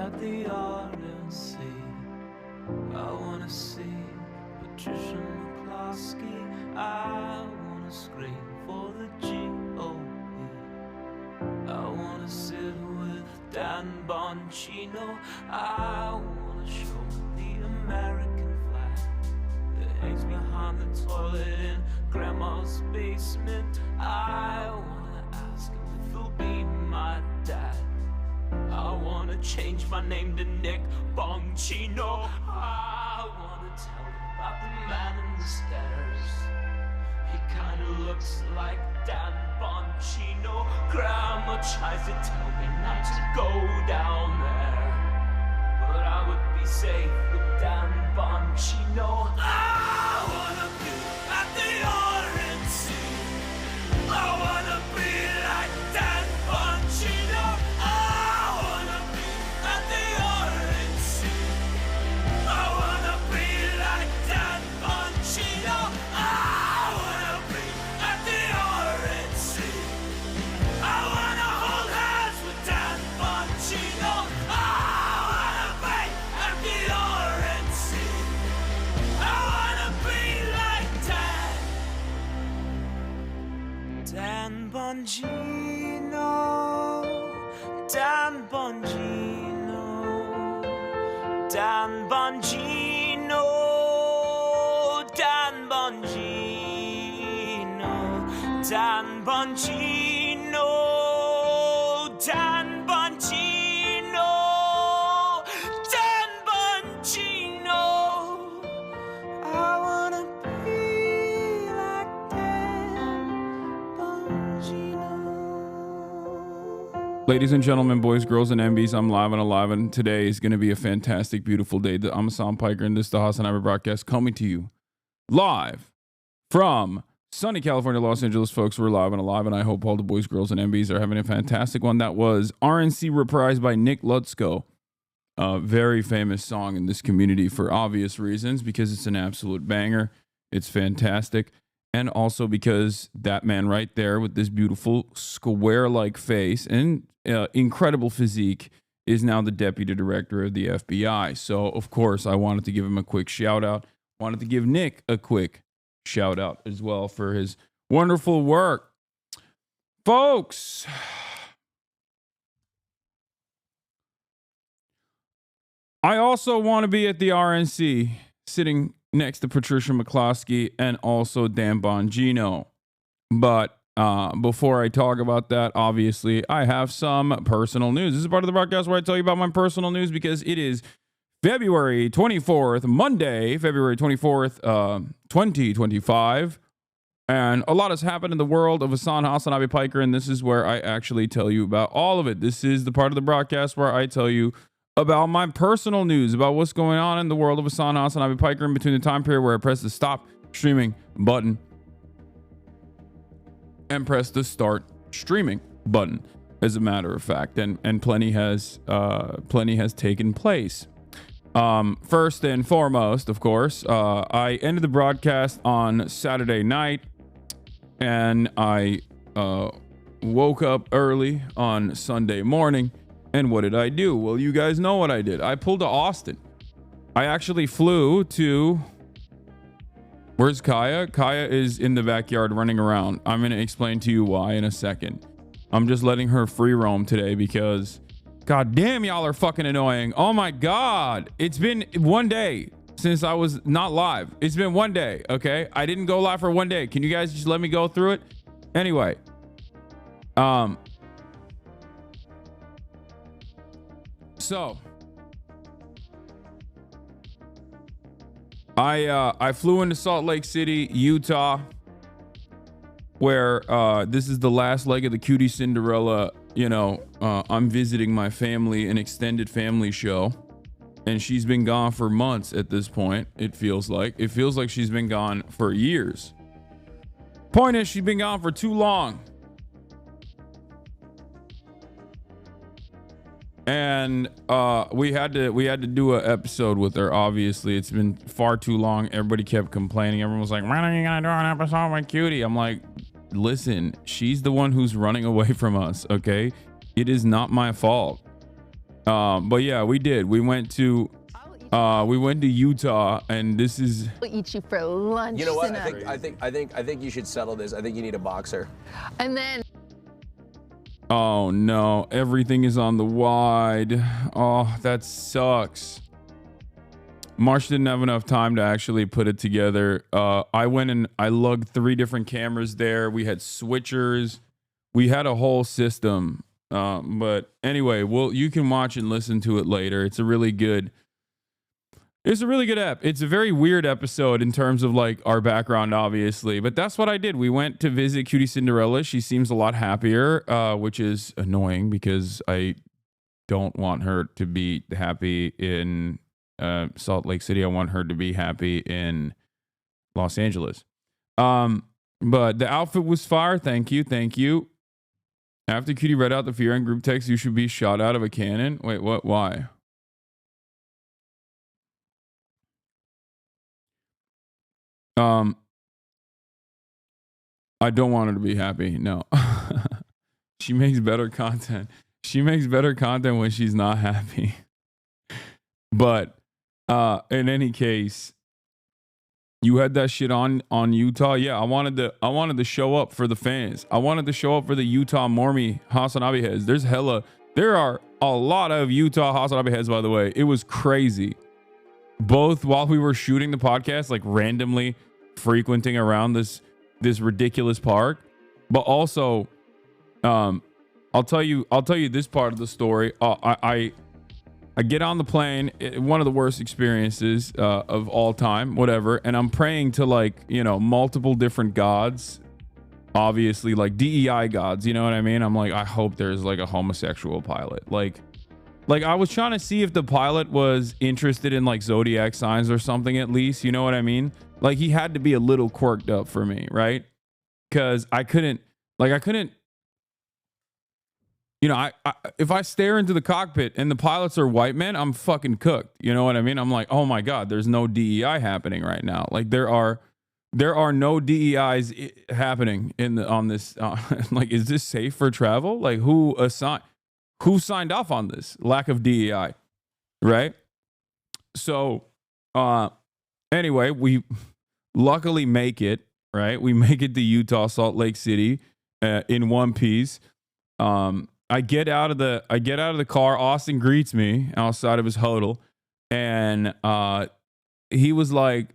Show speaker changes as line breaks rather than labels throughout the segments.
at the RNC. I wanna see Patricia McCloskey. I wanna scream for the GOP. I wanna sit with Dan Bongino. I wanna show the American flag that hangs behind the toilet in Grandma's basement. I wanna ask him if he'll be my dad. I wanna change my name to Nick Bongino. I wanna tell him about the man in the stairs. He kinda looks like Dan Bongino. Grandma tries to tell me not to go down there, but I would be safe with Dan Bongino. I wanna be at the RNC. I wanna be like Dan Bongino. I wanna be at the RNC. I wanna be like Dan Bongino. I wanna be at the RNC. I wanna hold hands with Dan Bongino. I wanna be at the RNC. I wanna be like Dan Bongino. Dan Bongino. Dan Bongino. Dan Bongino. Dan Bongino. Dan Bongino. Dan Bongino. I wanna be like Dan Bongino.
Ladies and gentlemen, boys, girls, and MBs, I'm live and alive, and today is going to be a fantastic, beautiful day. I'm Hasan Piker, and this is the HasanAbi broadcast coming to you live from sunny California, Los Angeles, folks. We're live and alive, and I hope all the boys, girls, and MBs are having a fantastic one. That was RNC reprised by Nick Lutzko. A very famous song in this community for obvious reasons, because it's an absolute banger. It's fantastic. And also because that man right there with this beautiful square-like face and incredible physique is now the deputy director of the FBI. So, of course, I wanted to give him a quick shout-out. Wanted to give Nick a quick shout-out as well for his wonderful work. Folks, I also want to be at the RNC, sitting next to Patricia McCloskey and also Dan Bongino. But before I talk about that, obviously, I have some personal news. This is part of the broadcast where I tell you about my personal news, because it is February 24th, Monday, February 24th, 2025. And a lot has happened in the world of HasanAbi Piker, and this is where I actually tell you about all of it. This is the part of the broadcast where I tell you about my personal news, about what's going on in the world of HasanAbi Piker in between the time period where I press the stop streaming button and press the start streaming button, as a matter of fact. And plenty has taken place. First and foremost, of course, I ended the broadcast on Saturday night, and I woke up early on Sunday morning. And what did I do? Well, you guys know what I did. I pulled to Austin. I actually flew to... Where's Kaya? Kaya is in the backyard running around. I'm going to explain to you why in a second. I'm just letting her free roam today because... God damn, y'all are fucking annoying. Oh my God. It's been one day since I was not live. It's been one day, okay? I didn't go live for one day. Can you guys just let me go through it? Anyway. So I flew into Salt Lake City, Utah, where this is the last leg of the Cutie Cinderella. You know, I'm visiting my family, an extended family show, and she's been gone for months at this point. It feels like she's been gone for years. Point is, she's been gone for too long. And we had to do an episode with her. Obviously, it's been far too long. Everybody kept complaining. Everyone was like, "When are you gonna do an episode with Cutie?" I'm like, listen, she's the one who's running away from us. Okay, it is not my fault. But yeah, we did. We went to Utah, and this is.
We'll eat you for lunch.
You know what? I think you should settle this. I think you need a boxer.
And then.
Oh no, everything is on the wide. Oh, that sucks. Marsh didn't have enough time to actually put it together. I went and I lugged 3 different cameras there. We had switchers. We had a whole system. But anyway, you can watch and listen to it later. It's a really good app. It's a very weird episode in terms of like our background, obviously, but that's what I did. We went to visit Cutie Cinderella. She seems a lot happier, which is annoying because I don't want her to be happy in Salt Lake City. I want her to be happy in Los Angeles. But the outfit was fire. Thank you. After Cutie read out the fear in group text, you should be shot out of a cannon. Wait, what? Why? I don't want her to be happy. No. She makes better content. She makes better content when she's not happy. But in any case, you had that shit on Utah. Yeah, I wanted to show up for the fans. I wanted to show up for the Utah Mormie HasanAbi heads. There are a lot of Utah HasanAbi heads, by the way. It was crazy. Both while we were shooting the podcast, like randomly frequenting around this ridiculous park, but also I'll tell you this part of the story. I get on the plane, one of the worst experiences of all time, whatever, and I'm praying to multiple different gods, obviously like DEI gods, you know what I mean? I'm like, I hope there's like a homosexual pilot. Like I was trying to see if the pilot was interested in like zodiac signs or something, at least, you know what I mean? Like he had to be a little quirked up for me, right? Because I couldn't, you know, if I stare into the cockpit and the pilots are white men, I'm fucking cooked. You know what I mean? I'm like, oh my God, there's no DEI happening right now. Like there are no DEIs happening on this. Like, is this safe for travel? Like who signed off on this lack of DEI? Right. So, anyway, we luckily make it, right? We make it to Utah, Salt Lake City, in one piece. I get out of the car. Austin greets me outside of his hotel, and he was like,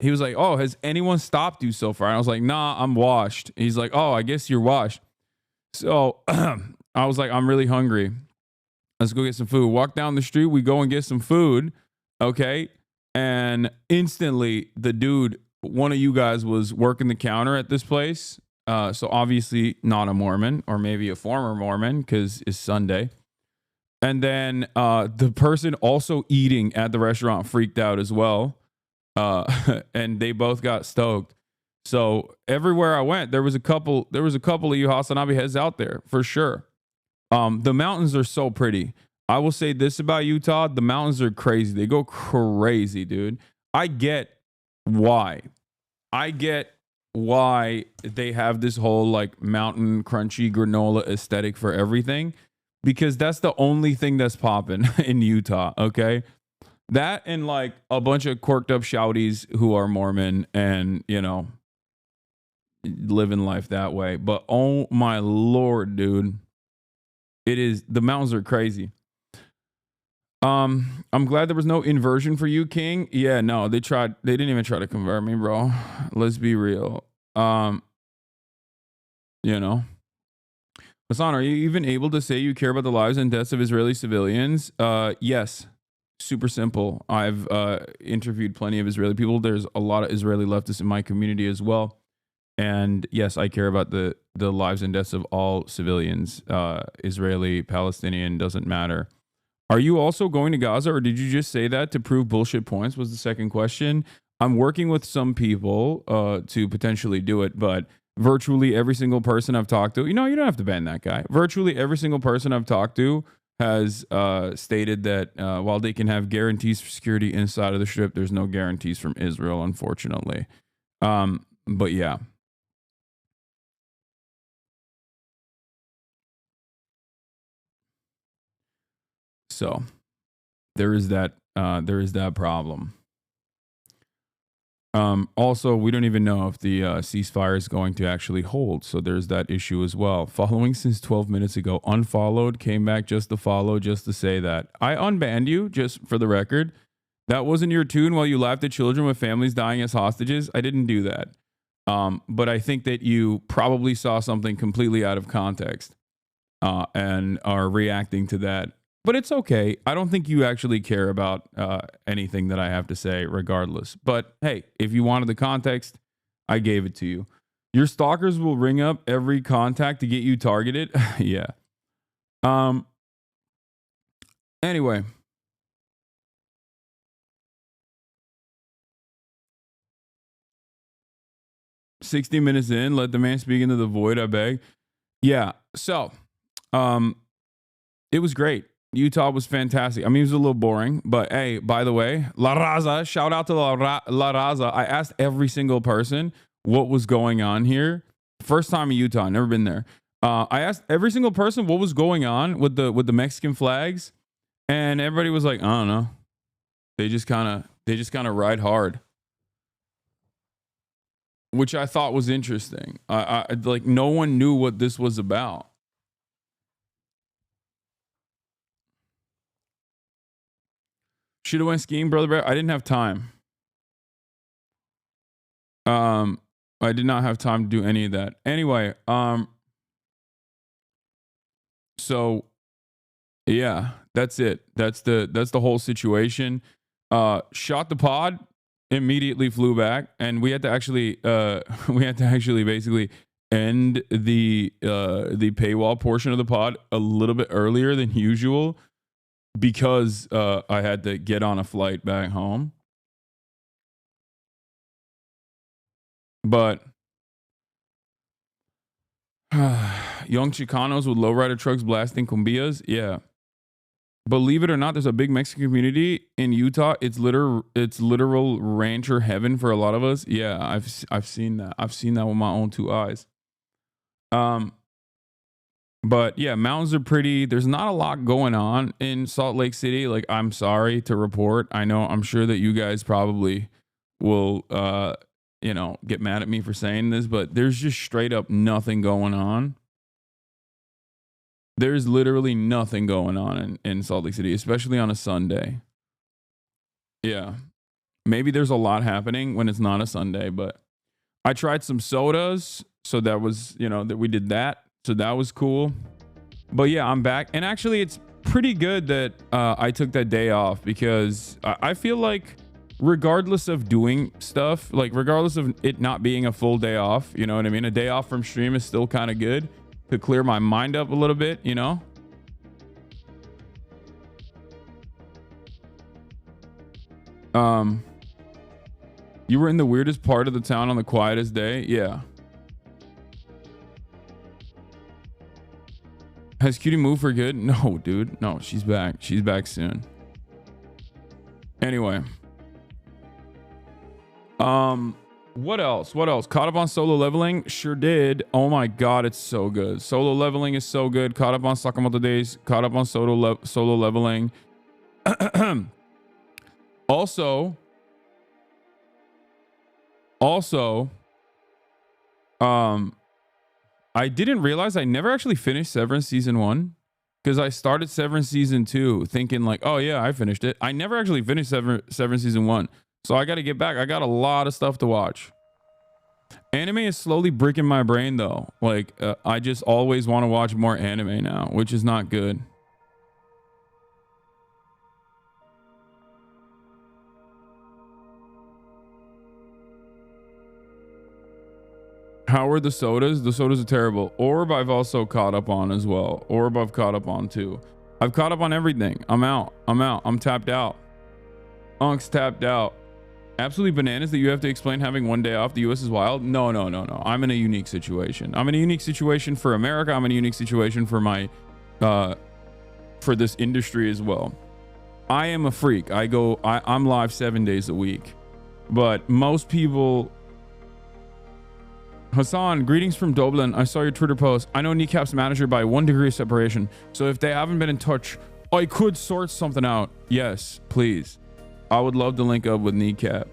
"Oh, has anyone stopped you so far?" And I was like, "Nah, I'm washed." He's like, "Oh, I guess you're washed." So I was like, "I'm really hungry. Let's go get some food." Walk down the street. We go and get some food. Okay, and instantly the dude, one of you guys, was working the counter at this place. So obviously not a Mormon, or maybe a former Mormon, because it's Sunday. And then the person also eating at the restaurant freaked out as well. And they both got stoked. So everywhere I went, there was a couple of you HasanAbi heads out there for sure. The mountains are so pretty. I will say this about Utah: the mountains are crazy. They go crazy, dude. I get why they have this whole like mountain crunchy granola aesthetic for everything, because that's the only thing that's popping in Utah. Okay, that and like a bunch of quirked up shouties who are Mormon and, you know, living life that way. But oh my Lord, dude, the mountains are crazy. I'm glad there was no inversion for you, King. Yeah, no, they didn't even try to convert me, bro. Let's be real. You know, Hasan, are you even able to say you care about the lives and deaths of Israeli civilians? Yes. Super simple. I've interviewed plenty of Israeli people. There's a lot of Israeli leftists in my community as well. And yes, I care about the lives and deaths of all civilians. Israeli, Palestinian, doesn't matter. Are you also going to Gaza, or did you just say that to prove bullshit points, was the second question. I'm working with some people to potentially do it, but virtually every single person I've talked to, you know, you don't have to ban that guy. Virtually every single person I've talked to has stated that while they can have guarantees for security inside of the strip, there's no guarantees from Israel, unfortunately. But yeah. So there is that problem. Also, we don't even know if the ceasefire is going to actually hold. So there's that issue as well. Following since 12 minutes ago, unfollowed, came back just to follow, just to say that. I unbanned you, just for the record. That wasn't your tune while you laughed at children with families dying as hostages. I didn't do that. But I think that you probably saw something completely out of context and are reacting to that. But it's okay. I don't think you actually care about anything that I have to say regardless. But hey, if you wanted the context, I gave it to you. Your stalkers will ring up every contact to get you targeted. Yeah. Anyway. "60 minutes in, let the man speak into the void, I beg." Yeah. So, it was great. Utah was fantastic. I mean, it was a little boring, but hey, by the way, La Raza, shout out to La Raza. I asked every single person what was going on here. First time in Utah, never been there. I asked every single person what was going on with the Mexican flags, and everybody was like, I don't know. They just kind of ride hard, which I thought was interesting. I like, no one knew what this was about. Should have went skiing, Brother Bear. I didn't have time. I did not have time to do any of that. Anyway, so yeah, that's it. That's the whole situation. Shot the pod, immediately flew back, and we had to actually basically end the paywall portion of the pod a little bit earlier than usual, because I had to get on a flight back home. But young Chicanos with lowrider trucks blasting cumbias. Yeah. Believe it or not, there's a big Mexican community in Utah. It's literal rancher heaven for a lot of us. Yeah, I've seen that. I've seen that with my own two eyes. But yeah, mountains are pretty. There's not a lot going on in Salt Lake City. Like, I'm sorry to report. I'm sure that you guys probably will get mad at me for saying this, but there's just straight up nothing going on. There's literally nothing going on in Salt Lake City, especially on a Sunday. Yeah. Maybe there's a lot happening when it's not a Sunday, but I tried some sodas. So that was, that we did that. So that was cool. But yeah, I'm back. And actually, it's pretty good that I took that day off, because I feel like regardless of doing stuff, like regardless of it not being a full day off, you know what I mean? A day off from stream is still kind of good to clear my mind up a little bit, you know? You were in the weirdest part of the town on the quietest day? Yeah. Has Cutie moved for good? No, dude. No, she's back. She's back soon. Anyway. What else? Caught up on solo leveling? Sure did. Oh my god, it's so good. Solo leveling is so good. Caught up on Sakamoto Days. Caught up on solo leveling. Also, I didn't realize I never actually finished Severance Season 1, because I started Severance Season 2 thinking like, oh yeah, I finished it. I never actually finished Severance Season 1. So I got to get back. I got a lot of stuff to watch. Anime is slowly breaking my brain though. Like I just always want to watch more anime now, which is not good. How are the sodas? The sodas are terrible. Orb I've also caught up on as well. Orb I've caught up on too. I've caught up on everything. I'm out. I'm tapped out. Unk's tapped out. Absolutely bananas that you have to explain having one day off. The US is wild. No. I'm in a unique situation. I'm in a unique situation for America. I'm in a unique situation for my for this industry as well. I am a freak. I'm live 7 days a week. But most people. Hasan, greetings from Dublin. I saw your Twitter post. I know Kneecap's manager by 1 degree of separation. So if they haven't been in touch, I could sort something out. Yes, please. I would love to link up with Kneecap.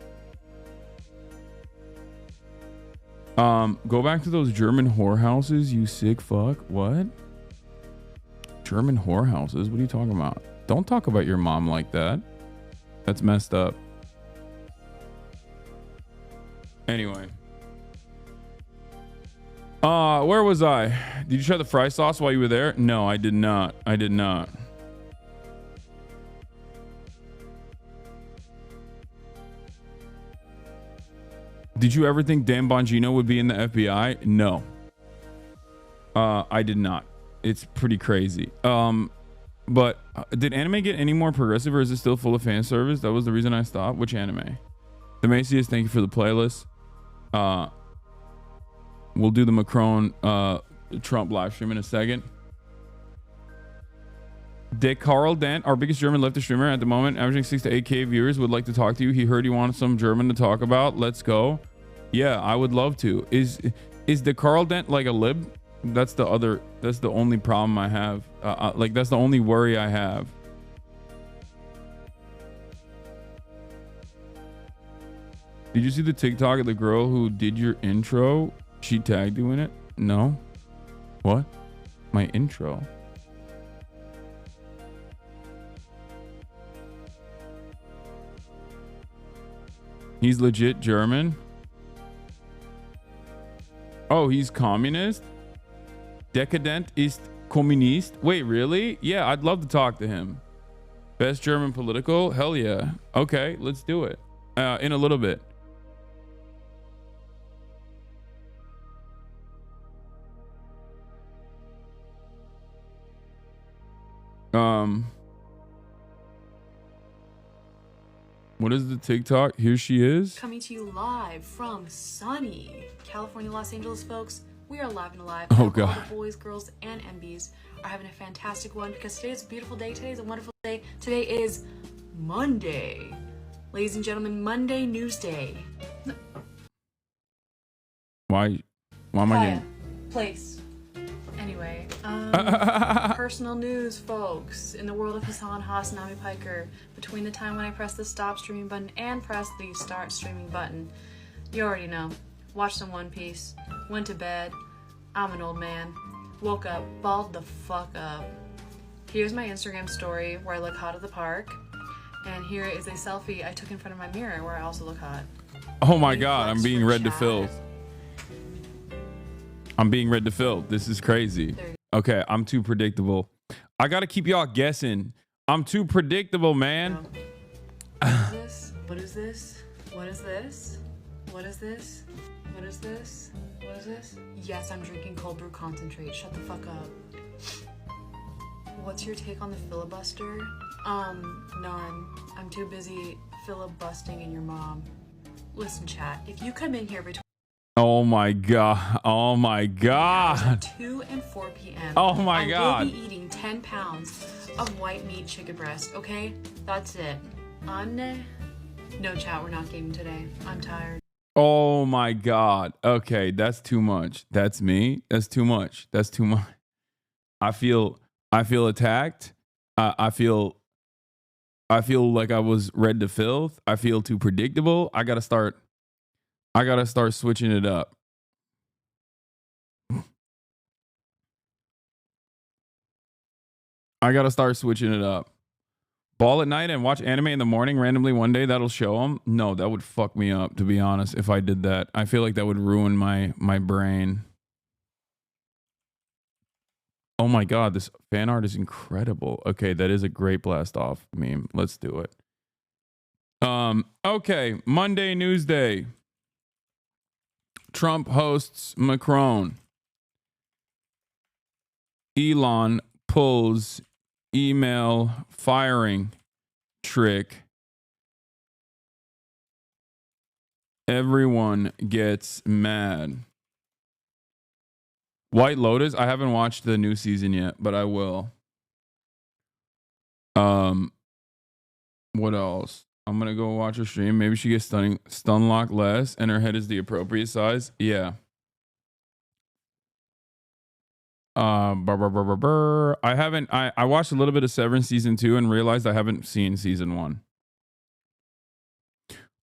Go back to those German whorehouses, you sick fuck. What? German whorehouses? What are you talking about? Don't talk about your mom like that. That's messed up. Anyway. Where was I? Did you try the fry sauce while you were there? No, I did not. Did you ever think Dan Bongino would be in the FBI? No. I did not. It's pretty crazy. But did anime get any more progressive, or is it still full of fan service? That was the reason I stopped. Which anime? The Macy's, thank you for the playlist. We'll do the Macron Trump live stream in a second. Dekarldent, our biggest German leftist streamer at the moment, averaging 6 to 8K viewers, would like to talk to you. He heard you wanted some German to talk about. Let's go. Yeah, I would love to. Is Dekarldent like a lib? That's the only problem I have. Like that's the only worry I have. Did you see the TikTok of the girl who did your intro? She tagged you in it? No. What? My intro. He's legit German. Oh, he's communist? Decadent ist Kommunist? Wait, really? Yeah, I'd love to talk to him. Best German political? Hell yeah. Okay, let's do it. In a little bit. What is the TikTok? Here she is.
Coming to you live from sunny California, Los Angeles, folks. We are live and alive.
Oh,
All
God.
the boys, girls, and MBs are having a fantastic one because today is a beautiful day. Today is a wonderful day. Today is Monday. Ladies and gentlemen, Monday NEWSDAY.
Why am I getting...
Place. Anyway, personal news, folks. In the world of HasanAbi Piker, between the time when I press the stop streaming button and press the start streaming button, you already know. Watched some One Piece, went to bed. I'm an old man. Woke up, balled the fuck up. Here's my Instagram story where I look hot at the park. And here is a selfie I took in front of my mirror where I also look hot.
Oh my
Any
God, I'm
flex
being
for
red to
chat?
filth. I'm being red to filth. This is crazy. Okay, I'm too predictable. I gotta keep y'all guessing. I'm too predictable, man.
What is this? What is this? What is this? What is this? What is this? What is this? Yes, I'm drinking cold brew concentrate. Shut the fuck up. What's your take on the filibuster? None. I'm too busy filibusting in your mom. Listen, chat. If you come in here between
Oh my God. Oh my God.
2 and 4 p.m.
Oh my God.
I will be eating 10 pounds of white meat chicken breast, okay? That's it. No chat, we're not gaming today. I'm tired.
Oh my God. Okay, that's too much. That's me. That's too much. That's too much. I feel attacked. I feel like I was red to filth. I feel too predictable. I gotta start switching it up. I gotta start switching it up. Ball at night and watch anime in the morning randomly one day. That'll show them. No, that would fuck me up, to be honest, if I did that. I feel like that would ruin my brain. Oh my God, this fan art is incredible. Okay, that is a great blast off meme. Let's do it. Okay, Monday NEWSDAY. Trump hosts MACRON. Elon pulls email firing trick. Everyone gets mad. White Lotus. I haven't watched the new season yet, but I will. What else? I'm gonna go watch her stream. Maybe she gets stun locked less, and her head is the appropriate size. Yeah. I haven't. I watched a little bit of Severance season 2 and realized I haven't seen season 1.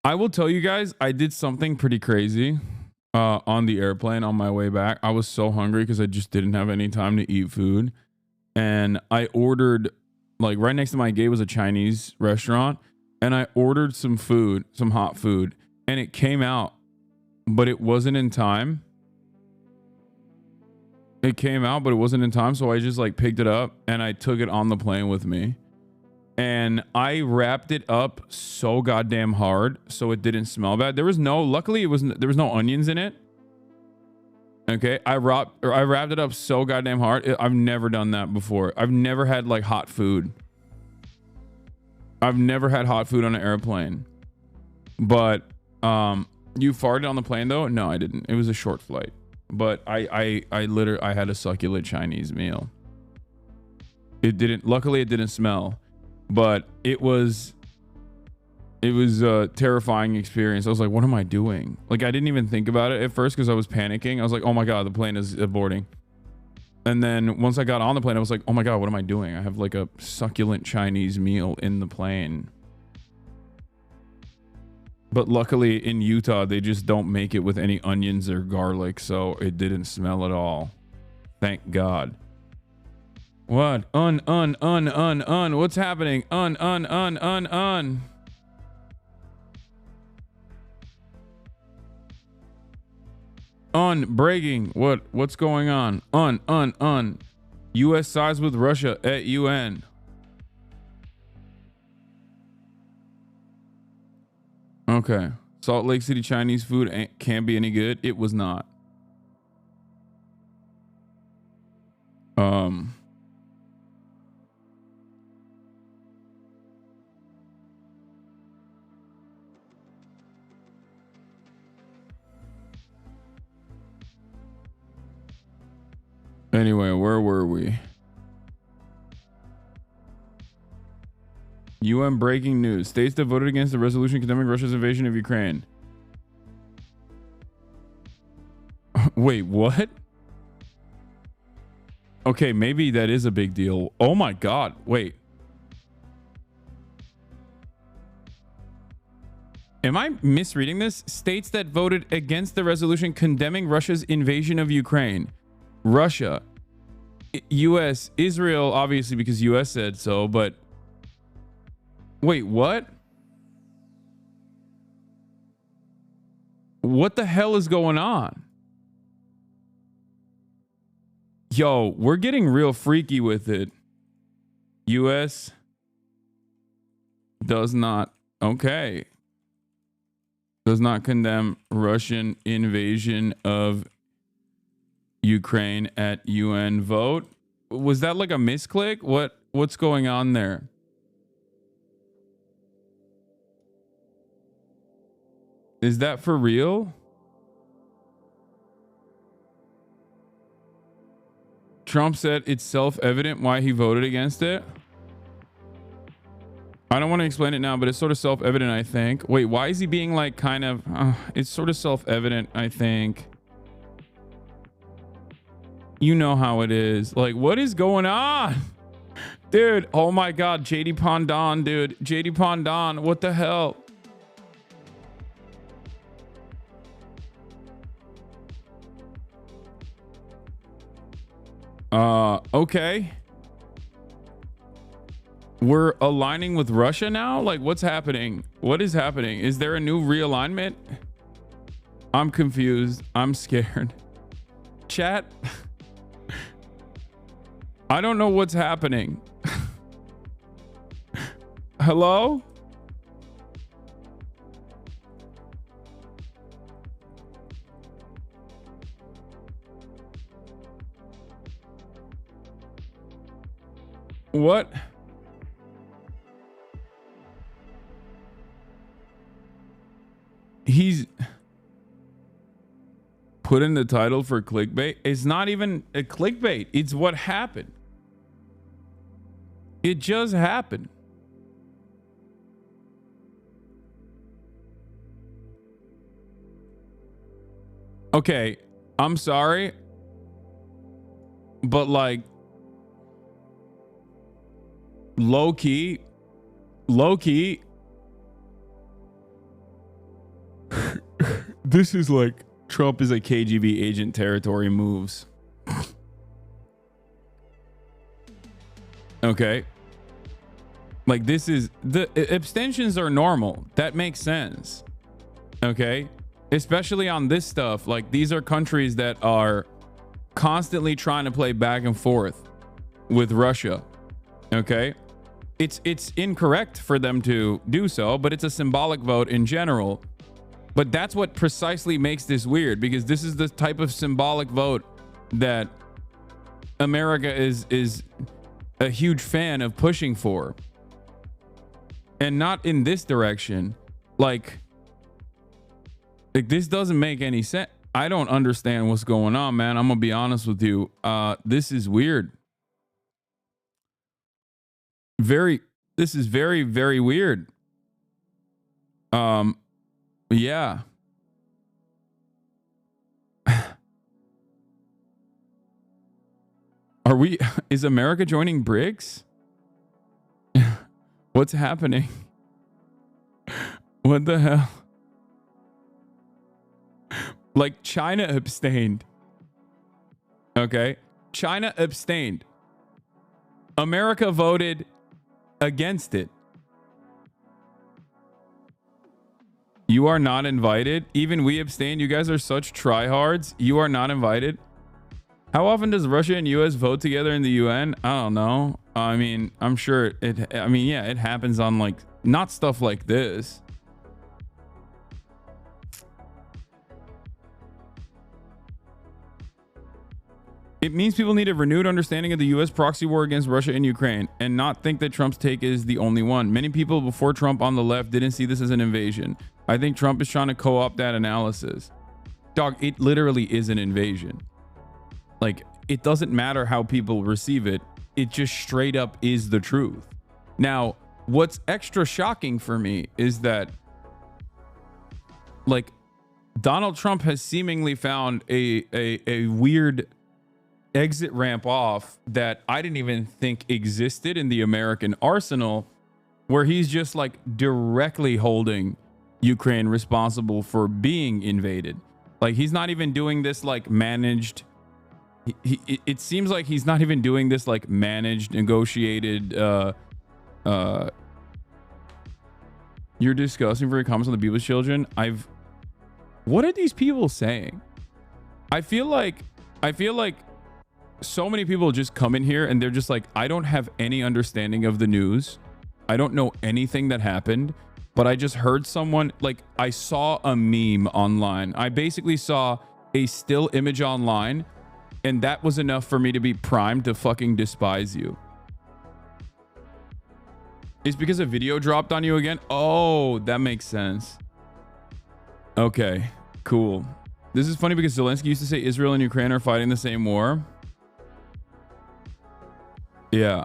I will tell you guys, I did something pretty crazy on the airplane on my way back. I was so hungry because I just didn't have any time to eat food, and I ordered, like, right next to my gate was a Chinese restaurant, and I ordered some food, some hot food, and it came out, but it wasn't in time. It came out, but it wasn't in time. So I just like picked it up and I took it on the plane with me. And I wrapped it up so goddamn hard so it didn't smell bad. Luckily there was no onions in it. Okay. I wrapped it up so goddamn hard. I've never done that before. I've never had like hot food. I've never had hot food on an airplane. But you farted on the plane though? No, I didn't. It was a short flight. But I had a succulent Chinese meal. Luckily it didn't smell, but it was a terrifying experience. I was like, what am I doing? Like, I didn't even think about it at first because I was panicking. I was like, oh my God, the plane is aborting. And then once I got on the plane, I was like, oh my God, what am I doing? I have like a succulent Chinese meal in the plane. But luckily in Utah, they just don't make it with any onions or garlic, so it didn't smell at all. Thank God. What? What's happening? Breaking. What's going on? U.S. sides with Russia at UN. Okay. Salt Lake City Chinese food can't be any good. It was not. Anyway, where were we? UN breaking news. States that voted against the resolution condemning Russia's invasion of Ukraine. Wait, what? Okay, maybe that is a big deal. Oh my God. Wait. Am I misreading this? States that voted against the resolution condemning Russia's invasion of Ukraine. Russia. US. Israel, obviously, because US said so, but... Wait, what? What the hell is going on? Yo, we're getting real freaky with it. US does not... Okay. Does not condemn Russian invasion of Ukraine at UN vote. Was that like a misclick? What's going on there? Is that for real? Trump said it's self-evident why he voted against it. I don't want to explain it now, but it's sort of self-evident, I think. Wait, why is he being like kind of... it's sort of self-evident, I think. You know how it is. Like, what is going on? Dude, oh my God. JD Pondon, dude. JD Pondon, what the hell? Okay. We're aligning with Russia now? Like, what's happening? What is happening? Is there a new realignment? I'm confused. I'm scared. Chat. I don't know what's happening. Hello? What? He's put in the title for clickbait. It's not even a clickbait. It's what happened. It just happened. Okay, I'm sorry, but like low key this is like Trump is a KGB agent territory moves. Okay. Like this is the abstentions are normal. That makes sense. Okay. Especially on this stuff. Like these are countries that are constantly trying to play back and forth with Russia. Okay. It's incorrect for them to do so, but it's a symbolic vote in general. But that's what precisely makes this weird, because this is the type of symbolic vote that America is a huge fan of pushing for. And not in this direction. Like this doesn't make any sense. I don't understand what's going on, man. I'm gonna be honest with you. This is weird. This is very, very weird. Yeah. Is America joining BRICS? What's happening? What the hell? Like China abstained. Okay. China abstained. America voted against it. You are not invited. Even we abstained. You guys are such tryhards. You are not invited. How often does Russia and US vote together in the UN? I don't know. I mean, I'm sure yeah, it happens on like not stuff like this. It means people need a renewed understanding of the US proxy war against Russia and Ukraine and not think that Trump's take is the only one. Many people before Trump on the left didn't see this as an invasion. I think Trump is trying to co-opt that analysis. Dog, it literally is an invasion. Like, it doesn't matter how people receive it. It just straight up is the truth. Now, what's extra shocking for me is that, like, Donald Trump has seemingly found a weird exit ramp off that I didn't even think existed in the American arsenal, where he's just like directly holding Ukraine responsible for being invaded. Like, he's not even doing this like managed. It seems like he's not even doing this like managed, negotiated. You're discussing for your comments on the people's children. What are these people saying? I feel like so many people just come in here and they're just like, I don't have any understanding of the news. I don't know anything that happened, but I just heard someone, like, I saw a meme online. I basically saw a still image online, and that was enough for me to be primed to fucking despise you. It's because a video dropped on you again? Oh, that makes sense. Okay, cool. This is funny because Zelensky used to say Israel and Ukraine are fighting the same war. Yeah.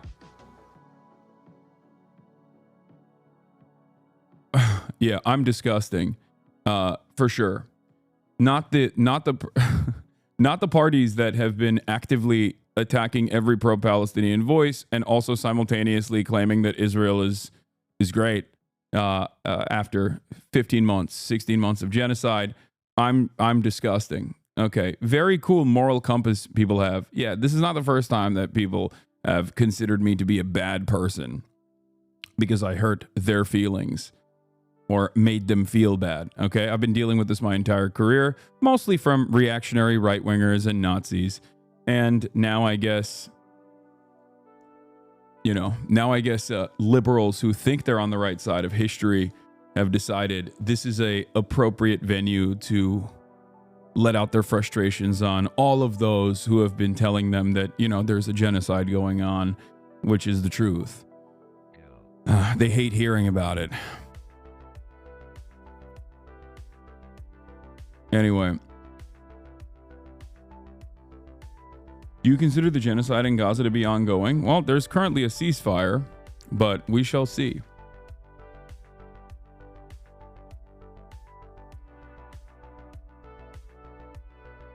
Yeah, I'm disgusting. For sure. Not the not the parties that have been actively attacking every pro-Palestinian voice and also simultaneously claiming that Israel is great after 15 months, 16 months of genocide. I'm disgusting. Okay, very cool moral compass people have. Yeah, this is not the first time that people have considered me to be a bad person because I hurt their feelings or made them feel bad. Okay, I've been dealing with this my entire career, mostly from reactionary right-wingers and Nazis. And now I guess, liberals who think they're on the right side of history have decided this is a appropriate venue to let out their frustrations on all of those who have been telling them that, there's a genocide going on, which is the truth. They hate hearing about it. Anyway, do you consider the genocide in Gaza to be ongoing? Well, there's currently a ceasefire, but we shall see.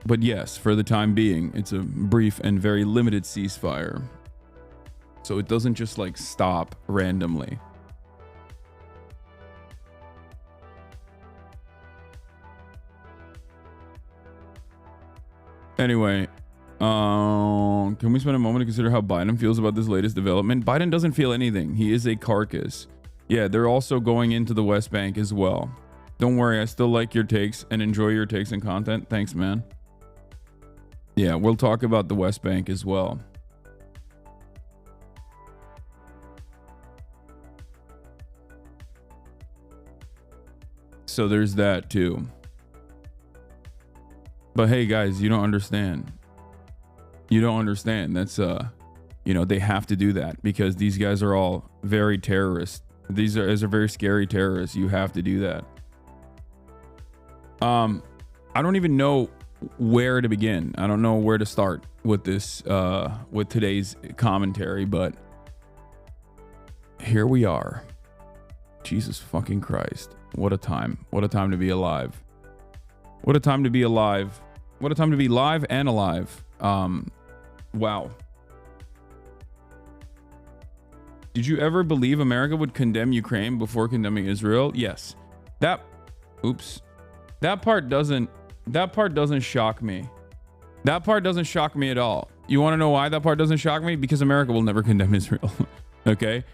But yes, for the time being, it's a brief and very limited ceasefire. So it doesn't just like stop randomly. Anyway, can we spend a moment to consider how Biden feels about this latest development? Biden doesn't feel anything. He is a carcass. Yeah, they're also going into the West Bank as well. Don't worry, I still like your takes and enjoy your takes and content. Thanks, man. Yeah, we'll talk about the West Bank as well. So there's that too. But hey, guys, you don't understand. You don't understand. That's, they have to do that because these guys are all very terrorist. These are very scary terrorists. You have to do that. I don't even know where to begin. I don't know where to start with this, with today's commentary, but here we are. Jesus fucking Christ. What a time. What a time to be alive. What a time to be alive. What a time to be live and alive. Wow. Did you ever believe America would condemn Ukraine before condemning Israel? Yes. That part doesn't shock me. That part doesn't shock me at all. You want to know why that part doesn't shock me? Because America will never condemn Israel. Okay?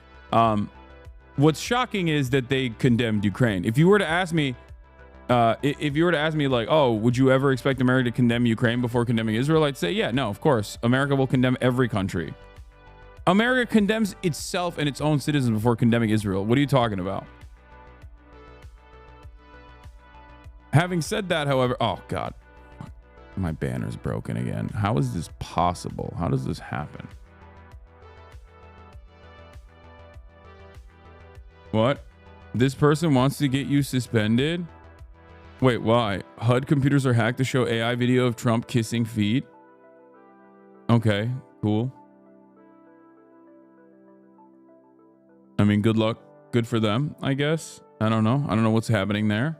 What's shocking is that they condemned Ukraine. If you were to ask me like, oh, would you ever expect America to condemn Ukraine before condemning Israel? I'd say, yeah, no, of course. America will condemn every country. America condemns itself and its own citizens before condemning Israel. What are you talking about? Having said that, however, oh God, my banner's broken again. How is this possible? How does this happen? What? This person wants to get you suspended? Wait, why? HUD computers are hacked to show AI video of Trump kissing feet? Okay, cool. I mean, good luck. Good for them, I guess. I don't know. I don't know what's happening there.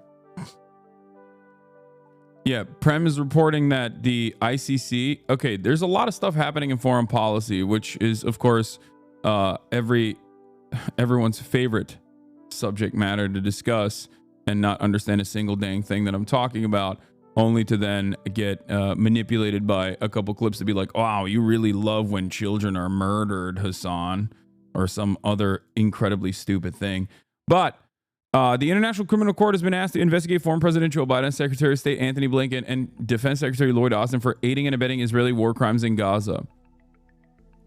Yeah, Prem is reporting that the ICC... Okay, there's a lot of stuff happening in foreign policy, which is, of course, everyone's favorite subject matter to discuss and not understand a single dang thing that I'm talking about, only to then get manipulated by a couple clips to be like, wow, you really love when children are murdered, Hasan, or some other incredibly stupid thing. But the International Criminal Court has been asked to investigate former President Joe Biden, Secretary of State Anthony Blinken, and Defense Secretary Lloyd Austin for aiding and abetting Israeli war crimes in Gaza.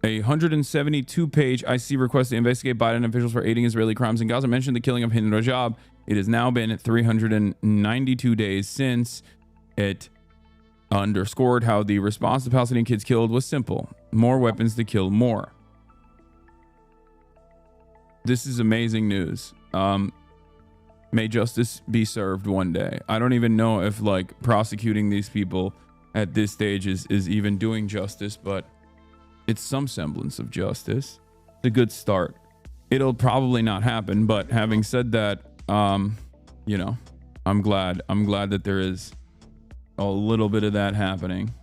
A 172-page ICC request to investigate Biden officials for aiding Israeli crimes in Gaza mentioned the killing of Hind Rajab. It has now been 392 days since. It underscored how the response to Palestinian kids killed was simple: more weapons to kill more. This is amazing news. May justice be served one day. I don't even know if like prosecuting these people at this stage is even doing justice, but it's some semblance of justice. It's a good start. It'll probably not happen, but having said that, you know, I'm glad that there is a little bit of that happening.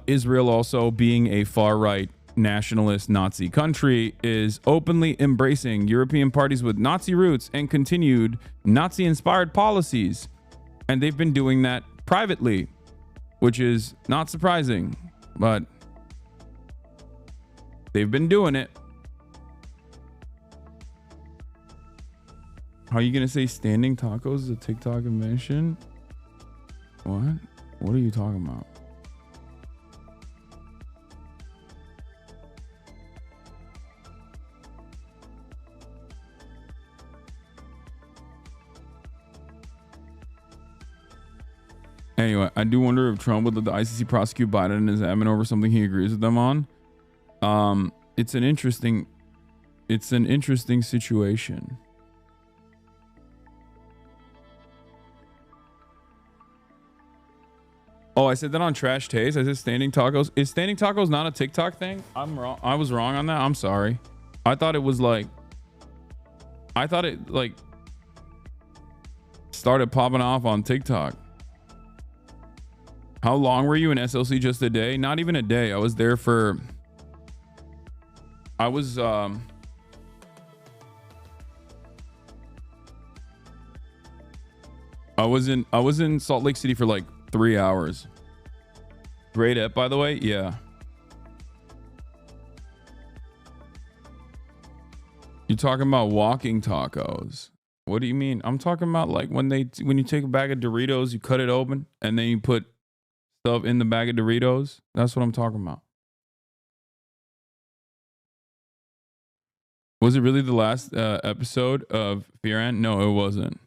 Israel, also being a far-right nationalist Nazi country, is openly embracing European parties with Nazi roots and continued Nazi-inspired policies. And they've been doing that privately, which is not surprising, but they've been doing it. How are you going to say standing tacos is a TikTok invention? What? What are you talking about? Anyway, I do wonder if Trump would let the ICC prosecute Biden and his admin over something he agrees with them on. It's an interesting situation. Oh, I said that on Trash Taste. I said standing tacos. Is standing tacos not a TikTok thing? I'm wrong. I was wrong on that. I'm sorry. I thought it started popping off on TikTok. How long were you in SLC? Just a day? Not even a day. I was there for... I was in Salt Lake City for like 3 hours. Great app, by the way. Yeah. You're talking about walking tacos. What do you mean? I'm talking about like when you take a bag of Doritos, you cut it open and then you put stuff in the bag of Doritos. That's what I'm talking about. Was it really the last episode of Fearan? No, it wasn't.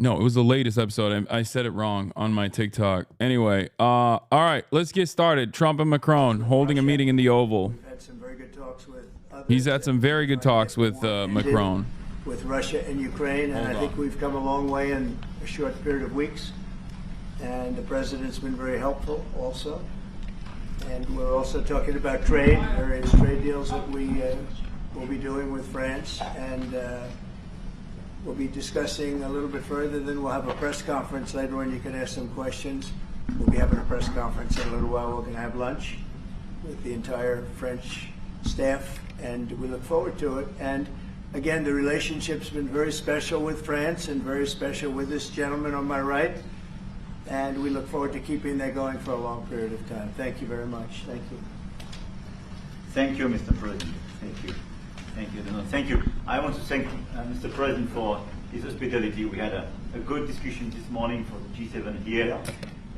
No, it was the latest episode. I said it wrong on my TikTok. Anyway, all right, let's get started. Trump and Macron holding a meeting in the Oval.
We've had some very good talks with others.
He's had some very good talks with Macron.
With Russia and Ukraine, and I think we've come a long way in a short period of weeks. And the president's been very helpful also. And we're also talking about trade, various trade deals that we will be doing with France. And we'll be discussing a little bit further. Then we'll have a press conference later on. You can ask some questions. We'll be having a press conference in a little while. We're going to have lunch with the entire French staff, and we look forward to it. And again, the relationship's been very special with France and very special with this gentleman on my right. And we look forward to keeping that going for a long period of time. Thank you very much. Thank you.
Thank you, Mr. President. Thank you. Thank you. No, thank you. I want to thank Mr. President for his hospitality. We had a good discussion this morning for the G7 here,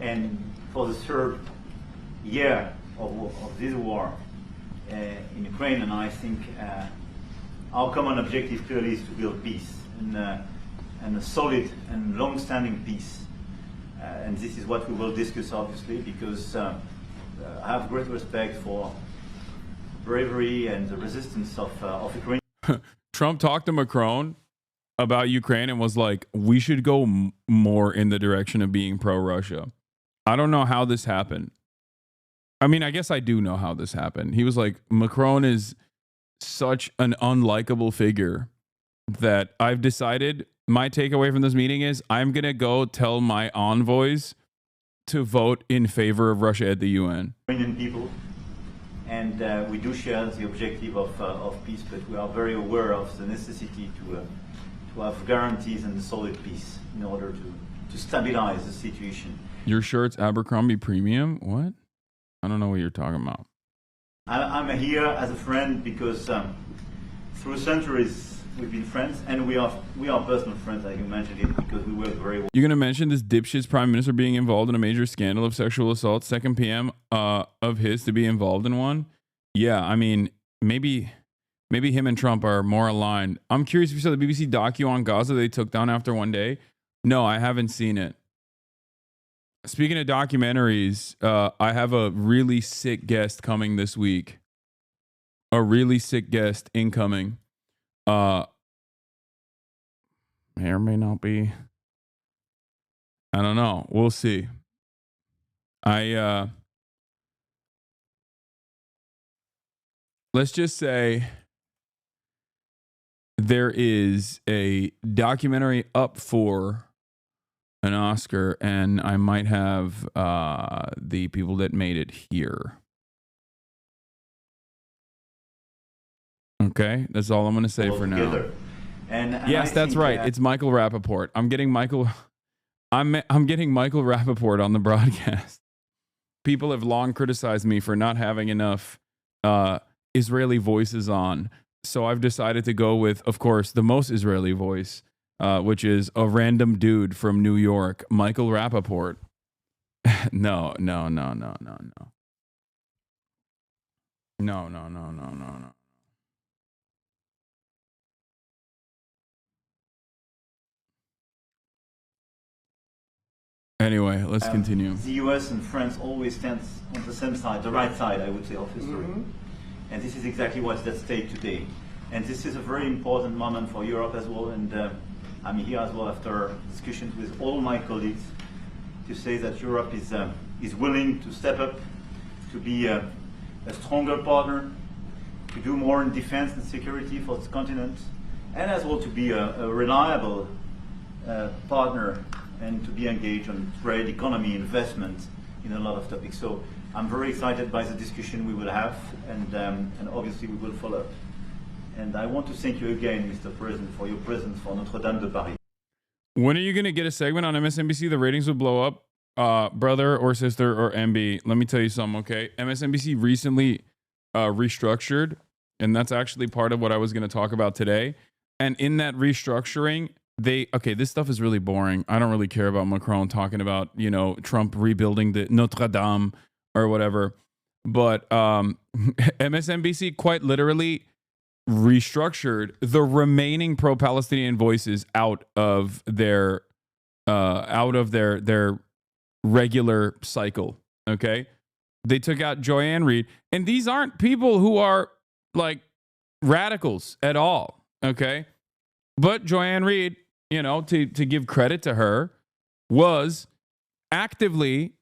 and for the third year of this war in Ukraine. And I think our common objective clearly is to build peace, and a solid and long-standing peace. And this is what we will discuss, obviously, because I have great respect for bravery and the resistance of Ukraine.
Trump talked to Macron. about Ukraine and was like, we should go more in the direction of being pro-Russia. I don't know how this happened. I mean, I guess I do know how this happened. He was like, Macron is such an unlikable figure that I've decided my takeaway from this meeting is I'm going to go tell my envoys to vote in favor of Russia at the UN.
Ukrainian people, and we do share the objective of peace, but we are very aware of the necessity to have guarantees and solid peace in order to stabilize the situation.
Your shirt's Abercrombie Premium? What? I don't know what you're talking about.
I'm here as a friend because through centuries we've been friends, and we are personal friends, like you mentioned it, because we work very well.
You're going to mention this dipshit's prime minister being involved in a major scandal of sexual assault, second PM of his to be involved in one? Yeah, I mean, maybe him and Trump are more aligned. I'm curious if you saw the BBC docu on Gaza they took down after one day. No, I haven't seen it. Speaking of documentaries, I have a really sick guest coming this week. A really sick guest incoming. May or may not be. I don't know. We'll see. Let's just say there is a documentary up for an Oscar, and I might have the people that made it here. Okay, that's all I'm going to say for now.
And
yes, that's right. It's Michael Rappaport. I'm getting Michael Rappaport on the broadcast. People have long criticized me for not having enough Israeli voices on, so I've decided to go with, of course, the most Israeli voice, which is a random dude from New York, Michael Rappaport. No. Anyway, let's continue.
The US and France always stands on the same side, the right side, I would say, of history. And this is exactly what's at stake today. And this is a very important moment for Europe as well. And I'm here as well after discussions with all my colleagues to say that Europe is willing to step up, to be a stronger partner, to do more in defense and security for this continent, and as well to be a reliable partner and to be engaged on trade, economy, investment in a lot of topics. So I'm very excited by the discussion we will have, and obviously we will follow up. And I want to thank you again, Mr. President, for your presence for Notre-Dame de Paris.
When are you going to get a segment on MSNBC? The ratings would blow up. Brother or sister or MB, let me tell you something, okay? MSNBC recently restructured, and that's actually part of what I was going to talk about today. And in that restructuring, this stuff is really boring. I don't really care about Macron talking about, Trump rebuilding the Notre Dame or whatever. But MSNBC quite literally restructured the remaining pro-Palestinian voices out of their regular cycle. Okay, they took out Joanne Reed, and these aren't people who are like radicals at all. Okay, but Joanne Reed, to give credit to her, was actively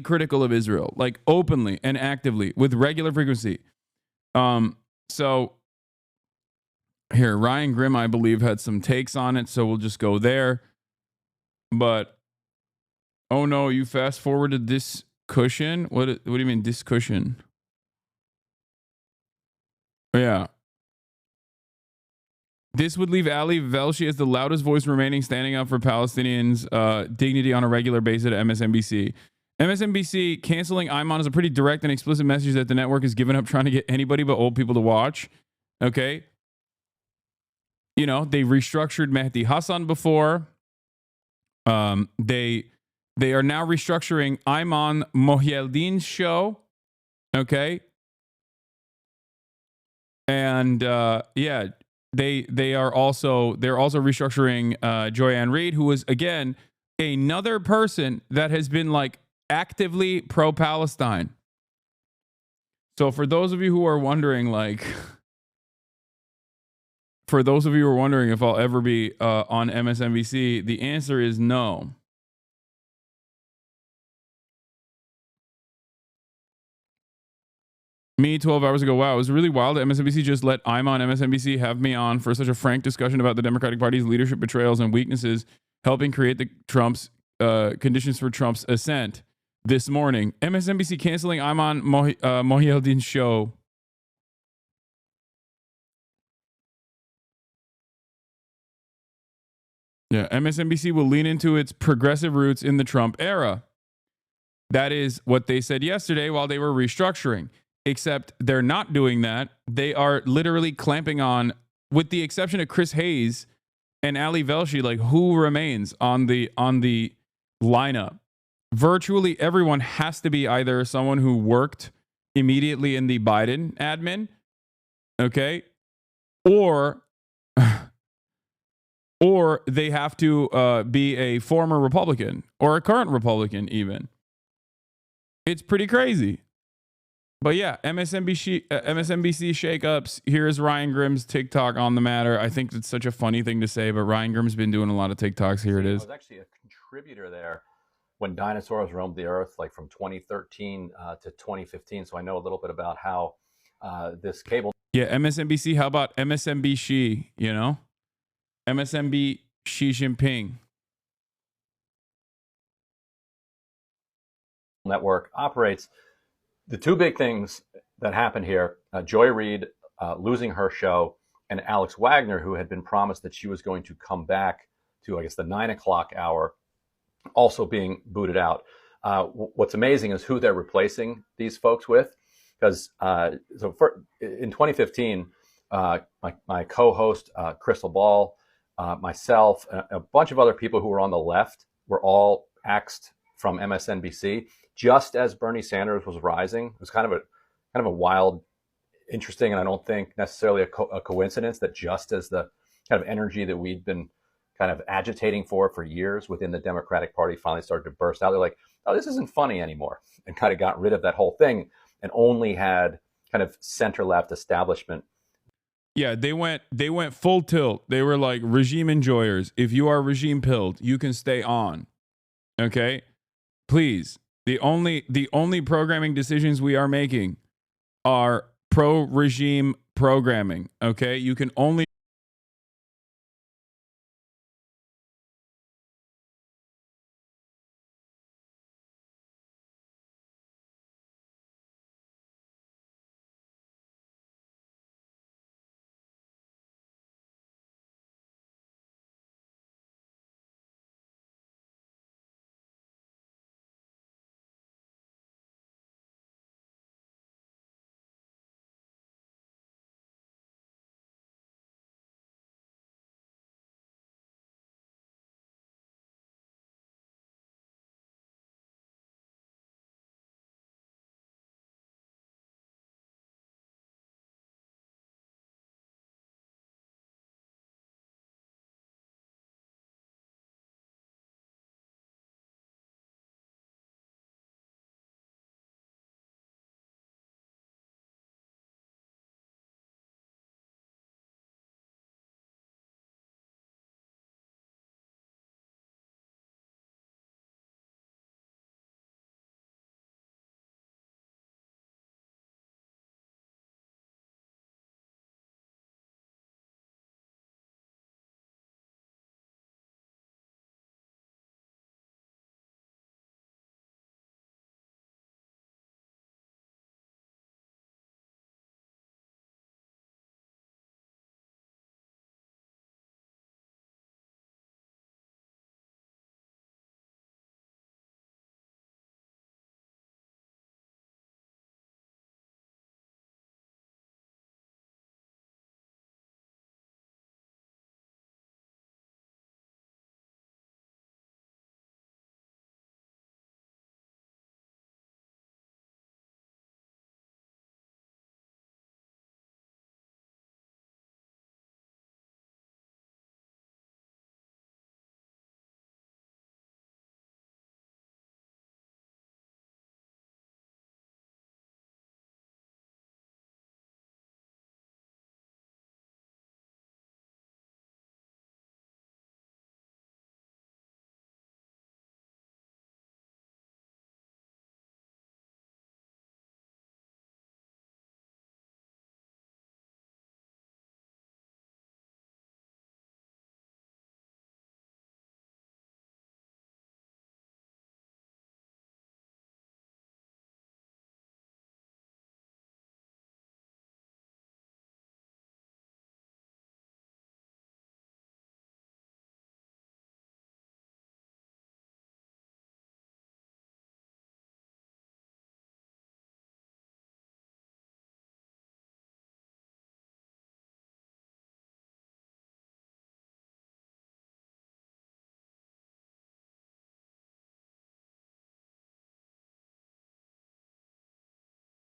critical of Israel, like openly and actively with regular frequency. So here, Ryan Grimm, I believe, had some takes on it, so we'll just go there. But oh no, you fast forwarded this cushion? What do you mean, this cushion? Yeah. This would leave Ali Velshi as the loudest voice remaining standing up for Palestinians' dignity on a regular basis at MSNBC. MSNBC canceling Ayman is a pretty direct and explicit message that the network has given up trying to get anybody but old people to watch. Okay. They restructured Mehdi Hasan before. They are now restructuring Ayman Mohyeldin's show. Okay. And they're also restructuring Joanne Reed, who is again another person that has been like actively pro-Palestine. So for those of you who are wondering, like, for those of you who are wondering if I'll ever be on MSNBC, the answer is no. Me 12 hours ago. Wow, it was really wild that MSNBC just let I'm on MSNBC have me on for such a frank discussion about the Democratic Party's leadership betrayals and weaknesses, helping create the Trump's conditions for Trump's ascent. This morning, MSNBC canceling I'm on Mohyeldin's show. Yeah, MSNBC will lean into its progressive roots in the Trump era. That is what they said yesterday while they were restructuring. Except they're not doing that. They are literally clamping on, with the exception of Chris Hayes and Ali Velshi, like who remains on the lineup. Virtually everyone has to be either someone who worked immediately in the Biden admin, okay, or they have to be a former Republican or a current Republican even. It's pretty crazy. But yeah, MSNBC shakeups. Here's Ryan Grimm's TikTok on the matter. I think it's such a funny thing to say, but Ryan Grimm's been doing a lot of TikToks. Here it is.
I was actually a contributor there when dinosaurs roamed the earth, like from 2013 to 2015. So I know a little bit about how this cable.
Yeah, MSNBC. How about MSNBC? You know, MSNBC Xi Jinping
network operates. The two big things that happened here, Joy Reid losing her show, and Alex Wagner, who had been promised that she was going to come back to, I guess, the 9 o'clock hour, also being booted out. What's amazing is who they're replacing these folks with. Because in 2015, my co-host, Crystal Ball, myself, a bunch of other people who were on the left were all axed from MSNBC. Just as Bernie Sanders was rising. It was kind of a wild, interesting, and I don't think necessarily a coincidence that just as the kind of energy that we'd been kind of agitating for years within the Democratic Party finally started to burst out. They're like, oh, this isn't funny anymore, and kind of got rid of that whole thing and only had kind of center-left establishment.
Yeah, they went full tilt. They were like regime enjoyers. If you are regime pilled, you can stay on. Okay? Please. The only programming decisions we are making are pro-regime programming. Okay? You can only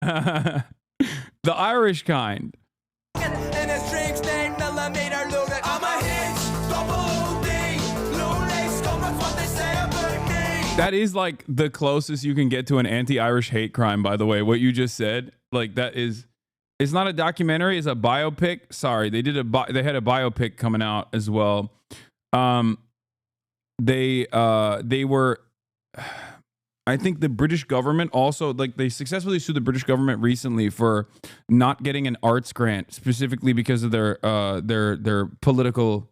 The Irish kind. That is like the closest you can get to an anti-Irish hate crime, by the way. What you just said, like that is, it's not a documentary, it's a biopic. Sorry, they had a biopic coming out as well. They were, I think the British government also, like they successfully sued the British government recently for not getting an arts grant, specifically because of their political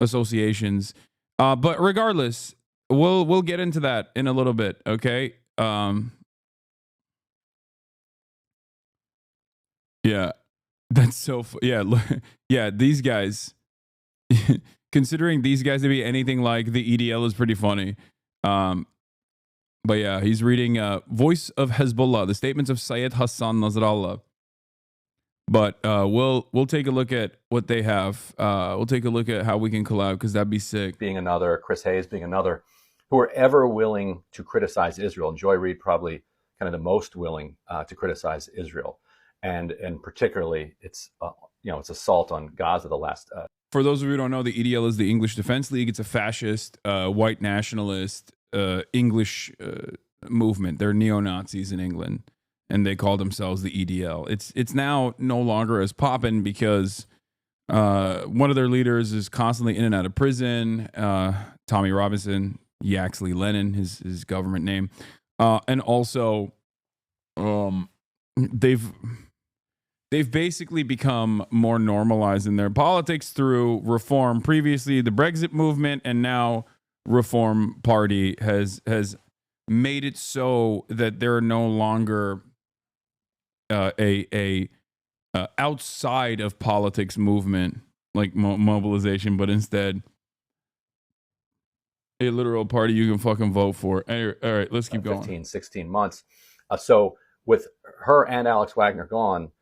associations. But regardless, we'll get into that in a little bit, okay? Yeah, that's so. Yeah, these guys. Considering these guys to be anything like the EDL is pretty funny. But yeah, he's reading Voice of Hezbollah, the statements of Syed Hasan Nasrallah. But we'll take a look at what they have. We'll take a look at how we can collab, because that'd be sick.
Being another, Chris Hayes being another, who are ever willing to criticize Israel. And Joy Reid probably kind of the most willing to criticize Israel. And particularly it's it's assault on Gaza the last.
For those of you who don't know, the EDL is the English Defense League. It's a fascist, white nationalist, English movement. They're neo-Nazis in England, and they call themselves the EDL. It's now no longer as poppin' because one of their leaders is constantly in and out of prison. Tommy Robinson, Yaxley Lennon, his government name, and also they've basically become more normalized in their politics through reform. Previously, the Brexit movement, and now Reform Party has made it so that they're no longer a outside of politics movement like mobilization, but instead a literal party you can fucking vote for. All right, let's keep going.
15, 16 months. So with her and Alex Wagner gone,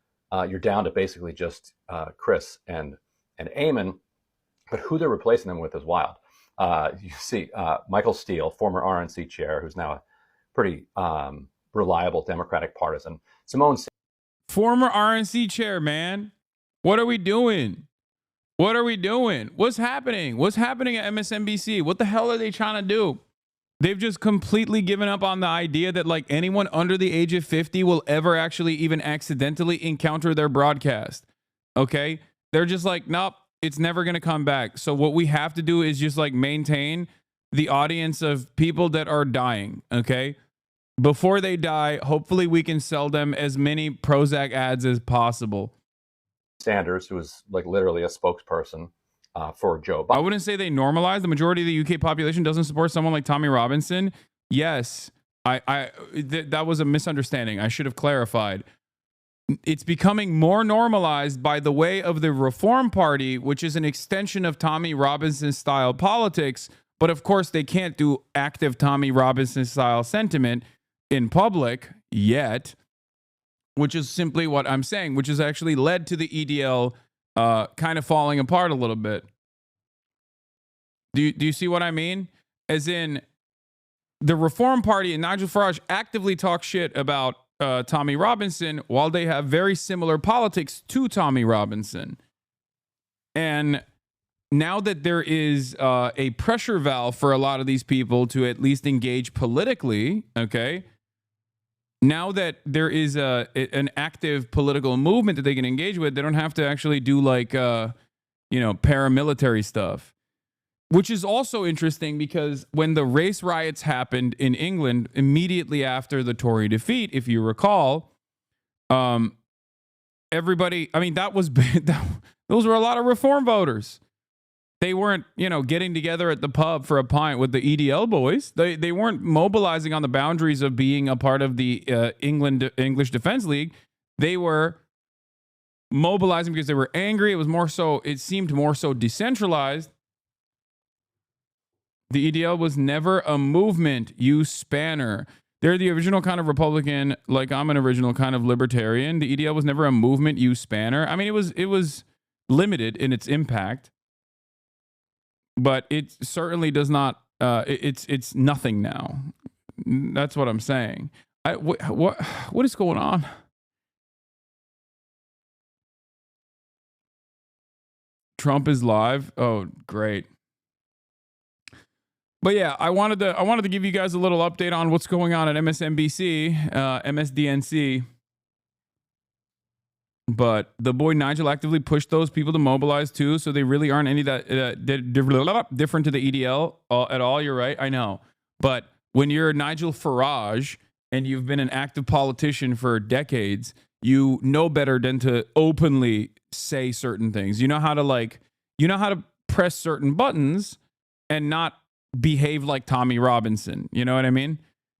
you're down to basically just Chris and Eamon, but who they're replacing them with is wild. You see Michael Steele, former RNC chair, who's now a pretty reliable Democratic partisan. Simone,
former RNC chair, man. What are we doing? What are we doing? What's happening? What's happening at MSNBC? What the hell are they trying to do? They've just completely given up on the idea that like anyone under the age of 50 will ever actually even accidentally encounter their broadcast. Okay? They're just like, nope, it's never going to come back. So what we have to do is just like maintain the audience of people that are dying. Okay? Before they die, hopefully we can sell them as many Prozac ads as possible.
Sanders, who is like literally a spokesperson for Joe Biden.
I wouldn't say they normalize. The majority of the UK population doesn't support someone like Tommy Robinson. Yes, that was a misunderstanding. I should have clarified. It's becoming more normalized by the way of the Reform Party, which is an extension of Tommy Robinson style politics. But of course, they can't do active Tommy Robinson style sentiment in public yet, which is simply what I'm saying, which has actually led to the EDL kind of falling apart a little bit. Do you see what I mean? As in, the Reform Party and Nigel Farage actively talk shit about Tommy Robinson while they have very similar politics to Tommy Robinson. And now that there is a pressure valve for a lot of these people to at least engage politically, okay? Now that there is an active political movement that they can engage with, they don't have to actually do like, paramilitary stuff. Which is also interesting because when the race riots happened in England immediately after the Tory defeat, if you recall, everybody, I mean, those were a lot of Reform voters. They weren't, getting together at the pub for a pint with the EDL boys. They weren't mobilizing on the boundaries of being a part of the English Defense League. They were mobilizing because they were angry. It seemed more so decentralized. The EDL was never a movement, you spanner. They're the original kind of Republican, like I'm an original kind of libertarian. The EDL was never a movement, you spanner. I mean, it was limited in its impact, but it certainly does not. It's nothing now. That's what I'm saying. What is going on? Trump is live. Oh, great. But yeah, I wanted to give you guys a little update on what's going on at MSNBC, MSDNC. But the boy Nigel actively pushed those people to mobilize too, so they really aren't any that different to the EDL at all. You're right, I know. But when you're Nigel Farage and you've been an active politician for decades, you know better than to openly say certain things. You know how to press certain buttons and not behave like Tommy Robinson. You know what I mean?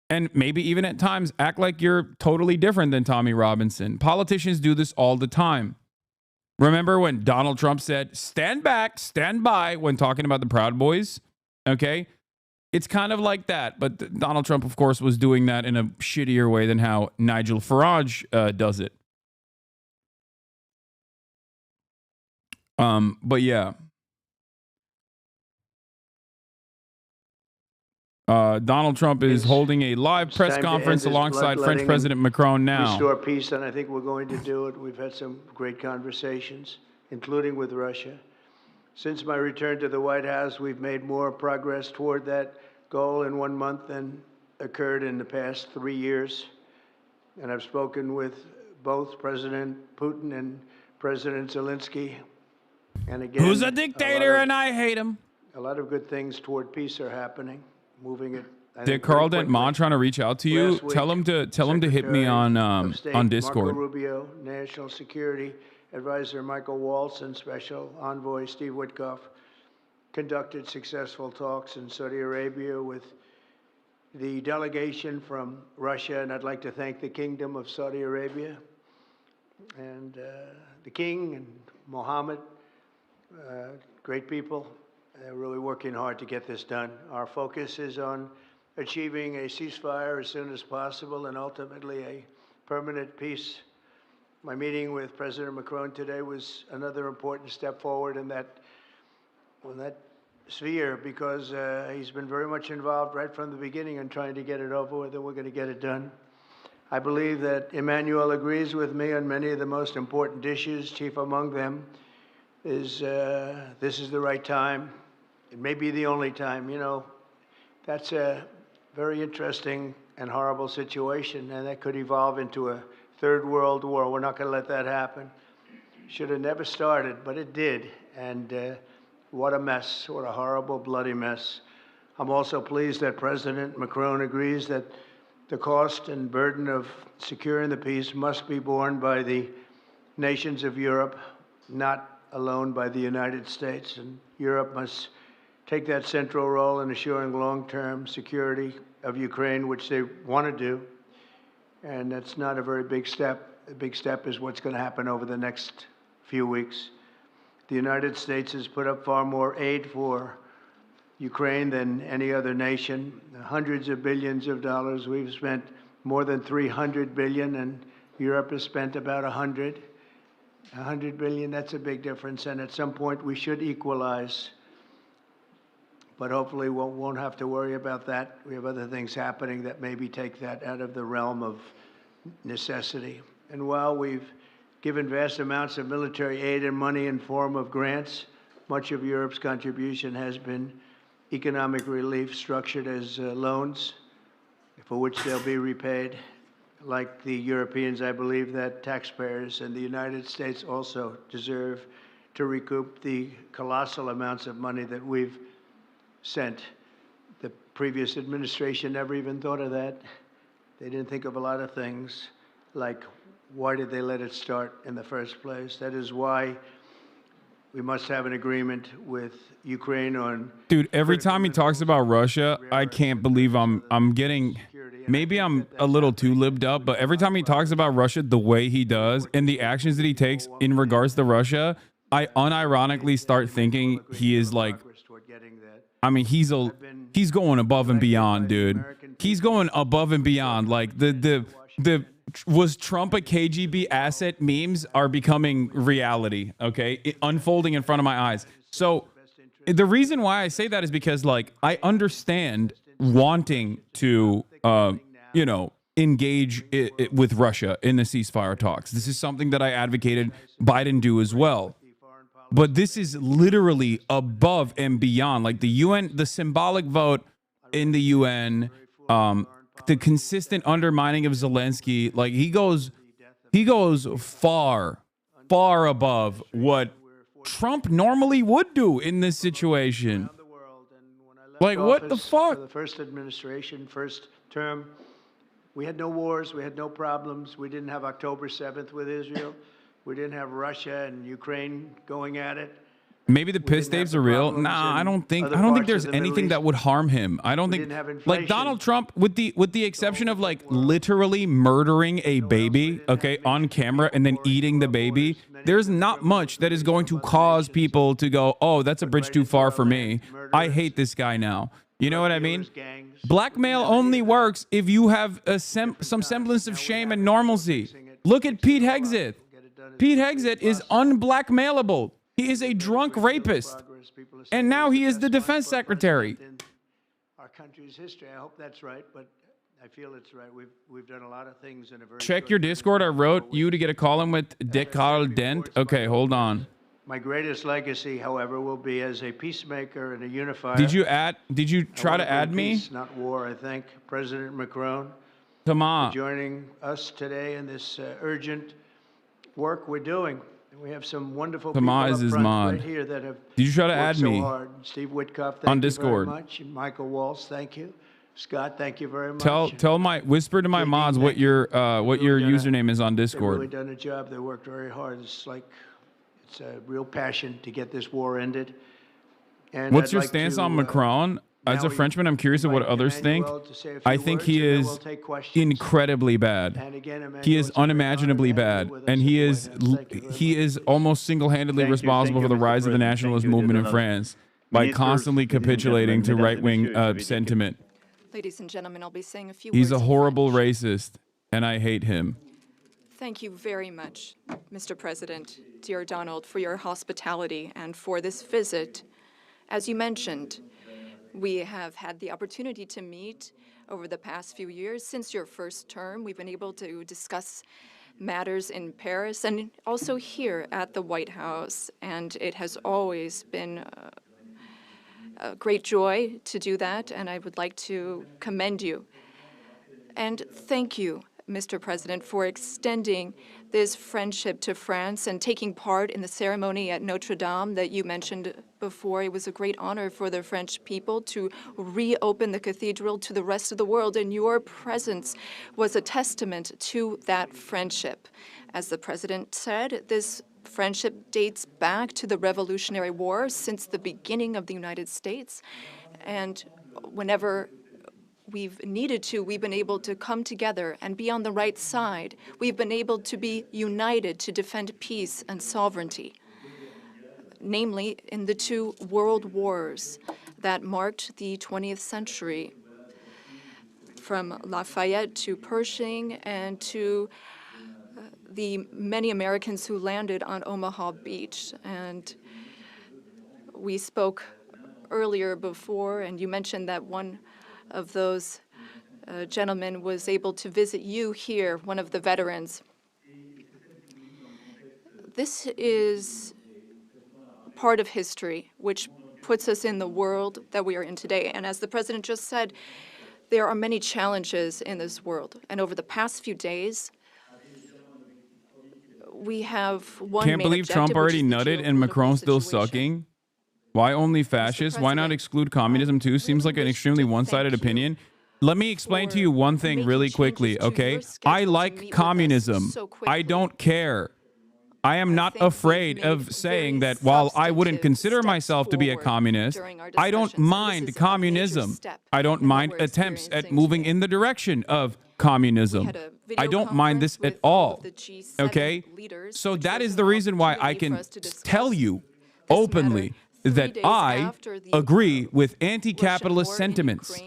And maybe even at times act like you're totally different than Tommy Robinson. Politicians do this all the time. Remember when Donald Trump said, stand back, stand by, when talking about the Proud Boys? Okay? It's kind of like that. But Donald Trump, of course, was doing that in a shittier way than how Nigel Farage does it. But yeah. Donald Trump is holding a live press conference alongside French President Macron now.
Restore peace, and I think we're going to do it. We've had some great conversations, including with Russia. Since my return to the White House, we've made more progress toward that goal in 1 month than occurred in the past 3 years. And I've spoken with both President Putin and President Zelensky. And again,
who's a dictator and I hate him.
A lot of good things toward peace are happening. Moving it.
dekarldent Mon trying to reach out to you. Tell him to hit me on Discord.
Marco Rubio, National Security Advisor Michael Waltz, and Special Envoy Steve Witkoff conducted successful talks in Saudi Arabia with the delegation from Russia, and I'd like to thank the Kingdom of Saudi Arabia and the King and Mohammed, great people. They're really working hard to get this done. Our focus is on achieving a ceasefire as soon as possible and ultimately a permanent peace. My meeting with President Macron today was another important step forward in that sphere because he's been very much involved right from the beginning in trying to get it over with, and we're going to get it done. I believe that Emmanuel agrees with me on many of the most important issues. Chief among them is this is the right time. It may be the only time. You know, that's a very interesting and horrible situation, and that could evolve into a third world war. We're not going to let that happen. Should have never started, but it did. And what a mess. What a horrible, bloody mess. I'm also pleased that President Macron agrees that the cost and burden of securing the peace must be borne by the nations of Europe, not alone by the United States. And Europe must take that central role in assuring long-term security of Ukraine, which they want to do. And that's not a very big step. A big step is what's going to happen over the next few weeks. The United States has put up far more aid for Ukraine than any other nation. Hundreds of billions of dollars. We've spent more than 300 billion, and Europe has spent about 100. 100 billion, that's a big difference. And at some point, we should equalize. But hopefully we won't have to worry about that. We have other things happening that maybe take that out of the realm of necessity. And while we've given vast amounts of military aid and money in form of grants, much of Europe's contribution has been economic relief structured as loans for which they'll be repaid. Like the Europeans, I believe that taxpayers in the United States also deserve to recoup the colossal amounts of money that we've sent. The previous administration never even thought of that. They didn't think of a lot of things, like why did they let it start in the first place? That is why we must have an agreement with Ukraine on...
Dude, every time he talks about Russia, I can't believe I'm getting... Maybe I'm a little too libbed up, but every time he talks about Russia the way he does and the actions that he takes in regards to Russia, I unironically start thinking he is like... I mean, he's going above and beyond, dude. He's going above and beyond. Like the was Trump a KGB asset memes are becoming reality, okay? Unfolding in front of my eyes. So the reason why I say that is because, like, I understand wanting to, you know, engage with Russia in the ceasefire talks. This is something that I advocated Biden do as well. But this is literally above and beyond. Like the UN, the symbolic vote in the UN, the consistent undermining of Zelensky. Like he goes far above what Trump normally would do in this situation. Like, what the fuck?
For the first administration, first term, we had no wars, we had no problems. We didn't have October 7th with Israel. We didn't have Russia and Ukraine going at it.
Maybe the piss tapes are real. Nah, I don't think there's anything that would harm him. I don't think like Donald Trump, with the exception of like literally murdering a baby, okay, on camera and then eating the baby. There's not much that is going to cause people to go, oh, that's a bridge too far for me. I hate this guy now. You know what I mean? Blackmail only works if you have some semblance of shame and normalcy. Look at Pete Hegseth. Pete Hegseth is unblackmailable. He is a drunk rapist. And now he is the defense secretary.
Our country's history. I hope that's right, but I feel it's right. We've done a lot of things in a very
Check your Discord. I wrote you to get a call in with dekarldent. Okay, hold on.
My greatest legacy, however, will be as a peacemaker and a unifier.
Did you try to add me?
Peace, not war, I thank President Macron
for
joining us today in this urgent work we're doing. We have some wonderful people up front right here that have
Did you try to add me?
so hard. Steve Witkoff, thank
on
you
Discord.
very much. Michael Walsh, thank you. Scott, thank you very much.
Whisper to my mods what your username is on Discord.
They've really done a job. They worked very hard. It's a real passion to get this war ended. And
What's your stance on Macron? As a Frenchman, I'm curious of what others think. I think he is incredibly bad. He is unimaginably bad, and he is almost single-handedly responsible for the rise of the nationalist movement in France by constantly capitulating to right-wing sentiment.
Ladies and gentlemen, I'll be saying a few words.
He's a horrible racist, and I hate him.
Thank you very much, Mr. President, dear Donald, for your hospitality and for this visit. As you mentioned, we have had the opportunity to meet over the past few years. Since your first term, we've been able to discuss matters in Paris and also here at the White House, and it has always been a great joy to do that, and I would like to commend you. And thank you, Mr. President, for extending this friendship to France and taking part in the ceremony at Notre Dame that you mentioned before. It was a great honor for the French people to reopen the cathedral to the rest of the world, and your presence was a testament to that friendship. As the President said, this friendship dates back to the Revolutionary War since the beginning of the United States, and whenever we've needed to, we've been able to come together and be on the right side. We've been able to be united to defend peace and sovereignty, namely in the two world wars that marked the 20th century, from Lafayette to Pershing and to the many Americans who landed on Omaha Beach. And we spoke earlier before, and you mentioned that one of those gentlemen was able to visit you here, one of the veterans. This is part of history which puts us in the world that we are in today. And as the President just said, there are many challenges in this world. And over the past few days, we have one
Can't
main
believe
objective,
Trump
which
already
is the
nutted and
geopolitical
Macron's still
situation.
sucking. Why only fascists? Why not exclude communism too? Seems like an extremely one-sided opinion. Let me explain to you one thing really quickly, okay? I like communism. I don't care. I am not afraid of saying that while I wouldn't consider myself to be a communist, I don't mind communism. I don't mind attempts at moving in the direction of communism. I don't mind this at all, okay? So that is the reason why I can tell you openly that I agree with anti-capitalist sentiments.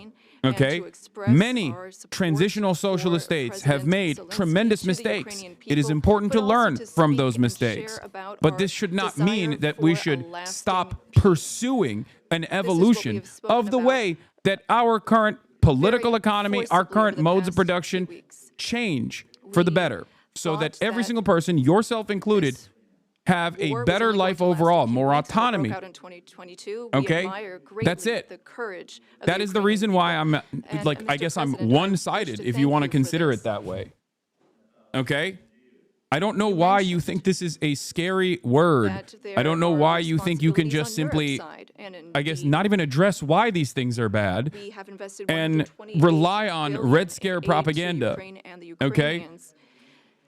Okay? Many transitional socialist states have made tremendous mistakes. It is important to learn from those mistakes. But this should not mean that we should stop pursuing an evolution of the way that our current political economy, our current modes of production change for the better, so that every single person, yourself included, have a
war was
better
only going
life
to last a
overall,
few
more
weeks, but it
autonomy.
broke out in 2022. We
Okay,
admire greatly
that's it.
the courage of
That
the
is the
Ukrainian
reason why
people.
I'm
And,
like, I
Mr.
guess I'm
President, I wish
one-sided
to
if you
thank
want to
for
consider
this.
it that way. Okay? I don't know why you think this is a scary word.
That there
I don't know
are
why you think you can just
responsibilities on
simply,
Europe's side, and
I guess,
indeed,
not even address why these things are bad
we have invested
and
128
rely on
billion
Red
in
Scare
aid to
propaganda.
Ukraine and the
Okay?
Ukrainians.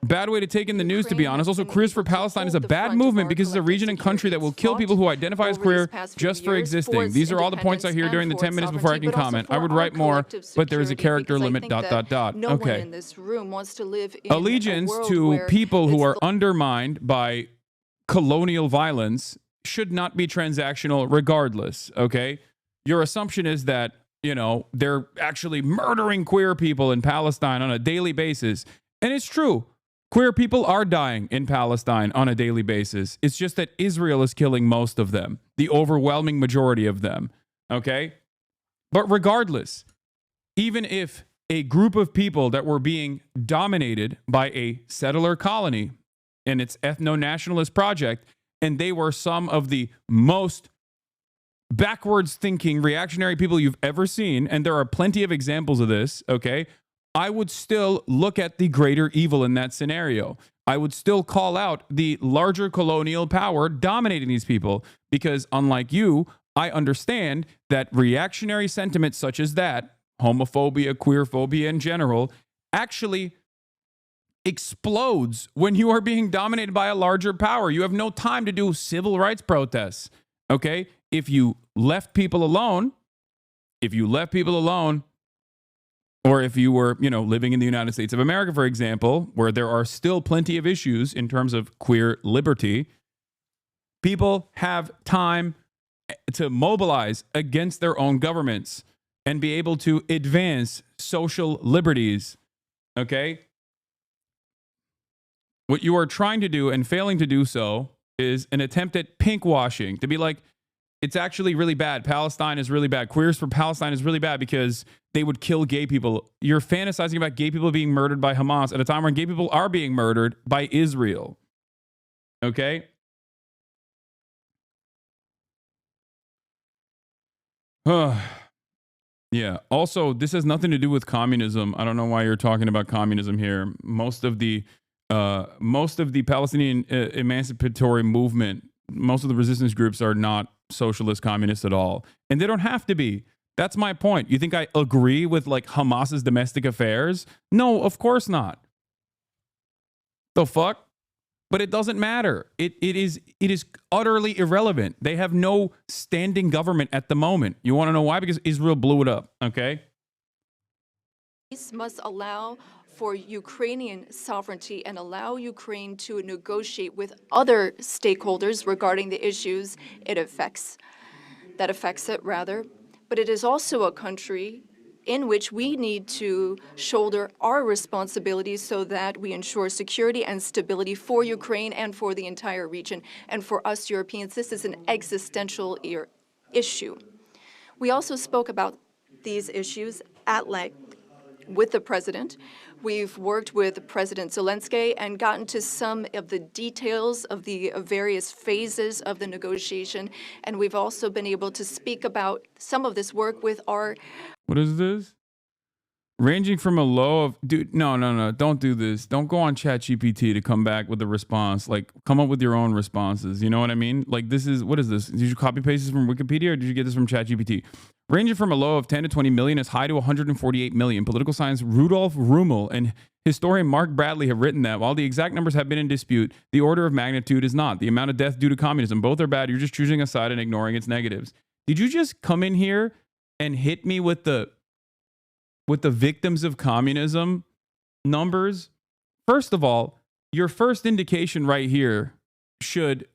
Bad way to take in the news, to be
Ukraine
honest.
has
Also,
been
Queers for
able to
Palestine is a
hold the
bad
front of
movement
our
because it's a region and
collective
country that
security.
will
It's
kill people who
fought
identify as
over
queer
these past few
just for
years
existing.
its
These are all the points I hear during the 10
independence
minutes
and
before I
for
can
its sovereignty,
comment.
but
I
also
would
for
write
our
more,
collective
but there is a
security,
character
because I
limit,
think
dot,
that
dot, dot.
no one
Okay.
in this room wants to live in a
Allegiance
world
to
where
people who
it's
are undermined by colonial violence should not be transactional regardless, okay? Your assumption is that, you know, they're actually murdering queer people in Palestine on a daily basis. And it's true. Queer people are dying in Palestine on a daily basis. It's just that Israel is killing most of them, the overwhelming majority of them, okay? But regardless, even if a group of people that were being dominated by a settler colony and its ethno-nationalist project, and they were some of the most backwards thinking reactionary people you've ever seen, and there are plenty of examples of this, okay? I would still look at the greater evil in that scenario. I would still call out the larger colonial power dominating these people because, unlike you, I understand that reactionary sentiments such as that, homophobia, queerphobia in general, actually explodes when you are being dominated by a larger power. You have no time to do civil rights protests, okay? If you left people alone, or if you were, you know, living in the United States of America, for example, where there are still plenty of issues in terms of queer liberty, people have time to mobilize against their own governments and be able to advance social liberties, okay? What you are trying to do and failing to do so is an attempt at pink washing, to be like, it's actually really bad. Palestine is really bad. Queers for Palestine is really bad because they would kill gay people. You're fantasizing about gay people being murdered by Hamas at a time when gay people are being murdered by Israel. Okay? Yeah. Also, this has nothing to do with communism. I don't know why you're talking about communism here. Most of the Palestinian emancipatory movement, most of the resistance groups are not socialist communists at all, and they don't have to be. That's my point. You think I agree with like Hamas's domestic affairs? No, of course not. The fuck? But it doesn't matter. It is utterly irrelevant. They have no standing government at the moment. You want to know why? Because Israel blew it up, okay?
Peace must allow for Ukrainian sovereignty and allow Ukraine to negotiate with other stakeholders regarding the issues it affects. That affects it, rather. But it is also a country in which we need to shoulder our responsibilities so that we ensure security and stability for Ukraine and for the entire region. And for us Europeans, this is an existential issue. We also spoke about these issues at length with the president. We've worked with President Zelensky and gotten to some of the details of the various phases of the negotiation. And we've also been able to speak about some of this work with our...
What is this? Ranging from a low of, dude, no, don't do this. Don't go on ChatGPT to come back with a response. Like, come up with your own responses. You know what I mean? Like, this is, what is this? Did you copy paste this from Wikipedia or did you get this from ChatGPT? Ranging from a low of 10 to 20 million as high to 148 million. Political science Rudolf Rummel and historian Mark Bradley have written that while the exact numbers have been in dispute, the order of magnitude is not. The amount of death due to communism, both are bad. You're just choosing a side and ignoring its negatives. Did you just come in here and hit me with the victims of communism numbers? First of all, your first indication right here should,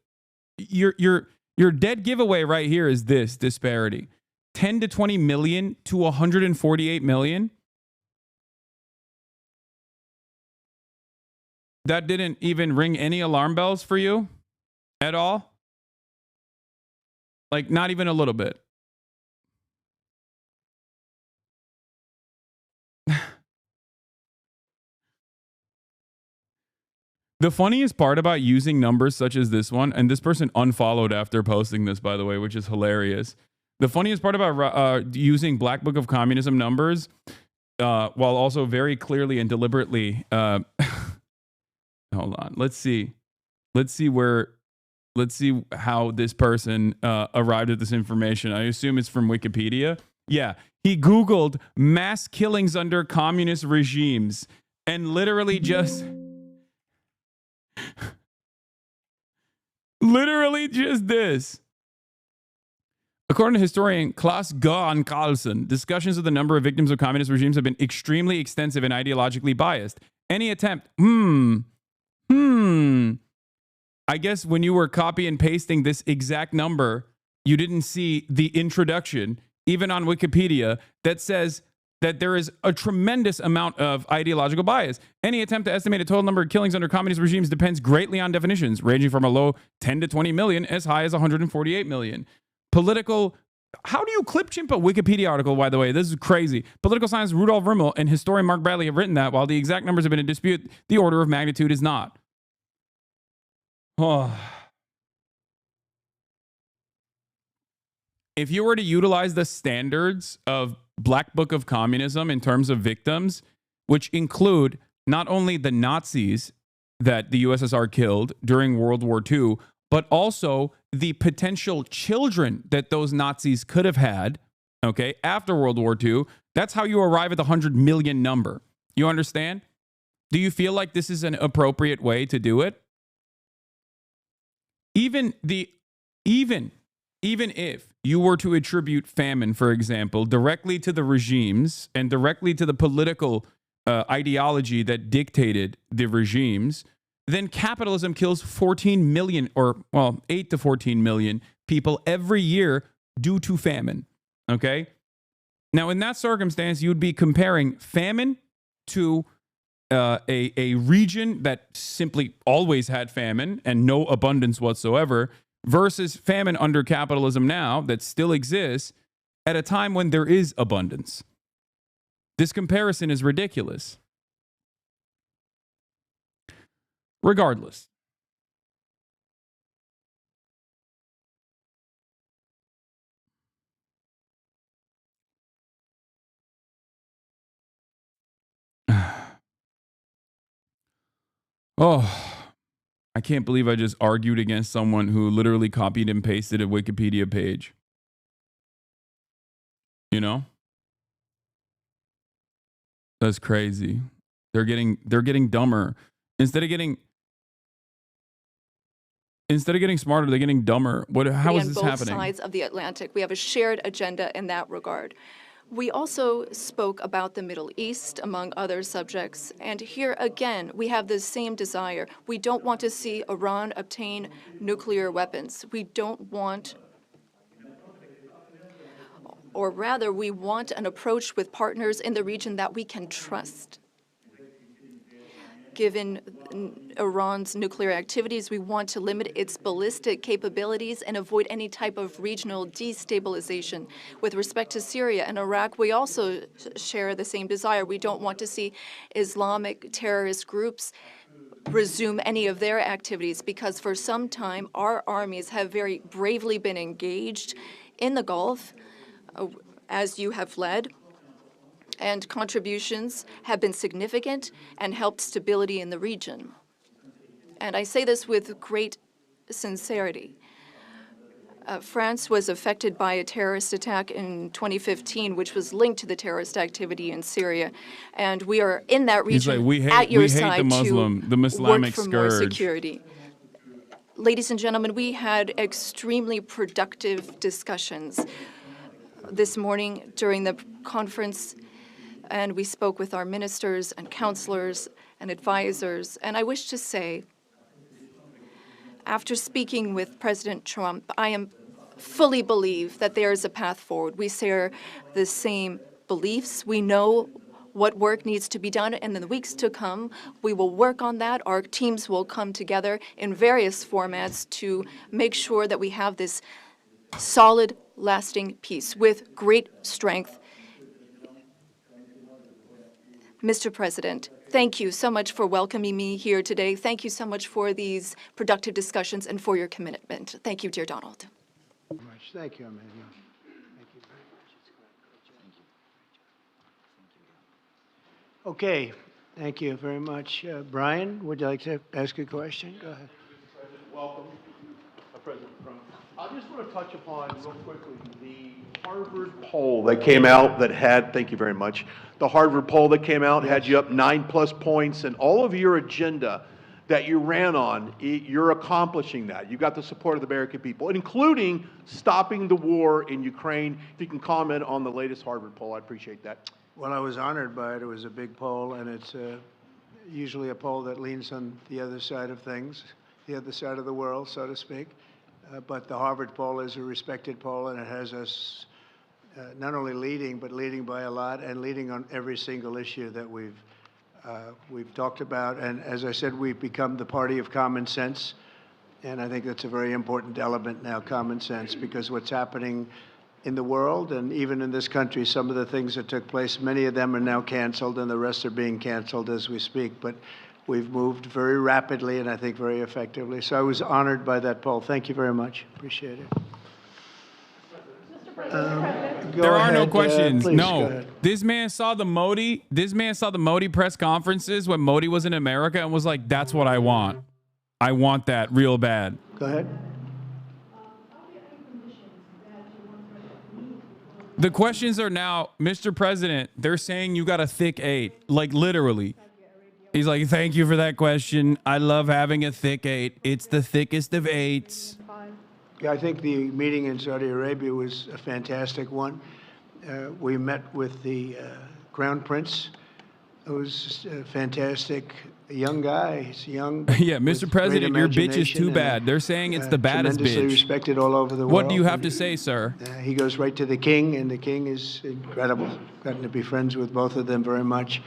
your dead giveaway right here is this disparity. 10 to 20 million to 148 million. That didn't even ring any alarm bells for you at all? Like, not even a little bit. The funniest part about using numbers such as this one, and this person unfollowed after posting this, by the way, which is hilarious. The funniest part about using Black Book of Communism numbers, while also very clearly and deliberately, hold on, let's see how this person arrived at this information. I assume it's from Wikipedia. Yeah, he Googled mass killings under communist regimes and literally just this. According to historian Klaus Gohan Carlson, discussions of the number of victims of communist regimes have been extremely extensive and ideologically biased. Any attempt, I guess when you were copy and pasting this exact number, you didn't see the introduction, even on Wikipedia, that says that there is a tremendous amount of ideological bias. Any attempt to estimate a total number of killings under communist regimes depends greatly on definitions, ranging from a low 10 to 20 million as high as 148 million. Political... How do you clip chimp a Wikipedia article, by the way? This is crazy. Political scientist Rudolf Rimmel and historian Mark Bradley have written that while the exact numbers have been in dispute, the order of magnitude is not. Oh. If you were to utilize the standards of Black Book of Communism in terms of victims, which include not only the Nazis that the USSR killed during World War II, but also the potential children that those Nazis could have had, okay, after World War II, that's how you arrive at the 100 million number. You understand? Do you feel like this is an appropriate way to do it? Even if you were to attribute famine, for example, directly to the regimes and directly to the political ideology that dictated the regimes, then capitalism kills 14 million, or, well, 8 to 14 million people every year due to famine, okay? Now, in that circumstance, you would be comparing famine to a region that simply always had famine and no abundance whatsoever versus famine under capitalism now that still exists at a time when there is abundance. This comparison is ridiculous. Regardless. Oh, I can't believe I just argued against someone who literally copied and pasted a Wikipedia page. You know? That's crazy. They're getting dumber. Instead of getting smarter, they're getting dumber. How is this happening?
On both sides of the Atlantic, we have a shared agenda in that regard. We also spoke about the Middle East, among other subjects, and here again, we have the same desire. We don't want to see Iran obtain nuclear weapons. We don't want, or rather, we want an approach with partners in the region that we can trust. Given Iran's nuclear activities, we want to limit its ballistic capabilities and avoid any type of regional destabilization. With respect to Syria and Iraq, we also share the same desire. We don't want to see Islamic terrorist groups resume any of their activities because for some time our armies have very bravely been engaged in the Gulf, as you have led. And contributions have been significant and helped stability in the region. And I say this with great sincerity. France was affected by a terrorist attack in 2015, which was linked to the terrorist activity in Syria. And we are in that region at your side to work for more security. Ladies and gentlemen, we had extremely productive discussions this morning during the conference, and we spoke with our ministers and counselors and advisors. And I wish to say, after speaking with President Trump, I fully believe that there is a path forward. We share the same beliefs. We know what work needs to be done, and in the weeks to come, we will work on that. Our teams will come together in various formats to make sure that we have this solid, lasting peace with great strength. Mr. President, Thank you so much for welcoming me here today. Thank you so much for these productive discussions and for your commitment. Thank you, dear Donald.
Thank you, Emmanuel. Thank you very much. Okay, thank you very much. Brian, would you like to ask a question? Go ahead.
Welcome, President Trump. I just want to touch upon real quickly the Harvard poll that came out that had, thank you very much, the Harvard poll that came out had you up 9+ points, and all of your agenda that you ran on, you're accomplishing that. You got the support of the American people, including stopping the war in Ukraine. If you can comment on the latest Harvard poll, I appreciate that.
Well, I was honored by it. It was a big poll, and it's usually a poll that leans on the other side of things, the other side of the world, so to speak. But the Harvard poll is a respected poll, and it has us not only leading, but leading by a lot, and leading on every single issue that we've talked about. And as I said, we've become the party of common sense, and I think that's a very important element now, common sense, because what's happening in the world and even in this country, some of the things that took place, many of them are now canceled, and the rest are being canceled as we speak. But we've moved very rapidly and I think very effectively. So I was honored by that poll. Thank you very much. Appreciate it.
There are no questions. No. This man saw the Modi press conferences when Modi was in America and was like, that's what I want. I want that real bad.
Go ahead.
The questions are now, Mr. President, they're saying you got a thick 8, like literally. He's like, thank you for that question. I love having a thick 8. It's the thickest of 8s.
Yeah, I think the meeting in Saudi Arabia was a fantastic one. We met with the Crown Prince. It was just a fantastic young guy. He's young.
Yeah, Mr. President, your bitch is too bad. They're saying it's the baddest bitch.
Tremendously respected all over the world.
What do you have to say, sir?
He goes right to the king, and the king is incredible. Gotten to be friends with both of them very much,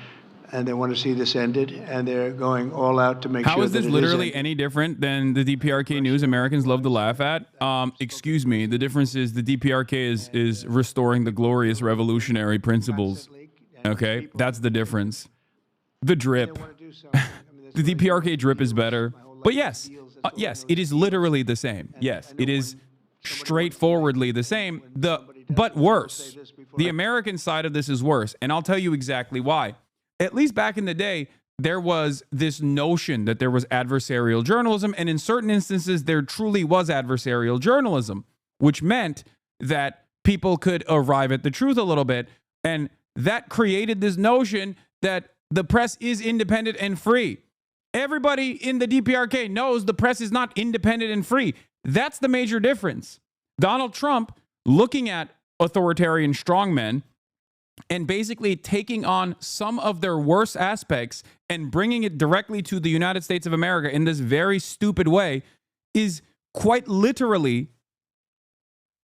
and they want to see this ended, and they're going all out to make sure that it is.
How is this literally any different than the DPRK news Americans love to laugh at? Excuse me. The difference is the DPRK is restoring the glorious revolutionary principles. Okay, that's the difference. The drip. The DPRK drip is better. But yes, yes, it is literally the same. Yes, it is straightforwardly the same, but worse. The American side of this is worse, and I'll tell you exactly why. At least back in the day, there was this notion that there was adversarial journalism, and in certain instances, there truly was adversarial journalism, which meant that people could arrive at the truth a little bit, and that created this notion that the press is independent and free. Everybody in the DPRK knows the press is not independent and free. That's the major difference. Donald Trump, looking at authoritarian strongmen and basically taking on some of their worst aspects and bringing it directly to the United States of America in this very stupid way, is quite literally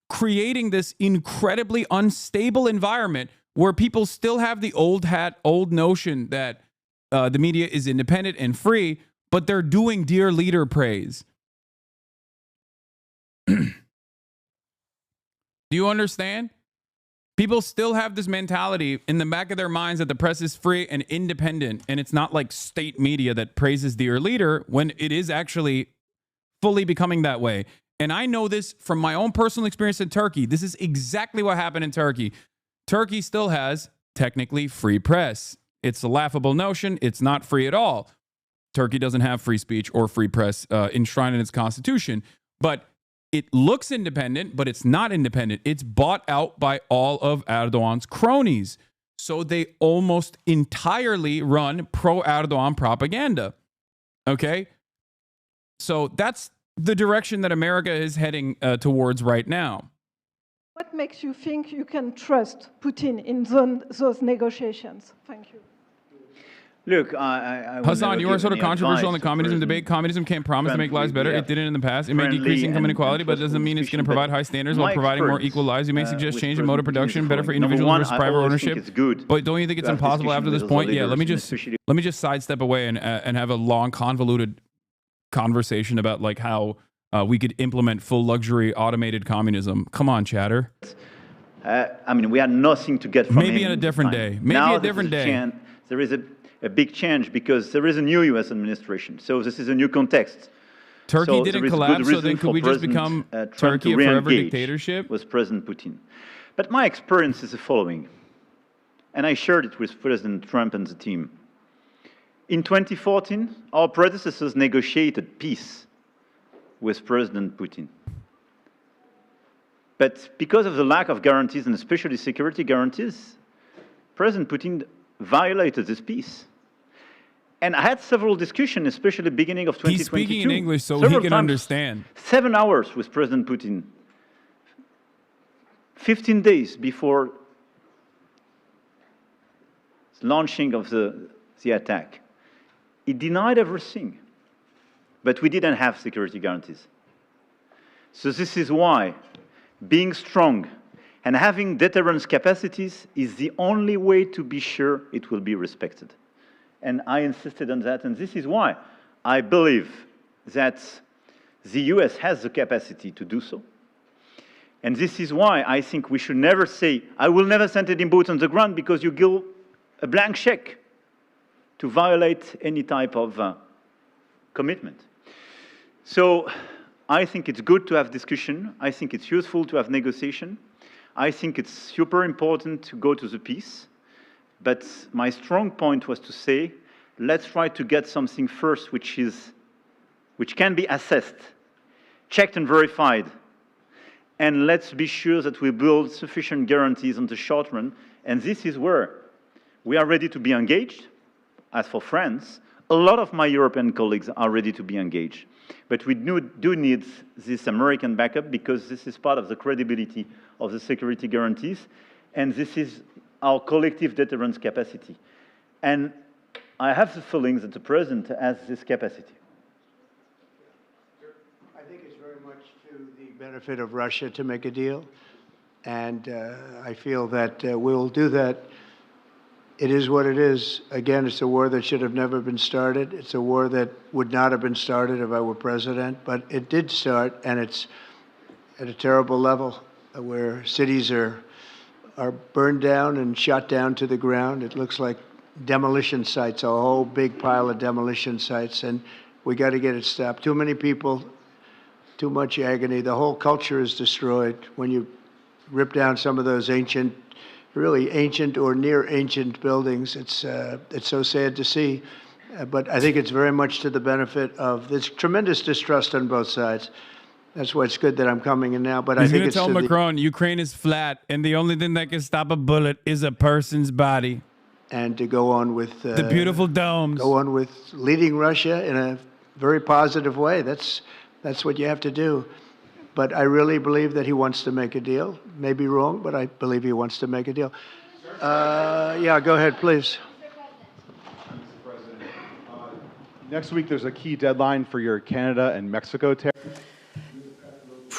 creating this incredibly unstable environment where people still have the old notion that the media is independent and free, but they're doing dear leader praise. Do you understand? People still have this mentality in the back of their minds that the press is free and independent, and it's not like state media that praises dear leader when it is actually fully becoming that way. And I know this from my own personal experience in Turkey. This is exactly what happened in Turkey. Turkey still has technically free press. It's a laughable notion. It's not free at all. Turkey doesn't have free speech or free press enshrined in its constitution, but it looks independent, but it's not independent. It's bought out by all of Erdogan's cronies. So they almost entirely run pro-Erdogan propaganda. Okay? So that's the direction that America is heading towards right now.
What makes you think you can trust Putin in those negotiations? Thank you.
Look,
Hasan, you are sort of controversial in the communism debate. Communism can't promise to make lives better. It didn't in the past. It may decrease income inequality, but it doesn't mean it's going to provide high standards while providing more equal lives. You may suggest change in mode of production, better for individuals versus private ownership. But don't you think it's impossible after this point? Yeah, let me just sidestep away and have a long, convoluted conversation about like how we could implement full luxury automated communism. Come on, chatter.
I mean, we had nothing to get from
maybe on a different day. Maybe a different day.
There is a a big change because there is a new U.S. administration. So this is a new context.
Turkey
So
didn't
there is a good
collapse, so
reason
then could
for
we just
President,
become
Trump
Turkey
to
a forever
re-engage
dictatorship?
with President Putin. But my experience is the following, and I shared it with President Trump and the team. In 2014, our predecessors negotiated peace with President Putin. But because of the lack of guarantees, and especially security guarantees, President Putin violated this peace. And I had several discussions, especially beginning of 2022.
He's speaking in English so he
several
can
times,
understand.
7 hours with President Putin. 15 days before the launching of the attack. He denied everything, but we didn't have security guarantees. So this is why being strong and having deterrence capacities is the only way to be sure it will be respected. And I insisted on that, and this is why I believe that the US has the capacity to do so. And this is why I think we should never say, I will never send any boots on the ground, because you give a blank check to violate any type of commitment. So I think it's good to have discussion. I think it's useful to have negotiation. I think it's super important to go to the peace. But my strong point was to say, let's try to get something first which can be assessed, checked and verified. And let's be sure that we build sufficient guarantees on the short run. And this is where we are ready to be engaged. As for France, a lot of my European colleagues are ready to be engaged. But we do need this American backup, because this is part of the credibility of the security guarantees. And this is our collective deterrence capacity. And I have the feeling that the President has this capacity.
I think it's very much to the benefit of Russia to make a deal. And I feel that we'll do that. It is what it is. Again, it's a war that should have never been started. It's a war that would not have been started if I were president. But it did start, and it's at a terrible level where cities are burned down and shot down to the ground. It looks like demolition sites, a whole big pile of demolition sites, and we got to get it stopped. Too many people, too much agony. The whole culture is destroyed when you rip down some of those ancient, really ancient or near ancient buildings. It's so sad to see, but I think it's very much to the benefit of this tremendous distrust on both sides. That's why it's good that I'm coming in now. But I think
He's
it's
going to tell Macron, Ukraine is flat, and the only thing that can stop a bullet is a person's body.
And to go on with
the beautiful domes.
Go on with leading Russia in a very positive way. That's what you have to do. But I really believe that he wants to make a deal. Maybe wrong, but I believe he wants to make a deal. Yeah, go ahead, please.
Mr. President, next week there's a key deadline for your Canada and Mexico tariffs.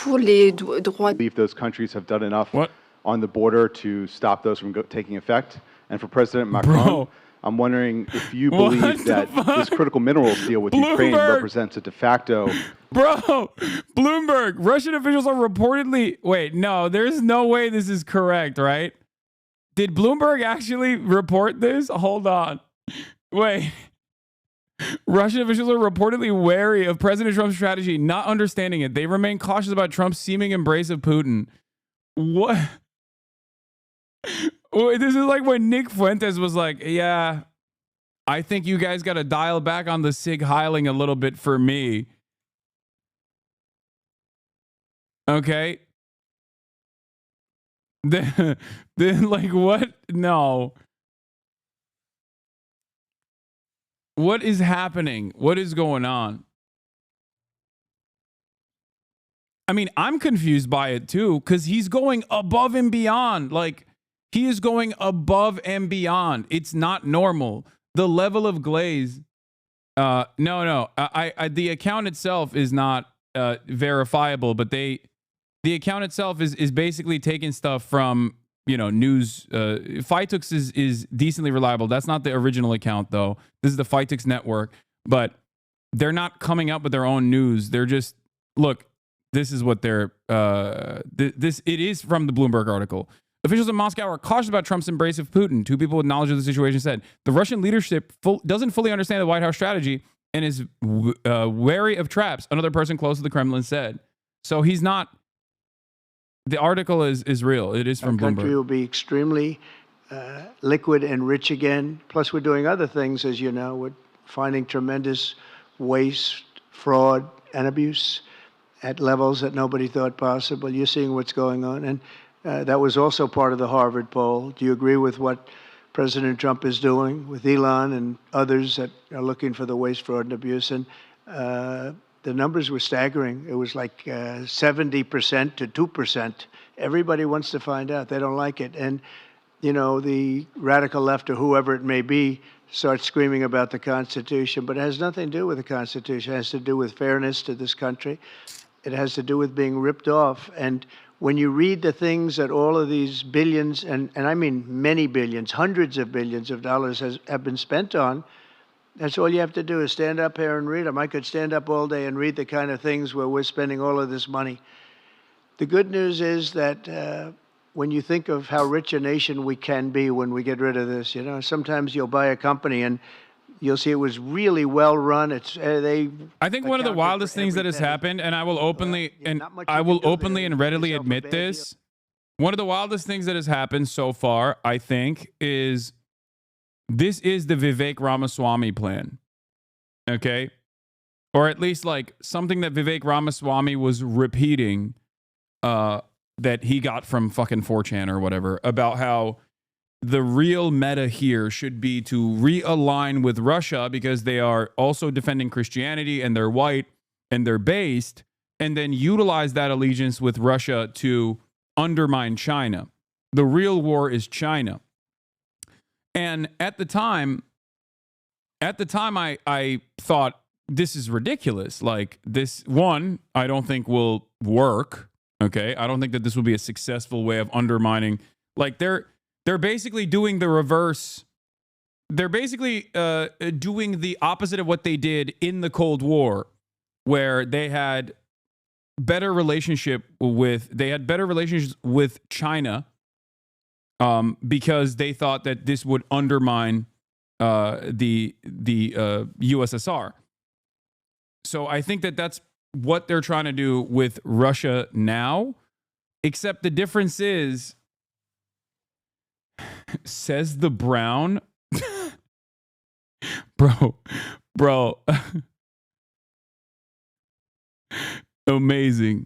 Believe those countries have done enough on the border to stop those from taking effect. And for President Macron, I'm wondering if you believe that this critical minerals deal with Ukraine represents a de facto.
Bro, Bloomberg, Russian officials are reportedly. Wait, no, there's no way this is correct, right? Did Bloomberg actually report this? Hold on. Wait. Russian officials are reportedly wary of President Trump's strategy, not understanding it. They remain cautious about Trump's seeming embrace of Putin. What? This is like when Nick Fuentes was like, yeah, I think you guys got to dial back on the Sig Heiling a little bit for me. Okay. Then like, what? No. What is happening? What is going on? I mean, I'm confused by it too, because he's going above and beyond. Like, he is going above and beyond. It's not normal. The level of glaze. No. The account itself is not verifiable, but the account itself is basically taking stuff from, news. Phytux is decently reliable. That's not the original account, though. This is the Phytux network, but they're not coming up with their own news. They're just, look, this is what they're, it is from the Bloomberg article. Officials in Moscow are cautious about Trump's embrace of Putin. Two people with knowledge of the situation said the Russian leadership doesn't fully understand the White House strategy and is wary of traps, another person close to the Kremlin said. So he's not. The article is real. It is from Bloomberg.
Our country will be extremely liquid and rich again. Plus, we're doing other things, as you know. We're finding tremendous waste, fraud, and abuse at levels that nobody thought possible. You're seeing what's going on. And that was also part of the Harvard poll. Do you agree with what President Trump is doing with ELON and others that are looking for the waste, fraud, and abuse? And the numbers were staggering. It was like 70% to 2%. Everybody wants to find out. They don't like it. And, you know, the radical left or whoever it may be starts screaming about the Constitution, but it has nothing to do with the Constitution. It has to do with fairness to this country. It has to do with being ripped off. And when you read the things that all of these billions, and I mean many billions, hundreds of billions of dollars have been spent on, that's all you have to do is stand up here and read them. I could stand up all day and read the kind of things where we're spending all of this money. The good news is that when you think of how rich a nation we can be when we get rid of this, you know, sometimes you'll buy a company and you'll see it was really well run. I
think one of the wildest things that has happened, and I will openly and readily admit this. One of the wildest things that has happened so far, I think, is this is the Vivek Ramaswamy plan. Okay? Or at least like something that Vivek Ramaswamy was repeating that he got from fucking 4chan or whatever about how the real meta here should be to realign with Russia because they are also defending Christianity and they're white and they're based, and then utilize that allegiance with Russia to undermine China. The real war is China. And at the time I thought this is ridiculous. Like this one, I don't think will work. Okay. I don't think that this will be a successful way of undermining. Like they're basically doing the reverse. They're basically doing the opposite of what they did in the Cold War, where they had better relationships with China because they thought that this would undermine the USSR. So I think that that's what they're trying to do with Russia now, except the difference is, says the Brown, bro, amazing.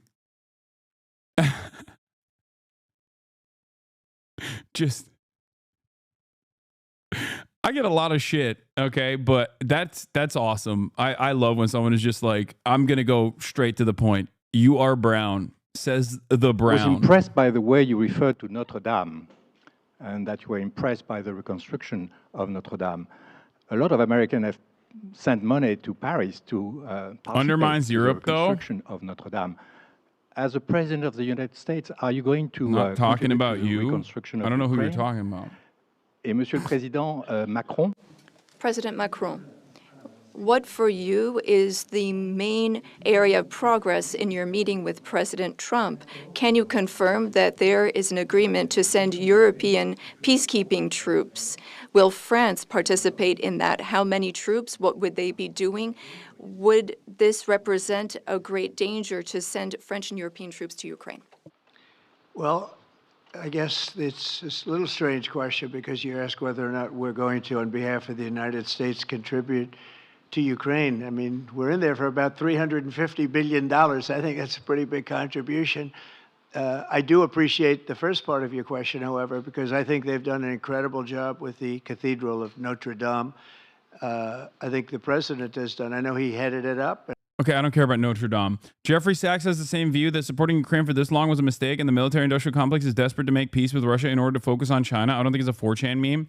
Just, I get a lot of shit, okay, but that's awesome. I love when someone is just like, I'm gonna go straight to the point. You are brown, says the Brown.
I was impressed by the way you referred to Notre Dame, and that you were impressed by the reconstruction of Notre Dame. A lot of Americans have sent money to Paris to
undermines Europe,
the reconstruction of Notre Dame. As a president of the United States, are you going to
not talking about you?
Reconstruction of
I don't know
Ukraine?
who you're talking about.
Et Monsieur le Président Macron?
President Macron, what for you is the main area of progress in your meeting with President Trump? Can you confirm that there is an agreement to send European peacekeeping troops? Will France participate in that? How many troops? What would they be doing? Would this represent a great danger to send French and European troops to Ukraine?
Well, I guess it's a little strange question because you ask whether or not we're going to, on behalf of the United States, contribute to Ukraine. I mean, we're in there for about $350 billion. I think that's a pretty big contribution. I do appreciate the first part of your question, however, because I think they've done an incredible job with the Cathedral of Notre Dame. I think the president has done. I know he headed it up.
Okay, I don't care about Notre Dame. Jeffrey Sachs has the same view that supporting Ukraine for this long was a mistake and the military-industrial complex is desperate to make peace with Russia in order to focus on China. I don't think it's a 4chan meme.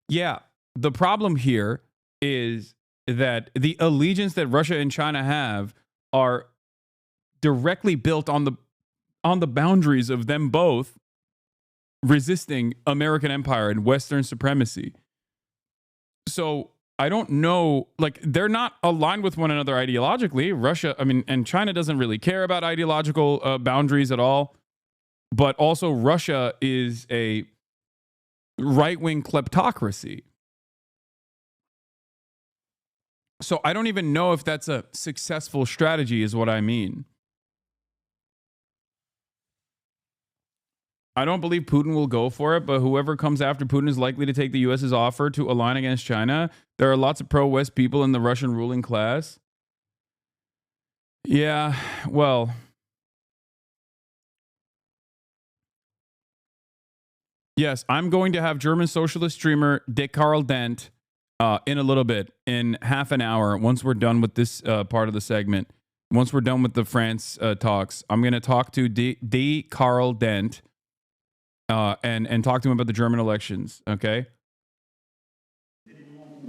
Yeah, the problem here is that the allegiance that Russia and China have are directly built on the boundaries of them both resisting American empire and Western supremacy. So I don't know, like, they're not aligned with one another ideologically. Russia, I mean, and China doesn't really care about ideological boundaries at all. but also Russia is a right-wing kleptocracy. So I don't even know if that's a successful strategy, is what I mean. I don't believe Putin will go for it, but whoever comes after Putin is likely to take the U.S.'s offer to align against China. There are lots of pro-West people in the Russian ruling class. Yeah, well, yes, I'm going to have German socialist streamer dekarldent in a little bit, in half an hour, once we're done with this part of the segment. Once we're done with the France talks, I'm going to talk to dekarldent and talk to him about the German elections, okay?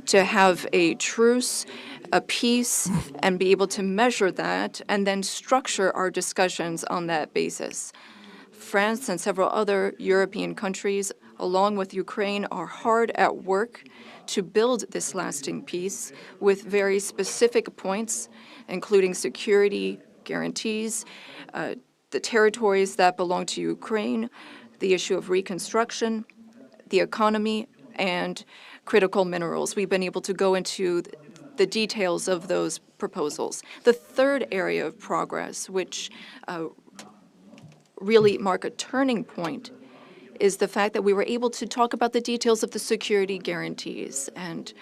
To have a truce, a peace, and be able to measure that and then structure our discussions on that basis. France and several other European countries, along with Ukraine, are hard at work to build this lasting peace with very specific points, including security guarantees, the territories that belong to Ukraine, the issue of reconstruction, the economy, and critical minerals. We've been able to go into the details of those proposals. The third area of progress, which really mark a turning point, is the fact that we were able to talk about the details of the security guarantees. And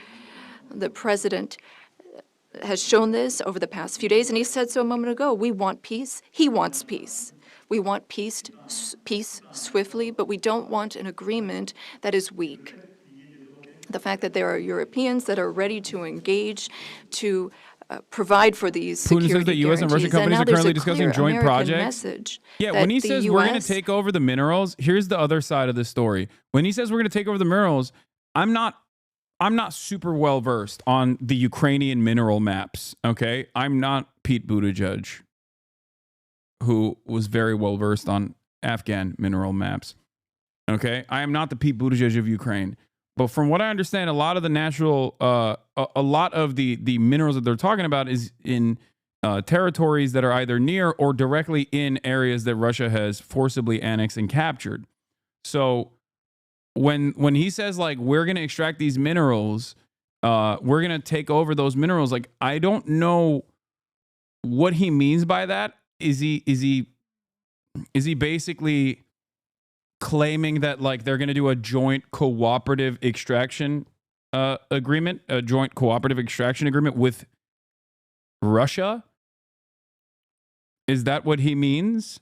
the president has shown this over the past few days, and he said so a moment ago. We want peace. He wants peace. We want peace swiftly, but we don't want an agreement that is weak. The fact that there are Europeans that are ready to engage to provide for these security
Putin says that U.S. and Russian companies are currently discussing joint projects. Yeah, when he says we're going to take over the minerals, here's the other side of the story. When he says we're going to take over the minerals, I'm not super well versed on the Ukrainian mineral maps, okay? I'm not Pete Buttigieg, who was very well versed on Afghan mineral maps, okay? I am not the Pete Buttigieg of Ukraine. But from what I understand, a lot of the natural, a lot of the minerals that they're talking about is in territories that are either near or directly in areas that Russia has forcibly annexed and captured. So when he says, like, we're going to extract these minerals, we're going to take over those minerals, like, I don't know what he means by that. Is he basically claiming that, like, they're going to do a joint cooperative extraction agreement, a joint cooperative extraction agreement with Russia? Is that what he means?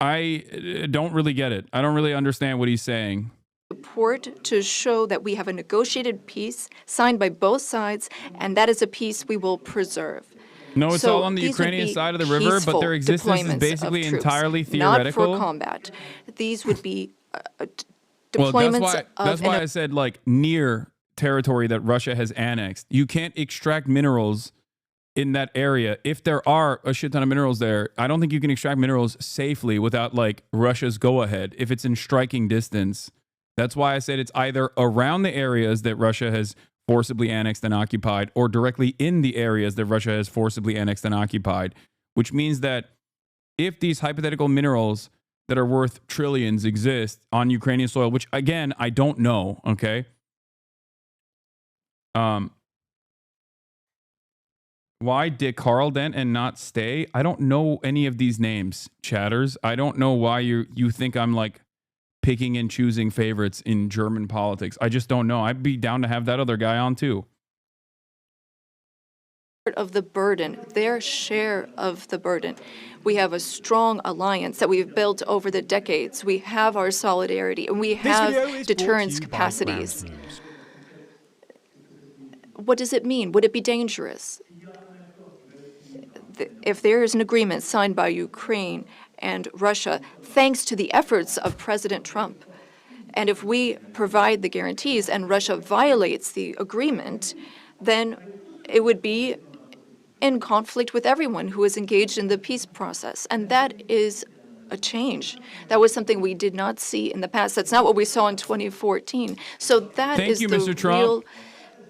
I don't really get it. I don't really understand what he's saying.
Support to show that we have a negotiated peace signed by both sides, and that is a peace we will preserve.
No, it's all on the Ukrainian side of the river, but their existence is basically entirely theoretical.
Not for combat. These would be deployments
well, that's why I said, like, near territory that Russia has annexed. You can't extract minerals in that area. If there are a shit ton of minerals there, I don't think you can extract minerals safely without, like, Russia's go-ahead if it's in striking distance. That's why I said it's either around the areas that Russia has forcibly annexed and occupied, or directly in the areas that Russia has forcibly annexed and occupied, which means that if these hypothetical minerals that are worth trillions exist on Ukrainian soil, which, again, I don't know, okay? Why dekarldent and not stay? I don't know any of these names, chatters. I don't know why you think I'm, like, picking and choosing favorites in German politics. I just don't know. I'd be down to have that other guy on too.
Of the burden, their share of the burden. We have a strong alliance that we've built over the decades. We have our solidarity, and we have deterrence capacities. What does it mean? Would it be dangerous? If there is an agreement signed by Ukraine and Russia, thanks to the efforts of President Trump, and if we provide the guarantees and Russia violates the agreement, then it would be in conflict with everyone who is engaged in the peace process. And that is a change. That was something we did not see in the past. That's not what we saw in 2014. So that is the real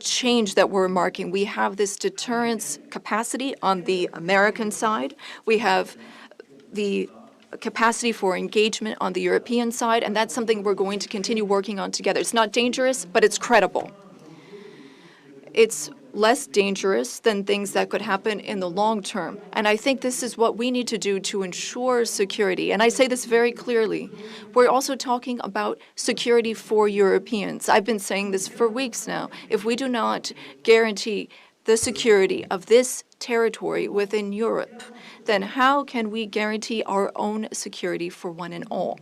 change that we're marking. We have this deterrence capacity on the American side. We have the capacity for engagement on the European side, and that's something we're going to continue working on together. It's not dangerous, but it's credible. It's less dangerous than things that could happen in the long term. And I think this is what we need to do to ensure security. And I say this very clearly. We're also talking about security for Europeans. I've been saying this for weeks now. If we do not guarantee the security of this territory within Europe, then how can we guarantee our own security for one and all?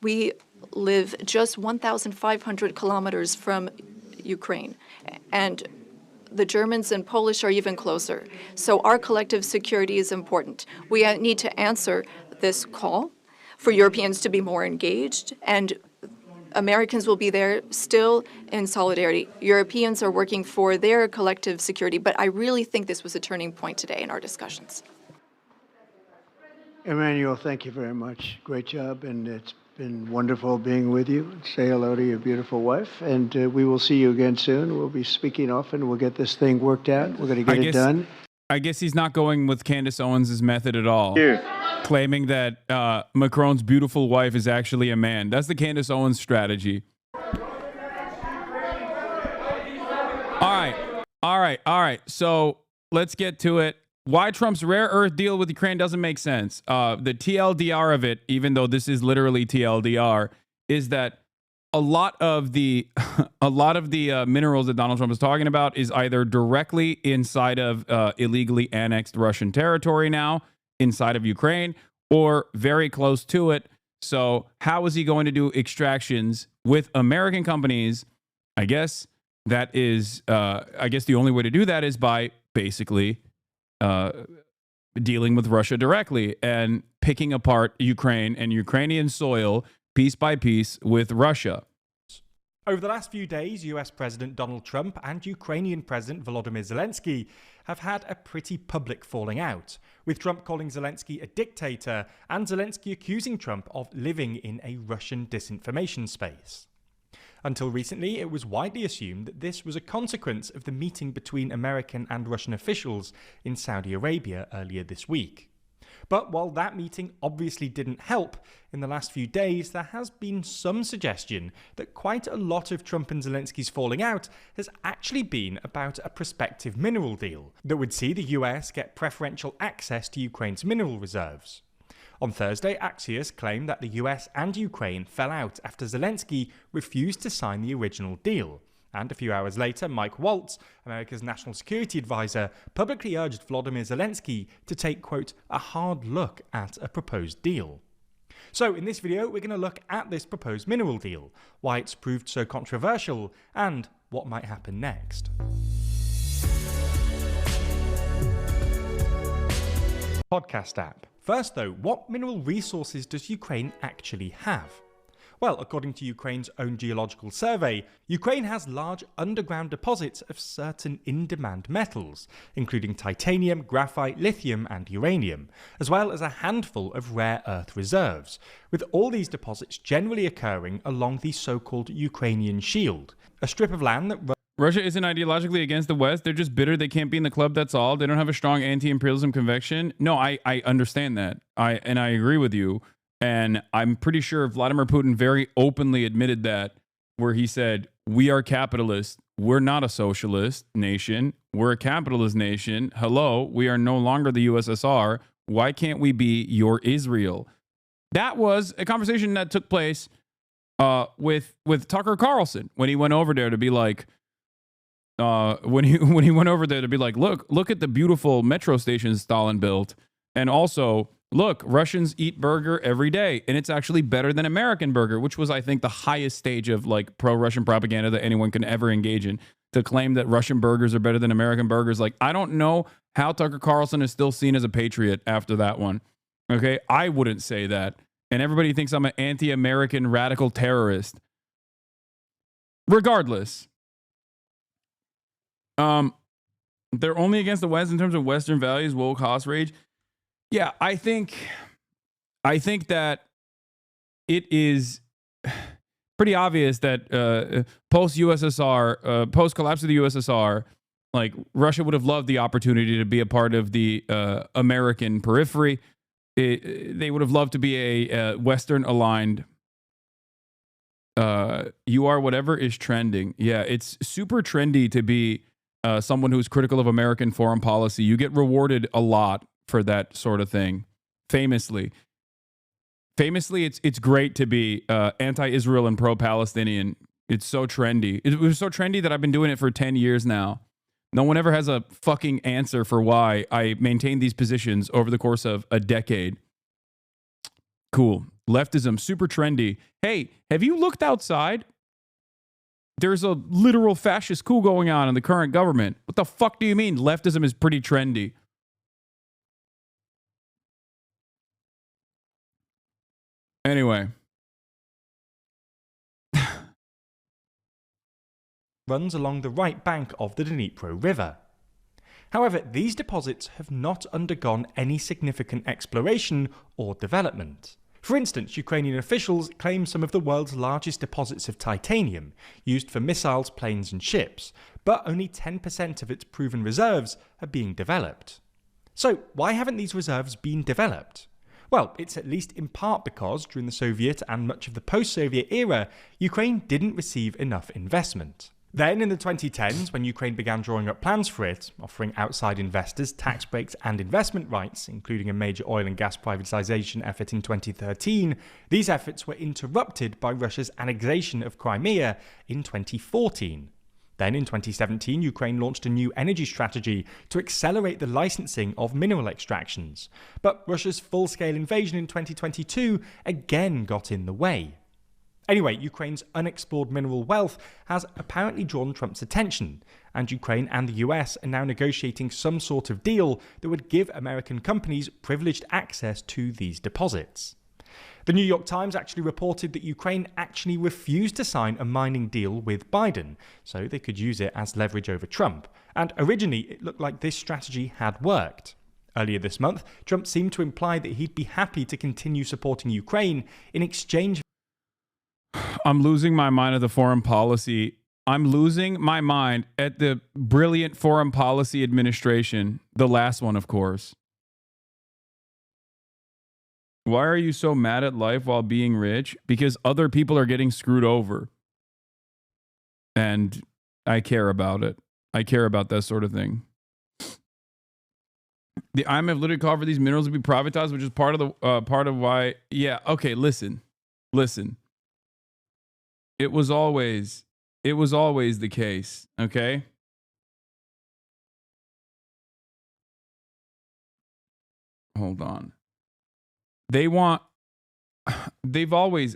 We live just 1,500 kilometers from Ukraine, and the Germans and Polish are even closer. So our collective security is important. We need to answer this call for Europeans to be more engaged, and Americans will be there still in solidarity. Europeans are working for their collective security, but I really think this was a turning point today in our discussions.
Emmanuel, thank you very much. Great job, and it's been wonderful being with you. Say hello to your beautiful wife, and we will see you again soon. We'll be speaking often. We'll get this thing worked out. We're going to get it done.
I guess he's not going with Candace Owens' method at all.
Yeah.
Claiming that Macron's beautiful wife is actually a man. That's the Candace Owens strategy. All right. So let's get to it. Why Trump's rare earth deal with Ukraine doesn't make sense. The TLDR of it, even though this is literally TLDR, is that a lot of the minerals that Donald Trump is talking about is either directly inside of illegally annexed Russian territory now, inside of Ukraine, or very close to it. So how is he going to do extractions with American companies? I guess that is, the only way to do that is by basically dealing with Russia directly and picking apart Ukraine and Ukrainian soil piece by piece with Russia.
Over the last few days, US President Donald Trump and Ukrainian President Volodymyr Zelensky have had a pretty public falling out, with Trump calling Zelensky a dictator and Zelensky accusing Trump of living in a Russian disinformation space. Until recently, it was widely assumed that this was a consequence of the meeting between American and Russian officials in Saudi Arabia earlier this week. But while that meeting obviously didn't help, in the last few days there has been some suggestion that quite a lot of Trump and Zelensky's falling out has actually been about a prospective mineral deal that would see the US get preferential access to Ukraine's mineral reserves. On Thursday, Axios claimed that the US and Ukraine fell out after Zelensky refused to sign the original deal. And a few hours later, Mike Waltz, America's national security advisor, publicly urged Volodymyr Zelensky to take, quote, a hard look at a proposed deal. So in this video, we're going to look at this proposed mineral deal, why it's proved so controversial, and what might happen next. Podcast app. First though, what mineral resources does Ukraine actually have? Well, according to Ukraine's own geological survey, Ukraine has large underground deposits of certain in-demand metals, including titanium, graphite, lithium, and uranium, as well as a handful of rare earth reserves, with all these deposits generally occurring along the so-called Ukrainian Shield, a strip of land that
Russia isn't ideologically against the West. They're just bitter. They can't be in the club. That's all. They don't have a strong anti-imperialism conviction. No, I understand that. I agree with you. And I'm pretty sure Vladimir Putin very openly admitted that, where he said, we are capitalists. We're not a socialist nation. We're a capitalist nation. Hello, we are no longer the USSR. Why can't we be your Israel? That was a conversation that took place with Tucker Carlson when he went over there to be like, when he went over there to be like, look at the beautiful metro stations Stalin built, and also look, Russians eat burger every day, and it's actually better than American burger, which was, I think, the highest stage of like pro-Russian propaganda that anyone can ever engage in. To claim that Russian burgers are better than American burgers, like I don't know how Tucker Carlson is still seen as a patriot after that one. Okay, I wouldn't say that, and everybody thinks I'm an anti-American radical terrorist. Regardless. They're only against the West in terms of Western values, woke house rage. Yeah, I think that it is pretty obvious that post-USSR, post-collapse of the USSR, Like, Russia would have loved the opportunity to be a part of the American periphery. They would have loved to be a Western-aligned. You are whatever is trending. Yeah, it's super trendy to be someone who's critical of American foreign policy. You get rewarded a lot for that sort of thing. Famously, it's great to be anti-Israel and pro-Palestinian. It's so trendy. It was so trendy that I've been doing it for 10 years now. No one ever has a fucking answer for why I maintained these positions over the course of a decade. Cool. Leftism, super trendy. Hey, have you looked outside? There's a literal fascist coup going on in the current government. What the fuck do you mean? Leftism is pretty trendy. Anyway.
Runs along the right bank of the Dnipro River. However, these deposits have not undergone any significant exploration or development. For instance, Ukrainian officials claim some of the world's largest deposits of titanium, used for missiles, planes and ships, but only 10% of its proven reserves are being developed. So, why haven't these reserves been developed? Well, it's at least in part because, during the Soviet and much of the post-Soviet era, Ukraine didn't receive enough investment. Then, in the 2010s, when Ukraine began drawing up plans for it, offering outside investors tax breaks and investment rights, including a major oil and gas privatization effort in 2013, these efforts were interrupted by Russia's annexation of Crimea in 2014. Then, in 2017, Ukraine launched a new energy strategy to accelerate the licensing of mineral extractions. But Russia's full-scale invasion in 2022 again got in the way. Anyway, Ukraine's unexplored mineral wealth has apparently drawn Trump's attention, and Ukraine and the US are now negotiating some sort of deal that would give American companies privileged access to these deposits. The New York Times actually reported that Ukraine actually refused to sign a mining deal with Biden, so they could use it as leverage over Trump, and originally it looked like this strategy had worked. Earlier this month, Trump seemed to imply that he'd be happy to continue supporting Ukraine in exchange.
I'm losing my mind at the foreign policy. I'm losing my mind at the brilliant foreign policy administration. The last one, of course. Why are you so mad at life while being rich? Because other people are getting screwed over. And I care about it. I care about that sort of thing. The IMF literally called for these minerals to be privatized, which is part of why. Yeah, okay, listen. It was always the case, okay? Hold on.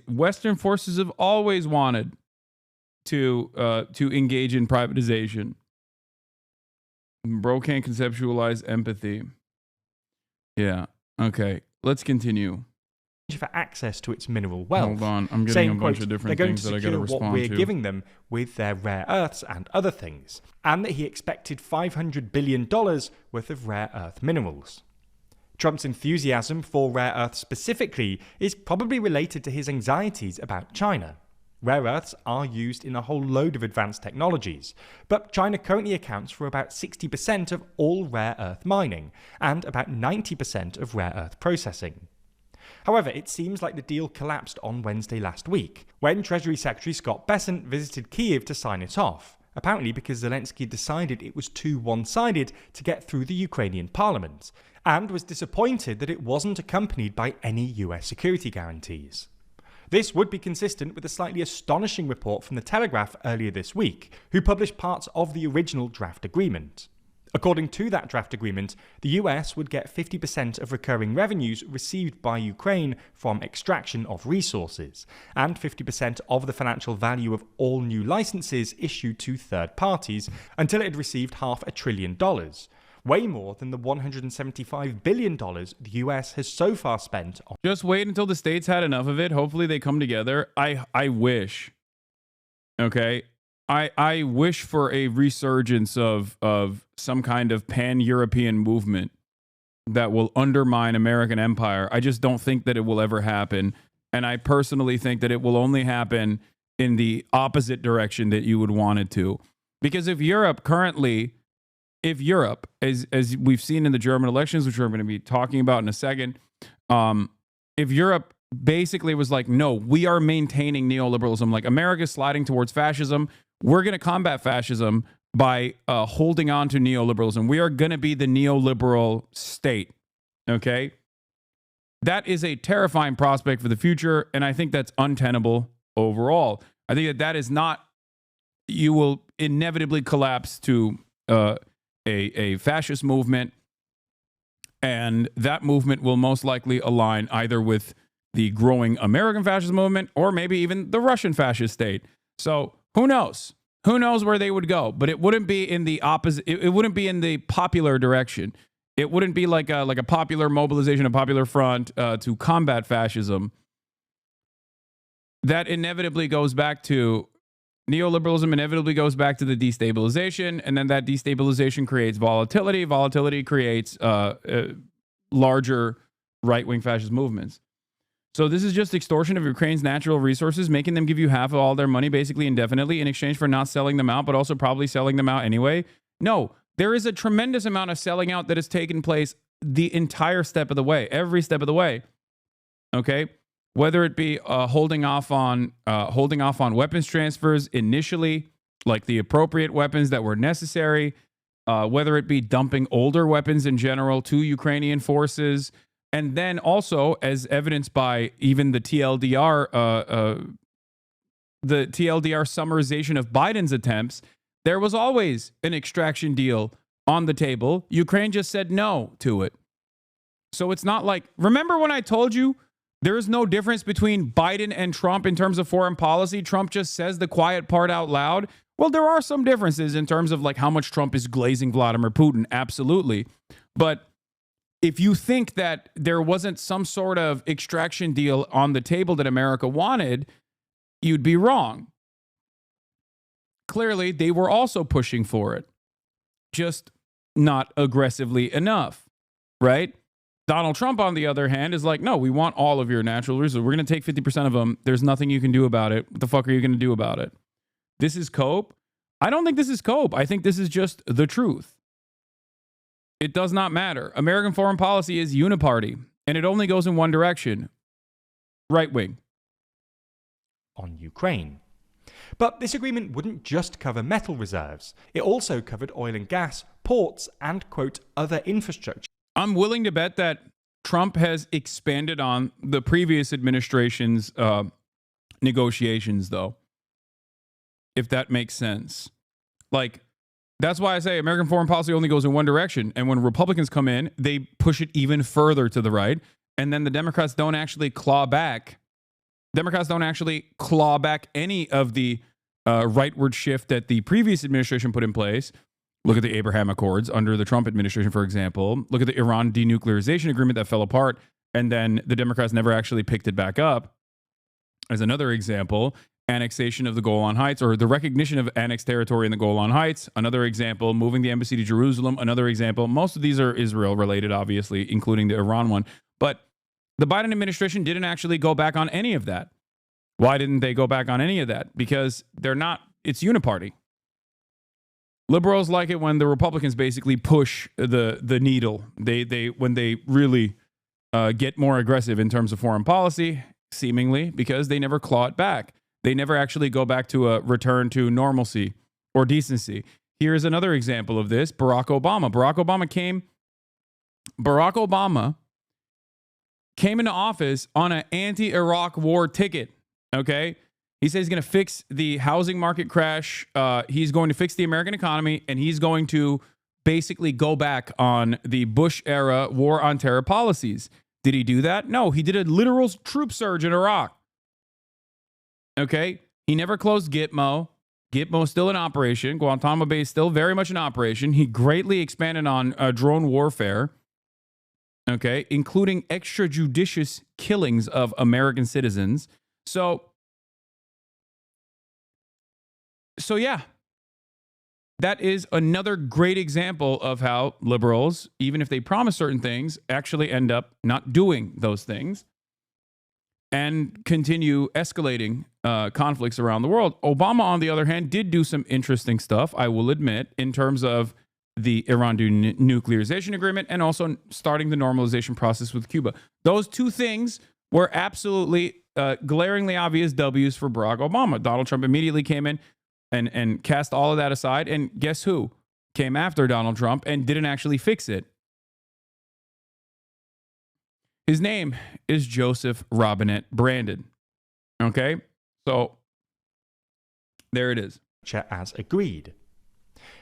Western forces have always wanted to engage in privatization. Bro can't conceptualize empathy. Yeah. Okay. Let's continue.
For access to its mineral wealth.
Hold on, I'm getting
saying,
a bunch
quote,
of different
they're going
things
to
that I got to
secure
respond
what we're
to.
giving them with their rare earths and other things, and that he expected $500 billion worth of rare earth minerals. Trump's enthusiasm for rare earths specifically is probably related to his anxieties about China. Rare earths are used in a whole load of advanced technologies, but China currently accounts for about 60% of all rare earth mining and about 90% of rare earth processing. However, it seems like the deal collapsed on Wednesday last week, when Treasury Secretary Scott Bessent visited Kyiv to sign it off, apparently because Zelensky decided it was too one-sided to get through the Ukrainian parliament, and was disappointed that it wasn't accompanied by any US security guarantees. This would be consistent with a slightly astonishing report from The Telegraph earlier this week, who published parts of the original draft agreement. According to that draft agreement, the US would get 50% of recurring revenues received by Ukraine from extraction of resources, and 50% of the financial value of all new licenses issued to third parties until it had received $500 billion, way more than the $175 billion the US has so far spent on.
Just wait until the states had enough of it. Hopefully they come together. I wish. Okay? I wish for a resurgence of some kind of pan-European movement that will undermine American empire. I just don't think that it will ever happen. And I personally think that it will only happen in the opposite direction that you would want it to. Because if Europe currently if Europe, as we've seen in the German elections, which we're going to be talking about in a second, if Europe basically was like, no, we are maintaining neoliberalism, like America's sliding towards fascism, we're going to combat fascism by holding on to neoliberalism. We are going to be the neoliberal state, okay? That is a terrifying prospect for the future, and I think that's untenable overall. I think that is not, you will inevitably collapse to a fascist movement, and that movement will most likely align either with the growing American fascist movement or maybe even the Russian fascist state. So who knows? Who knows where they would go? But it wouldn't be in the opposite. It wouldn't be in the popular direction. It wouldn't be like a popular mobilization, a popular front to combat fascism. That inevitably goes back to neoliberalism, inevitably goes back to the destabilization, and then that destabilization creates volatility. Volatility creates larger right-wing fascist movements. So this is just extortion of Ukraine's natural resources, making them give you half of all their money basically indefinitely in exchange for not selling them out, but also probably selling them out anyway. No, there is a tremendous amount of selling out that has taken place the entire step of the way, every step of the way. Okay? Whether it be holding off on weapons transfers initially, like the appropriate weapons that were necessary, whether it be dumping older weapons in general to Ukrainian forces, and then also, as evidenced by even the TLDR summarization of Biden's attempts, there was always an extraction deal on the table. Ukraine just said no to it. So it's not like, remember when I told you there is no difference between Biden and Trump in terms of foreign policy? Trump just says the quiet part out loud. Well, there are some differences in terms of like how much Trump is glazing Vladimir Putin. Absolutely. But if you think that there wasn't some sort of extraction deal on the table that America wanted, you'd be wrong. Clearly, they were also pushing for it, just not aggressively enough, right? Donald Trump, on the other hand, is like, no, we want all of your natural resources. We're going to take 50% of them. There's nothing you can do about it. What the fuck are you going to do about it? This is cope? I don't think this is cope. I think this is just the truth. It does not matter. American foreign policy is uniparty, and it only goes in one direction, right wing.
On Ukraine. But this agreement wouldn't just cover metal reserves. It also covered oil and gas, ports, and, quote, other infrastructure.
I'm willing to bet that Trump has expanded on the previous administration's negotiations, though, if that makes sense. Like, that's why I say American foreign policy only goes in one direction. And when Republicans come in, they push it even further to the right. And then the Democrats don't actually claw back. Democrats don't actually claw back any of the rightward shift that the previous administration put in place. Look at the Abraham Accords under the Trump administration, for example. Look at the Iran denuclearization agreement that fell apart, and then the Democrats never actually picked it back up. As another example, annexation of the Golan Heights, or the recognition of annexed territory in the Golan Heights. Another example, moving the embassy to Jerusalem. Another example. Most of these are Israel-related, obviously, including the Iran one. But the Biden administration didn't actually go back on any of that. Why didn't they go back on any of that? Because they're not, it's uniparty. Liberals like it when the Republicans basically push the needle. They when they really get more aggressive in terms of foreign policy, seemingly, because they never claw it back. They never actually go back to a return to normalcy or decency. Here's another example of this. Barack Obama. Barack Obama came into office on an anti-Iraq war ticket, okay? He says he's going to fix the housing market crash. He's going to fix the American economy, and he's going to basically go back on the Bush-era war on terror policies. Did he do that? No, he did a literal troop surge in Iraq. Okay? He never closed Gitmo. Gitmo's still in operation. Guantanamo Bay is still very much in operation. He greatly expanded on drone warfare, okay, including extrajudicious killings of American citizens. So yeah, that is another great example of how liberals, even if they promise certain things, actually end up not doing those things and continue escalating conflicts around the world. Obama, on the other hand, did do some interesting stuff, I will admit, in terms of the Iran denuclearization agreement and also starting the normalization process with Cuba. Those two things were absolutely glaringly obvious W's for Barack Obama. Donald Trump immediately came in and cast all of that aside. And guess who came after Donald Trump and didn't actually fix it? His name is Joseph Robinette Brandon. Okay? So there it is.
As agreed.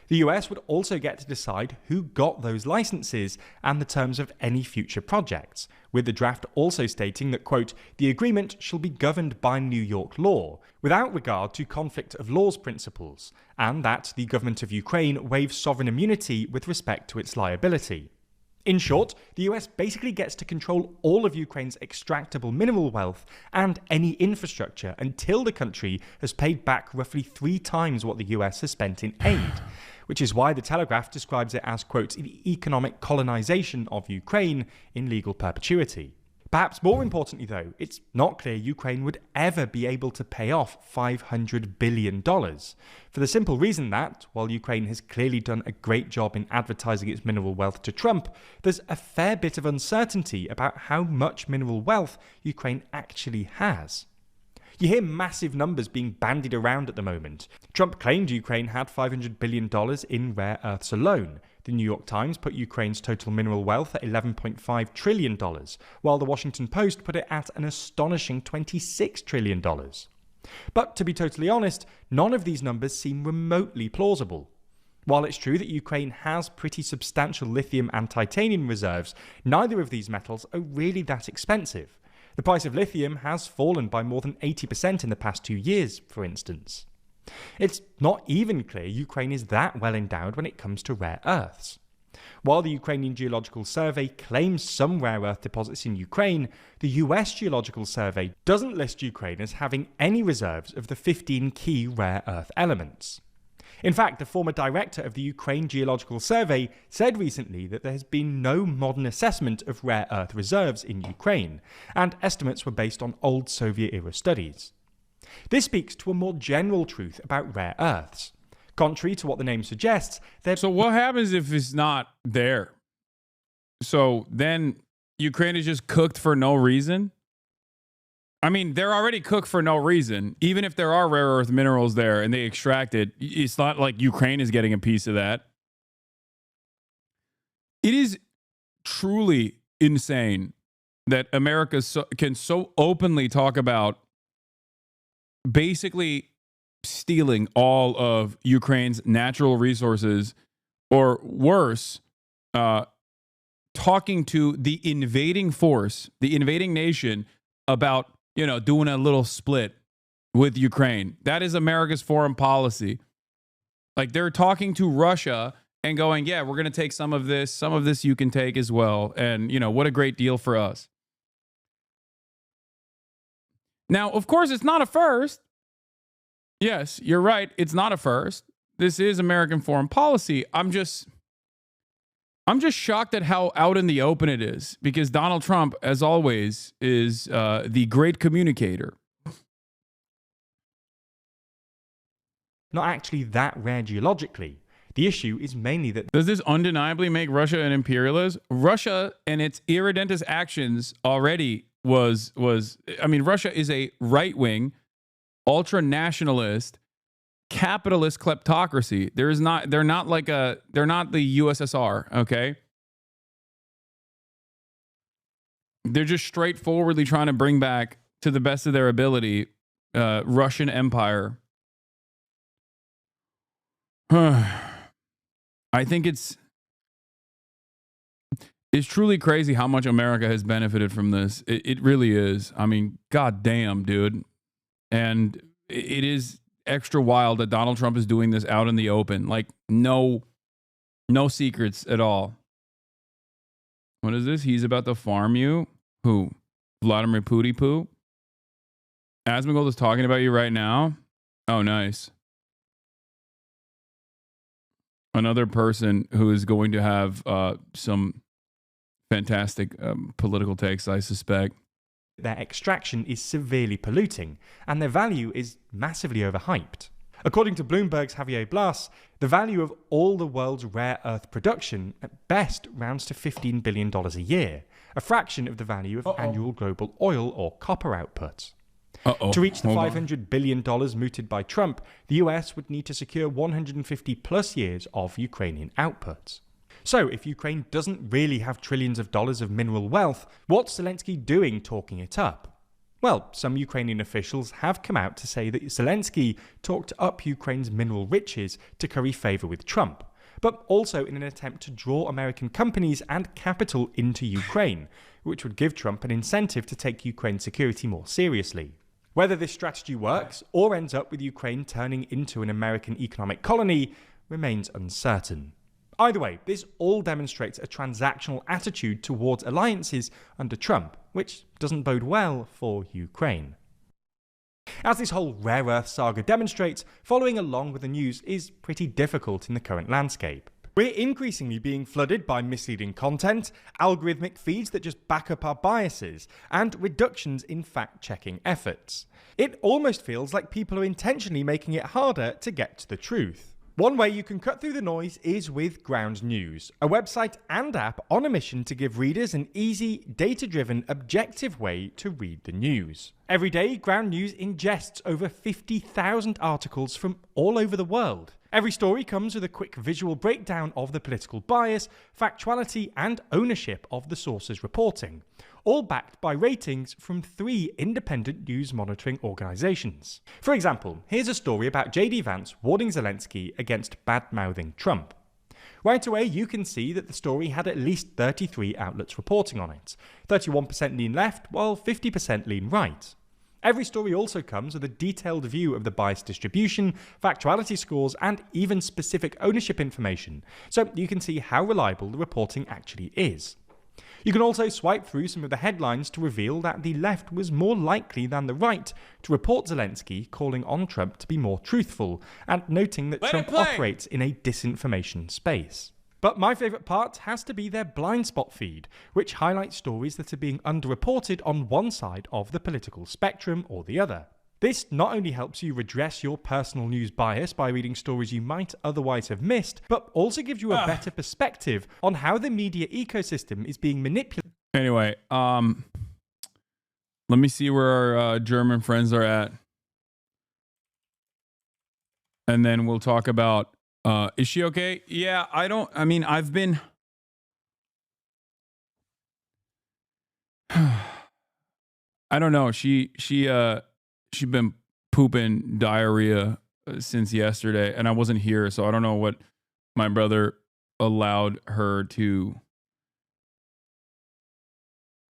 The US would also get to decide who got those licenses and the terms of any future projects, with the draft also stating that, quote, the agreement shall be governed by New York law, without regard to conflict of laws principles, and that the government of Ukraine waives sovereign immunity with respect to its liability. In short, the US basically gets to control all of Ukraine's extractable mineral wealth and any infrastructure until the country has paid back roughly 3 times what the US has spent in aid, which is why the Telegraph describes it as, quote, the economic colonization of Ukraine in legal perpetuity. Perhaps more importantly, though, it's not clear Ukraine would ever be able to pay off $500 billion, for the simple reason that, while Ukraine has clearly done a great job in advertising its mineral wealth to Trump, there's a fair bit of uncertainty about how much mineral wealth Ukraine actually has. You hear massive numbers being bandied around at the moment. Trump claimed Ukraine had $500 billion in rare earths alone. The New York Times put Ukraine's total mineral wealth at $11.5 trillion, while the Washington Post put it at an astonishing $26 trillion. But to be totally honest, none of these numbers seem remotely plausible. While it's true that Ukraine has pretty substantial lithium and titanium reserves, neither of these metals are really that expensive. The price of lithium has fallen by more than 80% in the past 2 years, for instance. It's not even clear Ukraine is that well endowed when it comes to rare earths. While the Ukrainian Geological Survey claims some rare earth deposits in Ukraine, the US Geological Survey doesn't list Ukraine as having any reserves of the 15 key rare earth elements. In fact, the former director of the Ukraine Geological Survey said recently that there has been no modern assessment of rare earth reserves in Ukraine, and estimates were based on old Soviet-era studies. This speaks to a more general truth about rare earths. Contrary to what the name suggests,
So what happens if it's not there? So then Ukraine is just cooked for no reason? I mean, they're already cooked for no reason. Even if there are rare earth minerals there and they extract it, it's not like Ukraine is getting a piece of that. It is truly insane that America can so openly talk about basically stealing all of Ukraine's natural resources, or worse, talking to the invading force, the invading nation, about, you know, doing a little split with Ukraine. That is America's foreign policy. Like, they're talking to Russia and going, yeah, we're going to take some of this you can take as well. And, you know, what a great deal for us. Now, of course, it's not a first. Yes, you're right. It's not a first. This is American foreign policy. I'm just shocked at how out in the open it is, because Donald Trump, as always, is the great communicator.
not actually that rare geologically. The issue is mainly that...
Does this undeniably make Russia an imperialist? Russia and its irredentist actions already I mean, Russia is a right-wing, ultra-nationalist, capitalist kleptocracy. They're not the USSR, okay? They're just straightforwardly trying to bring back, to the best of their ability, Russian Empire. I think it's truly crazy how much America has benefited from this. It really is. I mean, goddamn, dude. And it is extra wild that Donald Trump is doing this out in the open. Like, no secrets at all. What is this? He's about to farm you? Who? Vladimir Poo? Asmongold is talking about you right now? Oh, nice. Another person who is going to have some fantastic political takes, I suspect.
Their extraction is severely polluting, and their value is massively overhyped. According to Bloomberg's Javier Blas, the value of all the world's rare earth production at best rounds to $15 billion a year, a fraction of the value of annual global oil or copper output. To reach the $500 billion mooted by Trump, the US would need to secure 150 plus years of Ukrainian output. So, if Ukraine doesn't really have trillions of dollars of mineral wealth, what's Zelensky doing talking it up? Well, some Ukrainian officials have come out to say that Zelensky talked up Ukraine's mineral riches to curry favour with Trump, but also in an attempt to draw American companies and capital into Ukraine, which would give Trump an incentive to take Ukraine's security more seriously. Whether this strategy works or ends up with Ukraine turning into an American economic colony remains uncertain. Either way, this all demonstrates a transactional attitude towards alliances under Trump, which doesn't bode well for Ukraine. As this whole rare earth saga demonstrates, following along with the news is pretty difficult in the current landscape. We're increasingly being flooded by misleading content, algorithmic feeds that just back up our biases, and reductions in fact-checking efforts. It almost feels like people are intentionally making it harder to get to the truth. One way you can cut through the noise is with Ground News, a website and app on a mission to give readers an easy, data-driven, objective way to read the news. Every day, Ground News ingests over 50,000 articles from all over the world. Every story comes with a quick visual breakdown of the political bias, factuality, and ownership of the source's reporting, all backed by ratings from 3 independent news monitoring organizations. For example, here's a story about JD Vance warning Zelensky against bad-mouthing Trump. Right away, you can see that the story had at least 33 outlets reporting on it. 31% lean left, while 50% lean right. Every story also comes with a detailed view of the bias distribution, factuality scores, and even specific ownership information, so you can see how reliable the reporting actually is. You can also swipe through some of the headlines to reveal that the left was more likely than the right to report Zelensky calling on Trump to be more truthful, and noting that Trump operates in a disinformation space. But my favourite part has to be their blind spot feed, which highlights stories that are being underreported on one side of the political spectrum or the other. This not only helps you redress your personal news bias by reading stories you might otherwise have missed, but also gives you a better perspective on how the media ecosystem is being manipulated.
Anyway, let me see where our German friends are at. And then we'll talk about, is she okay? Yeah, I've been... I don't know. She's been pooping diarrhea since yesterday, and I wasn't here, so I don't know what my brother allowed her to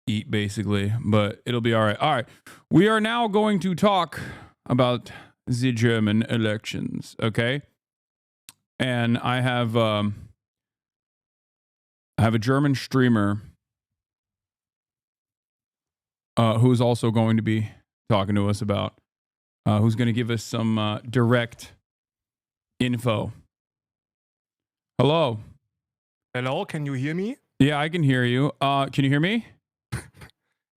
eat, basically, but it'll be all right. All right, we are now going to talk about the German elections, okay? And I have a German streamer who's also going to be talking to us about, who's going to give us some direct info. Hello.
Hello, can you hear me?
Yeah, I can hear you. Can you hear me?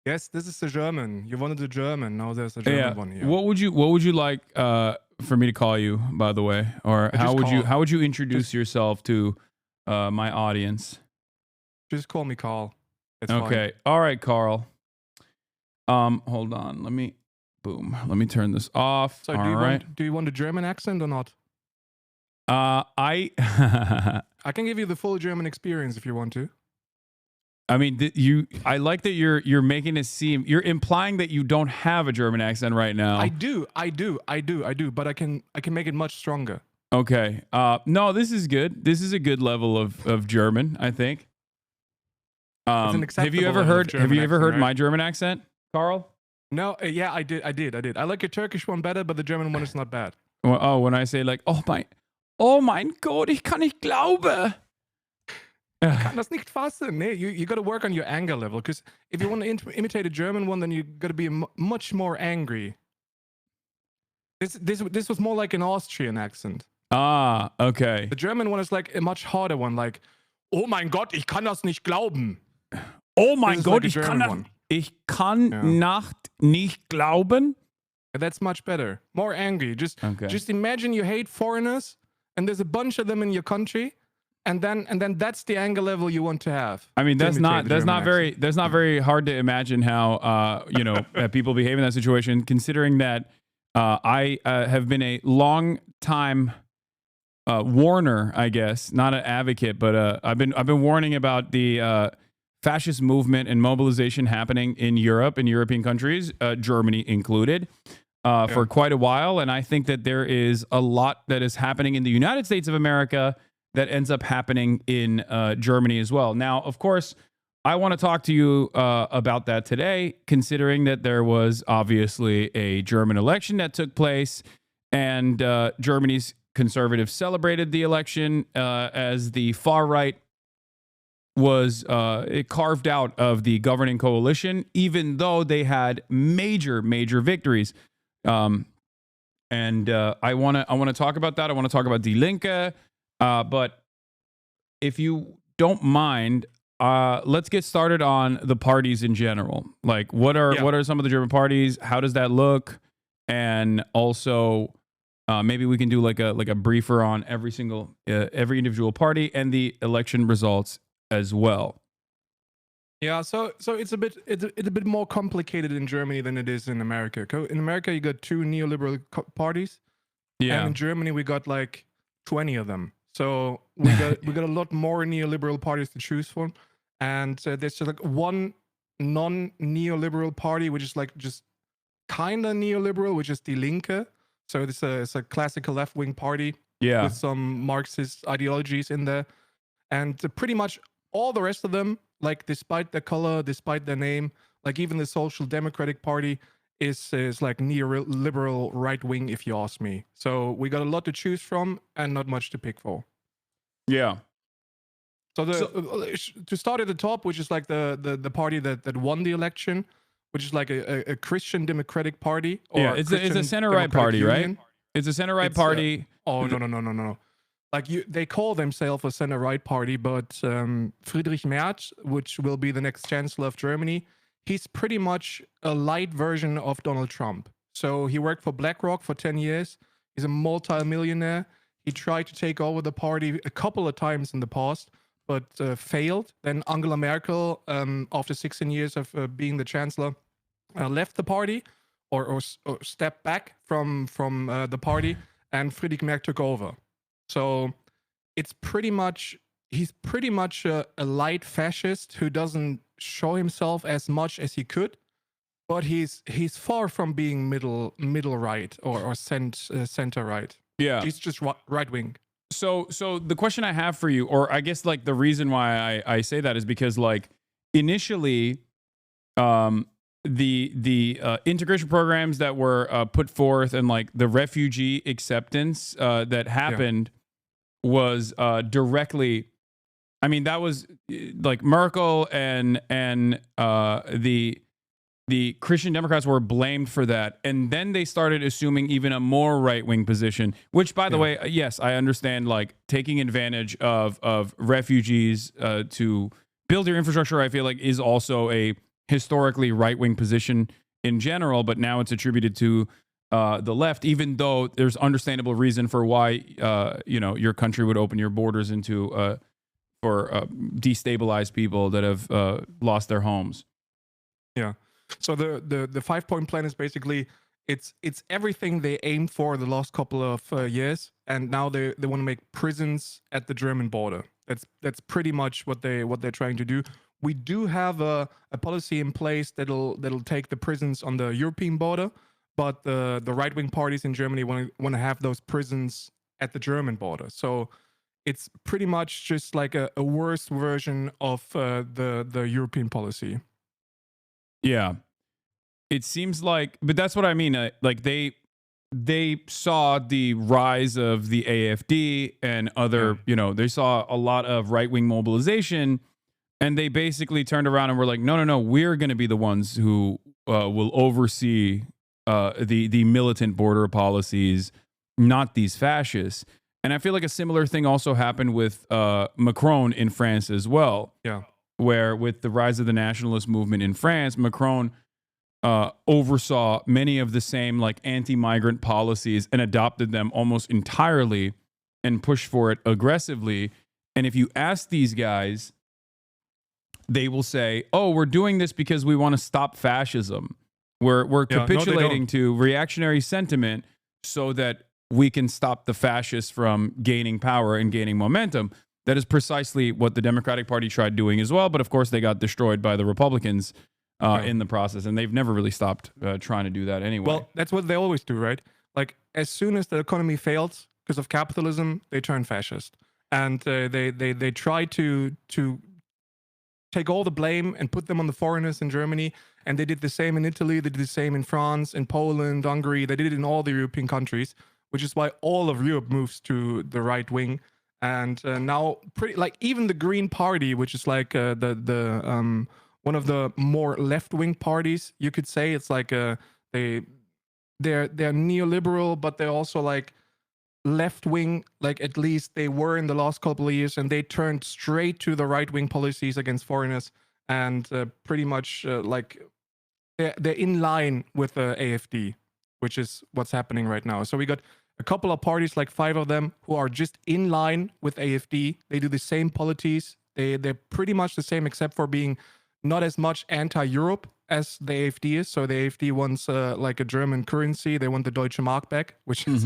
Yes, this is the German. You wanted the German. Now there's a German one here.
What would you like for me to call you, by the way? Or how would you introduce yourself to my audience?
Just call me Carl. It's
okay.
fine.
All right, Carl. Hold on. Let me turn this off.
So do you want a German accent or not?
I
can give you the full German experience if you want to.
I mean, I like that you're making it seem, you're implying that you don't have a German accent right now.
I do, but I can make it much stronger.
Okay. No, this is good. This is a good level of German, I think. Have you ever heard my German accent, Carl?
No, yeah, I did. I like your Turkish one better, but the German one is not bad.
Oh, when I say like, oh mein Gott, ich kann nicht glauben.
Ich kann das nicht fassen. Nee, you got to work on your anger level, because if you want to imitate a German one, then you got to be much more angry. This was more like an Austrian accent.
Ah, okay.
The German one is like a much harder one, like, oh mein Gott, ich kann das nicht glauben.
Oh mein Gott, ich kann nicht glauben.
That's much better. More angry. Just imagine you hate foreigners, and there's a bunch of them in your country, and then that's the anger level you want to have.
I mean, that's not very hard to imagine how people behave in that situation, considering that I have been a long time warner, I guess, not an advocate, but I've been warning about the fascist movement and mobilization happening in Europe, in European countries, Germany included, for quite a while. And I think that there is a lot that is happening in the United States of America that ends up happening in Germany as well. Now, of course, I want to talk to you about that today, considering that there was obviously a German election that took place, and Germany's conservatives celebrated the election as the far right was carved out of the governing coalition, even though they had major victories. And I want to talk about that. I want to talk about Die Linke. But if you don't mind, let's get started on the parties in general. Like, what are some of the German parties? How does that look? And also, maybe we can do like a briefer on every individual party and the election results as well.
Yeah, so it's a bit more complicated in Germany than it is in America. In America, you got 2 neoliberal parties. Yeah. And in Germany, we got like 20 of them. So we got a lot more neoliberal parties to choose from, and there's just like one non-neoliberal party, which is like just kind of neoliberal, which is Die Linke. So it's a classical left-wing party with some Marxist ideologies in there, and pretty much all the rest of them, like despite their color, despite their name, like even the Social Democratic Party is like neoliberal right wing, if you ask me. So we got a lot to choose from and not much to pick for.
Yeah.
So to start at the top, which is like the party that won the election, which is like a Christian Democratic Party. Or
it's a center right party, right? It's a center right party.
No. Like they call themselves a center right party, but Friedrich Merz, which will be the next chancellor of Germany, he's pretty much a light version of Donald Trump. So he worked for BlackRock for 10 years. He's a multi-millionaire. He tried to take over the party a couple of times in the past, but failed. Then Angela Merkel, after 16 years of being the chancellor, left the party or stepped back from the party, and Friedrich Merz took over. So he's pretty much a light fascist who doesn't show himself as much as he could, but he's far from being middle right or center right.
Yeah,
he's just right wing.
So the question I have for you, or I guess like the reason why I say that is because like initially, the integration programs that were put forth and like the refugee acceptance that happened was directly. I mean, that was like Merkel and the Christian Democrats were blamed for that. And then they started assuming even a more right-wing position, which, by the way, yes, I understand, like taking advantage of refugees to build your infrastructure, I feel like is also a historically right-wing position in general, but now it's attributed to the left, even though there's understandable reason for why, your country would open your borders into for destabilized people that have lost their homes.
Yeah. So the 5-point plan is basically it's everything they aimed for the last couple of years, and now they want to make prisons at the German border. That's pretty much what they're trying to do. We do have a policy in place that'll take the prisons on the European border, but the right-wing parties in Germany want to have those prisons at the German border. So it's pretty much just like a worse version of the European policy.
Yeah, it seems like, but that's what I mean. Like they saw the rise of the AfD and other, they saw a lot of right-wing mobilization, and they basically turned around and were like, no, we're going to be the ones who will oversee the militant border policies, not these fascists. And I feel like a similar thing also happened with Macron in France as well.
Yeah.
Where with the rise of the nationalist movement in France, Macron oversaw many of the same like anti-migrant policies and adopted them almost entirely and pushed for it aggressively. And if you ask these guys, they will say, "Oh, we're doing this because we want to stop fascism. We're capitulating to reactionary sentiment so that we can stop the fascists from gaining power and gaining momentum." That is precisely what the Democratic Party tried doing as well. But of course, they got destroyed by the Republicans in the process. And they've never really stopped trying to do that anyway.
Well, that's what they always do, right? Like, as soon as the economy fails because of capitalism, they turn fascist. And they try to take all the blame and put them on the foreigners in Germany. And they did the same in Italy. They did the same in France, in Poland, Hungary. They did it in all the European countries, which is why all of Europe moves to the right wing. And now, pretty like even the Green Party, which is like the one of the more left-wing parties, you could say. It's like they're neoliberal, but they're also like left-wing. Like at least they were in the last couple of years, and they turned straight to the right-wing policies against foreigners, and pretty much like they're in line with the AfD, which is what's happening right now. So we got a couple of parties, like 5 of them, who are just in line with AfD. They do the same policies. They're pretty much the same, except for being not as much anti-Europe as the AfD is. So the AfD wants like a German currency. They want the Deutsche Mark back, which is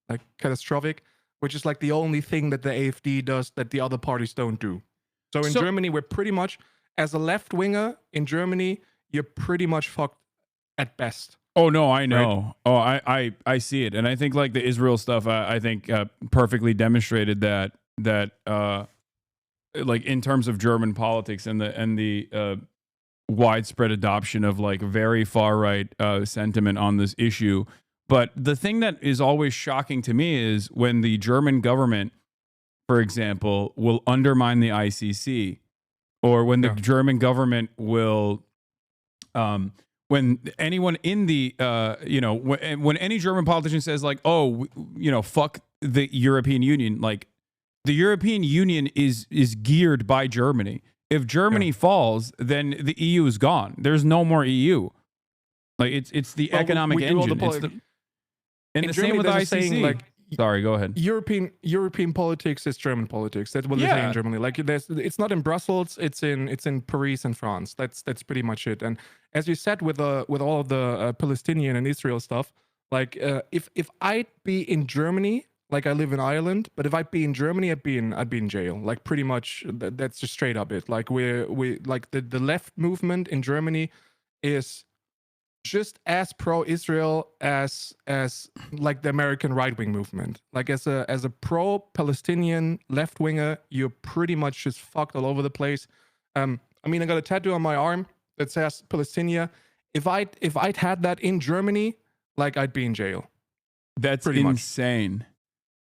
like catastrophic, which is like the only thing that the AfD does that the other parties don't do. So in Germany, we're pretty much, as a left-winger in Germany, you're pretty much fucked at best.
Oh no, I know.
Right?
Oh, I see it, and I think like the Israel stuff, I think perfectly demonstrated that like in terms of German politics and the widespread adoption of like very far right sentiment on this issue. But the thing that is always shocking to me is when the German government, for example, will undermine the ICC, or when the German government will. When anyone in the, when any German politician says like, oh, fuck the European Union, like the European Union is geared by Germany. If Germany falls, then the EU is gone. There's no more EU. Like it's the economic engine. And the same with ICC.
Saying, like,
sorry, go ahead.
European politics is German politics. That's what they say in Germany. Like it's not in Brussels. It's in Paris and France. That's pretty much it. And as you said with all of the Palestinian and Israel stuff, like if I'd be in Germany, like I live in Ireland, but if I'd be in Germany, I'd be in jail. Like pretty much that's just straight up it. Like we like the left movement in Germany is just as pro-Israel as like the American right-wing movement. Like as a pro-Palestinian left-winger, you're pretty much just fucked all over the place. I mean, I got a tattoo on my arm that says Palestinia. If I'd had that in Germany, like I'd be in jail.
That's
pretty
insane. Much.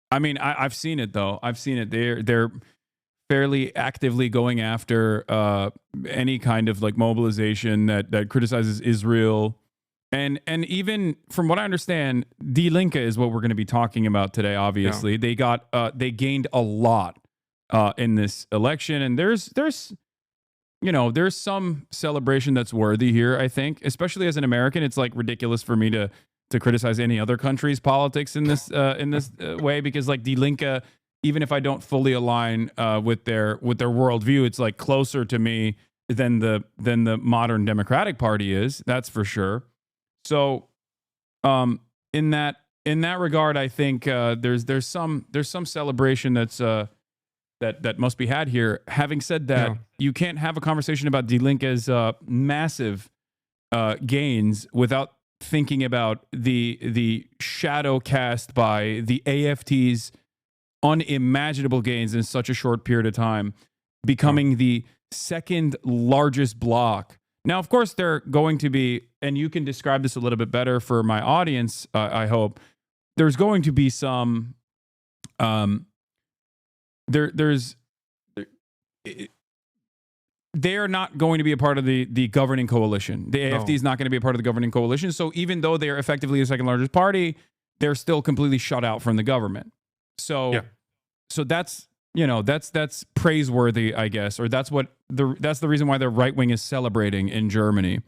I mean, I've seen it though. I've seen it. They're fairly actively going after any kind of like mobilization that criticizes Israel. And even from what I understand, Die Linke is what we're going to be talking about today. Obviously, they gained a lot in this election, and there's some celebration that's worthy here. I think, especially as an American, it's like ridiculous for me to criticize any other country's politics in this way, because like Die Linke, even if I don't fully align with their worldview, it's like closer to me than the modern Democratic Party is. That's for sure. So, in that regard, I think there's some celebration that must be had here. Having said that, you can't have a conversation about Die Linke's massive gains without thinking about the shadow cast by the AFT's unimaginable gains in such a short period of time, becoming the second largest bloc. Now, of course, they're going to be, and you can describe this a little bit better for my audience, I hope. There's going to be some, they are not going to be a part of the governing coalition. The AFD is not going to be a part of the governing coalition. So even though they are effectively the second largest party, they're still completely shut out from the government. So that's, that's praiseworthy, I guess, or that's the reason why the right wing is celebrating in Germany.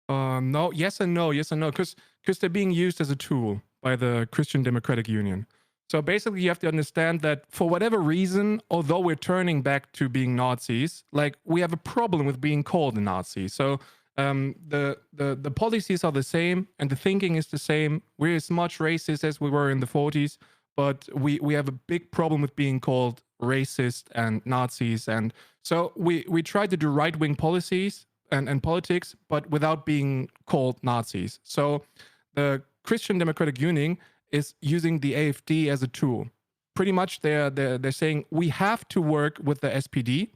No, yes and no, because they're being used as a tool by the Christian Democratic Union. So basically, you have to understand that for whatever reason, although we're turning back to being Nazis, like we have a problem with being called a Nazi. So the policies are the same and the thinking is the same. We're as much racist as we were in the 40s, but we have a big problem with being called racist and Nazis. And so we try to do right-wing policies and politics, but without being called Nazis. So the Christian Democratic Union is using the AfD as a tool. Pretty much they're saying we have to work with the SPD,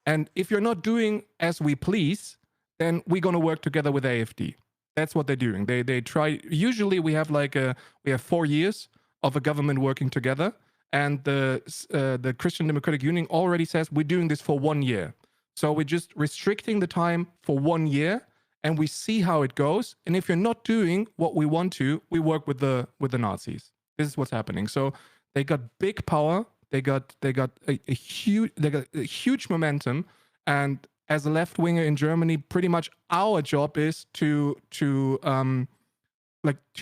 and if you're not doing as we please, then we're going to work together with AfD. That's what they're doing. They try. Usually we have 4 years of a government working together, and the Christian Democratic Union already says we're doing this for 1 year. So we're just restricting the time for 1 year, and we see how it goes. And if you're not doing what we want to, we work with the Nazis. This is what's happening. So they got big power. They got a huge momentum. And as a left winger in Germany, pretty much our job is to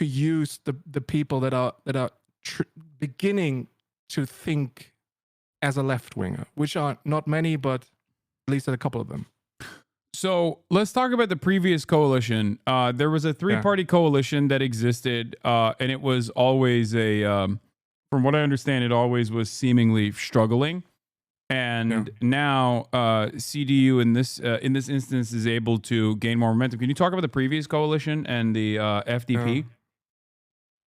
use the people that are beginning to think as a left winger, which are not many, but at least a couple of them.
So let's talk about the previous coalition. There was a three-party coalition that existed, and it was always from what I understand, it always was seemingly struggling. And now CDU in this instance is able to gain more momentum. Can you talk about the previous coalition and the FDP?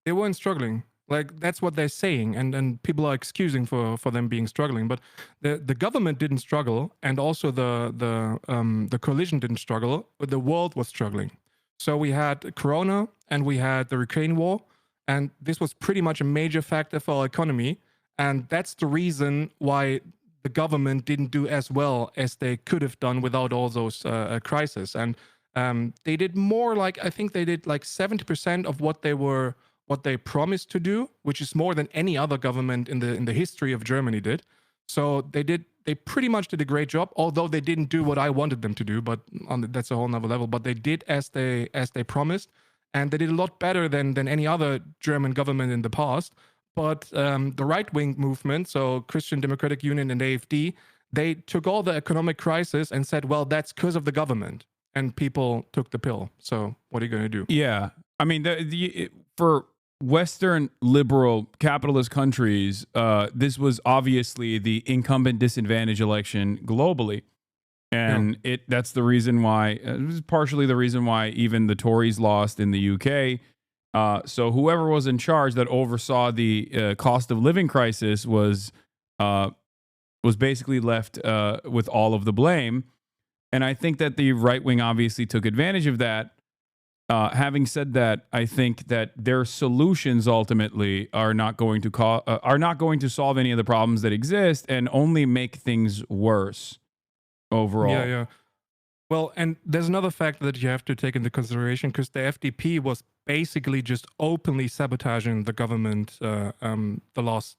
They weren't struggling. Like that's what they're saying, and people are excusing for them being struggling. But the government didn't struggle, and also the coalition didn't struggle. But the world was struggling. So we had Corona, and we had the Ukraine war, and this was pretty much a major factor for our economy. And that's the reason why the government didn't do as well as they could have done without all those crises. And they did more, I think they did 70% of what they promised to do, which is more than any other government in the history of Germany did. So they pretty much did a great job, although they didn't do what I wanted them to do, but that's a whole nother level. But they did as they promised, and they did a lot better than any other German government in the past. But the right-wing movement, so Christian Democratic Union and AfD, they took all the economic crisis and said, well, that's because of the government. And people took the pill. So what are you going to do?
Yeah. I mean, for Western liberal capitalist countries, this was obviously the incumbent disadvantage election globally. And that's the reason why, it was partially the reason why even the Tories lost in the UK. So whoever was in charge that oversaw the cost of living crisis was basically left with all of the blame. And I think that the right wing obviously took advantage of that. Having said that, I think that their solutions ultimately are not going to solve any of the problems that exist and only make things worse overall.
Yeah. Well, and there's another factor that you have to take into consideration, because the FDP was basically just openly sabotaging the government the last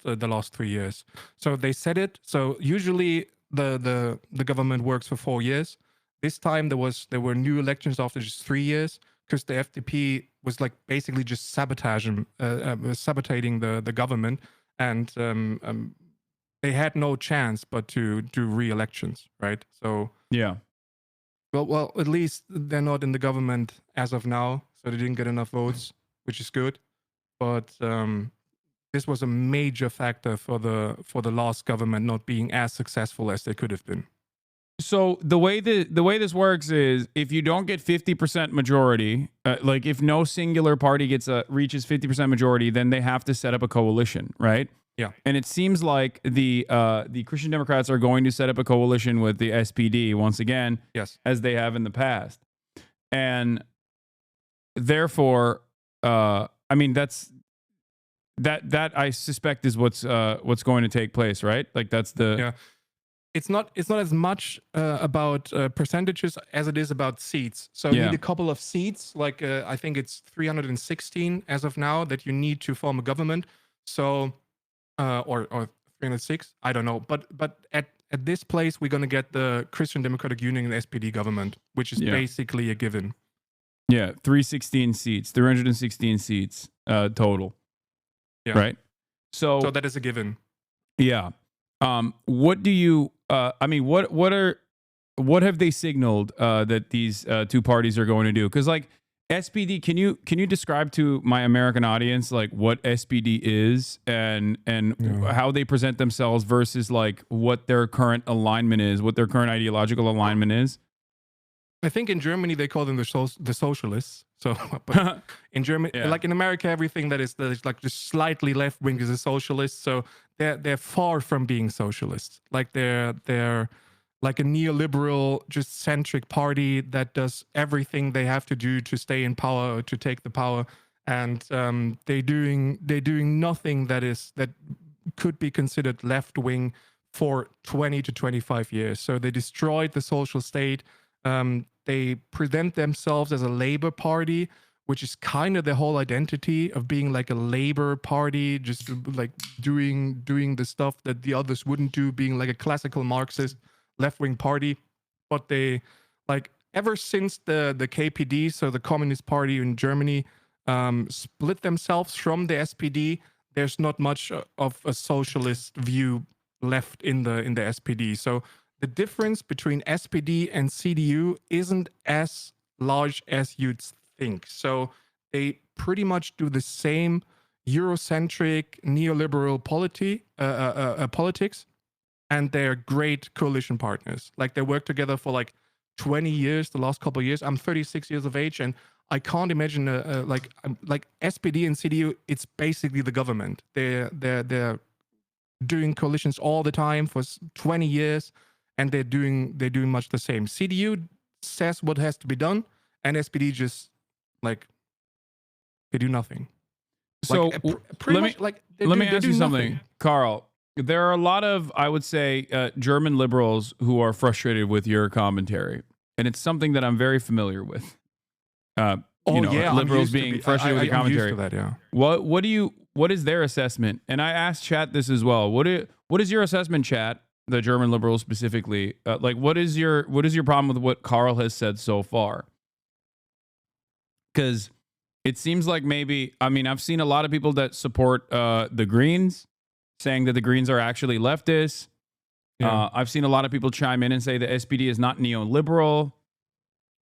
3 years. So they said it. So usually the government works for 4 years. This time there were new elections after just 3 years, because the FDP was basically just sabotaging the government, and they had no chance but to do re-elections, right? So
yeah.
Well, at least they're not in the government as of now, so they didn't get enough votes, which is good. But this was a major factor for the last government not being as successful as they could have been.
So the way this works is, if you don't get 50% majority, if no singular party reaches 50% majority, then they have to set up a coalition, right?
Yeah.
And it seems like the Christian Democrats are going to set up a coalition with the SPD once again,
yes,
as they have in the past. And therefore, I mean, that I suspect is what's going to take place, right? That's the
yeah. It's not as much about percentages as it is about seats. So you need a couple of seats, I think it's 316 as of now that you need to form a government. So or 306, I don't know. But at this place, we're going to get the Christian Democratic Union and SPD government, which is basically a given.
Yeah, 316 seats, 316 seats total.
Yeah.
Right. So
that is a given.
Yeah. What do you? I mean, what have they signaled that these two parties are going to do? Because like SPD, can you describe to my American audience like what SPD is and how they present themselves versus like what their current alignment is, what their current ideological alignment is?
I think in Germany they call them the socialists. So but in Germany, like in America, everything that is like just slightly left wing is a socialist. So they're far from being socialists. Like they're like a neoliberal, just centric party that does everything they have to do to stay in power or to take the power, and they're doing nothing that could be considered left wing for 20 to 25 years. So they destroyed the social state. They present themselves as a labor party, which is kind of the whole identity of being like a labor party, just like doing the stuff that the others wouldn't do, being like a classical Marxist left-wing party. But they, like, ever since the KPD, so the Communist Party in Germany, split themselves from the SPD, there's not much of a socialist view left in the SPD. So the difference between SPD and CDU isn't as large as you'd think. So they pretty much do the same Eurocentric neoliberal politics, and they're great coalition partners. Like they work together for like 20 years, the last couple of years. I'm 36 years of age, and I can't imagine like SPD and CDU. It's basically the government. They're doing coalitions all the time for 20 years. And they're doing much the same. CDU says what has to be done, and SPD just like they do nothing.
So
like,
let me ask you something, Carl. There are a lot of, I would say, German liberals who are frustrated with your commentary, and it's something that I'm very familiar with. Liberals being frustrated with your commentary.
That, yeah.
What is their assessment? And I asked chat this as well. What is your assessment, chat? The German liberals specifically, like what is your problem with what Carl has said so far? Because it seems like maybe, I mean, I've seen a lot of people that support the Greens saying that the Greens are actually leftists.
Yeah.
I've seen a lot of people chime in and say the SPD is not neoliberal.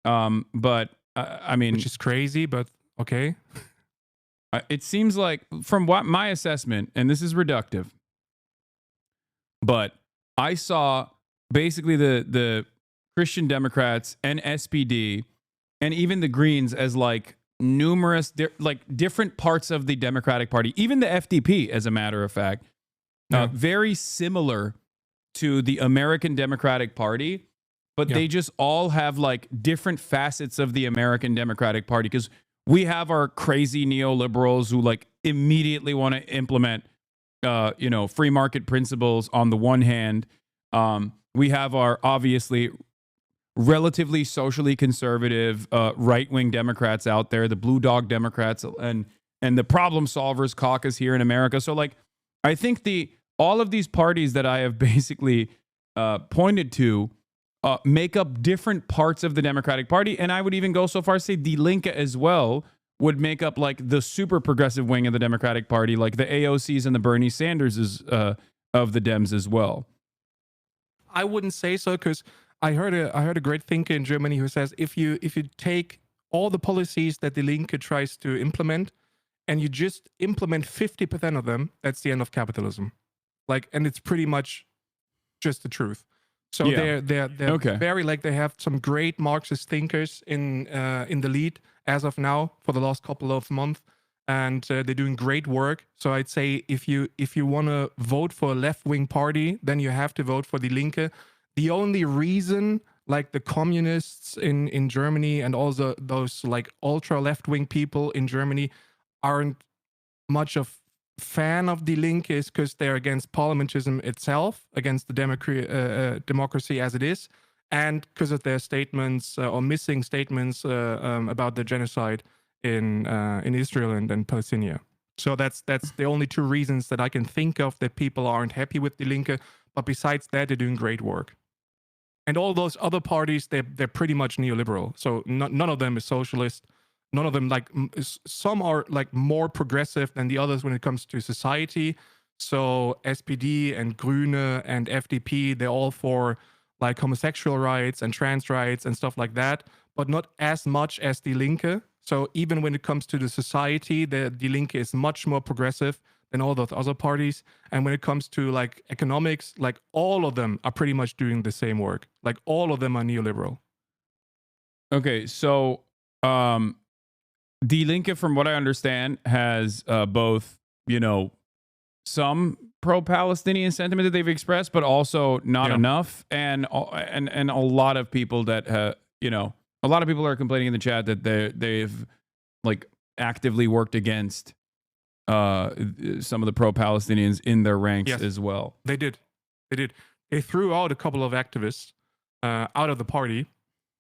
But I mean,
which is crazy, but okay.
It seems like from what my assessment, and this is reductive, but I saw basically the Christian Democrats and SPD and even the Greens as like numerous different parts of the Democratic Party, even the FDP, as a matter of fact, very similar to the American Democratic Party, but they just all have like different facets of the American Democratic Party, because we have our crazy neoliberals who like immediately want to implement free market principles on the one hand. We have our obviously relatively socially conservative right-wing Democrats out there, the Blue Dog Democrats and the Problem Solvers Caucus here in America. So like, I think all of these parties that I have basically pointed to make up different parts of the Democratic Party. And I would even go so far as to say Die Linke as well would make up like the super progressive wing of the Democratic Party, like the AOCs and the Bernie Sanderses of the Dems as well.
I wouldn't say so, because I heard a great thinker in Germany who says if you take all the policies that Die Linke tries to implement and you just implement 50% of them, that's the end of capitalism. Like, and it's pretty much just the truth. So they're very like, they have some great Marxist thinkers in the lead as of now for the last couple of months, and they're doing great work. So I'd say if you want to vote for a left-wing party, then you have to vote for Die Linke. The only reason like the communists in Germany and also those like ultra left-wing people in Germany aren't much of fan of Die Linke is because they're against parliamentarism itself, against the democracy as it is, and because of their statements or missing statements about the genocide in Israel and Palestine. So that's the only two reasons that I can think of that people aren't happy with Die Linke. But besides that, they're doing great work. And all those other parties, they're pretty much neoliberal. So none of them is socialist. none of them some are like more progressive than the others when it comes to society. So SPD and Grüne and FDP, they're all for like homosexual rights and trans rights and stuff like that, but not as much as Die Linke. So even when it comes to the society, the Die Linke is much more progressive than all those other parties. And when it comes to like economics, like all of them are pretty much doing the same work. Like all of them are neoliberal.
Okay, so Die Linke, from what I understand, has both, you know, some pro-Palestinian sentiment that they've expressed, but also not enough, and a lot of people that you know, a lot of people are complaining in the chat that they've like actively worked against some of the pro-Palestinians in their ranks as well.
They did. They threw out a couple of activists out of the party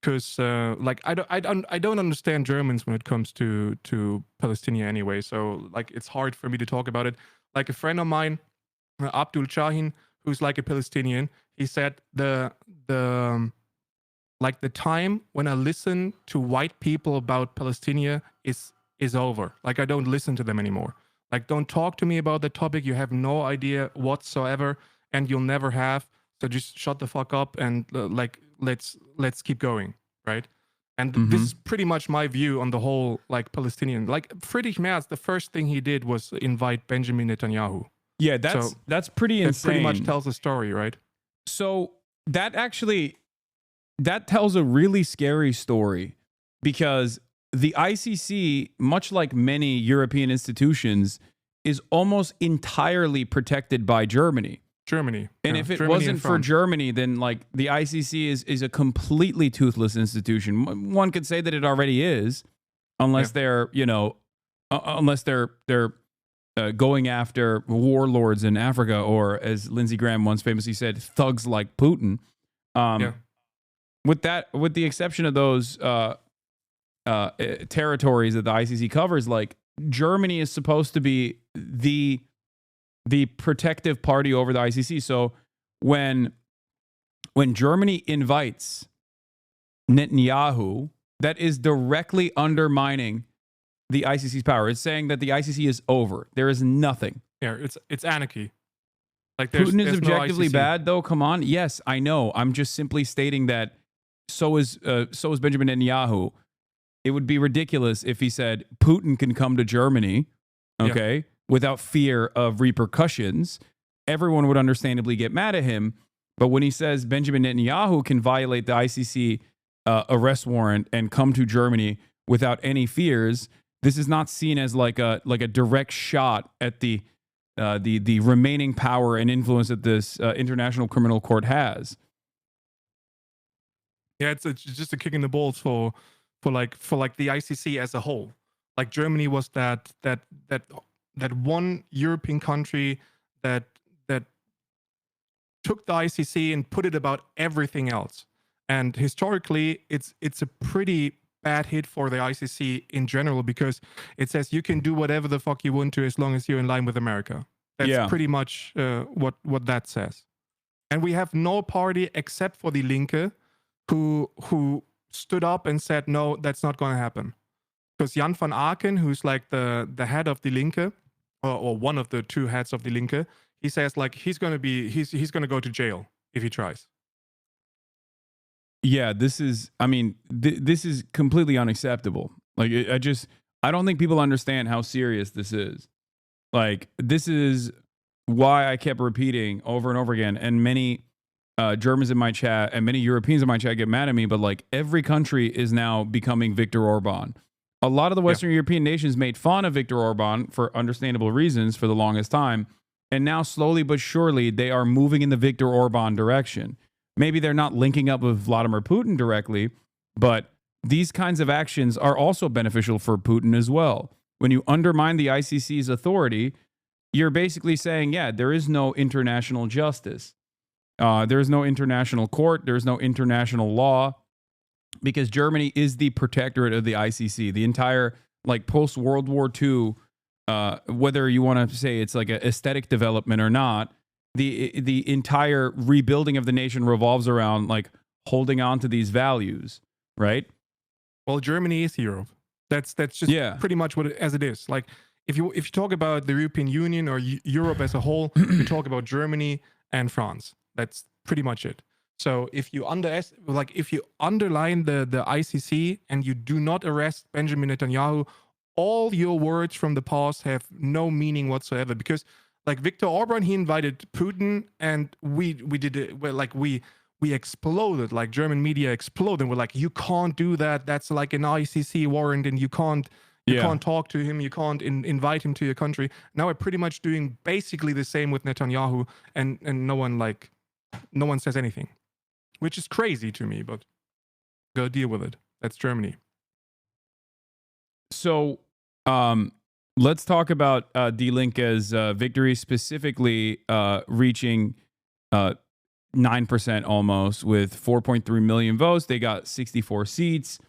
because like I don't understand Germans when it comes to Palestinian anyway. So like it's hard for me to talk about it. Like a friend of mine, Abdul Shahin, who's like a Palestinian, he said the time when I listen to white people about Palestine is over. Like I don't listen to them anymore. Like don't talk to me about the topic. You have no idea whatsoever, and you'll never have. So just shut the fuck up and like let's keep going, right? And this is pretty much my view on the whole like Palestinian. Like Friedrich Merz, the first thing he did was invite Benjamin Netanyahu.
Yeah, that's pretty insane.
That pretty much tells the story, right?
So that tells a really scary story, because the ICC, much like many European institutions, is almost entirely protected by Germany. And if it wasn't for Germany, then like the ICC is a completely toothless institution. One could say that it already is, unless they're, you know, unless they're going after warlords in Africa, or as Lindsey Graham once famously said, thugs like Putin. With the exception of those territories that the ICC covers, like Germany is supposed to be the protective party over the ICC. So when Germany invites Netanyahu, that is directly undermining the ICC's power. It's saying that the ICC is over. There is nothing.
Yeah, it's anarchy. Like
Putin is
there's
objectively
no
bad, though. Come on. Yes, I know. I'm just simply stating that so is Benjamin Netanyahu. It would be ridiculous if he said Putin can come to Germany, okay, without fear of repercussions. Everyone would understandably get mad at him. But when he says Benjamin Netanyahu can violate the ICC arrest warrant and come to Germany without any fears, this is not seen as like a direct shot at the remaining power and influence that this International Criminal Court has.
Yeah, it's just a kick in the balls for the ICC as a whole. Like Germany was that one European country that took the ICC and put it about everything else. And historically, it's a pretty bad hit for the ICC in general, because it says you can do whatever the fuck you want to as long as you're in line with America. That's pretty much what that says. And we have no party except for Die Linke who stood up and said, no, that's not going to happen. Because Jan van Aken, who's like the head of Die Linke, or one of the two heads of Die Linke, he says like he's going to go to jail if he tries.
Yeah, this is completely unacceptable. Like I don't think people understand how serious this is. Like, this is why I kept repeating over and over again, and many Germans in my chat and many Europeans in my chat get mad at me, but like every country is now becoming Viktor Orban. A lot of the Western European nations made fun of Viktor Orban for understandable reasons for the longest time, and now slowly but surely they are moving in the Viktor Orban direction. Maybe they're not linking up with Vladimir Putin directly, but these kinds of actions are also beneficial for Putin as well. When you undermine the ICC's authority, you're basically saying, yeah, there is no international justice. There is no international court. There is no international law, because Germany is the protectorate of the ICC. The entire, like, post-World War II, whether you want to say it's like an aesthetic development or not, the entire rebuilding of the nation revolves around like holding on to these values, right?
Well, Germany is Europe. That's just pretty much what as it is. Like if you talk about the European Union or Europe as a whole, you talk about Germany and France. That's pretty much it. So if you underline the ICC and you do not arrest Benjamin Netanyahu, all your words from the past have no meaning whatsoever. Because like Viktor Orban, he invited Putin, and we did it. Well, like we exploded. Like German media exploded. We're like, you can't do that. That's like an ICC warrant, and you can't talk to him. You can't invite him to your country. Now we're pretty much doing basically the same with Netanyahu, and no one says anything, which is crazy to me, but go deal with it. That's Germany.
So let's talk about Die Linke's victory, specifically reaching 9% almost with 4.3 million votes. They got 64 seats.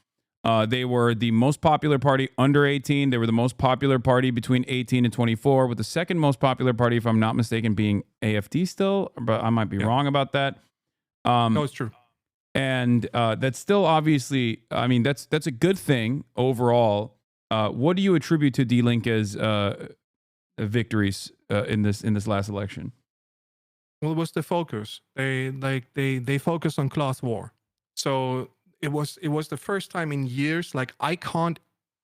They were the most popular party under 18. They were the most popular party between 18 and 24, with the second most popular party, if I'm not mistaken, being AFD still, but I might be wrong about that.
No, it's true.
And that's still obviously, I mean, that's a good thing overall. What do you attribute to Die Linke's victories in this last election?
Well, it was the focus. They focus on class war. So it was the first time in years. Like I can't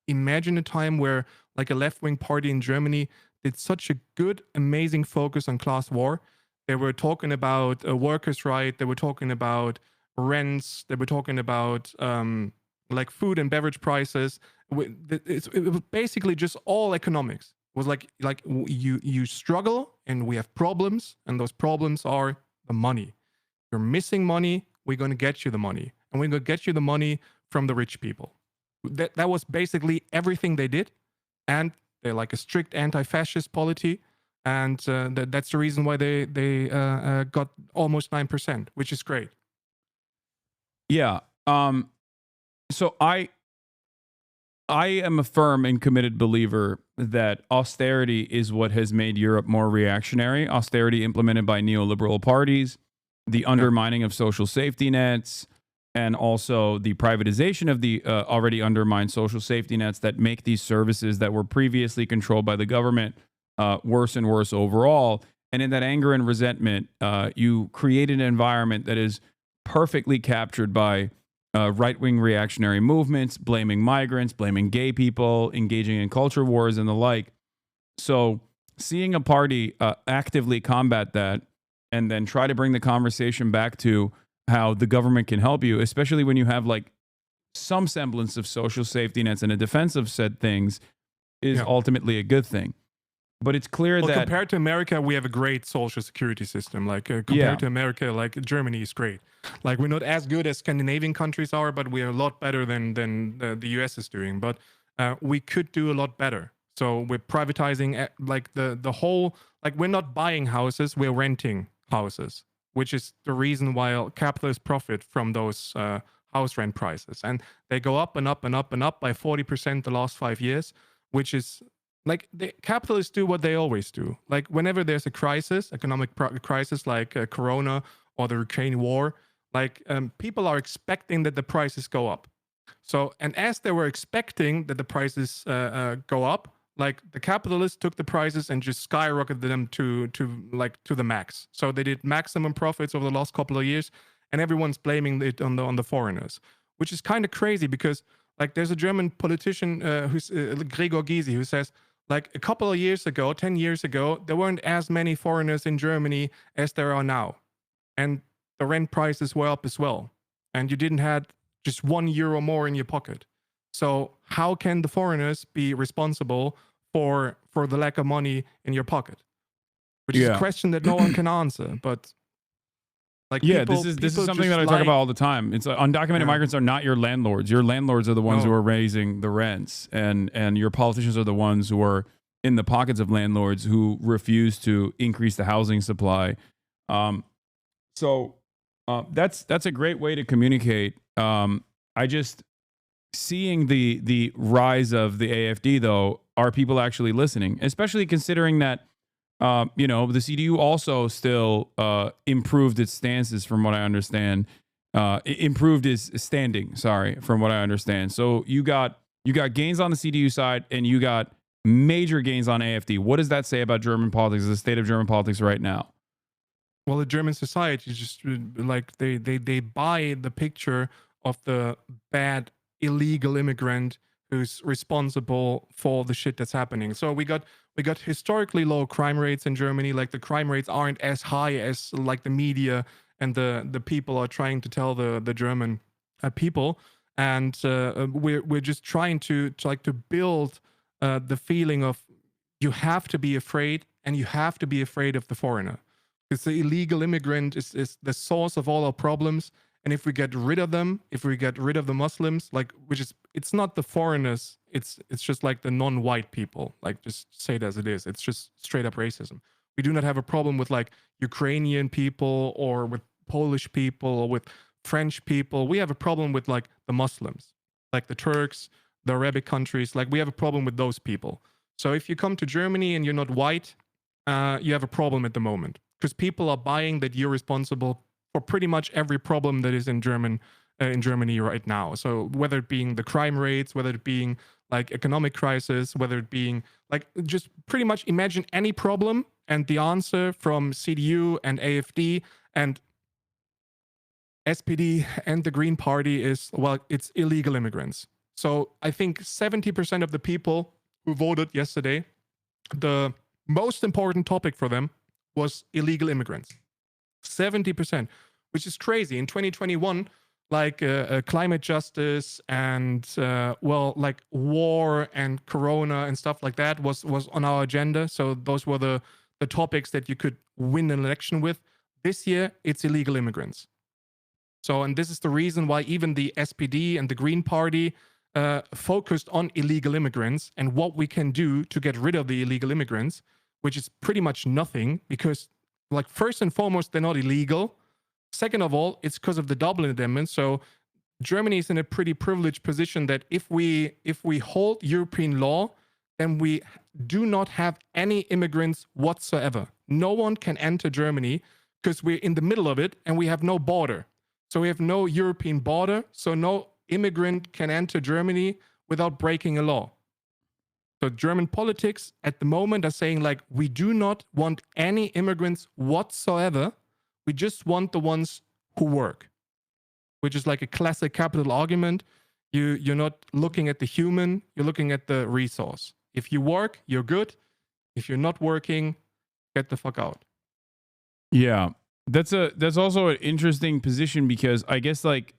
imagine a time where like a left-wing party in Germany did such a good, amazing focus on class war. They were talking about workers' right. They were talking about rents. They were talking about like food and beverage prices. It was basically just all economics. It was like you struggle and we have problems, and those problems are the money. You're missing money. We're going to get you the money, and we're going to get you the money from the rich people. That was basically everything they did, and they're like a strict anti-fascist polity, and that's the reason why they got almost 9%, which is great.
Yeah. So I am a firm and committed believer that austerity is what has made Europe more reactionary. Austerity implemented by neoliberal parties, the undermining of social safety nets, and also the privatization of the already undermined social safety nets that make these services that were previously controlled by the government worse and worse overall. And in that anger and resentment, you create an environment that is perfectly captured by right-wing reactionary movements, blaming migrants, blaming gay people, engaging in culture wars and the like. So seeing a party actively combat that and then try to bring the conversation back to how the government can help you, especially when you have like some semblance of social safety nets and a defense of said things, is ultimately a good thing. But it's clear that
compared to America, we have a great social security system. Like compared to America, like Germany is great. Like we're not as good as Scandinavian countries are, but we are a lot better than the US is doing. But we could do a lot better. So we're privatizing like the whole, like we're not buying houses, we're renting houses, which is the reason why capitalists profit from those house rent prices. And they go up and up and up and up by 40% the last 5 years, which is like the capitalists do what they always do. Like whenever there's a crisis, economic crisis like Corona or the Ukraine war, like people are expecting that the prices go up. So, and as they were expecting that the prices go up, like the capitalists took the prices and just skyrocketed them to the max. So they did maximum profits over the last couple of years, and everyone's blaming it on the foreigners, which is kind of crazy because like there's a German politician who's Gregor Gysi, who says like a couple of years ago, 10 years ago, there weren't as many foreigners in Germany as there are now, and the rent prices were up as well, and you didn't have just €1 more in your pocket. So how can the foreigners be responsible for the lack of money in your pocket? Which is a question that no one can answer. But like
this is something that I talk about all the time. It's undocumented migrants are not your landlords. Your landlords are the ones who are raising the rents, and your politicians are the ones who are in the pockets of landlords who refuse to increase the housing supply. So that's a great way to communicate. I just seeing the rise of the AFD, though, are people actually listening? Especially considering that the CDU also still improved its stances, from what I understand. Improved its standing, from what I understand. So you got You got gains on the CDU side, and you got major gains on AFD. What does that say about German politics, the state of German politics right now?
Well, the German society is just like they buy the picture of the bad illegal immigrant who's responsible for the shit that's happening. So we got historically low crime rates in Germany. Like the crime rates aren't as high as like the media and the people are trying to tell the German people. And we're just trying to build the feeling of you have to be afraid, and you have to be afraid of the foreigner. Because the illegal immigrant is the source of all our problems. And if we get rid of them, if we get rid of the Muslims, like, it's not the foreigners, it's just like the non-white people, like, just say it as it is. It's just straight up racism. We do not have a problem with like Ukrainian people or with Polish people or with French people. We have a problem with like the Muslims, like the Turks, the Arabic countries. Like, we have a problem with those people. So if you come to Germany and you're not white, you have a problem at the moment, because people are buying that you're responsible for pretty much every problem that is in Germany right now. So whether it being the crime rates, whether it being like economic crisis, whether it being like, just pretty much imagine any problem, and the answer from CDU and AFD and SPD and the Green Party is, well, it's illegal immigrants. So I think 70% of the people who voted yesterday, the most important topic for them was illegal immigrants. 70%, which is crazy. In 2021, like climate justice and like war and corona and stuff like that was on our agenda. So those were the topics that you could win an election with. This year, it's illegal immigrants. So, and this is the reason why even the SPD and the Green Party focused on illegal immigrants and what we can do to get rid of the illegal immigrants, which is pretty much nothing, because, like, first and foremost, they're not illegal. Second of all, it's because of the Dublin Amendment. So Germany is in a pretty privileged position that if we hold European law, then we do not have any immigrants whatsoever. No one can enter Germany because we're in the middle of it and we have no border. So we have no European border, so no immigrant can enter Germany without breaking a law. So German politics at the moment are saying, like, we do not want any immigrants whatsoever. We just want the ones who work, which is like a classic capital argument. You're not looking at the human, you're looking at the resource. If you work, you're good. If you're not working, get the fuck out.
Yeah, that's also an interesting position, because I guess like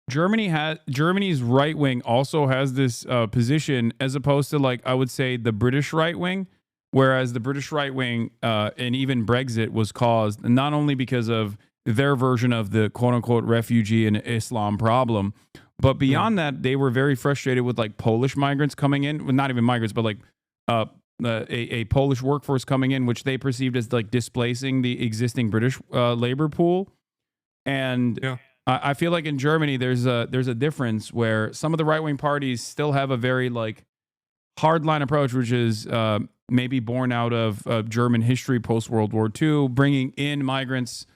Germany's right wing also has this position, as opposed to, like, I would say the British right wing, whereas the British right wing and even Brexit was caused not only because of their version of the quote unquote refugee and Islam problem, but beyond that, they were very frustrated with like Polish migrants coming in, well, not even migrants, but like a Polish workforce coming in, which they perceived as like displacing the existing British labor pool. And I feel like in Germany, there's a difference where some of the right wing parties still have a very like hardline approach, which is maybe born out of German history post World War II, bringing in migrants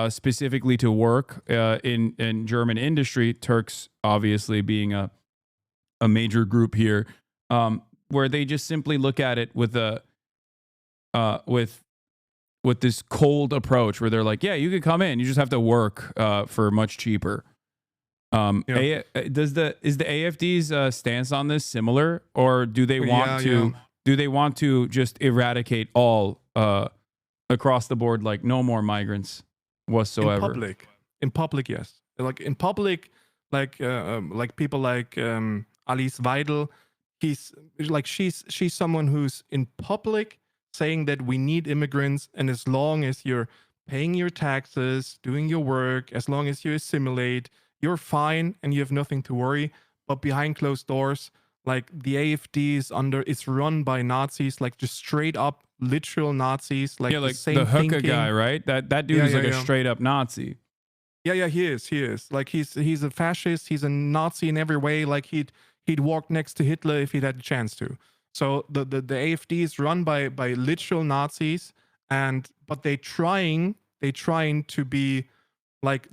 specifically to work in German industry. Turks obviously being a major group here, where they just simply look at it with a with this cold approach, where they're like, yeah, you can come in, you just have to work for much cheaper. Is the AFD's stance on this similar, or do they want to just eradicate all across the board, like no more migrants whatsoever?
In public, yes. Like in public, like people like Alice Weidel, she's someone who's in public saying that we need immigrants, and as long as you're paying your taxes, doing your work, as long as you assimilate, you're fine and you have nothing to worry. But behind closed doors, like the AFD is run by Nazis, like just straight up literal Nazis, like
like
the same
the Hooker
thinking
guy, right? That dude is like a straight up Nazi.
Yeah, he is. Like he's a fascist, he's a Nazi in every way. Like he'd walk next to Hitler if he'd had the chance to. So the AFD is run by literal Nazis, but they trying to be like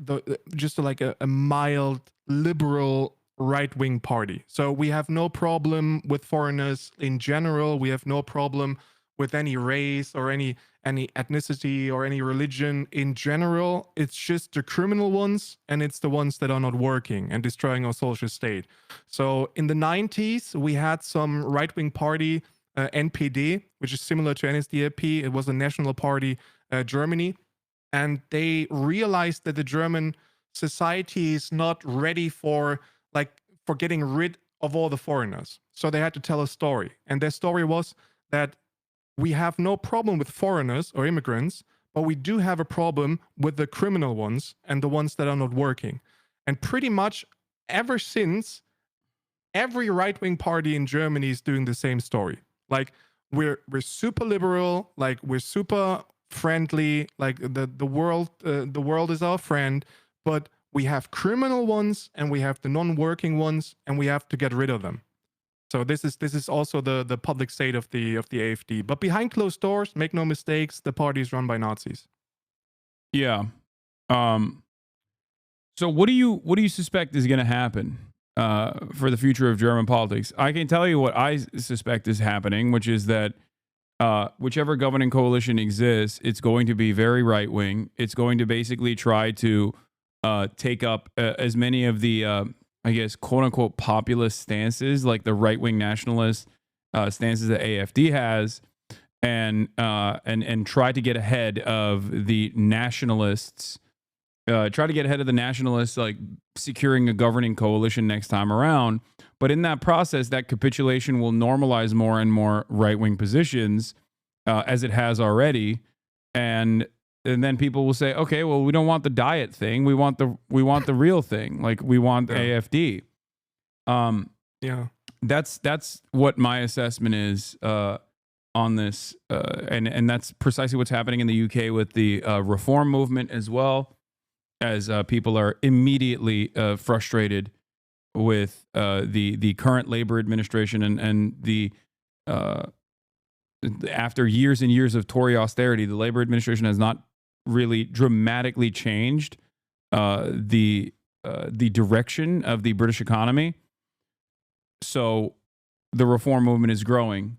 just like a mild liberal right-wing party. So we have no problem with foreigners in general. We have no problem with any race or any ethnicity or any religion in general. It's just the criminal ones, and it's the ones that are not working and destroying our social state. So in the 90s, we had some right-wing party, NPD, which is similar to NSDAP. It was a national party, Germany. And they realized that the German society is not ready for getting rid of all the foreigners. So they had to tell a story. And their story was that we have no problem with foreigners or immigrants, but we do have a problem with the criminal ones and the ones that are not working. And pretty much ever since, every right-wing party in Germany is doing the same story. Like, we're super liberal, like we're super friendly, like the world is our friend, but we have criminal ones and we have the non-working ones, and we have to get rid of them. So this is also the public state of the AfD. But behind closed doors, make no mistakes, the party is run by Nazis.
Yeah. So what do you suspect is going to happen for the future of German politics? I can tell you what I suspect is happening, which is that whichever governing coalition exists, it's going to be very right wing. It's going to basically try to take up as many of the I guess, quote unquote, populist stances, like the right wing nationalist stances that AfD has, and try to get ahead of the nationalists. Try to get ahead of the nationalists, like securing a governing coalition next time around. But in that process, that capitulation will normalize more and more right wing positions, as it has already, and then people will say, okay, well, we don't want the diet thing. We want the real thing. Like, we want AfD.
Yeah.
That's what my assessment is on this. And that's precisely what's happening in the UK with the reform movement, as well as people are immediately frustrated with the current Labour administration and the after years and years of Tory austerity, the Labour administration has not really dramatically changed the direction of the British economy. So the reform movement is growing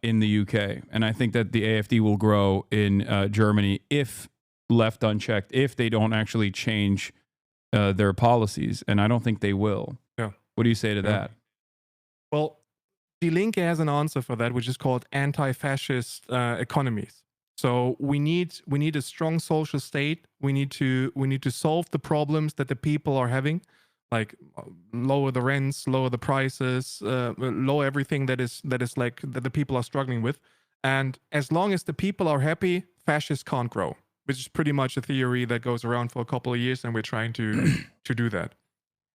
in the UK, and I think that the AfD will grow in Germany if left unchecked, if they don't actually change their policies, and I don't think they will.
Yeah.
What do you say to that?
Well, Die Linke has an answer for that, which is called anti-fascist economies. So we need a strong social state. We need to solve the problems that the people are having, like lower the rents, lower the prices, lower everything that the people are struggling with. And as long as the people are happy, fascists can't grow, which is pretty much a theory that goes around for a couple of years, and we're trying to do that.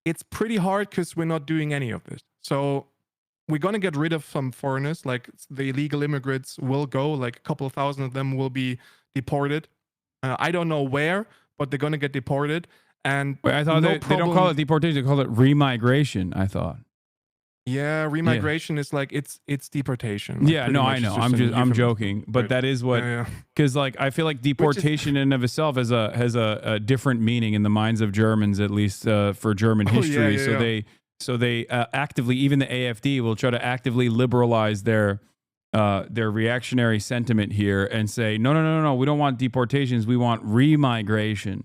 It's pretty hard because we're not doing any of this. So we're going to get rid of some foreigners, like the illegal immigrants will go, like a couple of thousand of them will be deported. I don't know where, but they're going to get deported. And
wait, I thought they don't call it deportation, they call it remigration, I thought.
Yeah, remigration is like it's deportation.
Like, yeah, no, I know. I'm joking, but right. That is what, because like I feel like deportation in and of itself has a different meaning in the minds of Germans, at least for German history. So they actively, even the AfD will try to actively liberalize their reactionary sentiment here and say, no, we don't want deportations, we want remigration.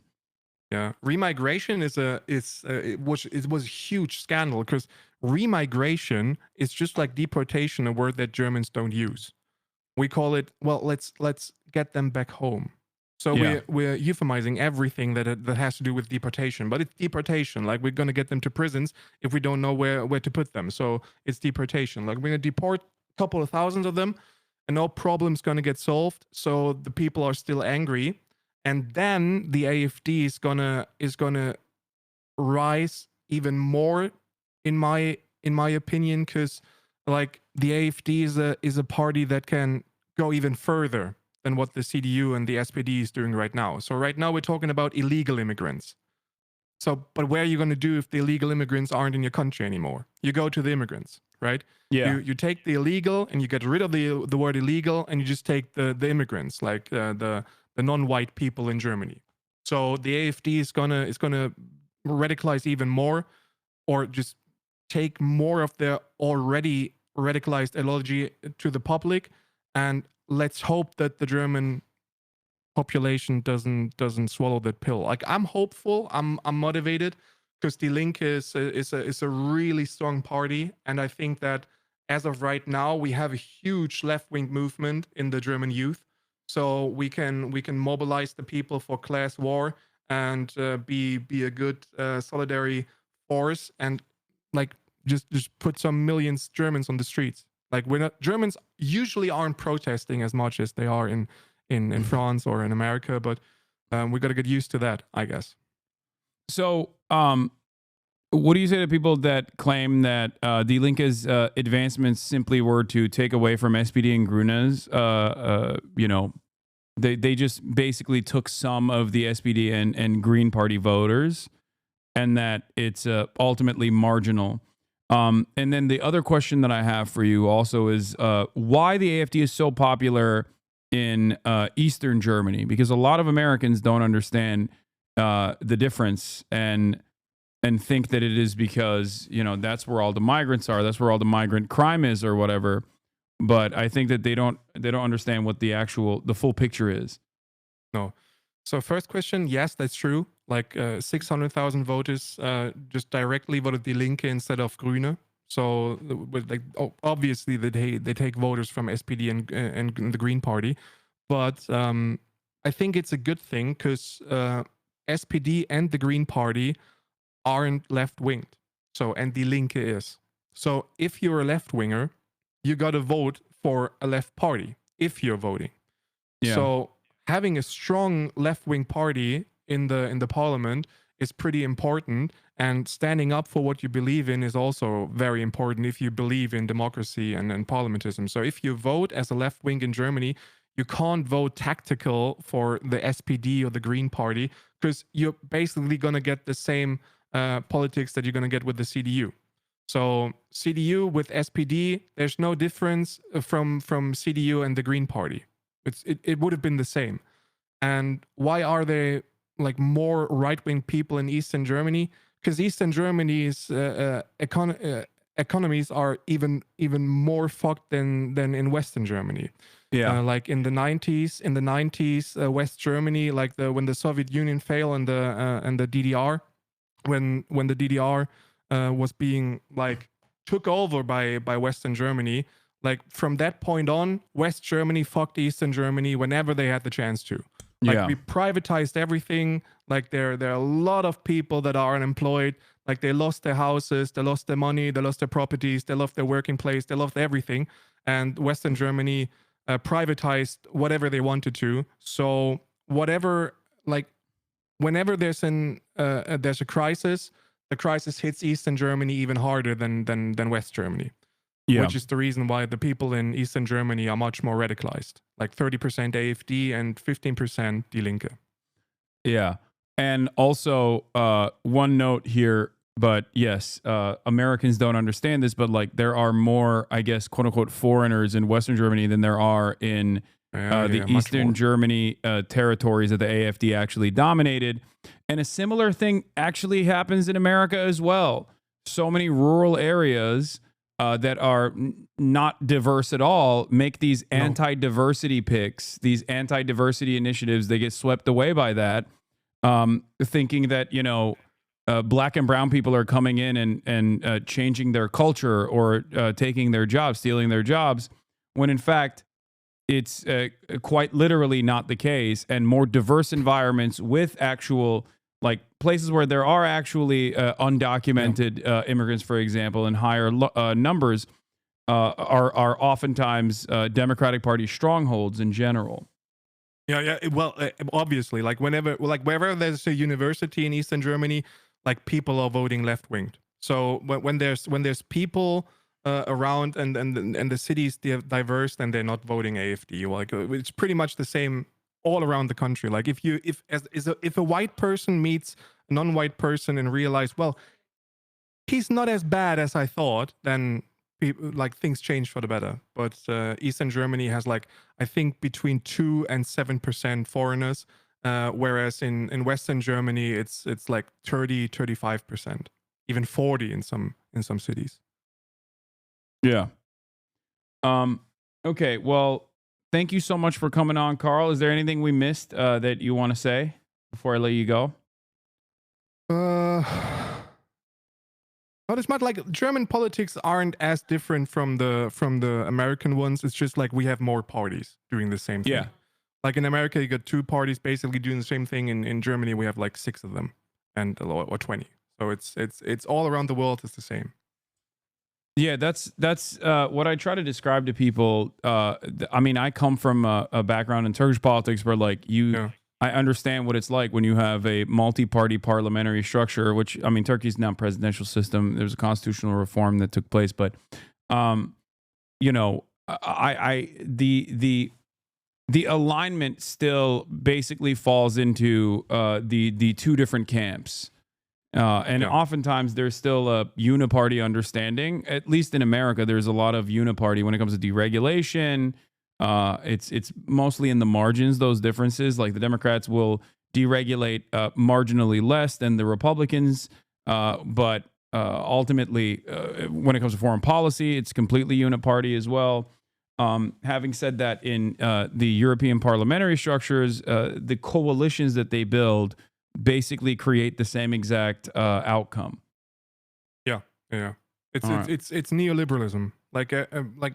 Yeah, remigration it was a huge scandal because remigration is just like deportation, a word that Germans don't use. We call it, well, let's get them back home. So we're euphemizing everything that has to do with deportation, but it's deportation. Like, we're going to get them to prisons if we don't know where to put them. So it's deportation. Like, we're going to deport a couple of thousands of them, and no problem's going to get solved. So the people are still angry, and then the AfD is gonna rise even more, in my opinion, because like the AfD is a party that can go even further than what the CDU and the SPD is doing right now. So right now we're talking about illegal immigrants. So, but where are you going to do if the illegal immigrants aren't in your country anymore? You go to the immigrants, right?
Yeah.
You take the illegal and you get rid of the word illegal, and you just take the immigrants, like the non-white people in Germany. So the AfD is gonna radicalize even more. or just take more of their already radicalized ideology to the public, and let's hope that the German population doesn't swallow that pill. Like, I'm hopeful, I'm motivated, because Die Linke is a really strong party, and I think that as of right now we have a huge left-wing movement in the German youth, so we can mobilize the people for class war and be a good solidarity force, and like just put some millions Germans on the streets. Like, Germans usually aren't protesting as much as they are in France or in America, but we got to get used to that, I guess.
So, what do you say to people that claim that Die Linke's advancements simply were to take away from SPD and Grüne's? You know, they just basically took some of the SPD and Green Party voters, and that it's ultimately marginal. And then the other question that I have for you also is why the AfD is so popular in Eastern Germany, because a lot of Americans don't understand the difference and think that it is because, you know, that's where all the migrants are, that's where all the migrant crime is or whatever. But I think that they don't understand what the full picture is.
No. So first question, yes, that's true. Like 600,000 voters just directly voted Die Linke instead of Grüne. So like obviously they take voters from SPD and the Green Party, but I think it's a good thing because SPD and the Green Party aren't left-winged. So, and Die Linke is. So if you're a left-winger, you got to vote for a left party if you're voting.
Yeah.
So having a strong left-wing party in the parliament is pretty important, and standing up for what you believe in is also very important if you believe in democracy and parliamentism. So if you vote as a left-wing in Germany, you can't vote tactical for the SPD or the Green Party, because you're basically going to get the same politics that you're going to get with the CDU. So CDU with SPD, there's no difference from CDU and the Green Party. It would have been the same. And why are there like more right-wing people in Eastern Germany? Because Eastern Germany's economies are even more fucked than in Western Germany.
Yeah.
Like in the 90s, West Germany, like when the Soviet Union fell and the DDR, when the DDR was being like took over by Western Germany, like from that point on, West Germany fucked Eastern Germany whenever they had the chance to. Like
Yeah.
we privatized everything. Like there are a lot of people that are unemployed. Like they lost their houses, they lost their money, they lost their properties, they lost their working place, they lost everything. And Western Germany privatized whatever they wanted to. So whatever, like whenever there's a crisis, the crisis hits Eastern Germany even harder than West Germany.
Yeah.
Which is the reason why the people in Eastern Germany are much more radicalized. Like 30% AfD and 15% Die Linke.
Yeah. And also, one note here, but yes, Americans don't understand this, but like there are more, I guess, quote unquote, foreigners in Western Germany than there are in the Eastern Germany territories that the AfD actually dominated. And a similar thing actually happens in America as well. So many rural areas that are not diverse at all make these anti-diversity picks, these anti-diversity initiatives. They get swept away by that, thinking that, you know, black and brown people are coming in and changing their culture or taking their jobs, stealing their jobs, when in fact it's quite literally not the case. And more diverse environments with actual, like places where there are actually undocumented immigrants, for example, in higher numbers, are oftentimes Democratic Party strongholds in general.
Yeah. Well, obviously, like wherever there's a university in Eastern Germany, like people are voting left-winged. So when there's people around and the city's diverse, then they're not voting AfD. Like it's pretty much the same all around the country. Like if a white person meets a non-white person and realize, well, he's not as bad as I thought, then like things change for the better. But Eastern Germany has like, I think between 2 and 7% foreigners, whereas in Western Germany it's like 35%. even 40 in some cities.
Yeah. Okay. Well, thank you so much for coming on, Carl. Is there anything we missed that you want to say before I let you go?
Not as much. Like, German politics aren't as different from the American ones. It's just like we have more parties doing the same thing.
Yeah.
Like in America, you got 2 parties basically doing the same thing. In Germany, we have like 6 of them, or 20. So it's all around the world. It's the same.
Yeah, that's what I try to describe to people. I mean, I come from a background in Turkish politics where, like, I understand what it's like when you have a multi-party parliamentary structure, which, I mean, Turkey's now a presidential system. There's a constitutional reform that took place, but, you know, the alignment still basically falls into the 2 different camps. Oftentimes there's still a uniparty understanding. At least in America, there's a lot of uniparty when it comes to deregulation. It's mostly in the margins, those differences. Like, the Democrats will deregulate marginally less than the Republicans, but ultimately, when it comes to foreign policy, it's completely uniparty as well. Having said that, in the European parliamentary structures, the coalitions that they build basically create the same exact outcome.
Yeah. It's neoliberalism. Like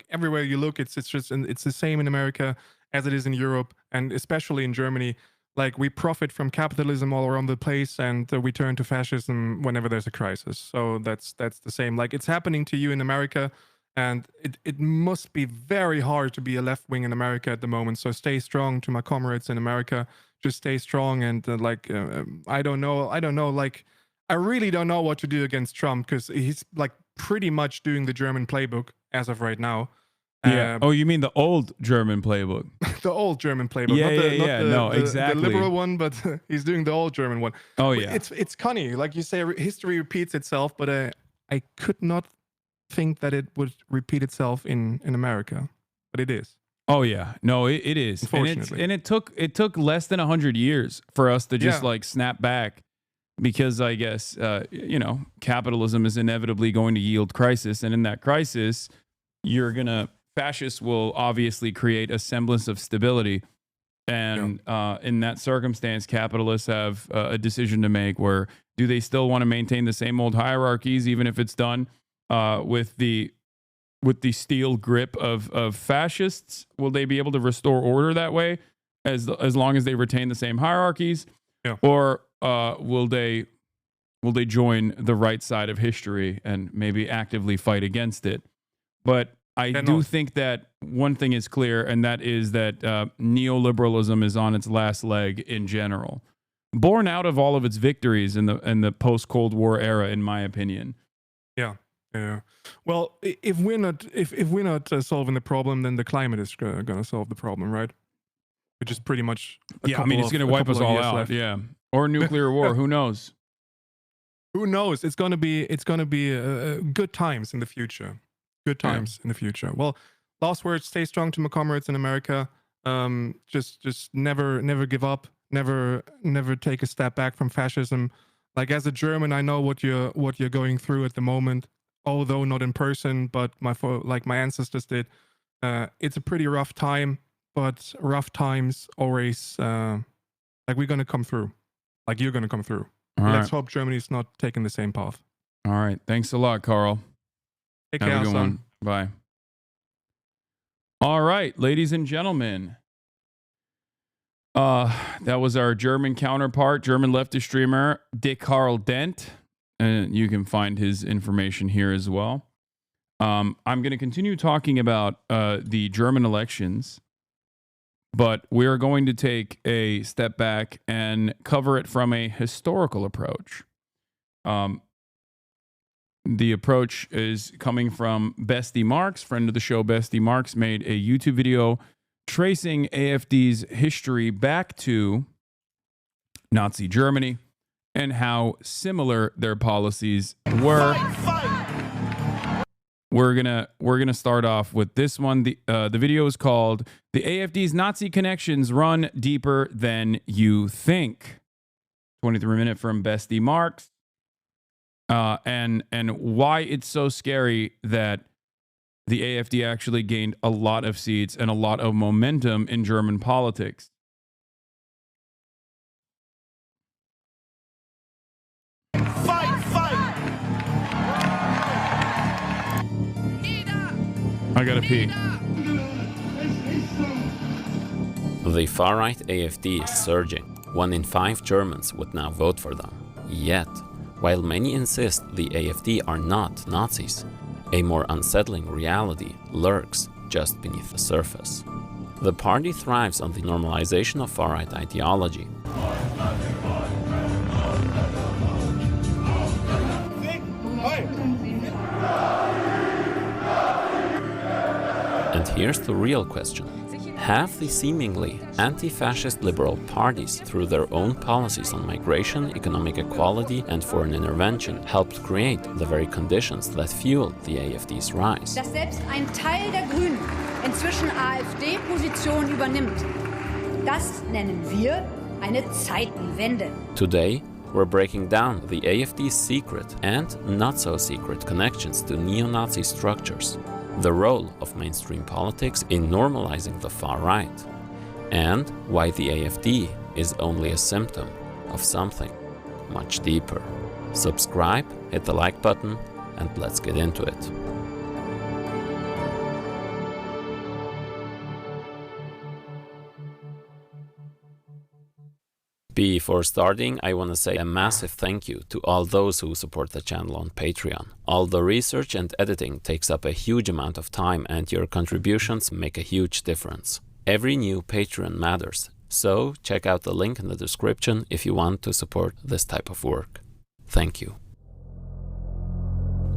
everywhere you look, it's the same in America as it is in Europe, and especially in Germany. Like, we profit from capitalism all around the place, and we turn to fascism whenever there's a crisis. So that's the same. Like, it's happening to you in America, and it must be very hard to be a left wing in America at the moment. So stay strong to my comrades in America. Just stay strong, and I don't know. Like, I really don't know what to do against Trump, because he's like pretty much doing the German playbook as of right now.
Yeah. Oh, you mean the old German playbook?
The old German playbook.
Yeah. Exactly.
The liberal one, but he's doing the old German one.
Oh, yeah.
It's funny. Like you say, history repeats itself, but I could not think that it would repeat itself in America, but it is.
Oh yeah, no, it is.
Unfortunately.
And it took less than 100 years for us to just like snap back, because I guess you know, capitalism is inevitably going to yield crisis, and in that crisis, fascists will obviously create a semblance of stability, and in that circumstance, capitalists have a decision to make: where do they still want to maintain the same old hierarchies, even if it's done with the steel grip of fascists? Will they be able to restore order that way, as long as they retain the same hierarchies? Or will they join the right side of history and maybe actively fight against it? But I do think that one thing is clear, and that is that neoliberalism is on its last leg in general, born out of all of its victories in the post-Cold War era, in my opinion.
Yeah. Well, if we're not solving the problem, then the climate is going to solve the problem, right? Which is pretty much
I mean, it's going to wipe us all out.
Left.
Yeah, or nuclear war. Who knows?
Who knows? It's going to be good times in the future. Good times in the future. Well, last words: stay strong to my comrades in America. Just never give up. Never take a step back from fascism. Like, as a German, I know what you're going through at the moment. Although not in person, but my ancestors did. It's a pretty rough time, but rough times always, like, we're going to come through. Like, you're going to come through. Let's hope Germany's not taking the same path.
All right. Thanks a lot, Carl.
Take care,
Have a good
Hasan.
one. Bye. All right, ladies and gentlemen. That was our German counterpart, German leftist streamer, dekarldent. And you can find his information here as well. I'm going to continue talking about the German elections, but we're going to take a step back and cover it from a historical approach. The approach is coming from Bestie Marks, friend of the show. Bestie Marks made a YouTube video tracing AfD's history back to Nazi Germany and how similar their policies were. We're gonna start off with this one. The video is called "The AfD's Nazi Connections Run Deeper Than You Think." 23-minute from Bestie Marks. and why it's so scary that the AfD actually gained a lot of seats and a lot of momentum in German politics.
Fight, fight!
I gotta pee.
The far-right AfD is surging. 1 in 5 Germans would now vote for them. Yet, while many insist the AfD are not Nazis, a more unsettling reality lurks just beneath the surface. The party thrives on the normalization of far-right ideology. And here's the real question. Have the seemingly anti-fascist liberal parties, through their own policies on migration, economic equality and foreign intervention, helped create the very conditions that fuel the AfD's rise?
Dass selbst ein Teil der Grünen inzwischen AfD-Position übernimmt, das nennen wir eine Zeitenwende.
Today, we're breaking down the AfD's secret and not-so-secret connections to neo-Nazi structures, the role of mainstream politics in normalizing the far right, and why the AfD is only a symptom of something much deeper. Subscribe, hit the like button, and let's get into it. Before starting, I want to say a massive thank you to all those who support the channel on Patreon. All the research and editing takes up a huge amount of time, and your contributions make a huge difference. Every new Patreon matters, so check out the link in the description if you want to support this type of work. Thank you.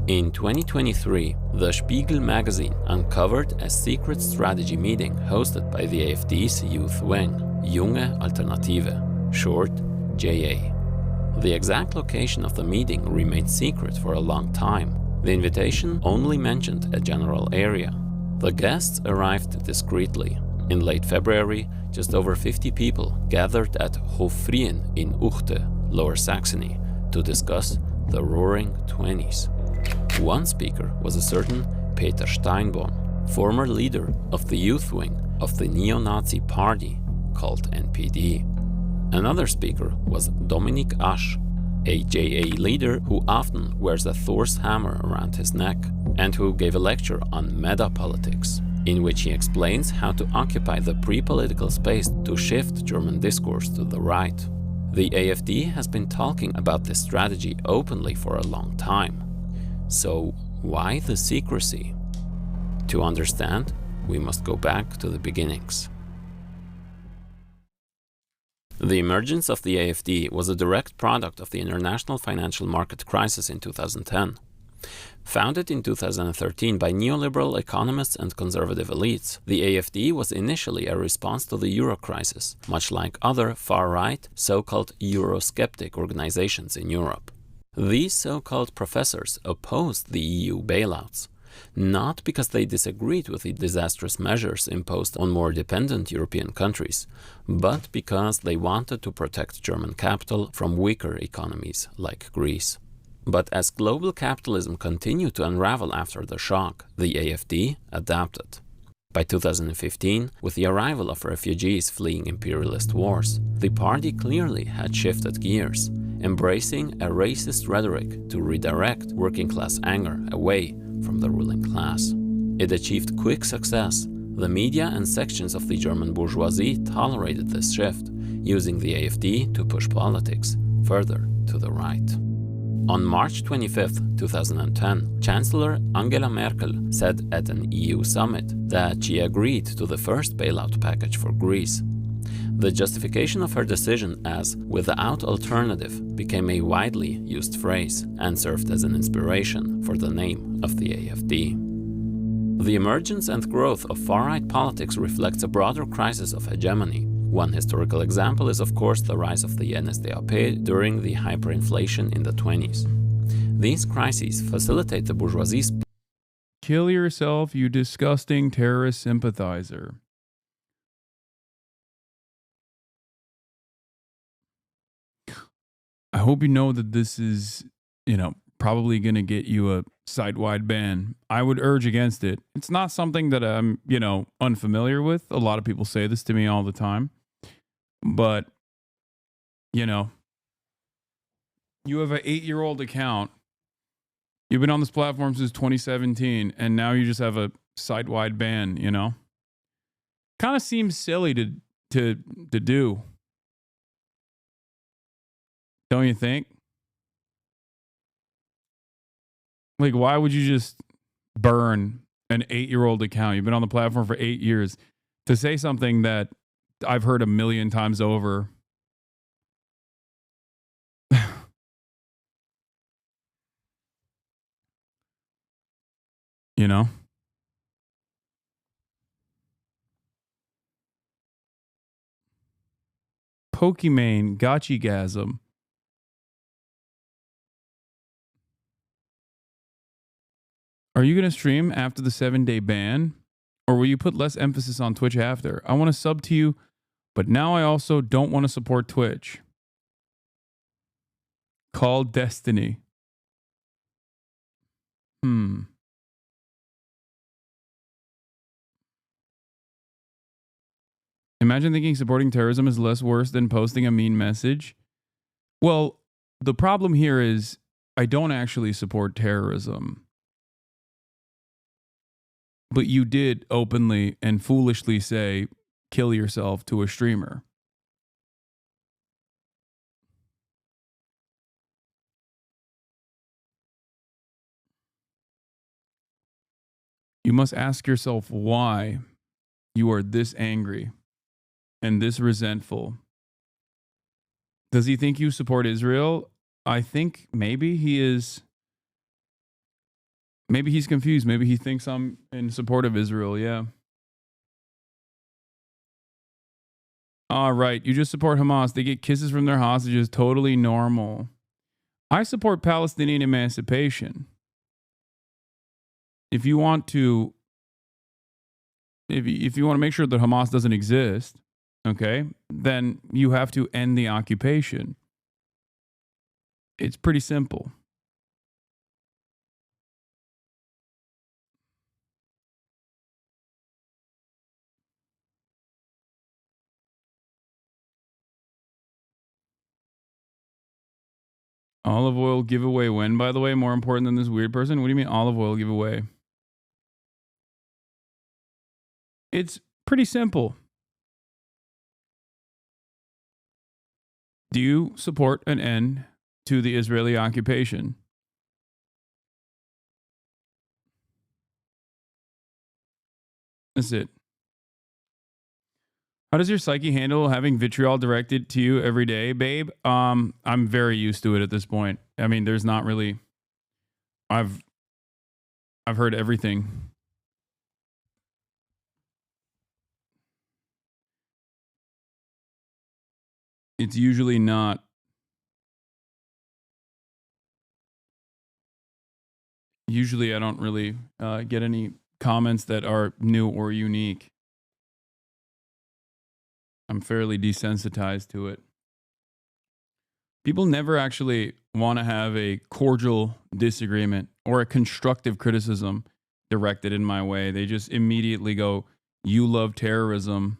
In 2023, The Spiegel magazine uncovered a secret strategy meeting hosted by the AfD's youth wing, Junge Alternative, short JA. The exact location of the meeting remained secret for a long time. The invitation only mentioned a general area. The guests arrived discreetly. In late February, just over 50 people gathered at Hofrien in Uchte, Lower Saxony, to discuss the Roaring Twenties. One speaker was a certain Peter Steinborn, former leader of the youth wing of the neo-Nazi party called NPD. Another speaker was Dominik Asch, a JA leader who often wears a Thor's hammer around his neck, and who gave a lecture on meta-politics, in which he explains how to occupy the pre-political space to shift German discourse to the right. The AfD has been talking about this strategy openly for a long time. So why the secrecy? To understand, we must go back to the beginnings. The emergence of the AfD was a direct product of the international financial market crisis in 2010. Founded in 2013 by neoliberal economists and conservative elites, the AfD was initially a response to the euro crisis, much like other far-right, so-called Eurosceptic organizations in Europe. These so-called professors opposed the EU bailouts, not because they disagreed with the disastrous measures imposed on more dependent European countries, but because they wanted to protect German capital from weaker economies like Greece. But as global capitalism continued to unravel after the shock, the AfD adapted. By 2015, with the arrival of refugees fleeing imperialist wars, the party clearly had shifted gears, embracing a racist rhetoric to redirect working-class anger away from the ruling class. It achieved quick success. The media and sections of the German bourgeoisie tolerated this shift, using the AfD to push politics further to the right. On March 25, 2010, Chancellor Angela Merkel said at an EU summit that she agreed to the first bailout package for Greece. The justification of her decision as "without alternative" became a widely used phrase and served as an inspiration for the name of the AfD. The emergence and growth of far-right politics reflects a broader crisis of hegemony. One historical example is, of course, the rise of the NSDAP during the hyperinflation in the 20s. These crises facilitate the bourgeoisie's...
Kill yourself, you disgusting terrorist sympathizer. I hope you know that this is, probably going to get you a site-wide ban. I would urge against it. It's not something that I'm, unfamiliar with. A lot of people say this to me all the time. But, you have an 8-year-old account. You've been on this platform since 2017, and now you just have a site-wide ban, Kind of seems silly to do. Don't you think? Like, why would you just burn an 8-year-old account? You've been on the platform for 8 years to say something that I've heard a million times over. Pokimane Gachigasm. Are you going to stream after the 7-day ban? Or will you put less emphasis on Twitch after? I want to sub to you, but now I also don't want to support Twitch. Call Destiny. Imagine thinking supporting terrorism is less worse than posting a mean message. Well, the problem here is I don't actually support terrorism. But you did openly and foolishly say, kill yourself to a streamer. You must ask yourself why you are this angry and this resentful. Does he think you support Israel? I think maybe he is. Maybe he's confused. Maybe he thinks I'm in support of Israel. Yeah. All right. You just support Hamas. They get kisses from their hostages. Totally normal. I support Palestinian emancipation. If you want to, if you want to make sure that Hamas doesn't exist, okay, then you have to end the occupation. It's pretty simple. Olive oil giveaway when, by the way, more important than this weird person? What do you mean olive oil giveaway? It's pretty simple. Do you support an end to the Israeli occupation? That's it. How does your psyche handle having vitriol directed to you every day, babe? I'm very used to it at this point. I mean, there's not really. I've heard everything. It's usually not. Usually, I don't really get any comments that are new or unique. I'm fairly desensitized to it. People never actually want to have a cordial disagreement or a constructive criticism directed in my way. They just immediately go, "You love terrorism.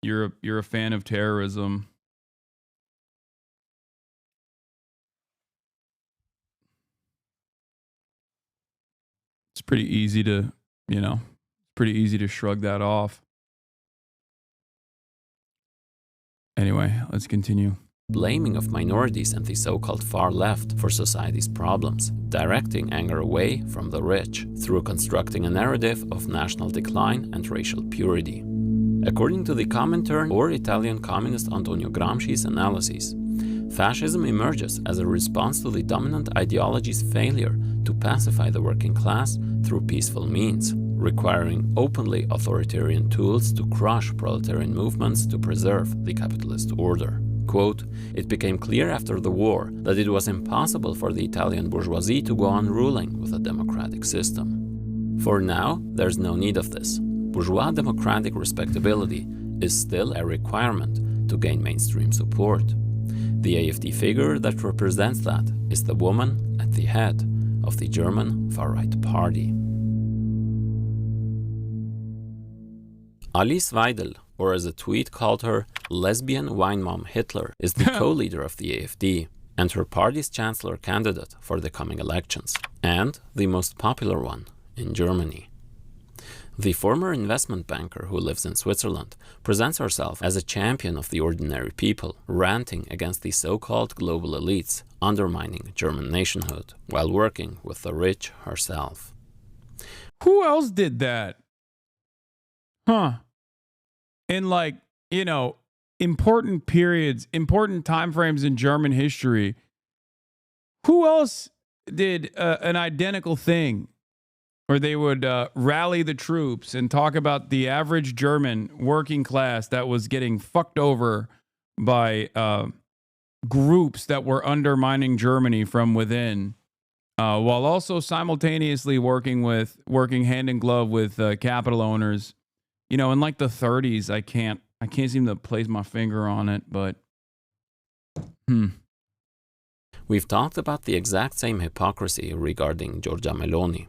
You're a fan of terrorism." It's pretty easy to, shrug that off. Anyway, let's continue.
Blaming of minorities and the so-called far left for society's problems, directing anger away from the rich through constructing a narrative of national decline and racial purity. According to the Comintern or Italian communist Antonio Gramsci's analyses, fascism emerges as a response to the dominant ideology's failure to pacify the working class through peaceful means, requiring openly authoritarian tools to crush proletarian movements to preserve the capitalist order. Quote, "It became clear after the war that it was impossible for the Italian bourgeoisie to go on ruling with a democratic system. For now, there's no need of this. Bourgeois democratic respectability is still a requirement to gain mainstream support. The AfD figure that represents that is the woman at the head of the German far-right party. Alice Weidel, or as a tweet called her, lesbian wine mom Hitler, is the co-leader of the AfD and her party's chancellor candidate for the coming elections, and the most popular one in Germany. The former investment banker who lives in Switzerland presents herself as a champion of the ordinary people, ranting against the so-called global elites, undermining German nationhood, while working with the rich herself.
Who else did that? Huh. In like, you know, important periods, important time frames in German history, who else did an identical thing? Or they would rally the troops and talk about the average German working class that was getting fucked over by groups that were undermining Germany from within, while also simultaneously working hand in glove with capital owners. You know, in like the 30s, I can't seem to place my finger on it, but
We've talked about the exact same hypocrisy regarding Giorgia Meloni.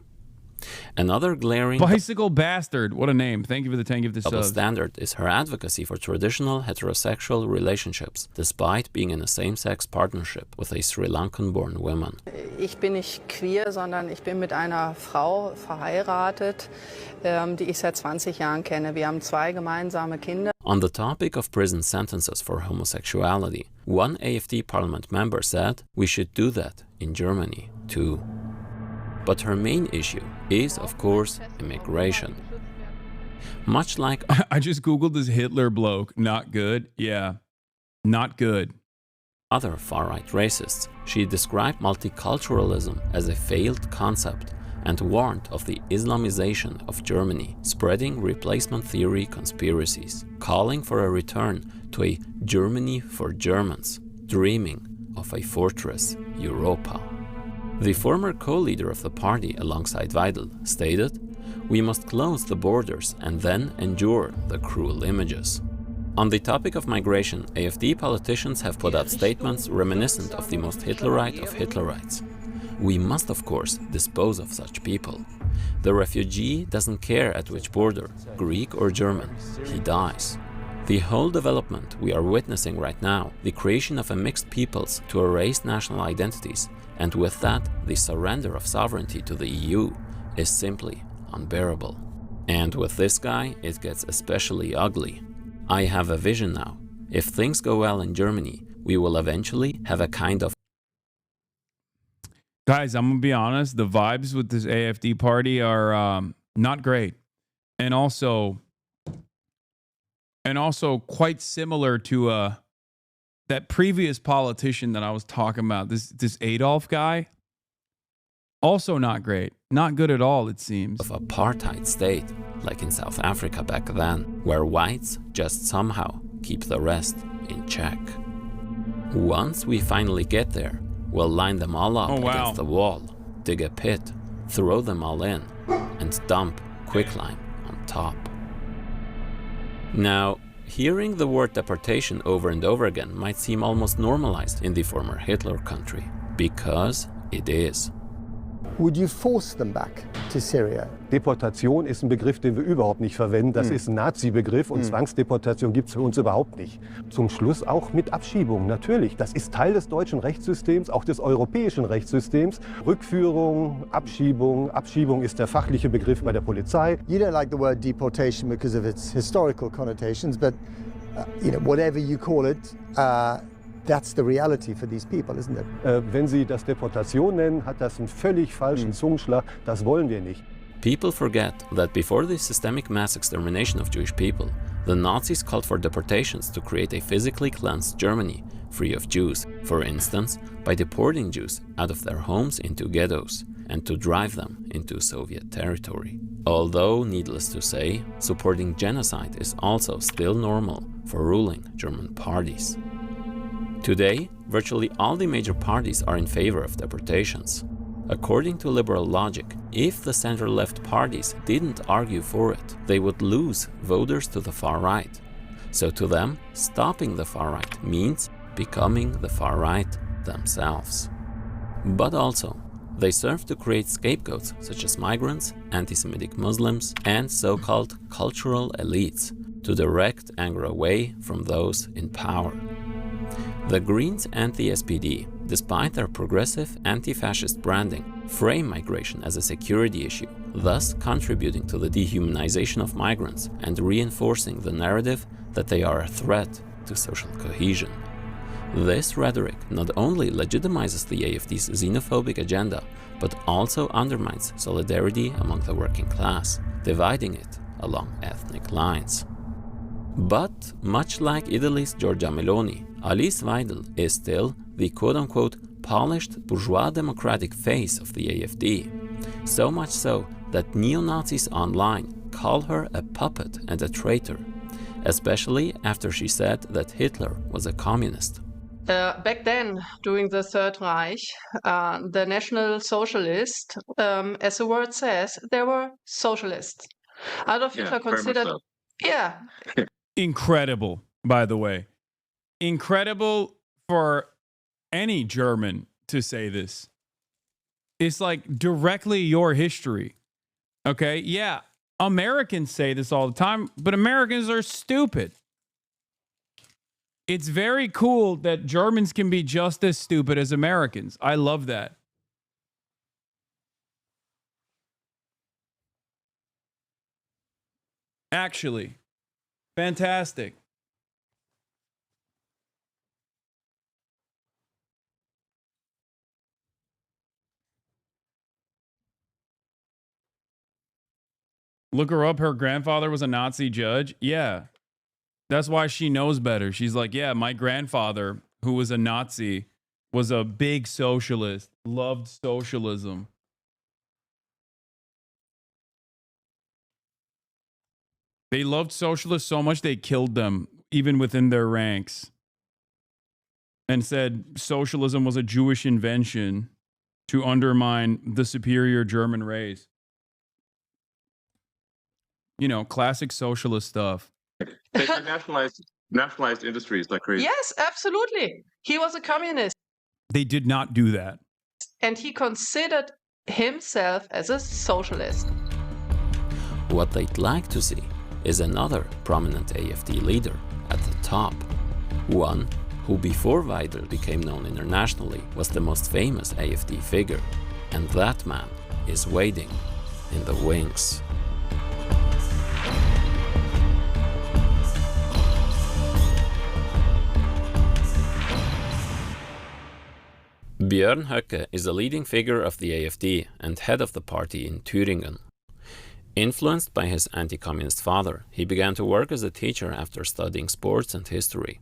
Another glaring
bicycle bastard. What a name. Thank you for the 10 gift
double
subs.
standard is her advocacy for traditional heterosexual relationships, despite being in a same-sex partnership with a Sri Lankan-born woman.
Ich bin nicht queer, sondern ich bin mit einer Frau verheiratet, die ich seit 20 Jahren kenne. Wir haben 2 gemeinsame Kinder.
On the topic of prison sentences for homosexuality, one AfD parliament member said we should do that in Germany too. But her main issue is, of course, immigration. Much like
I just Googled this Hitler bloke. Not good. Yeah. Not good.
Other far-right racists, she described multiculturalism as a failed concept and warned of the Islamization of Germany, spreading replacement theory conspiracies, calling for a return to a Germany for Germans, dreaming of a fortress Europa. The former co-leader of the party alongside Weidel stated, "We must close the borders and then endure the cruel images." On the topic of migration, AfD politicians have put out statements reminiscent of the most Hitlerite of Hitlerites. We must, of course, dispose of such people. The refugee doesn't care at which border, Greek or German, he dies. The whole development we are witnessing right now, the creation of a mixed peoples to erase national identities, and with that, the surrender of sovereignty to the EU, is simply unbearable. And with this guy, it gets especially ugly. I have a vision now. If things go well in Germany, we will eventually have a kind of...
Guys, I'm going to be honest. The vibes with this AfD party are not great. And also quite similar to that previous politician that I was talking about, this Adolf guy. Also not great. Not good at all, it seems.
Of apartheid state, like in South Africa back then, where whites just somehow keep the rest in check. Once we finally get there, we'll line them all up against the wall, dig a pit, throw them all in, and dump quicklime on top. Now, hearing the word deportation over and over again might seem almost normalized in the former Hitler country, because it is.
Would you force them back to Syria?
Deportation ist ein Begriff, den wir überhaupt nicht verwenden. Das ist ein Nazi-Begriff und Zwangsdeportation gibt es für uns überhaupt nicht. Zum Schluss auch mit Abschiebung, natürlich. Das ist Teil des deutschen Rechtssystems, auch des europäischen Rechtssystems. Rückführung, Abschiebung. Abschiebung ist der fachliche Begriff bei der Polizei.
You don't like the word deportation because of its historical connotations, but you know, whatever you call it, that's the reality for these people, isn't it?
Wenn Sie das Deportation nennen, hat das einen völlig falschen Zungenschlag. Das wollen wir nicht.
People forget that before the systemic mass extermination of Jewish people, the Nazis called for deportations to create a physically cleansed Germany, free of Jews, for instance, by deporting Jews out of their homes into ghettos and to drive them into Soviet territory. Although, needless to say, supporting genocide is also still normal for ruling German parties. Today, virtually all the major parties are in favor of deportations. According to liberal logic, if the center-left parties didn't argue for it, they would lose voters to the far right. So to them, stopping the far right means becoming the far right themselves. But also, they serve to create scapegoats such as migrants, anti-Semitic Muslims, and so-called cultural elites to direct anger away from those in power. The Greens and the SPD, despite their progressive anti-fascist branding, frame migration as a security issue, thus contributing to the dehumanization of migrants and reinforcing the narrative that they are a threat to social cohesion. This rhetoric not only legitimizes the AfD's xenophobic agenda, but also undermines solidarity among the working class, dividing it along ethnic lines. But, much like Italy's Giorgia Meloni, Alice Weidel is still the quote-unquote polished bourgeois democratic face of the AfD. So much so that neo-Nazis online call her a puppet and a traitor, especially after she said that Hitler was a communist.
Back then, during the Third Reich, the National Socialists, as the word says, they were socialists. Adolf Hitler considered... So. Yeah.
Incredible, by the way. Incredible for any German to say this. It's like directly your history. Okay? Yeah, Americans say this all the time, but Americans are stupid. It's very cool that Germans can be just as stupid as Americans. I love that. Actually, fantastic. Look her up. Her grandfather was a Nazi judge. Yeah. That's why she knows better. She's like, yeah, my grandfather, who was a Nazi, was a big socialist, loved socialism. They loved socialists so much they killed them, even within their ranks, and said socialism was a Jewish invention to undermine the superior German race. You know, classic socialist stuff.
They nationalized industries like crazy.
Yes, absolutely. He was a communist.
They did not do that.
And he considered himself as a socialist.
What they'd like to see is another prominent AfD leader at the top. One who before Weidel became known internationally was the most famous AfD figure. And that man is waiting in the wings. Björn Höcke is a leading figure of the AfD and head of the party in Thüringen. Influenced by his anti-communist father, he began to work as a teacher after studying sports and history.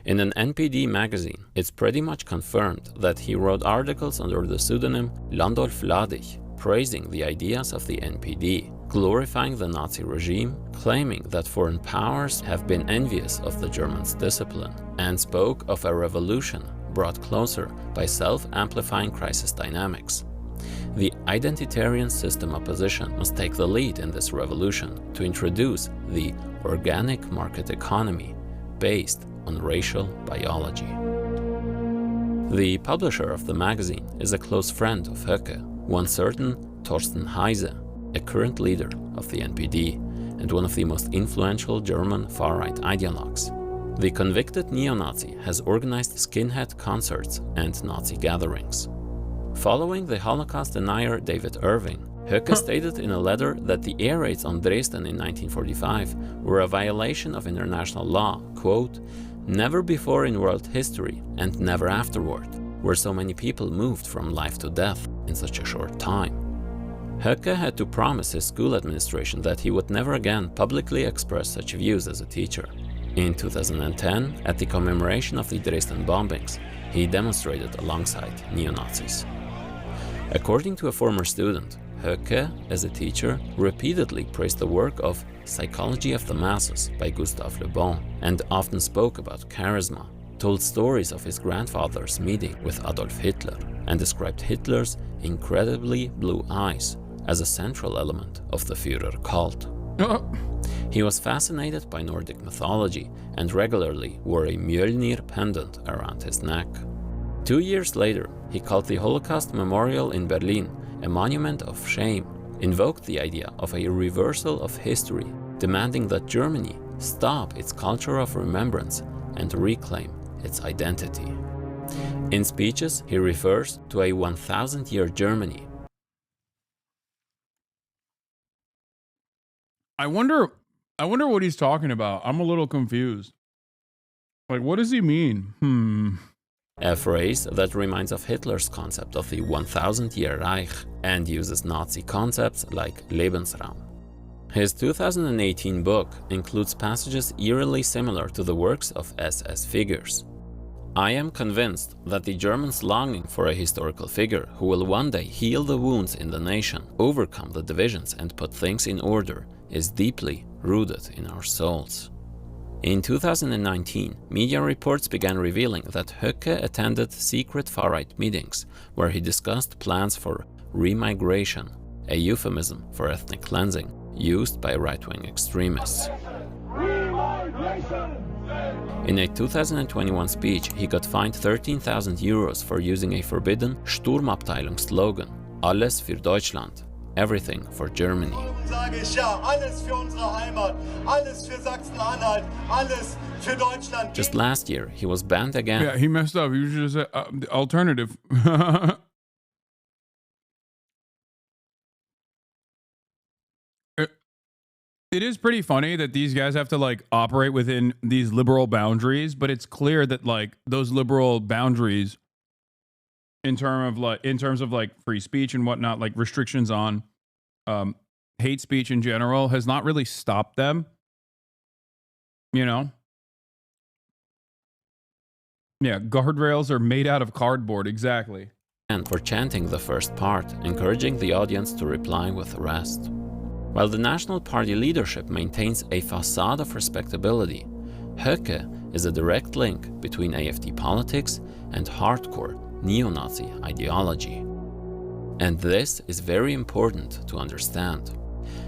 In an NPD magazine, it's pretty much confirmed that he wrote articles under the pseudonym Landolf Ladig, praising the ideas of the NPD, glorifying the Nazi regime, claiming that foreign powers have been envious of the Germans' discipline, and spoke of a revolution brought closer by self-amplifying crisis dynamics. The identitarian system opposition must take the lead in this revolution to introduce the organic market economy based on racial biology. The publisher of the magazine is a close friend of Höcke, one certain Thorsten Heise, a current leader of the NPD and one of the most influential German far-right ideologues. The convicted neo-Nazi has organized skinhead concerts and Nazi gatherings. Following the Holocaust denier David Irving, Höcke stated in a letter that the air raids on Dresden in 1945 were a violation of international law, quote, "Never before in world history and never afterward were so many people moved from life to death in such a short time." Höcke had to promise his school administration that he would never again publicly express such views as a teacher. In 2010, at the commemoration of the Dresden bombings, he demonstrated alongside neo-Nazis. According to a former student, Höcke, as a teacher, repeatedly praised the work of Psychology of the Masses by Gustave Le Bon and often spoke about charisma, told stories of his grandfather's meeting with Adolf Hitler, and described Hitler's incredibly blue eyes as a central element of the Führer cult. He was fascinated by Nordic mythology and regularly wore a Mjolnir pendant around his neck. 2 years later, he called the Holocaust Memorial in Berlin a monument of shame, invoked the idea of a reversal of history, demanding that Germany stop its culture of remembrance and reclaim its identity. In speeches, he refers to a 1,000-year Germany.
I wonder what he's talking about. I'm a little confused. Like, what does he mean?
A phrase that reminds of Hitler's concept of the 1,000-year Reich and uses Nazi concepts like Lebensraum. His 2018 book includes passages eerily similar to the works of SS figures. I am convinced that the Germans' longing for a historical figure who will one day heal the wounds in the nation, overcome the divisions and put things in order is deeply rooted in our souls. In 2019, media reports began revealing that Höcke attended secret far-right meetings where he discussed plans for remigration, a euphemism for ethnic cleansing used by right-wing extremists. In a 2021 speech, he got fined 13,000 euros for using a forbidden Sturmabteilung slogan, Alles für Deutschland, everything for Germany. Just last year, he was banned again.
Yeah, he messed up. He was just the alternative. It is pretty funny that these guys have to like operate within these liberal boundaries, but it's clear that like those liberal boundaries in terms of like free speech and whatnot, like restrictions on hate speech in general has not really stopped them, you know? Yeah, guardrails are made out of cardboard, exactly.
And for chanting the first part, encouraging the audience to reply with the rest. While the National Party leadership maintains a facade of respectability, Höcke is a direct link between AfD politics and hardcore neo-Nazi ideology. And this is very important to understand.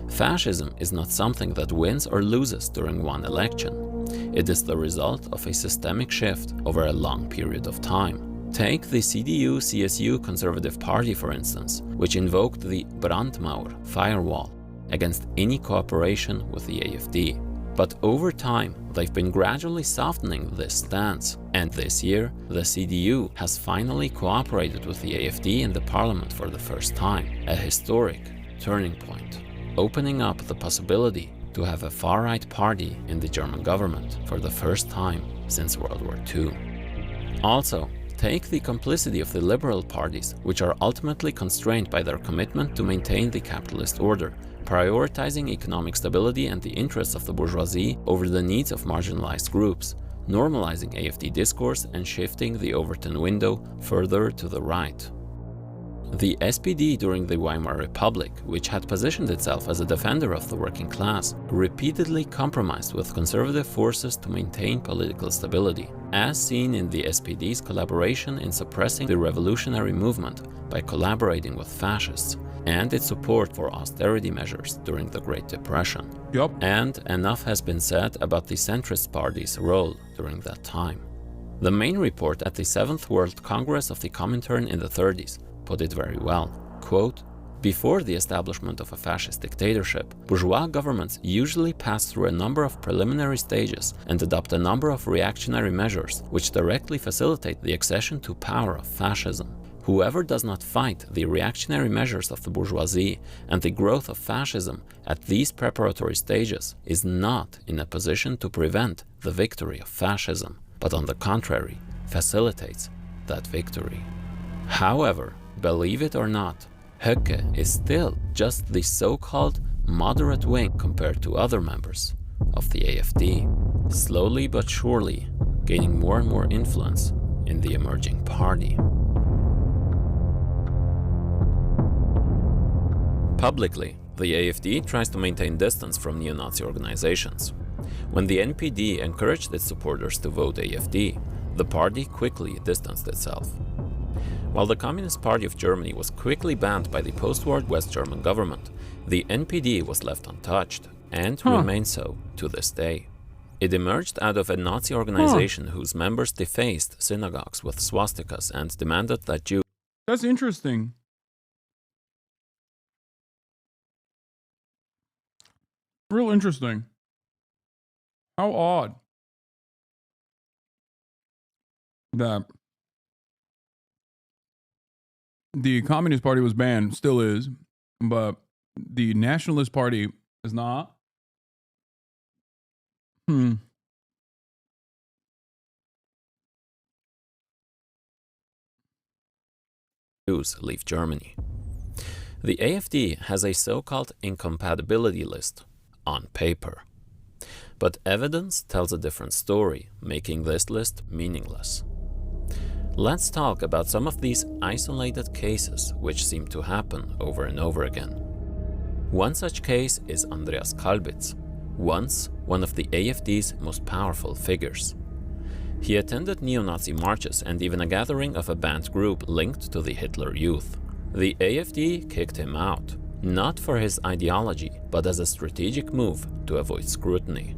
Fascism is not something that wins or loses during one election. It is the result of a systemic shift over a long period of time. Take the CDU-CSU Conservative Party, for instance, which invoked the Brandmauer firewall against any cooperation with the AfD. But over time, they've been gradually softening this stance, and this year, the CDU has finally cooperated with the AfD in the parliament for the first time, a historic turning point, opening up the possibility to have a far-right party in the German government for the first time since World War II. Also, take the complicity of the liberal parties, which are ultimately constrained by their commitment to maintain the capitalist order, prioritizing economic stability and the interests of the bourgeoisie over the needs of marginalized groups, normalizing AfD discourse and shifting the Overton window further to the right. The SPD during the Weimar Republic, which had positioned itself as a defender of the working class, repeatedly compromised with conservative forces to maintain political stability, as seen in the SPD's collaboration in suppressing the revolutionary movement by collaborating with fascists, and its support for austerity measures during the Great Depression.
Yep.
And enough has been said about the centrist party's role during that time. The main report at the 7th World Congress of the Comintern in the 30s put it very well. Quote, "Before the establishment of a fascist dictatorship, bourgeois governments usually pass through a number of preliminary stages and adopt a number of reactionary measures which directly facilitate the accession to power of fascism. Whoever does not fight the reactionary measures of the bourgeoisie and the growth of fascism at these preparatory stages is not in a position to prevent the victory of fascism, but on the contrary, facilitates that victory." However, believe it or not, Höcke is still just the so-called moderate wing compared to other members of the AfD, slowly but surely gaining more and more influence in the emerging party. Publicly, the AfD tries to maintain distance from neo-Nazi organizations. When the NPD encouraged its supporters to vote AfD, the party quickly distanced itself. While the Communist Party of Germany was quickly banned by the post-war West German government, the NPD was left untouched, and remains so to this day. It emerged out of a Nazi organization whose members defaced synagogues with swastikas and demanded that Jews...
That's interesting. Real interesting. How odd that the Communist Party was banned, still is, but the Nationalist Party is not.
Jews leave Germany. The AfD has a so-called incompatibility list on paper. But evidence tells a different story, making this list meaningless. Let's talk about some of these isolated cases which seem to happen over and over again. One such case is Andreas Kalbitz, once one of the AfD's most powerful figures. He attended neo-Nazi marches and even a gathering of a banned group linked to the Hitler Youth. The AfD kicked him out, not for his ideology, but as a strategic move to avoid scrutiny.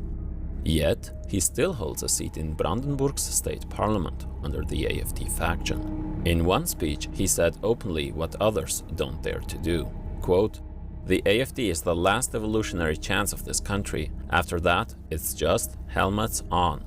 Yet, he still holds a seat in Brandenburg's state parliament under the AfD faction. In one speech, he said openly what others don't dare to do. Quote, "The AfD is the last evolutionary chance of this country. After that, it's just helmets on."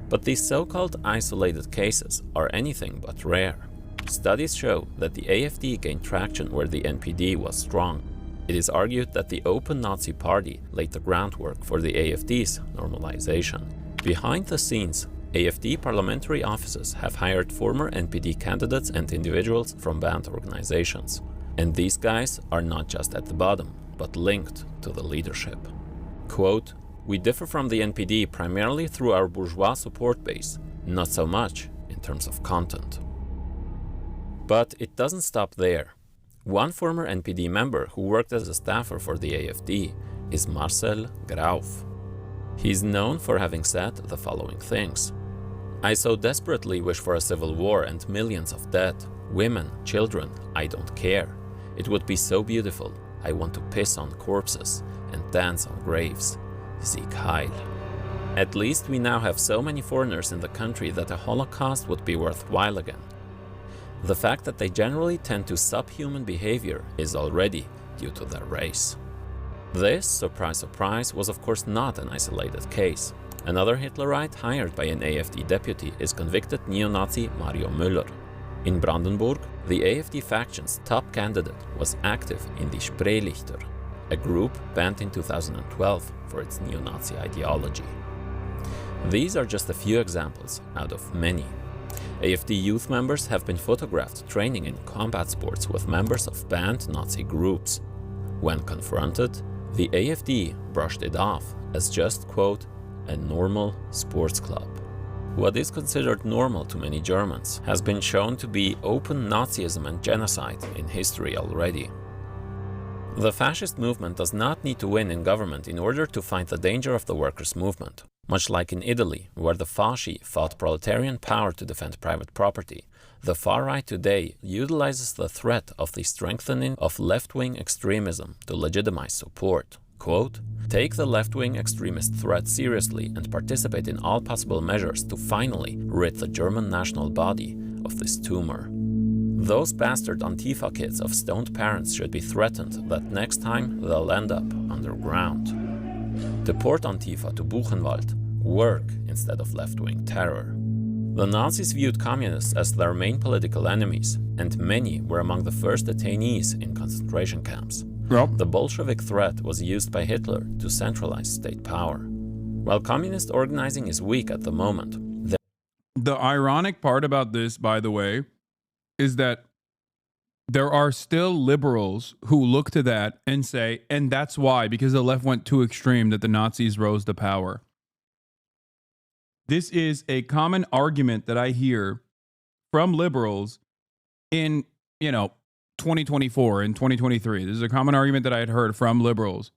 But these so-called isolated cases are anything but rare. Studies show that the AfD gained traction where the NPD was strong. It is argued that the open Nazi party laid the groundwork for the AfD's normalization. Behind the scenes, AfD parliamentary offices have hired former NPD candidates and individuals from banned organizations. And these guys are not just at the bottom, but linked to the leadership. Quote, "We differ from the NPD primarily through our bourgeois support base, not so much in terms of content." But it doesn't stop there. One former NPD member who worked as a staffer for the AfD is Marcel Grauf. He's known for having said the following things. "I so desperately wish for a civil war and millions of dead. Women, children, I don't care. It would be so beautiful. I want to piss on corpses and dance on graves. Sieg Heil." At least we now have so many foreigners in the country that a Holocaust would be worthwhile again. The fact that they generally tend to subhuman behavior is already due to their race. This, surprise surprise, was of course not an isolated case. Another Hitlerite hired by an AfD deputy is convicted neo-Nazi Mario Müller. In Brandenburg, the AfD faction's top candidate was active in the Spreelichter, a group banned in 2012 for its neo-Nazi ideology. These are just a few examples out of many. AfD youth members have been photographed training in combat sports with members of banned Nazi groups. When confronted, the AfD brushed it off as just, quote, "a normal sports club." What is considered normal to many Germans has been shown to be open Nazism and genocide in history already. The fascist movement does not need to win in government in order to find the danger of the workers' movement. Much like in Italy, where the fasci fought proletarian power to defend private property, the far right today utilizes the threat of the strengthening of left-wing extremism to legitimize support. Quote, "Take the left-wing extremist threat seriously and participate in all possible measures to finally rid the German national body of this tumor. Those bastard Antifa kids of stoned parents should be threatened that next time they'll end up underground. Deport Antifa to Buchenwald, work instead of left-wing terror." The Nazis viewed communists as their main political enemies, and many were among the first detainees in concentration camps.
Yep.
The Bolshevik threat was used by Hitler to centralize state power. While communist organizing is weak at the moment,
the ironic part about this, by the way, is that there are still liberals who look to that and say, and that's why, because the left went too extreme, that the Nazis rose to power. This is a common argument that I hear from liberals in, 2024 and 2023. This is a common argument that I had heard from liberals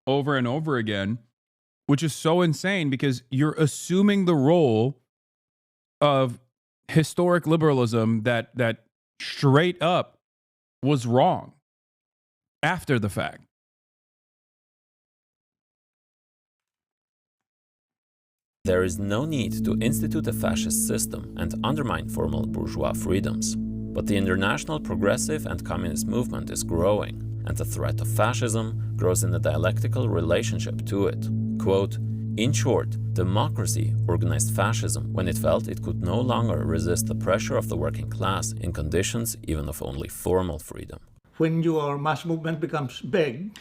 over and over again, which is so insane because you're assuming the role of historic liberalism that straight up was wrong after the fact.
There is no need to institute a fascist system and undermine formal bourgeois freedoms. But the international progressive and communist movement is growing, and the threat of fascism grows in a dialectical relationship to it. Quote, "In short, democracy organized fascism when it felt it could no longer resist the pressure of the working class in conditions even of only formal freedom."
When your mass movement becomes big,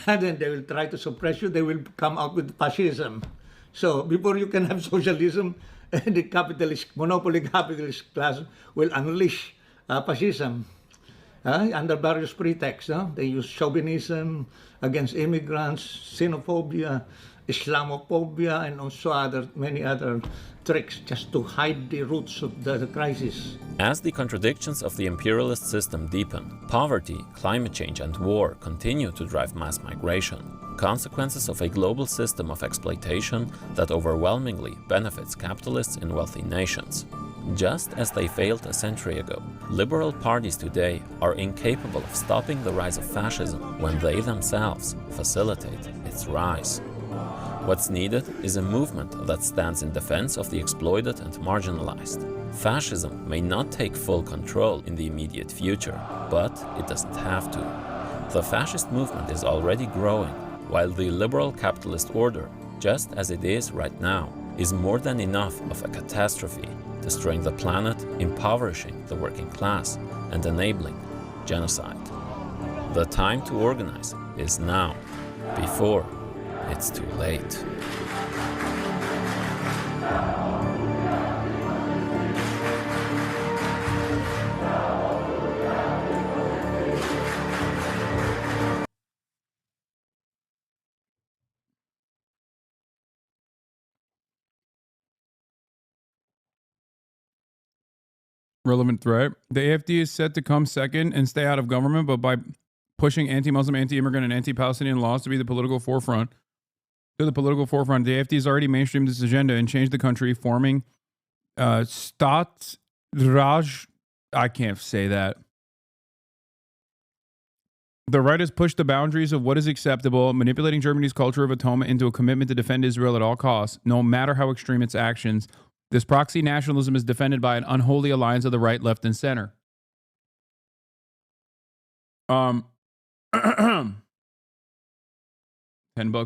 and then they will try to suppress you, they will come out with fascism. So before you can have socialism, the capitalist, monopoly capitalist class will unleash fascism under various pretexts. They use chauvinism against immigrants, xenophobia, Islamophobia, and also many other tricks just to hide the roots of the crisis.
As the contradictions of the imperialist system deepen, poverty, climate change, and war continue to drive mass migration, consequences of a global system of exploitation that overwhelmingly benefits capitalists in wealthy nations. Just as they failed a century ago, liberal parties today are incapable of stopping the rise of fascism when they themselves facilitate its rise. What's needed is a movement that stands in defense of the exploited and marginalized. Fascism may not take full control in the immediate future, but it doesn't have to. The fascist movement is already growing, while the liberal capitalist order, just as it is right now, is more than enough of a catastrophe, destroying the planet, impoverishing the working class, and enabling genocide. The time to organize is now, before it's too late.
Relevant threat. The AFD is set to come second and stay out of government, but by pushing anti-Muslim, anti-immigrant, and anti-Palestinian laws to be the political forefront, the AFD has already mainstreamed this agenda and changed the country, forming Stat Raj. I can't say that. The right has pushed the boundaries of what is acceptable, manipulating Germany's culture of atonement into a commitment to defend Israel at all costs, no matter how extreme its actions. This proxy nationalism is defended by an unholy alliance of the right, left, and center. $10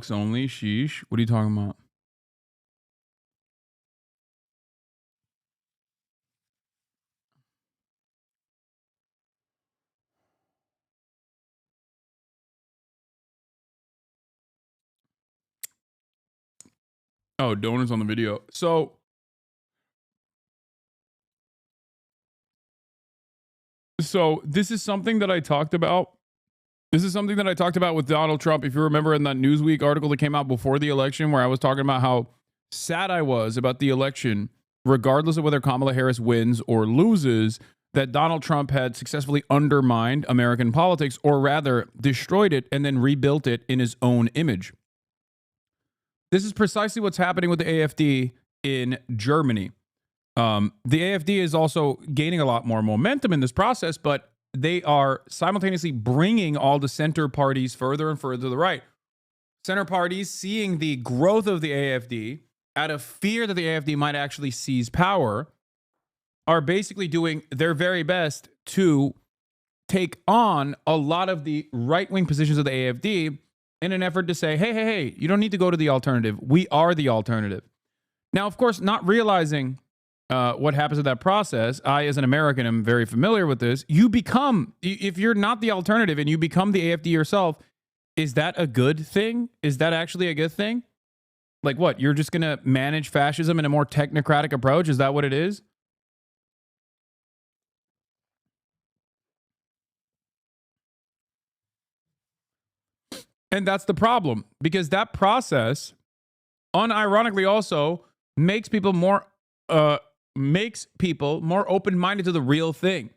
only. Sheesh. What are you talking about? Oh, donors on the video. So this is something that I talked about. This is something that I talked about with Donald Trump. If you remember in that Newsweek article that came out before the election, where I was talking about how sad I was about the election, regardless of whether Kamala Harris wins or loses, that Donald Trump had successfully undermined American politics, or rather destroyed it and then rebuilt it in his own image. This is precisely what's happening with the AFD in Germany. The AFD is also gaining a lot more momentum in this process, but they are simultaneously bringing all the center parties further and further to the right. Center parties, seeing the growth of the AFD, out of fear that the AFD might actually seize power, are basically doing their very best to take on a lot of the right-wing positions of the AFD in an effort to say, hey, you don't need to go to the alternative. We are the alternative. Now, of course, not realizing what happens in that process, I, as an American, am very familiar with this. You become, if you're not the alternative and you become the AFD yourself, is that a good thing? Is that actually a good thing? Like what? You're just going to manage fascism in a more technocratic approach? Is that what it is? And that's the problem, because that process, unironically, also makes people more open-minded to the real thing.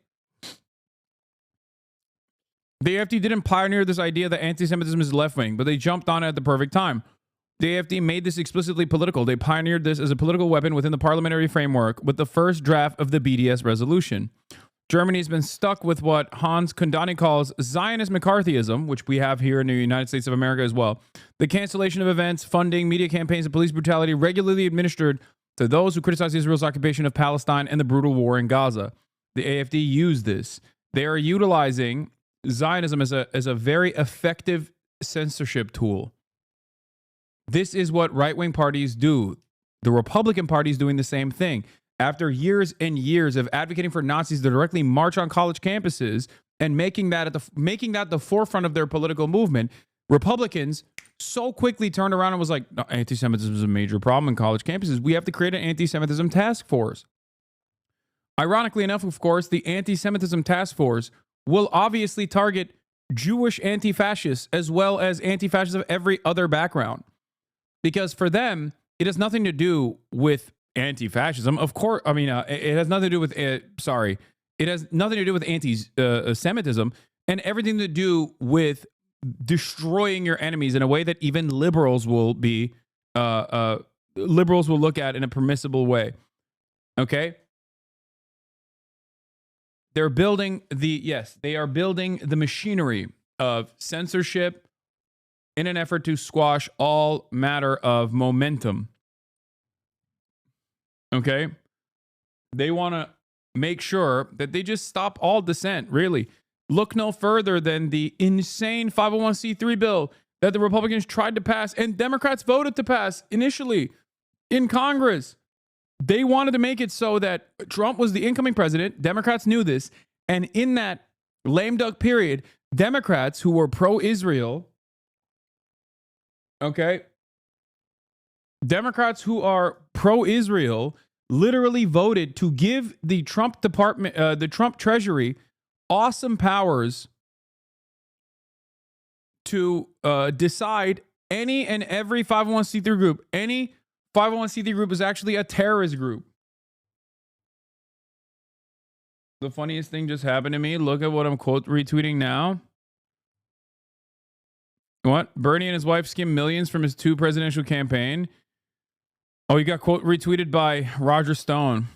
The AFD didn't pioneer this idea that anti-Semitism is left-wing, but they jumped on it at the perfect time. The AFD made this explicitly political. They pioneered this as a political weapon within the parliamentary framework with the first draft of the BDS resolution. Germany has been stuck with what Hans Kundani calls Zionist McCarthyism, which we have here in the United States of America as well. The cancellation of events, funding, media campaigns, and police brutality regularly administered to those who criticize Israel's occupation of Palestine and the brutal war in Gaza. The AfD used this. They are utilizing Zionism as a very effective censorship tool. This is what right-wing parties do. The Republican Party is doing the same thing. After years and years of advocating for Nazis to directly march on college campuses and making that the forefront of their political movement, Republicans so quickly turned around and was like, no, anti-Semitism is a major problem in college campuses. We have to create an anti-Semitism task force. Ironically enough, of course, the anti-Semitism task force will obviously target Jewish anti-fascists as well as anti-fascists of every other background. Because for them, it has nothing to do with anti-fascism. Of course, I mean, it has nothing to do with, it has nothing to do with anti-Semitism and everything to do with destroying your enemies in a way that even liberals will be, liberals will look at in a permissible way. Okay? They're building they are building the machinery of censorship in an effort to squash all matter of momentum. Okay? They want to make sure that they just stop all dissent, really. Look no further than the insane 501c3 bill that the Republicans tried to pass and Democrats voted to pass initially in Congress. They wanted to make it so that Trump was the incoming president. Democrats knew this. And in that lame duck period, Democrats who were pro-Israel, okay, Democrats who are pro-Israel literally voted to give the Trump department, the Trump Treasury, awesome powers to decide any and every 501c3 group. Any 501c3 group is actually a terrorist group. The funniest thing just happened to me. Look at what I'm quote retweeting now. What? Bernie and his wife skimmed millions from his 2 presidential campaign. Oh, he got quote retweeted by Roger Stone.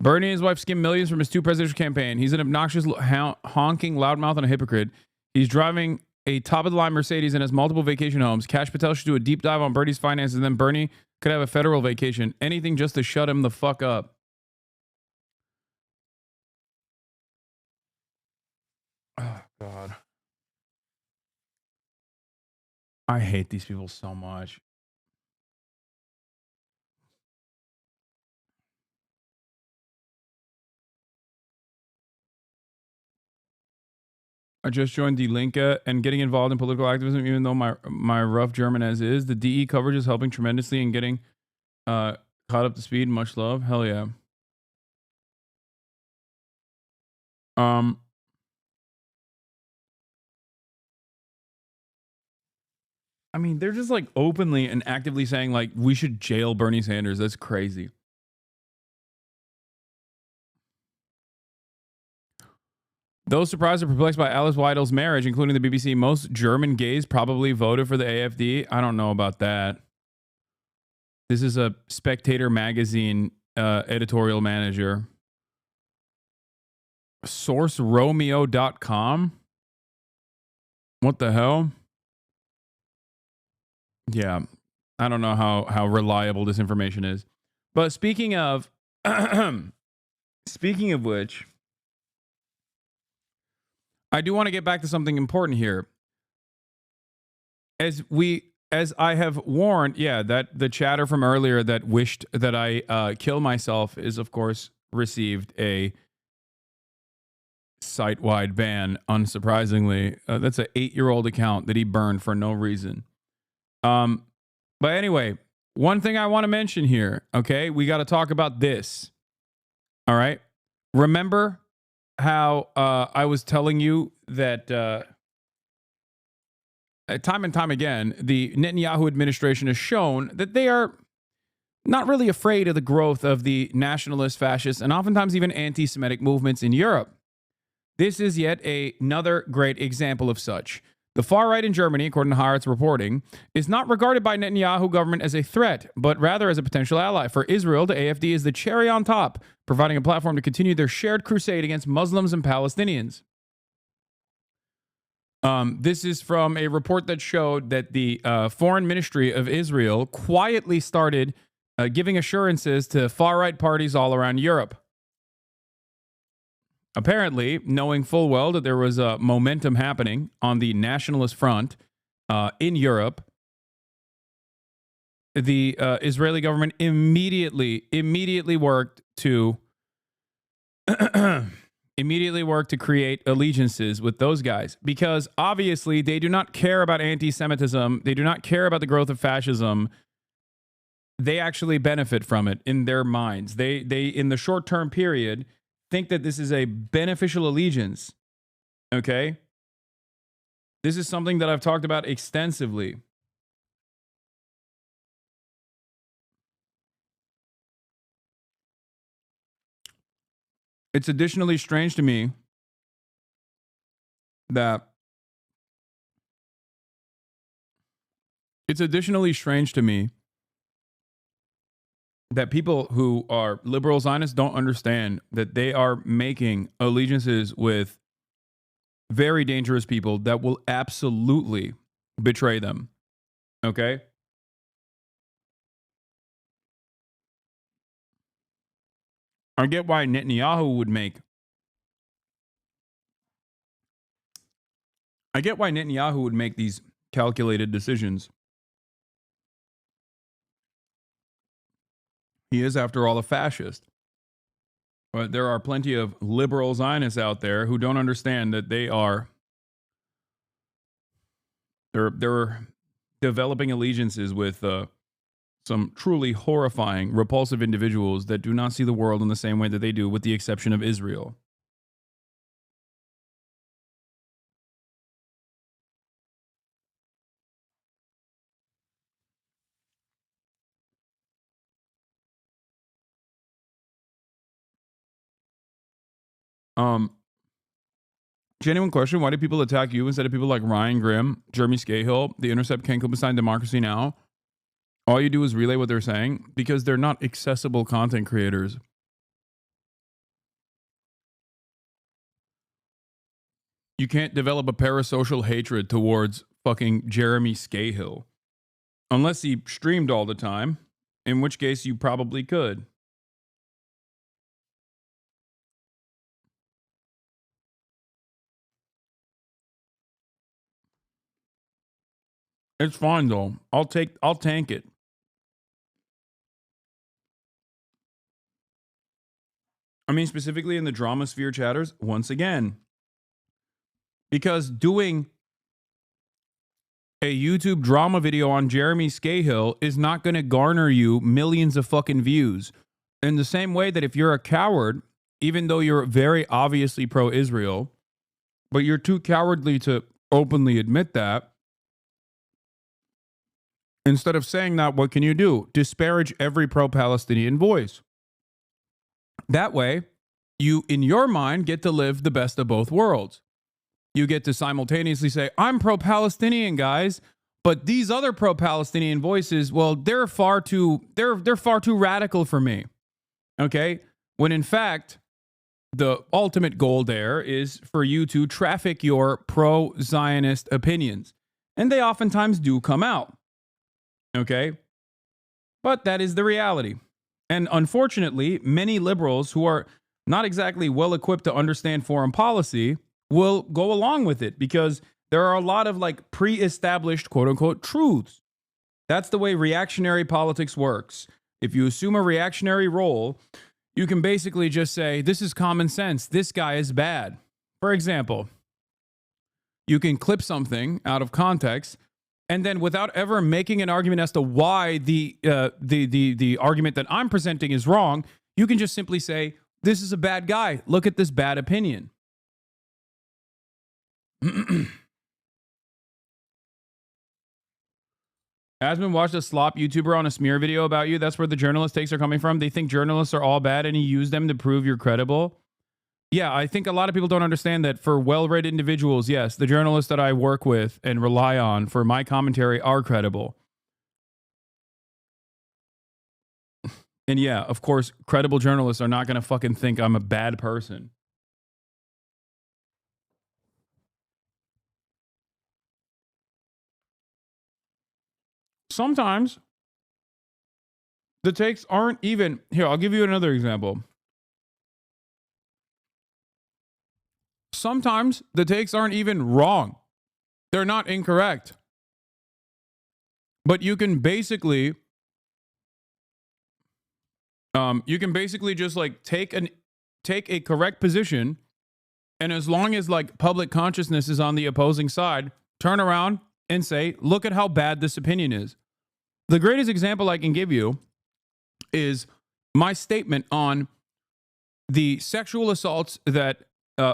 Bernie and his wife skimmed millions from his 2 presidential campaign. He's an obnoxious, honking loudmouth and a hypocrite. He's driving a top-of-the-line Mercedes and has multiple vacation homes. Kash Patel should do a deep dive on Bernie's finances, and then Bernie could have a federal vacation. Anything just to shut him the fuck up. Oh, God. I hate these people so much. I just joined Die Linke and getting involved in political activism, even though my rough German as is. The DE coverage is helping tremendously in getting caught up to speed. Much love. Hell yeah. I mean, they're just like openly and actively saying like we should jail Bernie Sanders. That's crazy. Those surprised or perplexed by Alice Weidel's marriage, including the BBC, most German gays probably voted for the AfD. I don't know about that. This is a Spectator magazine editorial manager. SourceRomeo.com. What the hell? Yeah, I don't know how reliable this information is. But speaking of which, I do want to get back to something important here. As I have warned, yeah, that the chatter from earlier that wished that I kill myself is, of course, received a site-wide ban, unsurprisingly. That's an 8-year-old account that he burned for no reason. But anyway, one thing I want to mention here, okay? We got to talk about this. All right? Remember how I was telling you that time and time again, the Netanyahu administration has shown that they are not really afraid of the growth of the nationalist, fascist, and oftentimes even anti-Semitic movements in Europe. This is yet another great example of such. The far right in Germany, according to Haaretz reporting, is not regarded by Netanyahu government as a threat, but rather as a potential ally. For Israel, the AFD is the cherry on top, providing a platform to continue their shared crusade against Muslims and Palestinians. This is from a report that showed that the Foreign Ministry of Israel quietly started giving assurances to far-right parties all around Europe. Apparently, knowing full well that there was a momentum happening on the nationalist front in Europe, the Israeli government immediately worked to create allegiances with those guys, because obviously they do not care about anti-Semitism. They do not care about the growth of fascism. They actually benefit from it in their minds. They in the short-term period think that this is a beneficial allegiance. Okay? This is something that I've talked about extensively. It's additionally strange to me that people who are liberal Zionists don't understand that they are making allegiances with very dangerous people that will absolutely betray them. Okay? I get why Netanyahu would make these calculated decisions. He is, after all, a fascist. But there are plenty of liberal Zionists out there who don't understand that they're developing allegiances with some truly horrifying, repulsive individuals that do not see the world in the same way that they do, with the exception of Israel. Genuine question: why do people attack you instead of people like Ryan Grimm, Jeremy Scahill, The Intercept, Ken Kuppenstein, Democracy Now? All you do is relay what they're saying because they're not accessible content creators. You can't develop a parasocial hatred towards fucking Jeremy Scahill unless he streamed all the time, in which case you probably could. It's fine though. I'll tank it. I mean, specifically in the drama sphere chatters, once again, because doing a YouTube drama video on Jeremy Scahill is not going to garner you millions of fucking views. In the same way that if you're a coward, even though you're very obviously pro-Israel, but you're too cowardly to openly admit that, instead of saying that, what can you do? Disparage every pro-Palestinian voice. That way, you, in your mind, get to live the best of both worlds. You get to simultaneously say, I'm pro-Palestinian, guys, but these other pro-Palestinian voices, well, they're far too radical for me. Okay? When in fact, the ultimate goal there is for you to traffic your pro-Zionist opinions. And they oftentimes do come out. Okay? But that is the reality. And unfortunately, many liberals who are not exactly well equipped to understand foreign policy will go along with it because there are a lot of like pre-established quote unquote truths. That's the way reactionary politics works. If you assume a reactionary role, you can basically just say, this is common sense. This guy is bad. For example, you can clip something out of context and then without ever making an argument as to why the argument that I'm presenting is wrong, you can just simply say, this is a bad guy. Look at this bad opinion. Asman watched a slop YouTuber on a smear video about you. That's where the journalist takes are coming from. They think journalists are all bad and you use them to prove you're credible. yeah, I think a lot of people don't understand that for well-read individuals, yes, the journalists that I work with and rely on for my commentary are credible. And yeah, of course, credible journalists are not going to fucking think I'm a bad person. Sometimes the takes aren't even... Here, I'll give you another example. Sometimes the takes aren't even wrong. They're not incorrect. But you can basically... just like take a correct position, and as long as like public consciousness is on the opposing side, turn around and say, look at how bad this opinion is. The greatest example I can give you is my statement on the sexual assaults that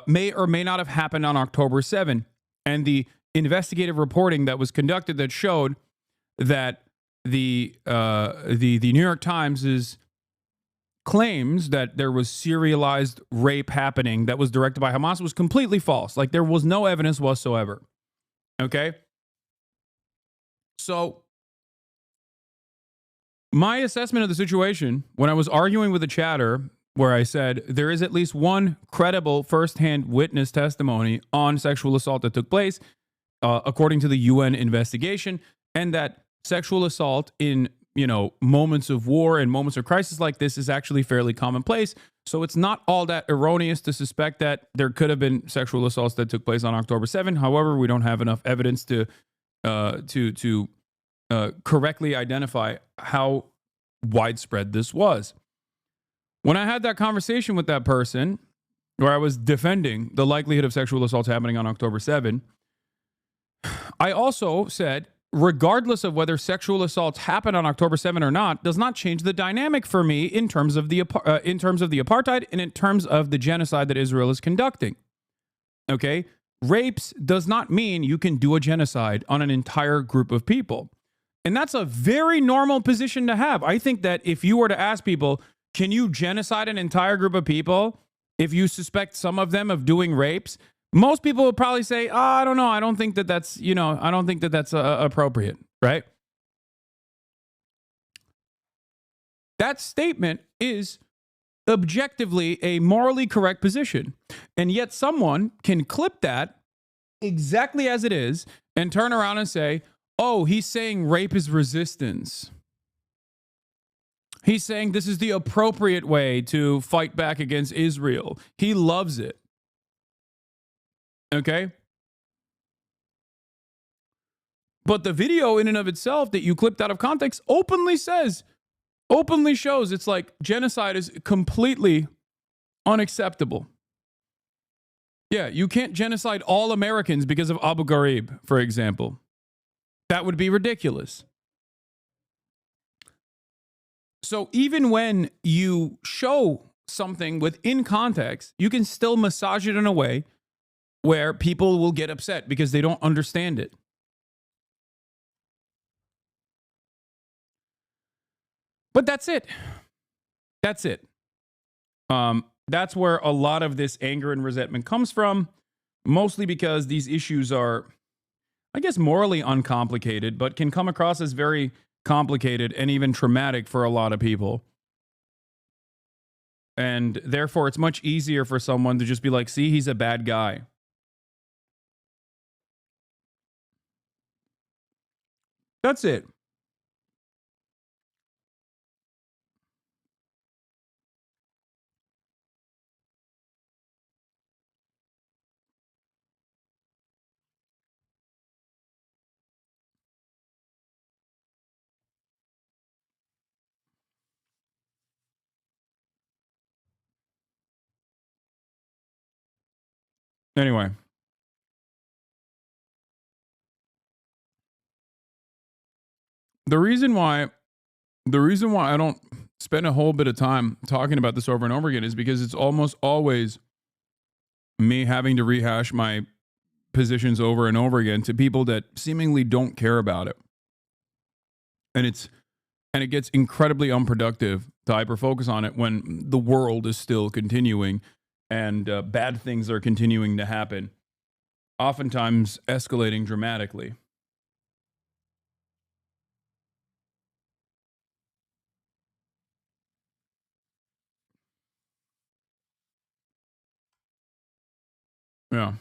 may or may not have happened on October 7, and the investigative reporting that was conducted that showed that the New York Times' claims that there was serialized rape happening that was directed by Hamas was completely false. Like, there was no evidence whatsoever. Okay? So, my assessment of the situation, when I was arguing with a chatter, where I said there is at least one credible firsthand witness testimony on sexual assault that took place, according to the UN investigation, and that sexual assault in moments of war and moments of crisis like this is actually fairly commonplace. So it's not all that erroneous to suspect that there could have been sexual assaults that took place on October 7. However, we don't have enough evidence to correctly identify how widespread this was. When I had that conversation with that person, where I was defending the likelihood of sexual assaults happening on October 7, I also said, regardless of whether sexual assaults happen on October 7 or not, does not change the dynamic for me in terms of the apartheid and in terms of the genocide that Israel is conducting. Okay? Rapes does not mean you can do a genocide on an entire group of people. And that's a very normal position to have. I think that if you were to ask people, can you genocide an entire group of people if you suspect some of them of doing rapes? Most people would probably say, oh, I don't know. I don't think that that's, I don't think that that's appropriate, right? That statement is objectively a morally correct position. And yet someone can clip that exactly as it is and turn around and say, oh, he's saying rape is resistance. He's saying this is the appropriate way to fight back against Israel. He loves it. Okay? But the video in and of itself that you clipped out of context openly shows it's like genocide is completely unacceptable. Yeah, you can't genocide all Americans because of Abu Ghraib, for example. That would be ridiculous. So even when you show something within context, you can still massage it in a way where people will get upset because they don't understand it. But that's it. That's it. That's where a lot of this anger and resentment comes from, mostly because these issues are, I guess, morally uncomplicated, but can come across as very complicated and even traumatic for a lot of people. And therefore, it's much easier for someone to just be like, see, he's a bad guy. That's it. Anyway. The reason why I don't spend a whole bit of time talking about this over and over again is because it's almost always me having to rehash my positions over and over again to people that seemingly don't care about it. And it gets incredibly unproductive to hyper focus on it when the world is still continuing and bad things are continuing to happen, oftentimes escalating dramatically. Yeah.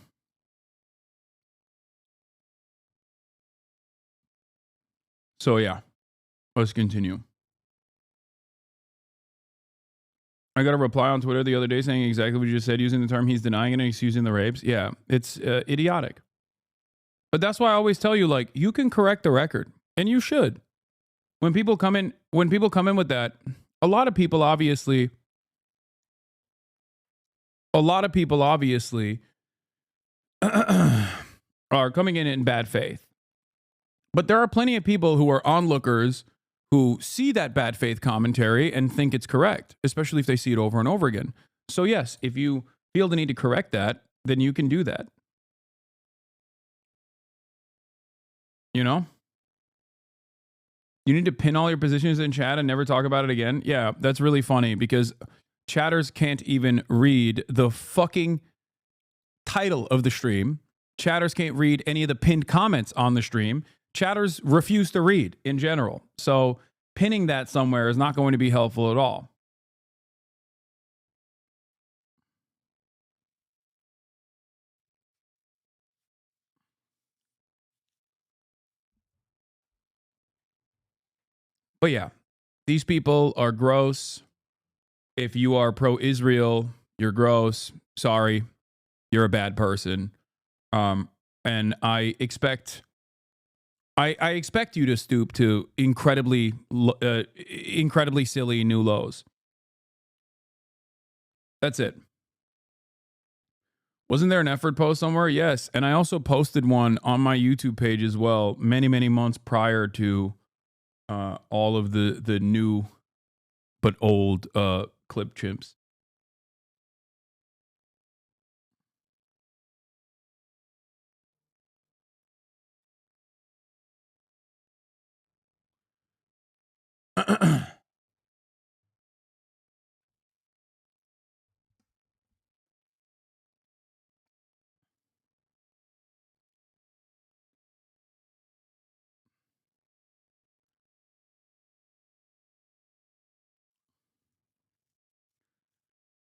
So yeah, let's continue. I got a reply on Twitter the other day saying exactly what you just said, using the term he's denying it and excusing the rapes. Yeah, it's idiotic. But that's why I always tell you, like, you can correct the record, and you should. When people come in with that, a lot of people obviously are coming in bad faith. But there are plenty of people who are onlookers who see that bad faith commentary and think it's correct, especially if they see it over and over again. So yes, if you feel the need to correct that, then you can do that. You know? You need to pin all your positions in chat and never talk about it again. Yeah, that's really funny because chatters can't even read the fucking title of the stream. Chatters can't read any of the pinned comments on the stream. Chatters refuse to read in general. So pinning that somewhere is not going to be helpful at all. But yeah, these people are gross. If you are pro-Israel, you're gross. Sorry, you're a bad person. And I expect you to stoop to incredibly silly new lows. That's it. Wasn't there an effort post somewhere? Yes. And I also posted one on my YouTube page as well, many, many months prior to all of the new but old clip chimps.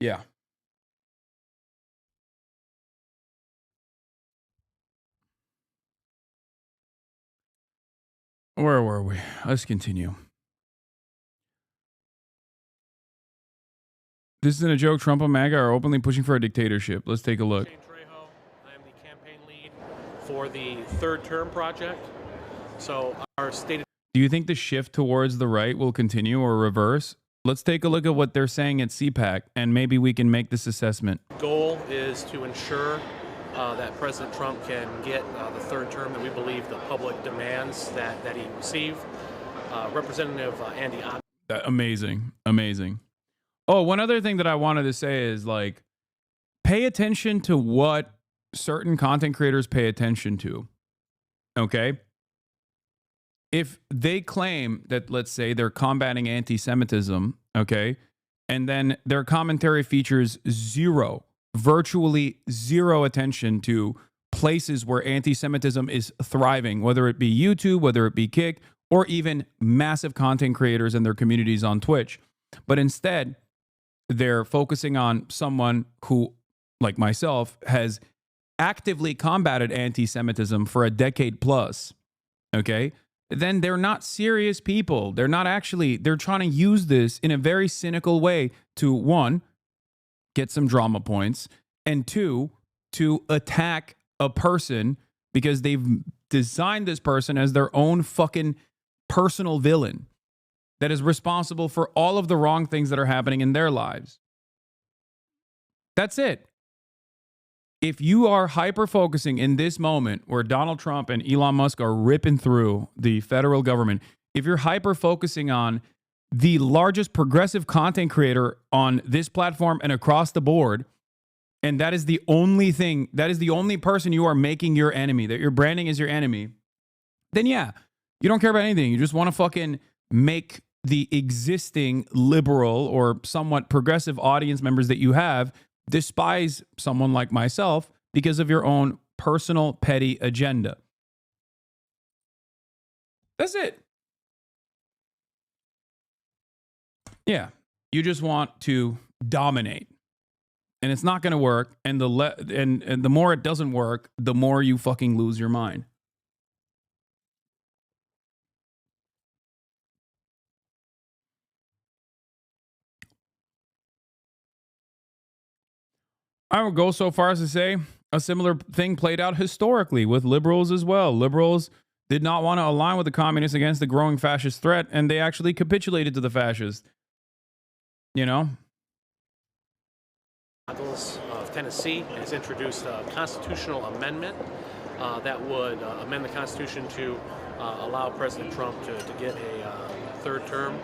Yeah. Where were we? Let's continue. This isn't a joke. Trump and MAGA are openly pushing for a dictatorship. Let's take a look.
I am the campaign lead for the third term project. So our state.
Do you think the shift towards the right will continue or reverse? Let's take a look at what they're saying at CPAC, and maybe we can make this assessment.
Goal is to ensure that President Trump can get the third term that we believe the public demands that he receive. Representative Andy.
Amazing. Amazing. Oh, one other thing that I wanted to say is, like, pay attention to what certain content creators pay attention to. Okay? If they claim that, let's say, they're combating anti-Semitism, okay, and then their commentary features virtually zero attention to places where anti-Semitism is thriving, whether it be YouTube, whether it be Kick, or even massive content creators and their communities on Twitch. But instead, they're focusing on someone who, like myself, has actively combated anti-Semitism for a decade plus, okay? Then they're not serious people. They're trying to use this in a very cynical way to, one, get some drama points, and two, to attack a person because they've designed this person as their own fucking personal villain that is responsible for all of the wrong things that are happening in their lives. That's it. If you are hyper-focusing in this moment where Donald Trump and Elon Musk are ripping through the federal government, if you're hyper-focusing on the largest progressive content creator on this platform and across the board, and that is the only thing, that is the only person you are making your enemy, that you're branding as your enemy, then yeah, you don't care about anything. You just want to fucking make the existing liberal or somewhat progressive audience members that you have despise someone like myself because of your own personal petty agenda. That's it. Yeah, you just want to dominate. And it's not going to work, and the more it doesn't work, the more you fucking lose your mind. I would go so far as to say a similar thing played out historically with liberals as well. Liberals did not want to align with the communists against the growing fascist threat, and they actually capitulated to the fascists. You know?
Of Tennessee has introduced a constitutional amendment that would amend the Constitution to allow President Trump to get a third term.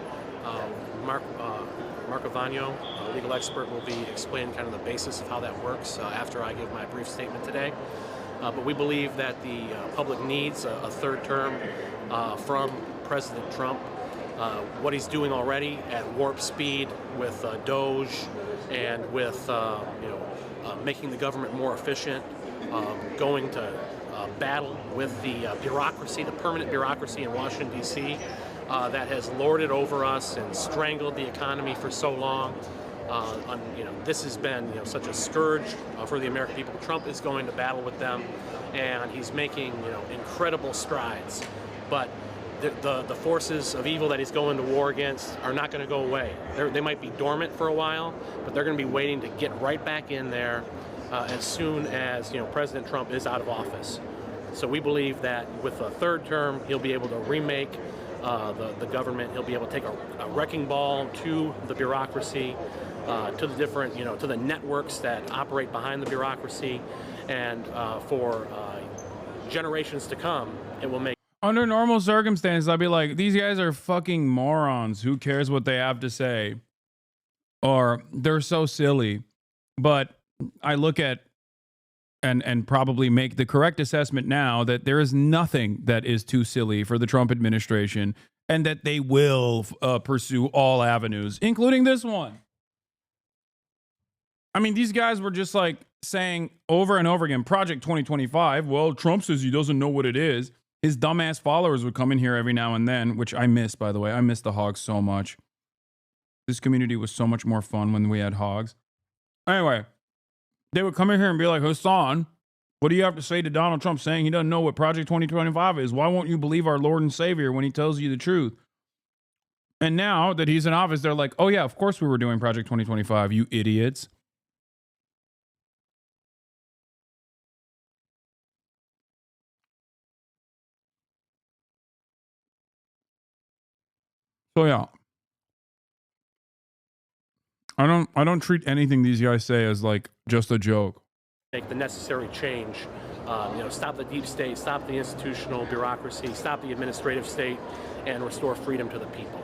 Mark Avagno, a legal expert, will be explaining kind of the basis of how that works after I give my brief statement today. But we believe that the public needs a third term from President Trump. What he's doing already at warp speed with Doge and with making the government more efficient, going to battle with the bureaucracy, the permanent bureaucracy in Washington, D.C., that has lorded over us and strangled the economy for so long. This has been such a scourge for the American people. Trump is going to battle with them, and he's making incredible strides. But the forces of evil that he's going to war against are not going to go away. They might be dormant for a while, but they're going to be waiting to get right back in there as soon as President Trump is out of office. So we believe that with a third term, he'll be able to remake the government. He'll be able to take a wrecking ball to the bureaucracy, to the different, to the networks that operate behind the bureaucracy, and for generations to come, it will make.
Under normal circumstances, I'd be like, these guys are fucking morons. Who cares what they have to say? Or they're so silly. But I look at and probably make the correct assessment now that there is nothing that is too silly for the Trump administration, and that they will pursue all avenues, including this one. I mean, these guys were just like saying over and over again, Project 2025. Well, Trump says he doesn't know what it is. His dumbass followers would come in here every now and then, which I miss, by the way. I miss the hogs so much. This community was so much more fun when we had hogs. Anyway, they would come in here and be like, Hasan, what do you have to say to Donald Trump saying he doesn't know what Project 2025 is? Why won't you believe our Lord and Savior when he tells you the truth? And now that he's in office, they're like, oh yeah, of course we were doing Project 2025, you idiots. So yeah, I don't treat anything these guys say as like just a joke.
Make the necessary change, stop the deep state, stop the institutional bureaucracy, stop the administrative state, and restore freedom to the people.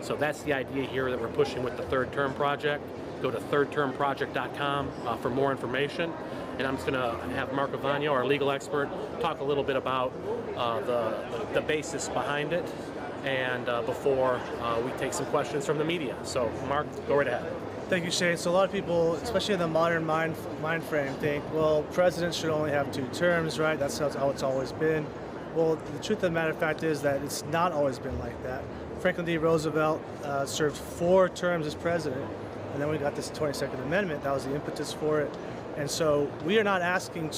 So that's the idea here that we're pushing with the Third Term Project. Go to thirdtermproject.com for more information. And I'm just going to have Mark Avagno, our legal expert, talk a little bit about the basis behind it, and before we take some questions from the media. So, Mark, go right ahead.
Thank you, Shane. So a lot of people, especially in the modern mind frame, think, well, presidents should only have 2 terms, right? That's how it's always been. Well, the truth of the matter of fact is that it's not always been like that. Franklin D. Roosevelt served 4 terms as president, and then we got this 22nd Amendment. That was the impetus for it. And so we are not asking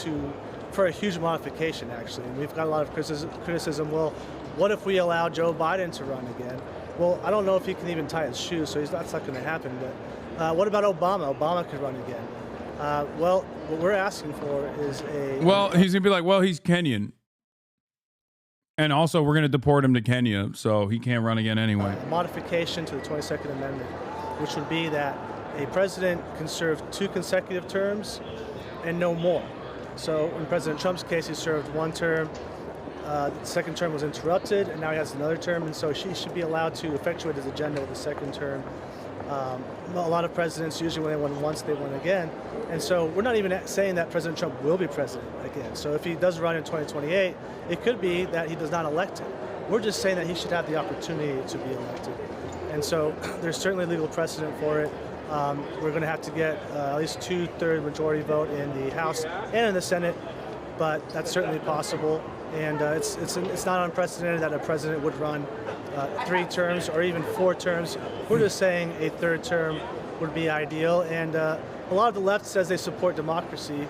for a huge modification, actually. And we've got a lot of criticism. Well, what if we allow Joe Biden to run again? Well, I don't know if he can even tie his shoes, so that's not going to happen. But what about Obama? Obama could run again. Well, what we're asking for is a...
Well, he's going to be like, well, he's Kenyan. And also, we're going to deport him to Kenya, so he can't run again anyway.
A modification to the 22nd Amendment, which would be that a president can serve 2 consecutive terms and no more. So in President Trump's case, he served 1 term. The second term was interrupted, and now he has another term, and so he should be allowed to effectuate his agenda with the second term. A lot of presidents, usually when they won once, they won again. And so we're not even saying that President Trump will be president again. So if he does run in 2028, it could be that he does not elect him. We're just saying that he should have the opportunity to be elected. And so there's certainly legal precedent for it. We're going to have to get at least 2/3 majority vote in the House and in the Senate, but that's certainly possible. And it's not unprecedented that a president would run 3 terms or even 4 terms. We're just saying a 3rd term would be ideal. And a lot of the left says they support democracy.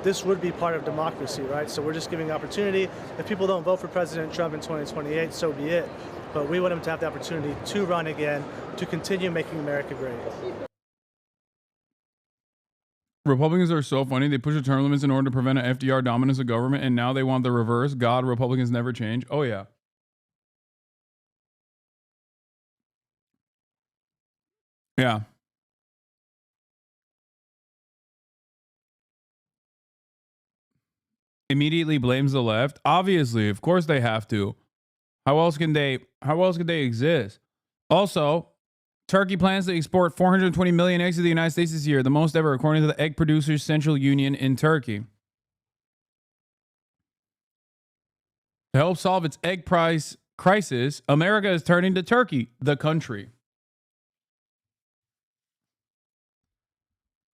This would be part of democracy, right? So we're just giving opportunity. If people don't vote for President Trump in 2028, so be it. But we want him to have the opportunity to run again, to continue making America great.
Republicans are so funny. They push the term limits in order to prevent an FDR dominance of government, and now they want the reverse. God, Republicans never change. Oh, yeah. Yeah. Immediately blames the left. Obviously, of course they have to. How else can they exist? Also, Turkey plans to export 420 million eggs to the United States this year, the most ever, according to the Egg Producers Central Union in Turkey. To help solve its egg price crisis, America is turning to Turkey, the country.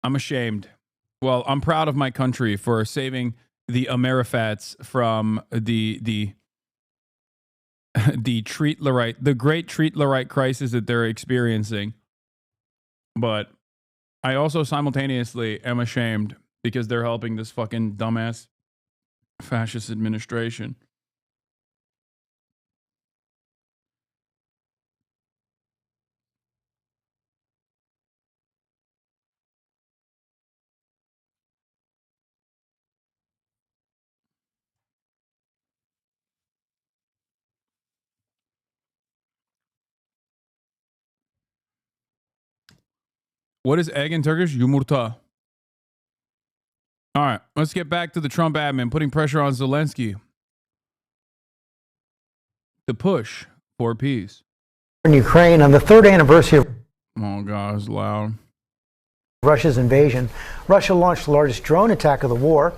I'm ashamed. Well, I'm proud of my country for saving the Amerifats from the Treatlerite, the great Treatlerite crisis that they're experiencing. But I also simultaneously am ashamed because they're helping this fucking dumbass fascist administration. What is egg in Turkish? Yumurta. All right, let's get back to the Trump admin putting pressure on Zelensky to push for peace.
In Ukraine, on the 3rd anniversary of
oh God, it's loud.
Russia's invasion, Russia launched the largest drone attack of the war,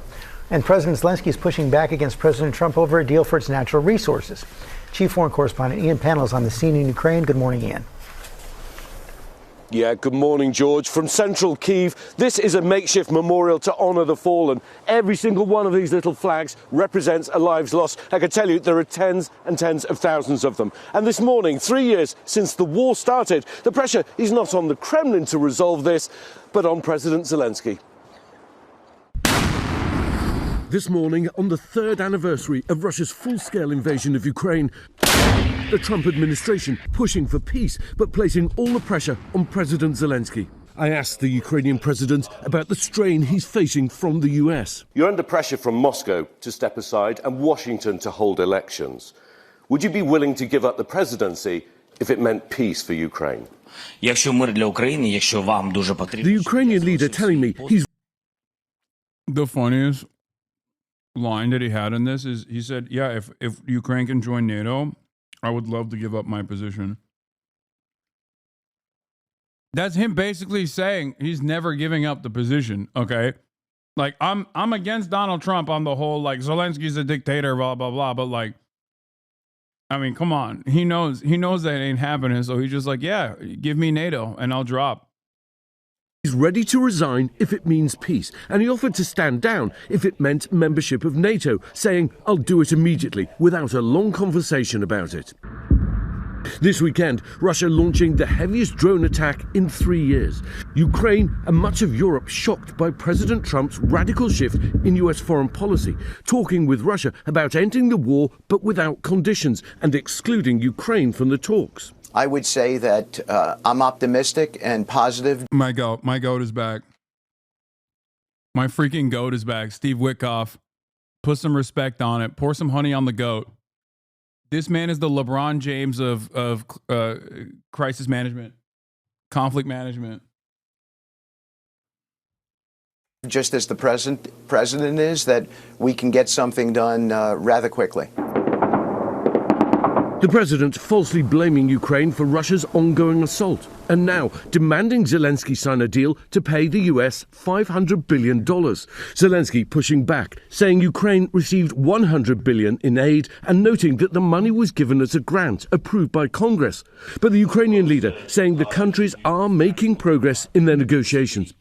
and President Zelensky is pushing back against President Trump over a deal for its natural resources. Chief Foreign Correspondent Ian Pannell is on the scene in Ukraine. Good morning, Ian.
Yeah, good morning, George. From central Kyiv, this is a makeshift memorial to honour the fallen. Every single one of these little flags represents a lives lost. I can tell you there are tens and tens of thousands of them. And this morning, 3 years since the war started, the pressure is not on the Kremlin to resolve this, but on President Zelensky. This morning, on the 3rd anniversary of Russia's full-scale invasion of Ukraine, the Trump administration pushing for peace, but placing all the pressure on President Zelensky. I asked the Ukrainian president about the strain he's facing from the US. You're under pressure from Moscow to step aside and Washington to hold elections. Would you be willing to give up the presidency if it meant peace for Ukraine? The Ukrainian leader telling me he's...
The funniest line that he had in this is he said, yeah, if Ukraine can join NATO, I would love to give up my position. That's him basically saying he's never giving up the position, okay? Like, I'm against Donald Trump on the whole, like, Zelensky's a dictator, blah, blah, blah, but, like, I mean, come on. He knows that ain't happening, so he's just like, yeah, give me NATO, and I'll drop.
He's ready to resign if it means peace, and he offered to stand down if it meant membership of NATO, saying, I'll do it immediately, without a long conversation about it. This weekend, Russia launching the heaviest drone attack in 3 years. Ukraine and much of Europe shocked by President Trump's radical shift in US foreign policy, talking with Russia about ending the war but without conditions and excluding Ukraine from the talks.
I would say that I'm optimistic and positive.
My goat is back. My freaking goat is back. Steve Witkoff. Put some respect on it. Pour some honey on the goat. This man is the LeBron James of crisis management, conflict management.
Just as the president is, that we can get something done rather quickly.
The president falsely blaming Ukraine for Russia's ongoing assault, and now demanding Zelensky sign a deal to pay the US $500 billion. Zelensky pushing back, saying Ukraine received $100 billion in aid and noting that the money was given as a grant approved by Congress. But the Ukrainian leader saying the countries are making progress in their negotiations.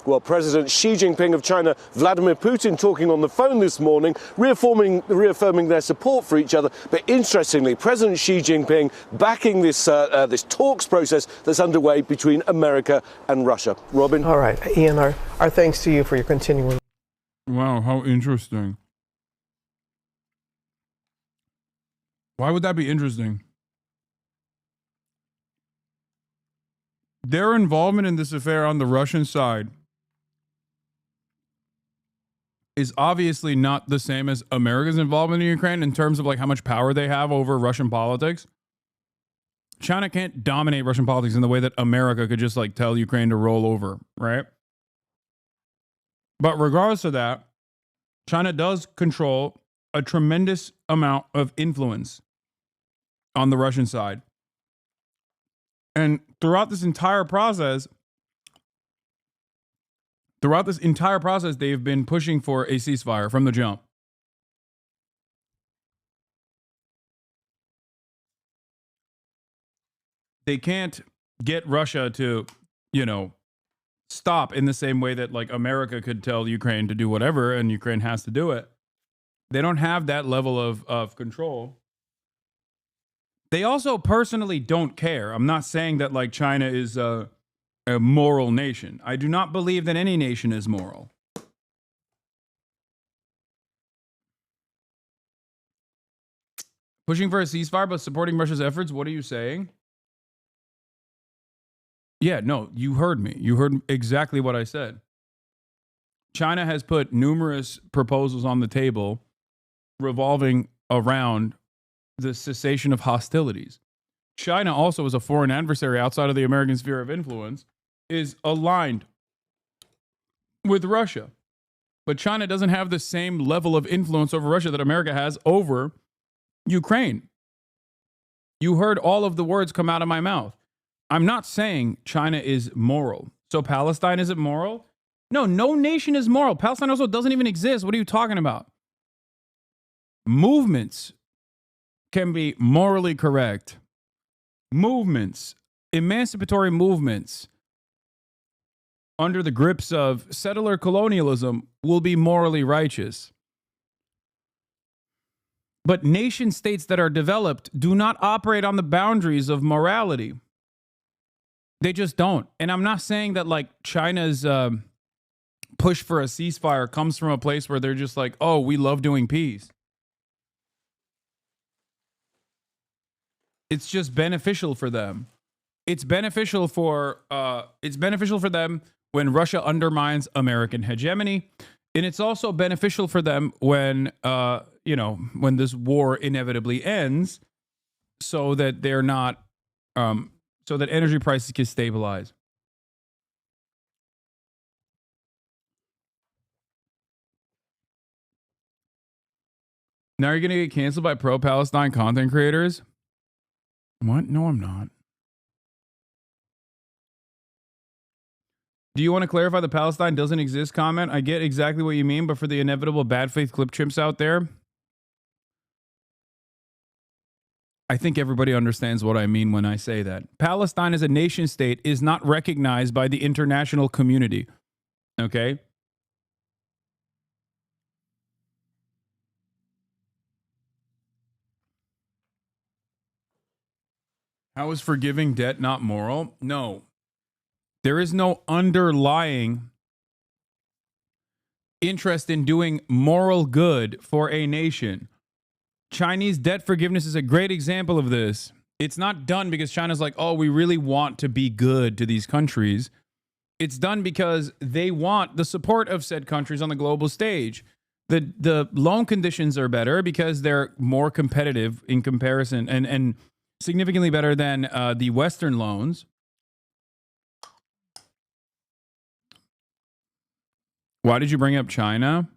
Well, President Xi Jinping of China, Vladimir Putin talking on the phone this morning, reaffirming their support for each other. But interestingly, President Xi Jinping backing this talks process that's underway between America and Russia. Robin?
All right. Ian, our thanks to you for your continuing.
Wow, how interesting. Why would that be interesting? Their involvement in this affair on the Russian side is obviously not the same as America's involvement in Ukraine in terms of like how much power they have over Russian politics. China can't dominate Russian politics in the way that America could just like tell Ukraine to roll over, right? But regardless of that, China does control a tremendous amount of influence on the Russian side. And throughout this entire process, they've been pushing for a ceasefire from the jump. They can't get Russia to, stop in the same way that like America could tell Ukraine to do whatever and Ukraine has to do it. They don't have that level of control. They also personally don't care. I'm not saying that like China is a moral nation. I do not believe that any nation is moral. Pushing for a ceasefire but supporting Russia's efforts, what are you saying? Yeah, no, you heard me. You heard exactly what I said. China has put numerous proposals on the table revolving around the cessation of hostilities. China also, as a foreign adversary outside of the American sphere of influence, is aligned with Russia. But China doesn't have the same level of influence over Russia that America has over Ukraine. You heard all of the words come out of my mouth. I'm not saying China is moral. So Palestine isn't moral? No nation is moral. Palestine also doesn't even exist. What are you talking about? Movements can be morally correct. Movements, emancipatory movements, under the grips of settler colonialism will be morally righteous. But nation states that are developed do not operate on the boundaries of morality. They just don't. And I'm not saying that like China's push for a ceasefire comes from a place where they're just like, oh, we love doing peace. It's just beneficial for them. It's beneficial for them when Russia undermines American hegemony, and it's also beneficial for them when when this war inevitably ends, so that they're not so that energy prices can stabilize. Now you're going to get canceled by pro-Palestine content creators? What? No, I'm not. Do you want to clarify the Palestine doesn't exist comment? I get exactly what you mean, but for the inevitable bad faith clip chimps out there, I think everybody understands what I mean when I say that. Palestine as a nation state is not recognized by the international community. Okay? How is forgiving debt not moral? No. There is no underlying interest in doing moral good for a nation. Chinese debt forgiveness is a great example of this. It's not done because China's like, oh, we really want to be good to these countries. It's done because they want the support of said countries on the global stage. The loan conditions are better because they're more competitive in comparison and significantly better than the Western loans. Why did you bring up China?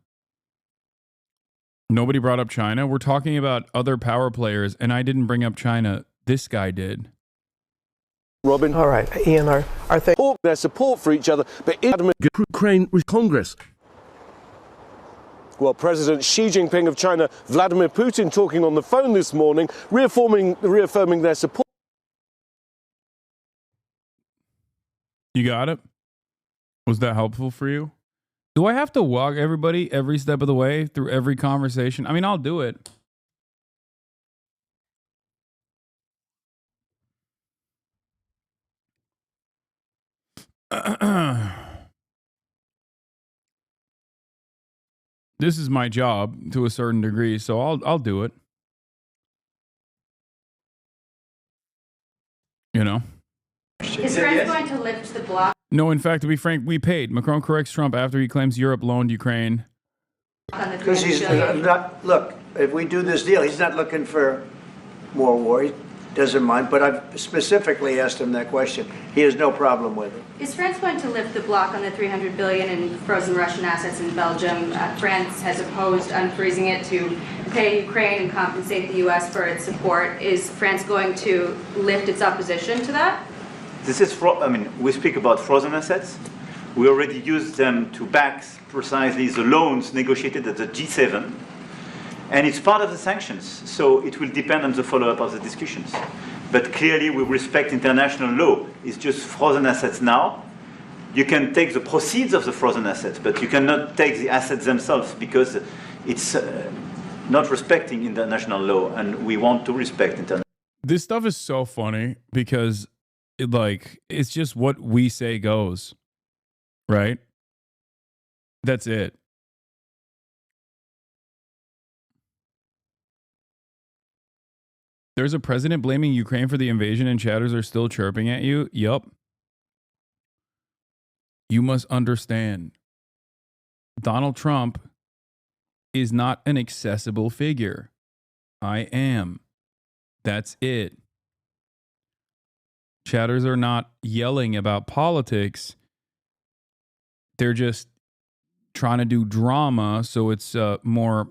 Nobody brought up China. We're talking about other power players, and I didn't bring up China. This guy did.
Robin.
All right, Ian, our
their support for each other, but in Ukraine with Congress. Well, President Xi Jinping of China, Vladimir Putin, talking on the phone this morning, reaffirming their support.
You got it? Was that helpful for you? Do I have to walk everybody every step of the way through every conversation? I mean, I'll do it. This is my job to a certain degree, so I'll do it. You know?
Is France going to lift the block?
No, in fact, to be frank, we paid. Macron corrects Trump after he claims Europe loaned Ukraine.
Because he's not, look, if we do this deal, he's not looking for more war. He doesn't mind, but I've specifically asked him that question. He has no problem with it.
Is France going to lift the block on the $300 billion in frozen Russian assets in Belgium? France has opposed unfreezing it to pay Ukraine and compensate the U.S. for its support. Is France going to lift its opposition to that?
This is, I mean, we speak about frozen assets. We already used them to back precisely the loans negotiated at the G7. And it's part of the sanctions, so it will depend on the follow-up of the discussions. But clearly, we respect international law. It's just frozen assets now. You can take the proceeds of the frozen assets, but you cannot take the assets themselves because it's not respecting international law, and we want to respect international.
This stuff is so funny because, it's just what we say goes, right? That's it. There's a president blaming Ukraine for the invasion and chatters are still chirping at you? Yup. You must understand. Donald Trump is not an accessible figure. I am. That's it. Chatters are not yelling about politics. They're just trying to do drama so it's more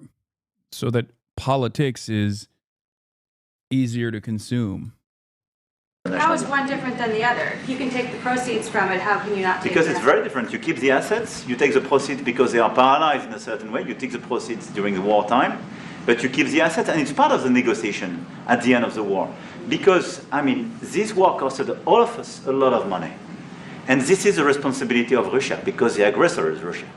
so that politics is easier to consume.
How is one different than the other? If you can take the proceeds from it, how can you not take
Because
the
it's very different. You keep the assets, you take the proceeds because they are paralyzed in a certain way. You take the proceeds during the wartime, but you keep the assets, and it's part of the negotiation at the end of the war. Because, I mean, this war costed all of us a lot of money. And this is the responsibility of Russia, because the aggressor is Russia.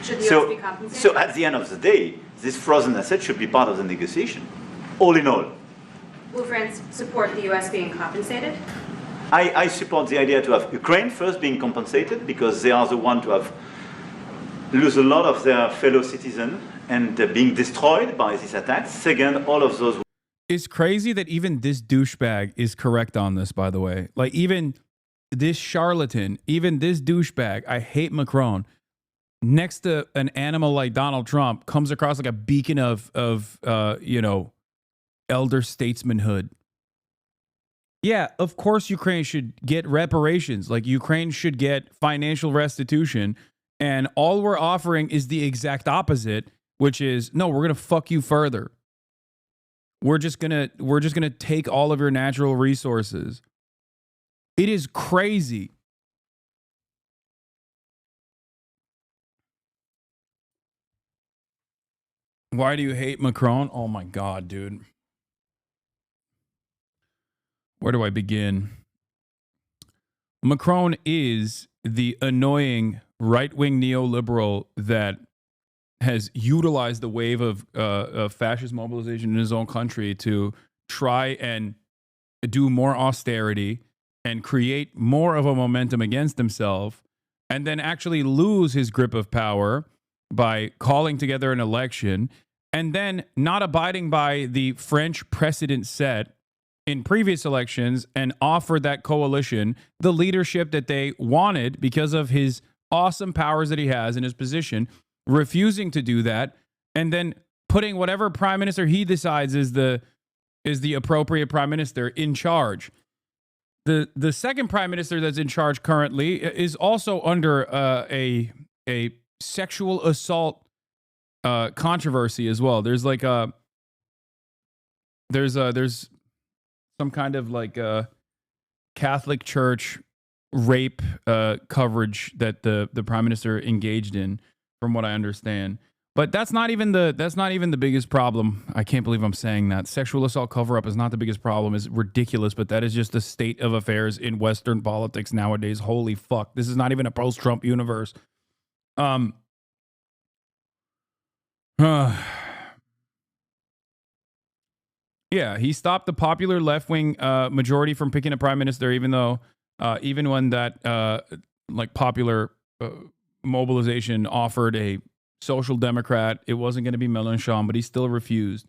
Should the US be compensated?
So at the end of the day, this frozen asset should be part of the negotiation, all in all.
Will France support the US being compensated?
I support the idea to have Ukraine first being compensated because they are the one to have lose a lot of their fellow citizens and being destroyed by these attacks. Second, all of those.
It's crazy that even this douchebag is correct on this, by the way. Like, even this charlatan, even this douchebag, I hate Macron, next to an animal like Donald Trump, comes across like a beacon of elder statesmanhood. Yeah, of course Ukraine should get reparations. Like, Ukraine should get financial restitution. And all we're offering is the exact opposite, which is, no, we're going to fuck you further. We're just going to take all of your natural resources. It is crazy. Why do you hate Macron? Oh my God, dude. Where do I begin? Macron is the annoying right-wing neoliberal that has utilized the wave of fascist mobilization in his own country to try and do more austerity and create more of a momentum against himself, and then actually lose his grip of power by calling together an election and then not abiding by the French precedent set in previous elections and offered that coalition the leadership that they wanted because of his awesome powers that he has in his position, refusing to do that, and then putting whatever prime minister he decides is the appropriate prime minister in charge. The second prime minister that's in charge currently is also under a sexual assault controversy as well. There's like there's some kind of like Catholic Church rape coverage that the prime minister engaged in, from what I understand. But that's not even the biggest problem. I can't believe I'm saying that. Sexual assault cover-up is not the biggest problem. It's ridiculous, but that is just the state of affairs in Western politics nowadays. Holy fuck. This is not even a post-Trump universe. Yeah, he stopped the popular left-wing majority from picking a prime minister, even when that like popular mobilization offered a social democrat. It wasn't going to be Mélenchon, but he still refused.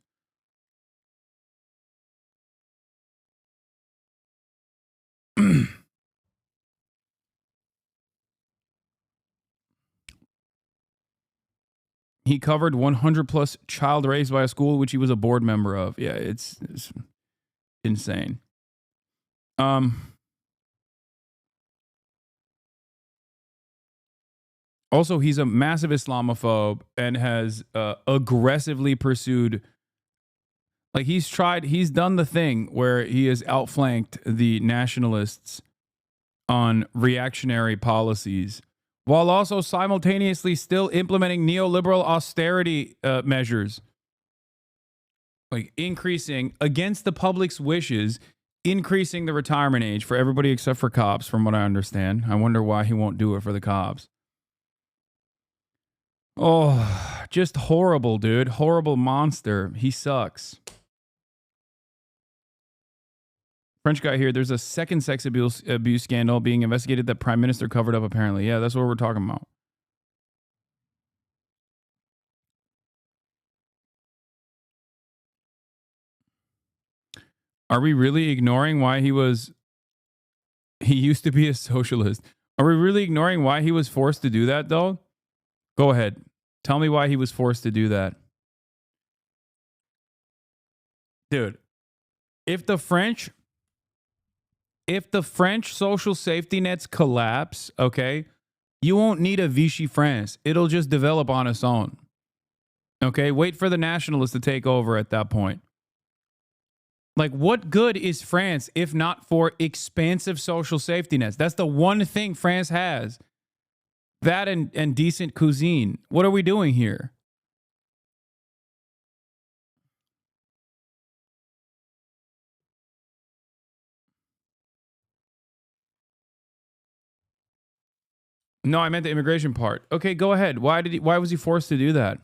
He covered 100 plus child raised by a school which he was a board member of. Yeah, it's insane. Also, he's a massive Islamophobe and has aggressively pursued, like he's done the thing where he has outflanked the nationalists on reactionary policies, while also simultaneously still implementing neoliberal austerity measures, like increasing, against the public's wishes, increasing the retirement age for everybody except for cops, from what I understand. I wonder why he won't do it for the cops. Oh, just horrible, dude. Horrible monster. He sucks. French guy here. There's a second sex abuse scandal being investigated that prime minister covered up, apparently. Yeah, that's what we're talking about. Are we really ignoring why he used to be a socialist? Are we really ignoring why he was forced to do that, though? Go ahead. Tell me why he was forced to do that. Dude, if the French social safety nets collapse, okay, you won't need a Vichy France. It'll just develop on its own. Okay, wait for the nationalists to take over at that point. Like, what good is France if not for expansive social safety nets? That's the one thing France has. That and decent cuisine. What are we doing here? No, I meant the immigration part. Okay, go ahead. Why was he forced to do that?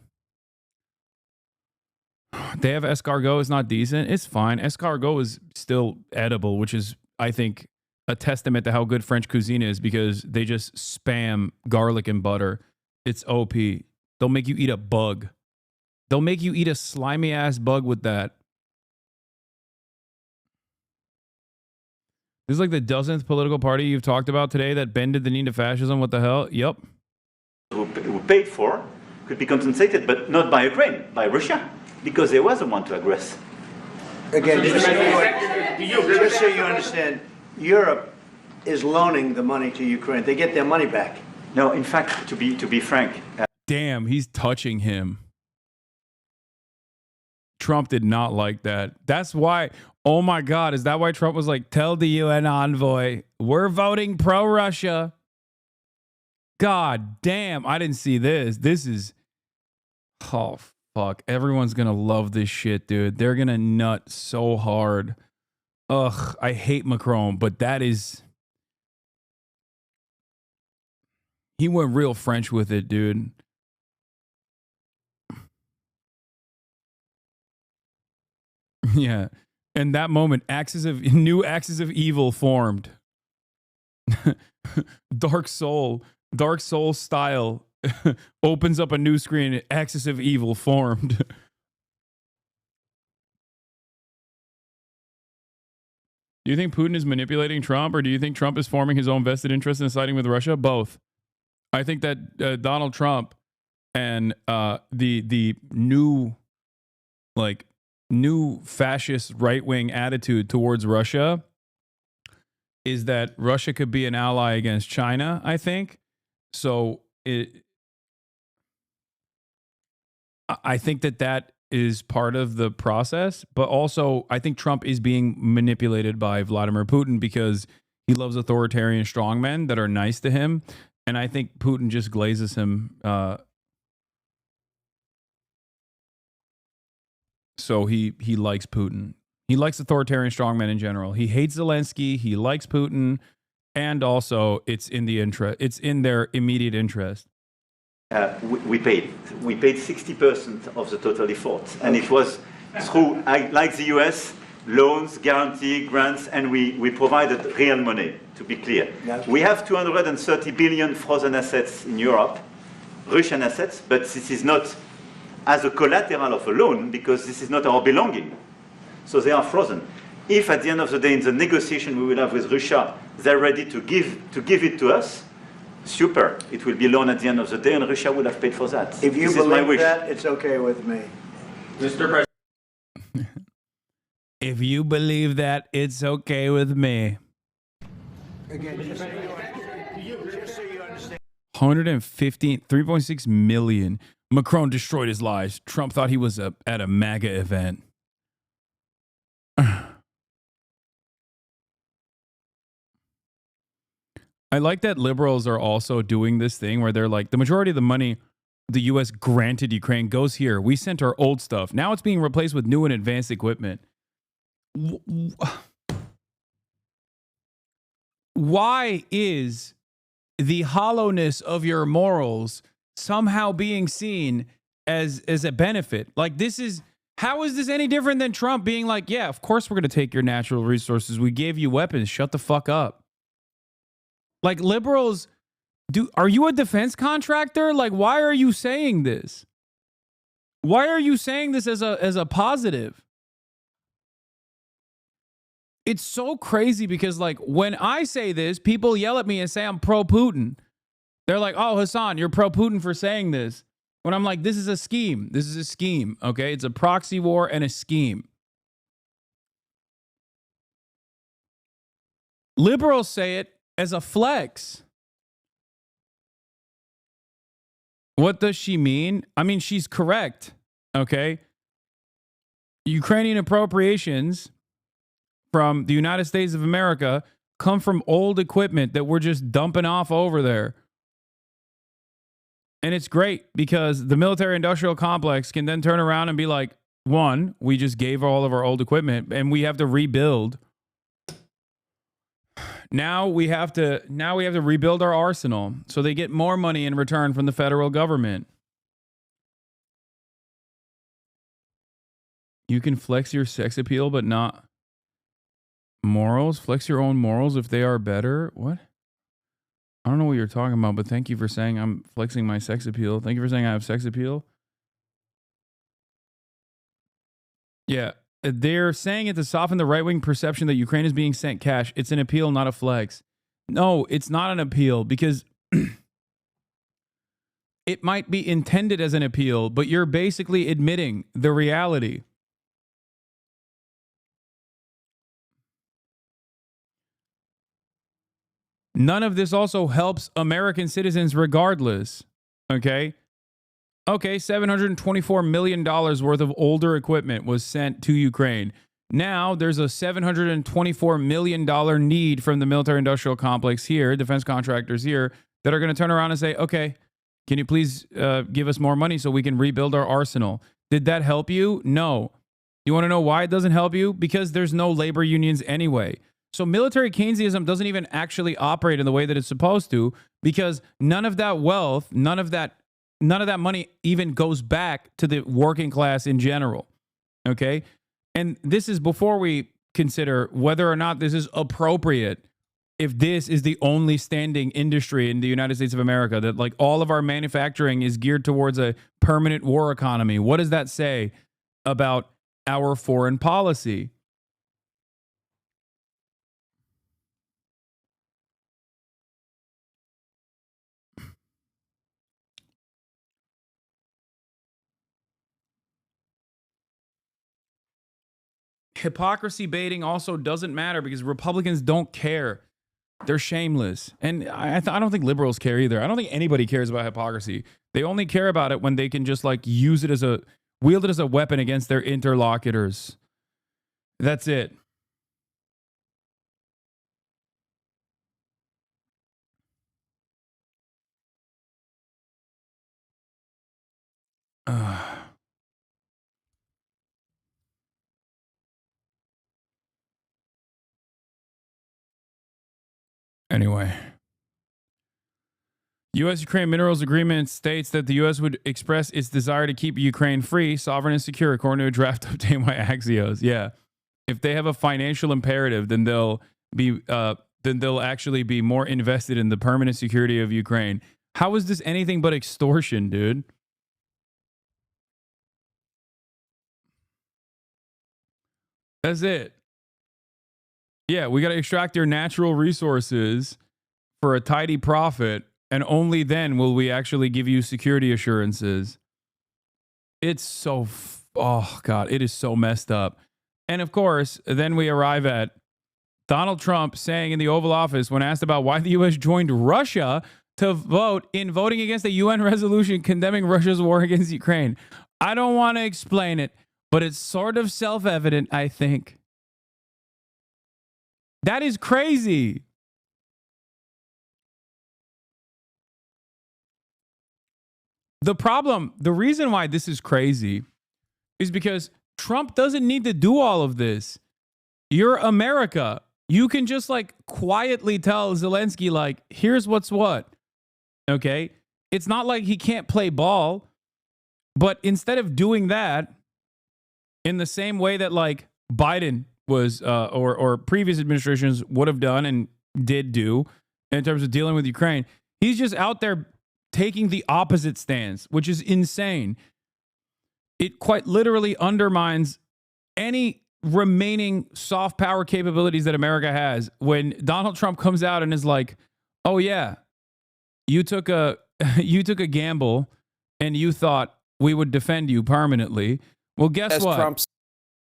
They have escargot. It's not decent. It's fine. Escargot is still edible, which is, I think, a testament to how good French cuisine is, because they just spam garlic and butter. It's OP. They'll make you eat a bug. They'll make you eat a slimy ass bug with that. This is like the dozenth political party you've talked about today that bended the knee to fascism. What the hell? Yep.
Who paid for could be compensated, but not by Ukraine, by Russia, because they was the one to aggress.
Again, just so you understand, Europe is loaning the money to Ukraine. They get their money back.
No, in fact, to be frank.
Damn, he's touching him. Trump did not like that. That's why, oh my God, is that why Trump was like, tell the UN envoy, we're voting pro-Russia? God damn, I didn't see this. This is, oh fuck. Everyone's gonna love this shit, dude. They're gonna nut so hard. Ugh, I hate Macron, but that is, he went real French with it, dude. Yeah. In that moment, new axis of evil formed. Dark Soul style opens up a new screen, axis of evil formed. Do you think Putin is manipulating Trump, or do you think Trump is forming his own vested interest in siding with Russia? Both. I think that Donald Trump and the new fascist right-wing attitude towards Russia is that Russia could be an ally against China, I think. So I think that is part of the process, but also I think Trump is being manipulated by Vladimir Putin because he loves authoritarian strongmen that are nice to him, and I think Putin just glazes him. So he likes Putin. He likes authoritarian strongmen in general. He hates Zelensky. He likes Putin, and also it's in their immediate interest.
We paid 60% of the total effort, and it was through, like the US, loans, guarantee, grants, and we provided real money. To be clear, we have 230 billion frozen assets in Europe, Russian assets, but this is not as a collateral of a loan because this is not our belonging. So they are frozen. If at the end of the day, in the negotiation we will have with Russia, they're ready to give it to us, super. It will be loan at the end of the day, and Russia will have paid for that.
If you
this is my
believe
wish.
that, it's okay with me.
Mr. President.
If you believe that, it's okay with me.
Again, just so you understand.
3.6 million. Macron destroyed his lives. Trump thought he was at a MAGA event. I like that liberals are also doing this thing where they're like, the majority of the money the U.S. granted Ukraine goes here. We sent our old stuff. Now it's being replaced with new and advanced equipment. Why is the hollowness of your morals somehow being seen as a benefit? Like, how is this any different than Trump being like, yeah, of course we're going to take your natural resources. We gave you weapons. Shut the fuck up. Like, liberals, are you a defense contractor? Like, why are you saying this? Why are you saying this as a positive? It's so crazy because, like, when I say this, people yell at me and say I'm pro-Putin. They're like, oh, Hasan, you're pro-Putin for saying this. When I'm like, this is a scheme. This is a scheme, okay? It's a proxy war and a scheme. Liberals say it as a flex. What does she mean? I mean, she's correct, okay? Ukrainian appropriations from the United States of America come from old equipment that we're just dumping off over there. And it's great because the military-industrial complex can then turn around and be like, one, we just gave all of our old equipment and we have to rebuild. Now we have to rebuild our arsenal. So they get more money in return from the federal government. You can flex your sex appeal, but not morals. Flex your own morals if they are better. What? I don't know what you're talking about, but thank you for saying I'm flexing my sex appeal. Thank you for saying I have sex appeal. Yeah. They're saying it to soften the right-wing perception that Ukraine is being sent cash. It's an appeal, not a flex. No, it's not an appeal because it might be intended as an appeal, but you're basically admitting the reality. None of this also helps American citizens regardless. Okay? Okay, $724 million worth of older equipment was sent to Ukraine. Now there's a $724 million need from the military-industrial complex here, defense contractors here, that are going to turn around and say, okay, can you please give us more money so we can rebuild our arsenal? Did that help you? No. You want to know why it doesn't help you? Because there's no labor unions anyway. So military Keynesianism doesn't even actually operate in the way that it's supposed to because none of that wealth, none of that money even goes back to the working class in general. Okay? And this is before we consider whether or not this is appropriate. If this is the only standing industry in the United States of America, that like all of our manufacturing is geared towards a permanent war economy, what does that say about our foreign policy? Hypocrisy baiting also doesn't matter because Republicans don't care. They're shameless. And I don't think liberals care either. I don't think anybody cares about hypocrisy. They only care about it when they can just like use it as a wield it as a weapon against their interlocutors. That's it. Anyway. U.S.-Ukraine Minerals Agreement states that the U.S. would express its desire to keep Ukraine free, sovereign, and secure, according to a draft obtained by Axios. Yeah. If they have a financial imperative, then they'll actually be more invested in the permanent security of Ukraine. How is this anything but extortion, dude? That's it. Yeah, we got to extract their natural resources for a tidy profit, and only then will we actually give you security assurances. It's so, oh God, it is so messed up. And of course, then we arrive at Donald Trump saying in the Oval Office when asked about why the U.S. joined Russia to vote in voting against a UN resolution condemning Russia's war against Ukraine. I don't want to explain it, but it's sort of self-evident, I think. That is crazy. The reason why this is crazy is because Trump doesn't need to do all of this. You're America. You can just like quietly tell Zelensky, like, here's what's what. Okay? It's not like he can't play ball. But instead of doing that in the same way that like Biden was or previous administrations would have done and did do in terms of dealing with Ukraine, he's just out there taking the opposite stance, which is insane. It quite literally undermines any remaining soft power capabilities that America has when Donald Trump comes out and is like, "Oh yeah, you took a gamble and you thought we would defend you permanently. Well, guess what? Trump's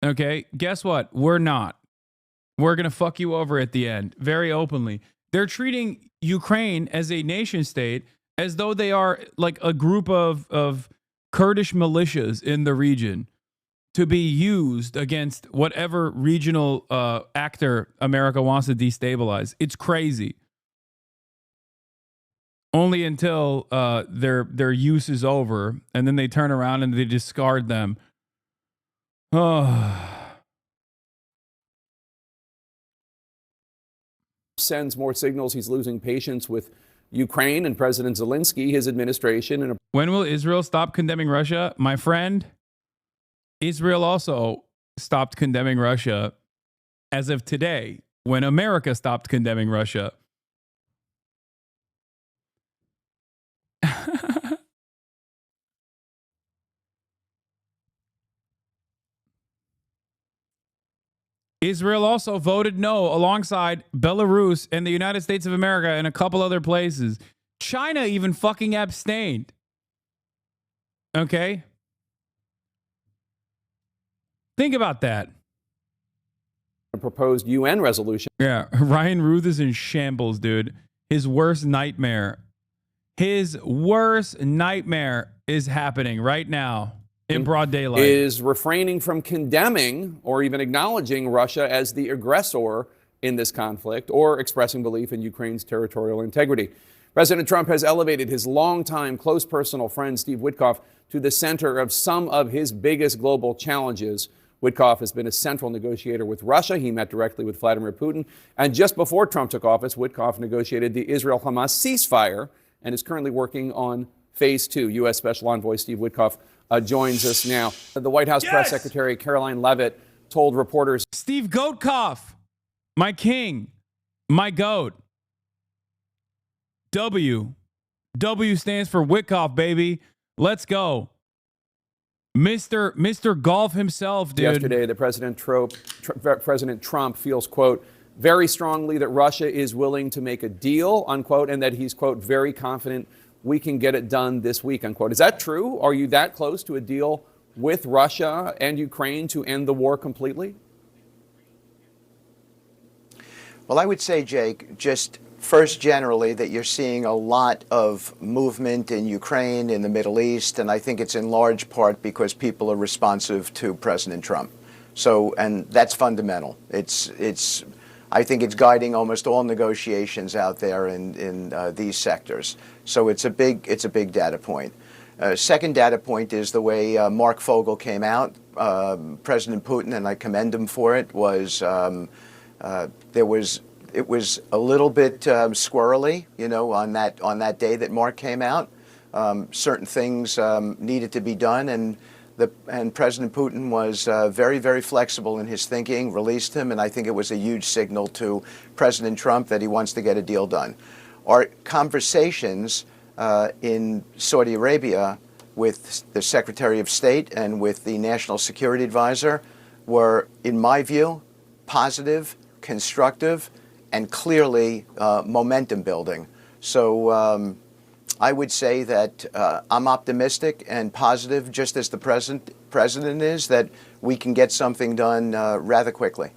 okay, guess what? We're not. We're going to fuck you over at the end, very openly." They're treating Ukraine as a nation state as though they are like a group of Kurdish militias in the region to be used against whatever regional actor America wants to destabilize. It's crazy. Only until their use is over, and then they turn around and they discard them.
Sends more signals he's losing patience with Ukraine and President Zelensky, his administration. And
when will Israel stop condemning Russia? My friend, Israel also stopped condemning Russia as of today, when America stopped condemning Russia. Israel also voted no alongside Belarus and the United States of America and a couple other places. China even fucking abstained. Okay? Think about that.
A proposed UN resolution.
Yeah, Ryan Ruth is in shambles, dude. His worst nightmare. His worst nightmare is happening right now. In broad daylight.
Is refraining from condemning or even acknowledging Russia as the aggressor in this conflict or expressing belief in Ukraine's territorial integrity. President Trump has elevated his longtime close personal friend Steve Witkoff to the center of some of his biggest global challenges. Witkoff has been a central negotiator with Russia. He met directly with Vladimir Putin. And just before Trump took office, Witkoff negotiated the Israel-Hamas ceasefire and is currently working on phase 2. U.S. Special Envoy Steve Witkoff joins us now. The White House Press Secretary Caroline Leavitt told reporters,
Steve Goatkoff, my king, my goat. W stands for Witkoff, baby. Let's go. Mr. Golf himself, dude.
Yesterday, the President Trump feels, quote, very strongly that Russia is willing to make a deal, unquote, and that he's, quote, very confident we can get it done this week, unquote. Is that true? Are you that close to a deal with Russia and Ukraine to end the war completely?
Well, I would say, Jake, just First, generally, that you're seeing a lot of movement in Ukraine, in the Middle East, and I think it's in large part because people are responsive to President Trump. So, and that's fundamental. I think it's guiding almost all negotiations out there in these sectors. So it's a big data point. Second data point is the way Mark Fogel came out. President Putin, and I commend him for it, it was a little bit squirrely, you know, on that day that Mark came out. Certain things needed to be done, and President Putin was very, very flexible in his thinking, released him, and I think it was a huge signal to President Trump that he wants to get a deal done. Our conversations in Saudi Arabia with the Secretary of State and with the National Security Advisor were, in my view, positive, constructive, and clearly momentum building. So I would say that I'm optimistic and positive, just as the president is, that we can get something done rather quickly.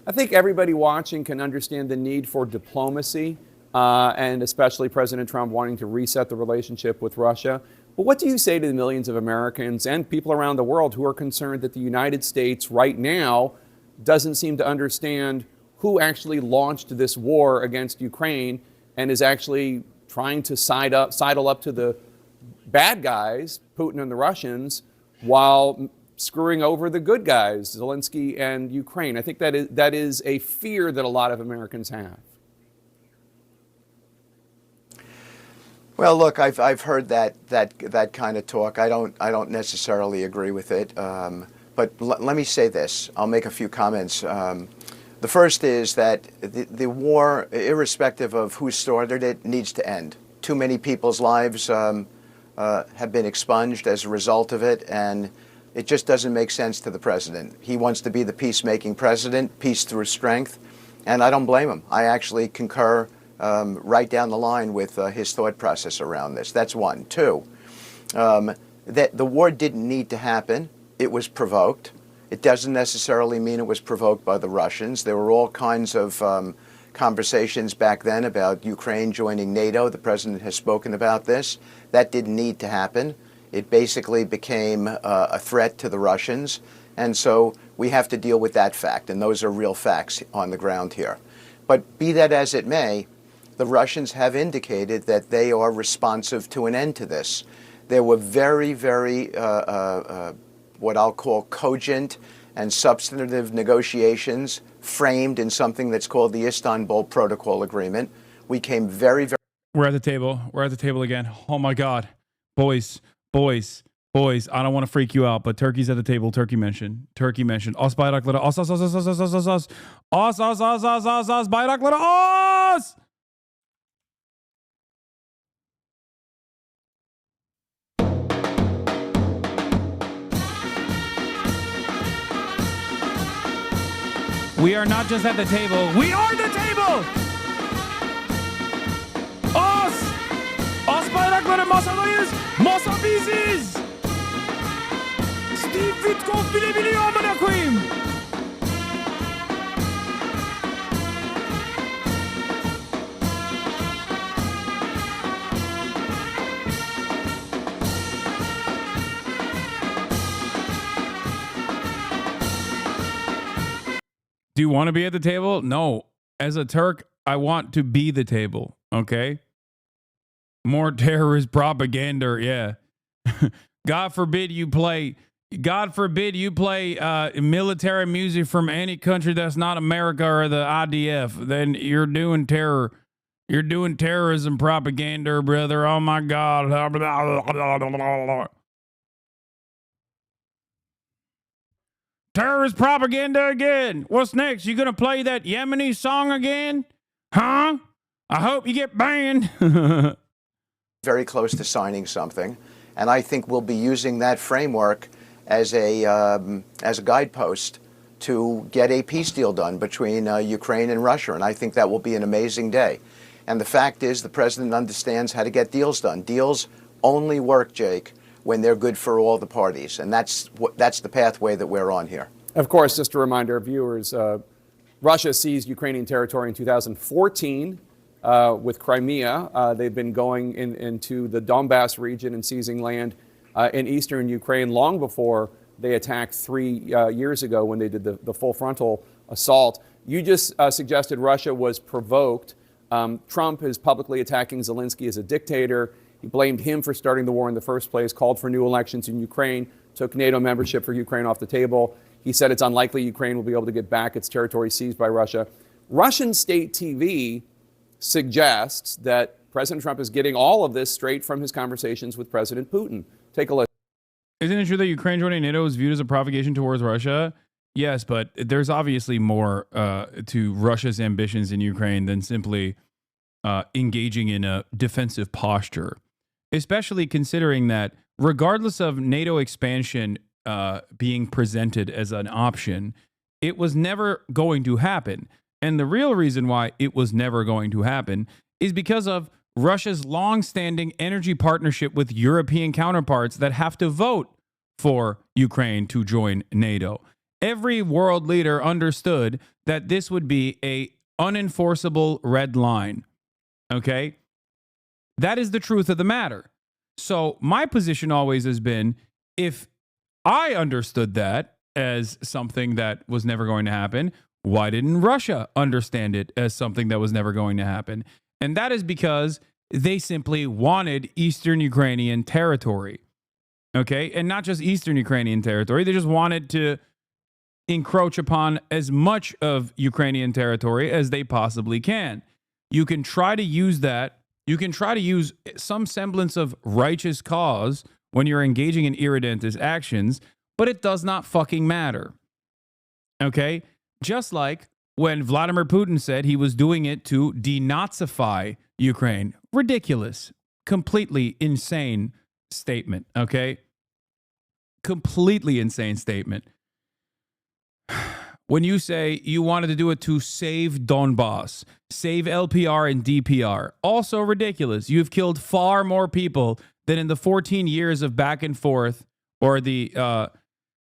I think everybody watching can understand the need for diplomacy, and especially President Trump wanting to reset the relationship with Russia. But what do you say to the millions of Americans and people around the world who are concerned that the United States right now doesn't seem to understand who actually launched this war against Ukraine and is actually trying to sidle up to the bad guys, Putin and the Russians, while screwing over the good guys, Zelensky and Ukraine? I think that is a fear that a lot of Americans have.
Well, look, I've heard that kind of talk. I don't necessarily agree with it. But let me say this. I'll make a few comments. The first is that the war, irrespective of who started it, needs to end. Too many people's lives have been expunged as a result of it, and it just doesn't make sense to the president. He wants to be the peacemaking president, peace through strength, and I don't blame him. I actually concur right down the line with his thought process around this. That's one. Two, that the war didn't need to happen. It was provoked. It doesn't necessarily mean it was provoked by the Russians. There were all kinds of conversations back then about Ukraine joining NATO. The president has spoken about this. That didn't need to happen. It basically became a threat to the Russians. And so we have to deal with that fact. And those are real facts on the ground here. But be that as it may, the Russians have indicated that they are responsive to an end to this. There were very, very what I'll call cogent and substantive negotiations framed in something that's called the Istanbul Protocol Agreement. We came very, very...
We're at the table. We're at the table again. Oh, my God. Boys. I don't want to freak you out, but Turkey's at the table. Turkey mentioned. Os bayrakları. Os. Bayrakları. Os! We are not just at the table. We are the table! Os bayrakları masadayız. Masa biziz. Steve Witkoff bile biliyor amına koyayım. Do you want to be at the table? No. As a Turk, I want to be the table. Okay? More terrorist propaganda. Yeah. God forbid you play military music from any country that's not America or the IDF. Then you're doing terror. You're doing terrorism propaganda, brother. Oh my God. Terrorist propaganda again. What's next? You gonna play that Yemeni song again? Huh? I hope you get banned.
very close to signing something, and I think we'll be using that framework as a guidepost to get a peace deal done between Ukraine and Russia, and I think that will be an amazing day. And the fact is, the president understands how to get deals done. Deals only work, Jake, when they're good for all the parties, and that's the pathway that we're on here.
Of course, just a reminder, viewers, Russia seized Ukrainian territory in 2014. with Crimea. They've been going into the Donbass region and seizing land in eastern Ukraine long before they attacked 3 years ago when they did the full frontal assault. You just suggested Russia was provoked. Trump is publicly attacking Zelensky as a dictator. He blamed him for starting the war in the first place, called for new elections in Ukraine, took NATO membership for Ukraine off the table. He said it's unlikely Ukraine will be able to get back its territory seized by Russia. Russian state TV suggests that President Trump is getting all of this straight from his conversations with President Putin. Take a listen.
Isn't it true that Ukraine joining NATO is viewed as a provocation towards Russia? Yes, but there's obviously more to Russia's ambitions in Ukraine than simply engaging in a defensive posture, especially considering that regardless of NATO expansion being presented as an option, it was never going to happen. And the real reason why it was never going to happen is because of Russia's long-standing energy partnership with European counterparts that have to vote for Ukraine to join NATO. Every world leader understood that this would be a unenforceable red line. Okay? That is the truth of the matter. So my position always has been, if I understood that as something that was never going to happen, why didn't Russia understand it as something that was never going to happen? And that is because they simply wanted Eastern Ukrainian territory. Okay? And not just Eastern Ukrainian territory. They just wanted to encroach upon as much of Ukrainian territory as they possibly can. You can try to use that. You can try to use some semblance of righteous cause when you're engaging in irredentist actions, but it does not fucking matter. Okay? Just like when Vladimir Putin said he was doing it to denazify Ukraine. Ridiculous. Completely insane statement. Okay? Completely insane statement. When you say you wanted to do it to save Donbass, save LPR and DPR, also ridiculous. You've killed far more people than in the 14 years of back and forth, or the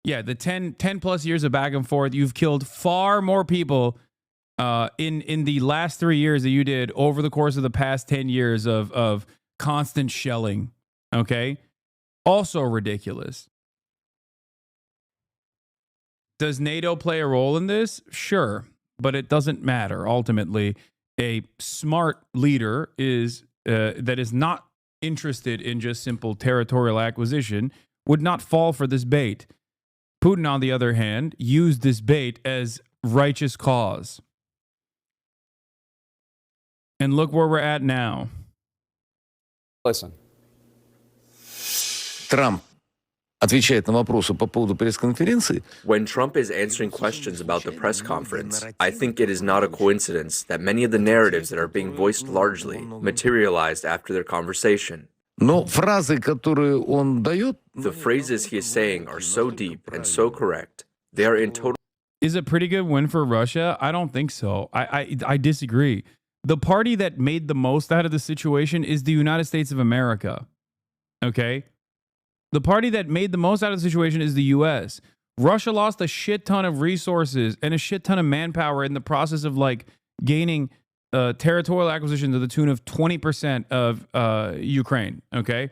10 plus years of back and forth. You've killed far more people in the last 3 years that you did over the course of the past 10 years of constant shelling. Okay? Also ridiculous. Does NATO play a role in this? Sure, but it doesn't matter. Ultimately, a smart leader that is not interested in just simple territorial acquisition would not fall for this bait. Putin, on the other hand, used this bait as righteous cause. And look where we're at now.
Listen.
Трамп отвечает на вопросы по поводу пресс-конференции.
When Trump is answering questions about the press conference, I think it is not a coincidence that many of the narratives that are being voiced largely materialized after their conversation.
Но фразы, которые он дает,
the phrases he is saying are so deep and so correct. They are in total.
Is it a pretty good win for Russia? I don't think so. I disagree. The party that made the most out of the situation is the United States of America. Okay? The party that made the most out of the situation is the U.S. Russia lost a shit ton of resources and a shit ton of manpower in the process of gaining territorial acquisition to the tune of 20% of Ukraine. Okay,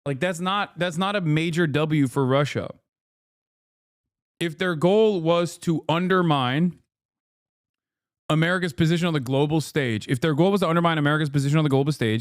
that's not a major W for Russia. If their goal was to undermine America's position on the global stage,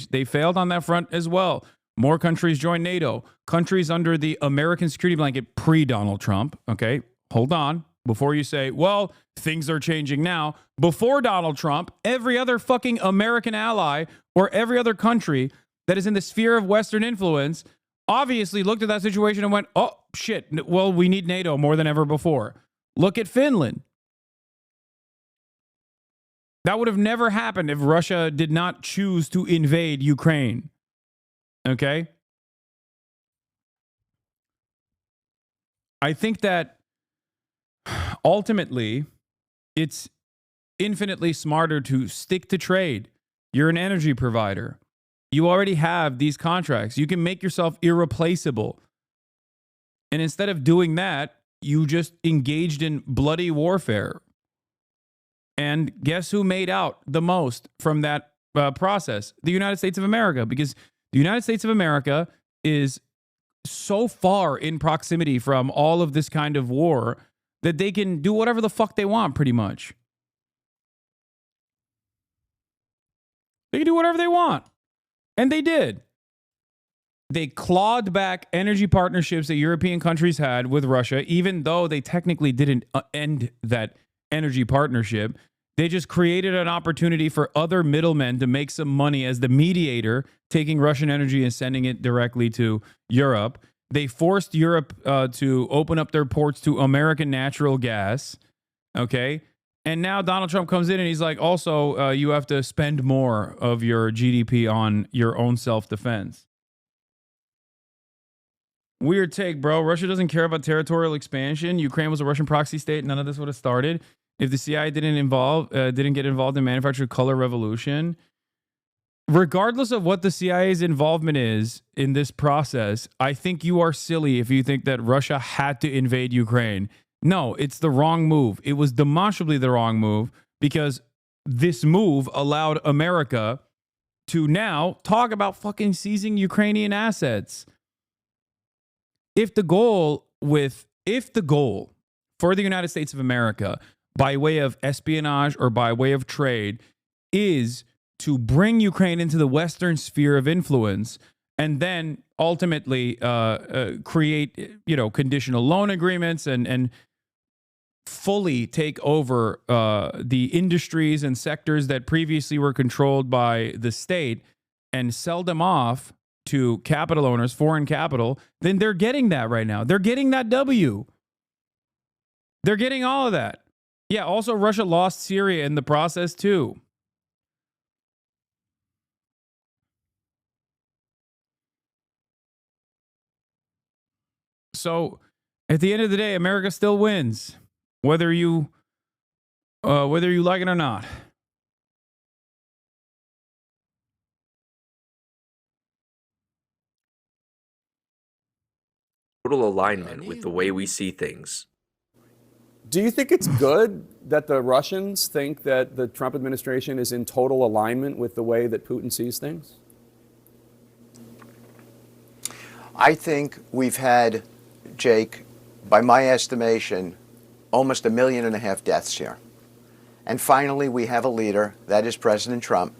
they failed on that front as well. More countries joined NATO. Countries under the American security blanket pre-Donald Trump. Okay, hold on. Before you say, well, things are changing now. Before Donald Trump, every other fucking American ally or every other country that is in the sphere of Western influence obviously looked at that situation and went, oh, shit, well, we need NATO more than ever before. Look at Finland. That would have never happened if Russia did not choose to invade Ukraine. Okay? I think that ultimately it's infinitely smarter to stick to trade. You're an energy provider. You already have these contracts. You can make yourself irreplaceable. And instead of doing that, you just engaged in bloody warfare. And guess who made out the most from that process? The United States of America, because the United States of America is so far in proximity from all of this kind of war that they can do whatever the fuck they want, pretty much. They can do whatever they want. And they did. They clawed back energy partnerships that European countries had with Russia, even though they technically didn't end that energy partnership. They just created an opportunity for other middlemen to make some money as the mediator, taking Russian energy and sending it directly to Europe. They forced Europe to open up their ports to American natural gas. Okay. And now Donald Trump comes in and he's like, also, you have to spend more of your GDP on your own self-defense. Weird take, bro. Russia doesn't care about territorial expansion. Ukraine was a Russian proxy state. None of this would have started if the CIA didn't get involved in manufactured color revolution. Regardless of what the CIA's involvement is in this process, I think you are silly if you think that Russia had to invade Ukraine. No, it's the wrong move. It was demonstrably the wrong move because this move allowed America to now talk about fucking seizing Ukrainian assets. If the goal for the United States of America by way of espionage or by way of trade is to bring Ukraine into the Western sphere of influence and then ultimately create, conditional loan agreements and fully take over the industries and sectors that previously were controlled by the state and sell them off to capital owners, foreign capital, then they're getting that right now. They're getting that W. They're getting all of that. Yeah, also Russia lost Syria in the process too. So at the end of the day, America still wins, whether you like it or not.
Total alignment with the way we see things.
Do you think it's good that the Russians think that the Trump administration is in total alignment with the way that Putin sees things?
I think we've had, Jake, by my estimation, almost 1.5 million deaths here. And finally, we have a leader, that is President Trump,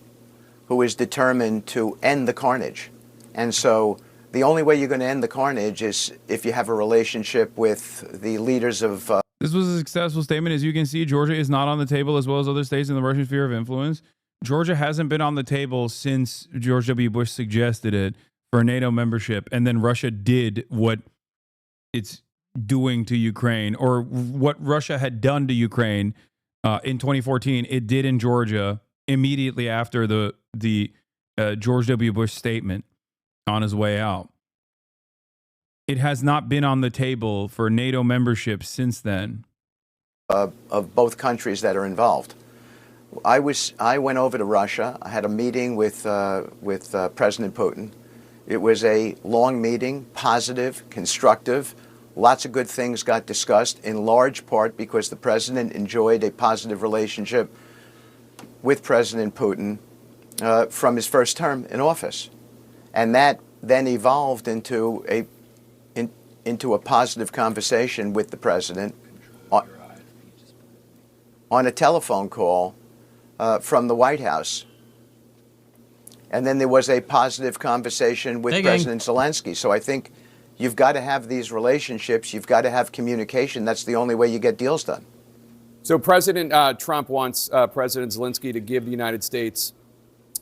who is determined to end the carnage. And so the only way you're going to end the carnage is if you have a relationship with the leaders of...
This was a successful statement. As you can see, Georgia is not on the table as well as other states in the Russian sphere of influence. Georgia hasn't been on the table since George W. Bush suggested it for NATO membership. And then Russia did what it's doing to Ukraine, or what Russia had done to Ukraine in 2014. It did in Georgia immediately after the George W. Bush statement on his way out. It has not been on the table for NATO membership since then.
Of both countries that are involved. I went over to Russia. I had a meeting with President Putin. It was a long meeting, positive, constructive. Lots of good things got discussed, in large part because the president enjoyed a positive relationship with President Putin from his first term in office. And that then evolved into a positive conversation with the president on a telephone call from the White House. And then there was a positive conversation with President Zelensky. So I think you've got to have these relationships. You've got to have communication. That's the only way you get deals done.
So President Trump wants President Zelensky to give the United States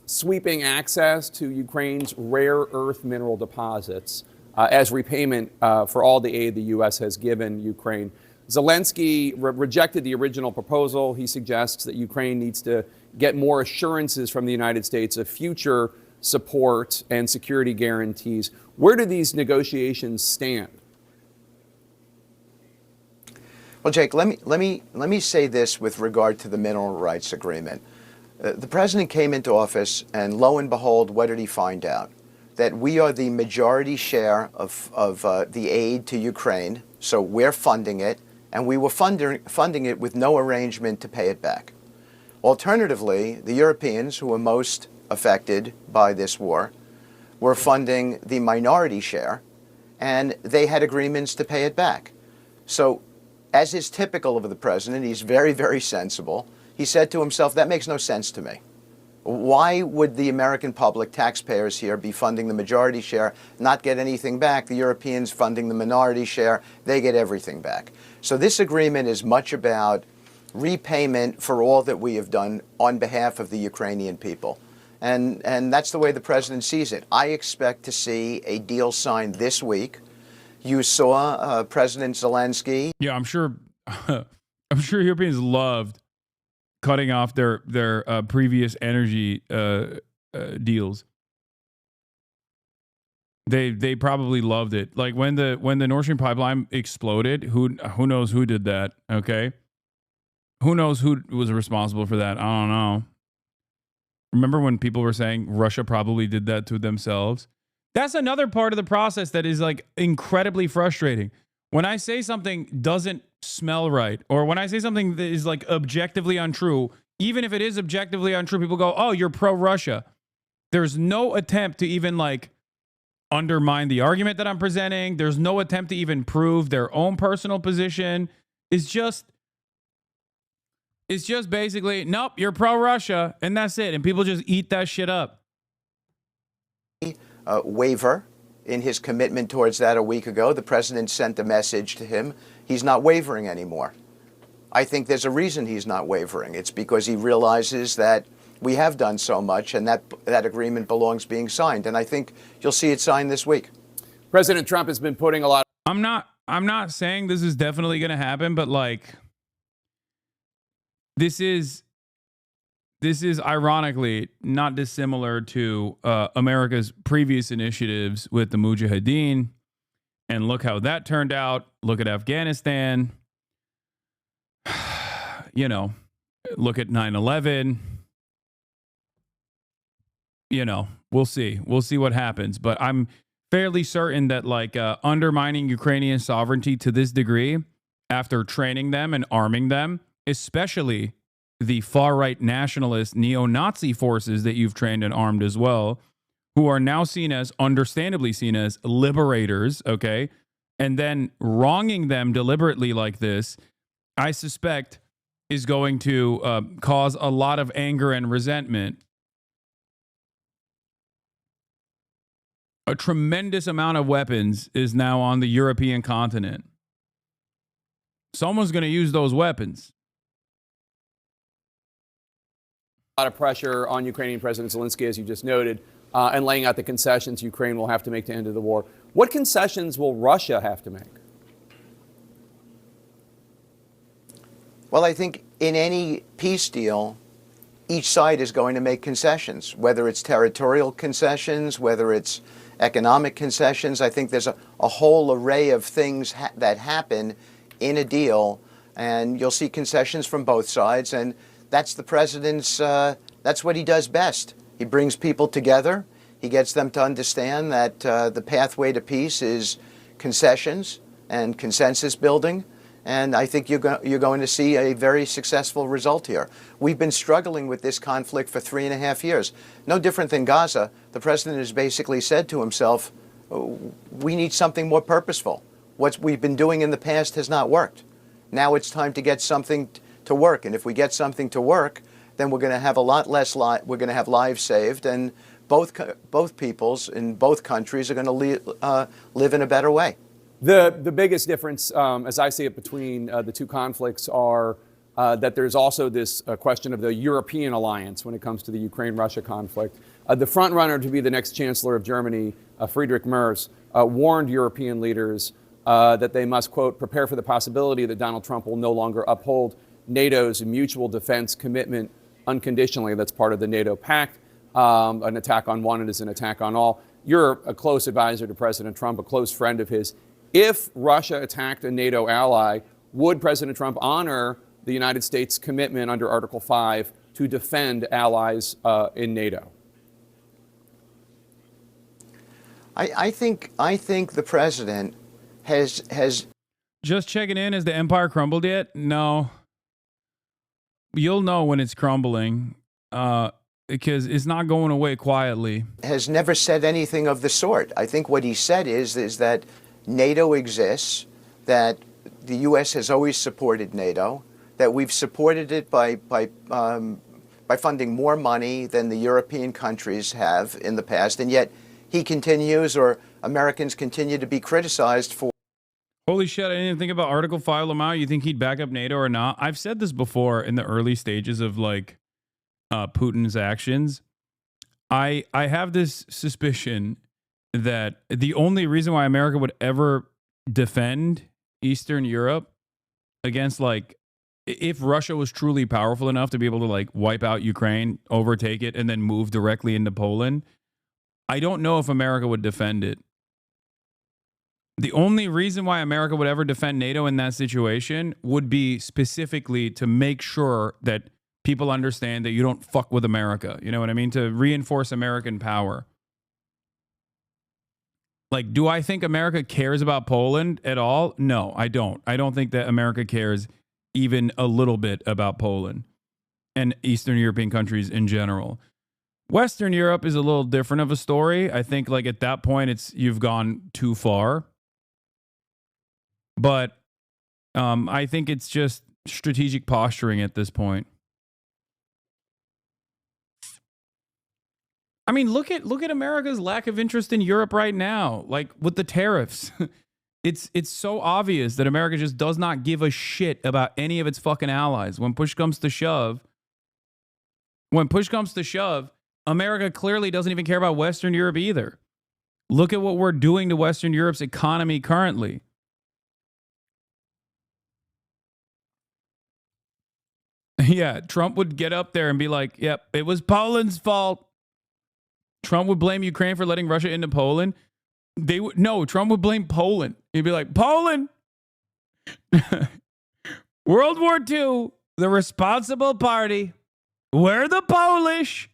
sweeping access to Ukraine's rare earth mineral deposits as repayment for all the aid the U.S. has given Ukraine. Zelensky rejected the original proposal. He suggests that Ukraine needs to get more assurances from the United States of future support and security guarantees. Where do these negotiations stand?
Well, Jake, let me say this with regard to the mineral rights agreement. The president came into office, and lo and behold, what did he find out? That we are the majority share of the aid to Ukraine, so we're funding it, and we were funding it with no arrangement to pay it back. Alternatively, the Europeans, who were most affected by this war, were funding the minority share, and they had agreements to pay it back. So, as is typical of the president, he's very, very sensible. He said to himself, that makes no sense to me. Why would the American public, taxpayers here, be funding the majority share, not get anything back? The Europeans funding the minority share, they get everything back. So this agreement is much about repayment for all that we have done on behalf of the Ukrainian people. And that's the way the president sees it. I expect to see a deal signed this week. You saw President Zelensky.
Yeah, I'm sure Europeans loved cutting off their previous energy deals. They probably loved it. Like when the Nord Stream pipeline exploded, who knows who did that? Okay, who knows who was responsible for that? I don't know. Remember when people were saying Russia probably did that to themselves? That's another part of the process that is like incredibly frustrating. When I say something doesn't smell right, or when I say something that is like objectively untrue, even if it is objectively untrue, people go, oh, you're pro-Russia. There's no attempt to even like undermine the argument that I'm presenting. There's no attempt to even prove their own personal position. It's just basically, nope, you're pro-Russia, and that's it. And people just eat that shit up.
Waver in his commitment towards that a week ago. The president sent a message to him. He's not wavering anymore. I think there's a reason he's not wavering. It's because he realizes that we have done so much and that agreement belongs being signed. And I think you'll see it signed this week.
President Trump has been putting a lot.
I'm not saying this is definitely going to happen, but like this is ironically not dissimilar to America's previous initiatives with the Mujahideen. And look how that turned out. Look at Afghanistan. You know, look at 9/11. You know, we'll see. We'll see what happens. But I'm fairly certain that like undermining Ukrainian sovereignty to this degree after training them and arming them, especially the far-right nationalist neo-Nazi forces that you've trained and armed as well, who are now understandably seen as liberators, okay? And then wronging them deliberately like this, I suspect is going to cause a lot of anger and resentment. A tremendous amount of weapons is now on the European continent. Someone's going to use those weapons.
A lot of pressure on Ukrainian President Zelensky, as you just noted, and laying out the concessions Ukraine will have to make to end the war. What concessions will Russia have to make?
Well, I think in any peace deal, each side is going to make concessions, whether it's territorial concessions, whether it's economic concessions. I think there's a whole array of things that happen in a deal, and you'll see concessions from both sides. And that's the president's, that's what he does best. He brings people together. He gets them to understand that the pathway to peace is concessions and consensus building. And I think you're going to see a very successful result here. We've been struggling with this conflict for 3.5 years. No different than Gaza. The president has basically said to himself, we need something more purposeful. What we've been doing in the past has not worked. Now it's time to get something to work. And if we get something to work, then we're going to have a lot less we're going to have lives saved, and both peoples in both countries are going to live in a better way.
The biggest difference, as I see it, between the two conflicts are that there's also this question of the European alliance when it comes to the Ukraine-Russia conflict. The front runner to be the next Chancellor of Germany, Friedrich Merz, warned European leaders that they must, quote, prepare for the possibility that Donald Trump will no longer uphold NATO's mutual defense commitment unconditionally. That's part of the NATO pact. An attack on one is an attack on all. You're a close advisor to President Trump, a close friend of his. If Russia attacked a NATO ally, would President Trump honor the United States' commitment under Article 5 to defend allies in NATO?
I think the president has
just checking in. Has the empire crumbled yet? No. you'll know when it's crumbling, because it's not going away quietly.
Has never said anything of the sort. I think what he said is that NATO exists, that the U.S. has always supported NATO, that we've supported it by funding more money than the European countries have in the past, and yet he continues, or Americans continue to be criticized for.
Holy shit, I didn't even think about Article 5 Lamau. You think he'd back up NATO or not? I've said this before in the early stages of like Putin's actions. I have this suspicion that the only reason why America would ever defend Eastern Europe against, like, if Russia was truly powerful enough to be able to like wipe out Ukraine, overtake it, and then move directly into Poland, I don't know if America would defend it. The only reason why America would ever defend NATO in that situation would be specifically to make sure that people understand that you don't fuck with America. You know what I mean? To reinforce American power. Like, do I think America cares about Poland at all? No, I don't. I don't think that America cares even a little bit about Poland and Eastern European countries in general. Western Europe is a little different of a story. I think like at that point, you've gone too far. But I think it's just strategic posturing at this point. I mean, look at America's lack of interest in Europe right now, like with the tariffs. It's so obvious that America just does not give a shit about any of its fucking allies. When push comes to shove, America clearly doesn't even care about Western Europe either. Look at what we're doing to Western Europe's economy currently. Yeah, Trump would get up there and be like, yep, it was Poland's fault. Trump would blame Ukraine for letting Russia into Poland. Trump would blame Poland. He'd be like, Poland, World War II, the responsible party. We're the Polish.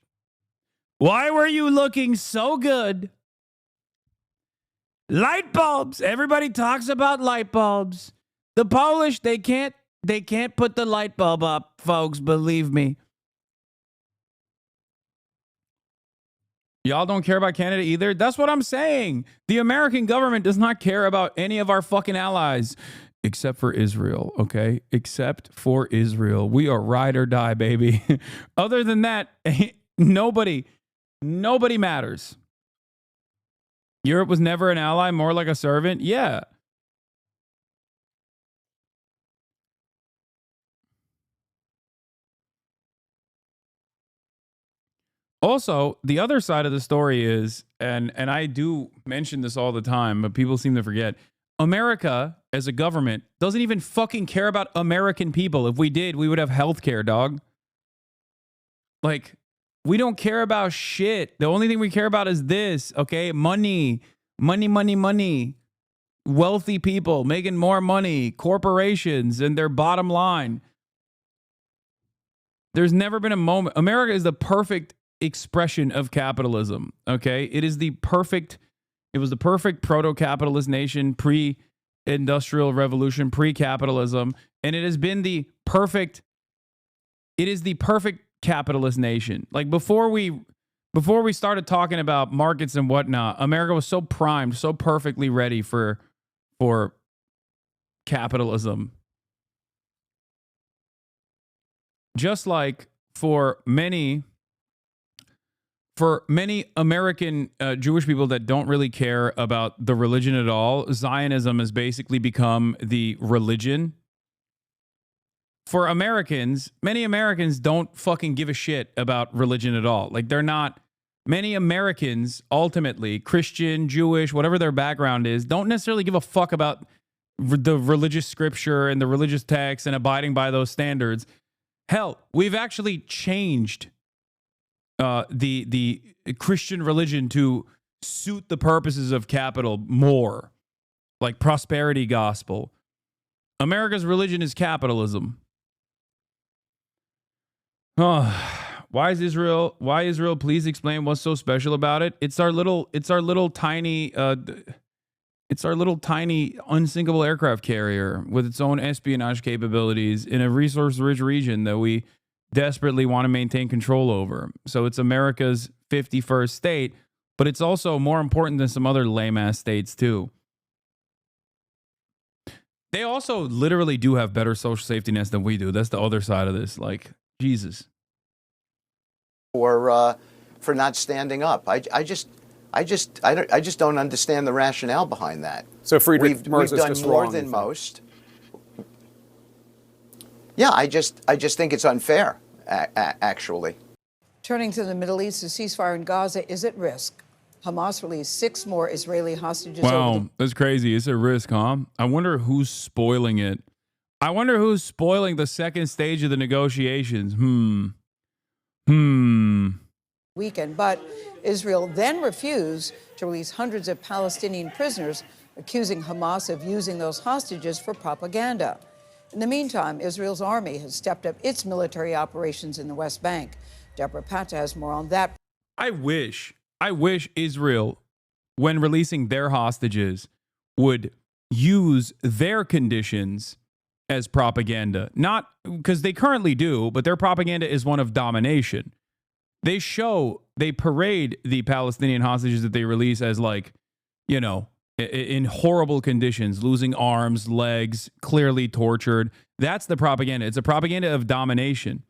Why were you looking so good? Light bulbs. Everybody talks about light bulbs. The Polish, they can't put the light bulb up, folks, believe me. Y'all don't care about Canada either? That's what I'm saying. The American government does not care about any of our fucking allies. Except for Israel, okay? Except for Israel. We are ride or die, baby. Other than that, nobody matters. Europe was never an ally, more like a servant? Yeah. Also, the other side of the story is, and I do mention this all the time, but people seem to forget, America as a government doesn't even fucking care about American people. If we did, we would have healthcare, dog. Like, we don't care about shit. The only thing we care about is this, okay? Money. Wealthy people making more money, corporations and their bottom line. There's never been a moment. America is the perfect expression of capitalism, okay? It was the perfect proto-capitalist nation, pre-industrial revolution, pre-capitalism, and it has been the perfect capitalist nation. Like before we started talking about markets and whatnot, America was so primed, so perfectly ready for capitalism. Just like for many American Jewish people that don't really care about the religion at all, Zionism has basically become the religion. For Americans, many Americans don't fucking give a shit about religion at all. Like many Americans, ultimately, Christian, Jewish, whatever their background is, don't necessarily give a fuck about the religious scripture and the religious text and abiding by those standards. Hell, we've actually changed the Christian religion to suit the purposes of capital more, like prosperity gospel. America's religion is capitalism. Why Israel? Please explain what's so special about it. It's our little tiny unsinkable aircraft carrier with its own espionage capabilities in a resource-rich region that we desperately want to maintain control over. So it's America's 51st state, but it's also more important than some other lame-ass states too. They also literally do have better social safety nets than we do. That's the other side of this. Like, Jesus.
For not standing up. I just don't understand the rationale behind that.
So Friedrich
we've
Merz is
done
just
more
wrong,
than most. Yeah, I just think it's unfair, actually.
Turning to the Middle East, the ceasefire in Gaza is at risk. Hamas released 6 more Israeli hostages.
Wow, that's crazy. It's a risk, huh? I wonder who's spoiling it. I wonder who's spoiling the second stage of the negotiations.
Weekend, but Israel then refused to release hundreds of Palestinian prisoners, accusing Hamas of using those hostages for propaganda. In the meantime, Israel's army has stepped up its military operations in the West Bank. Deborah Patta has more on that.
I wish Israel, when releasing their hostages, would use their conditions as propaganda. Not because they currently do, but their propaganda is one of domination. They parade the Palestinian hostages that they release as, like, you know, in horrible conditions, losing arms, legs, clearly tortured. That's the propaganda. It's a propaganda of domination.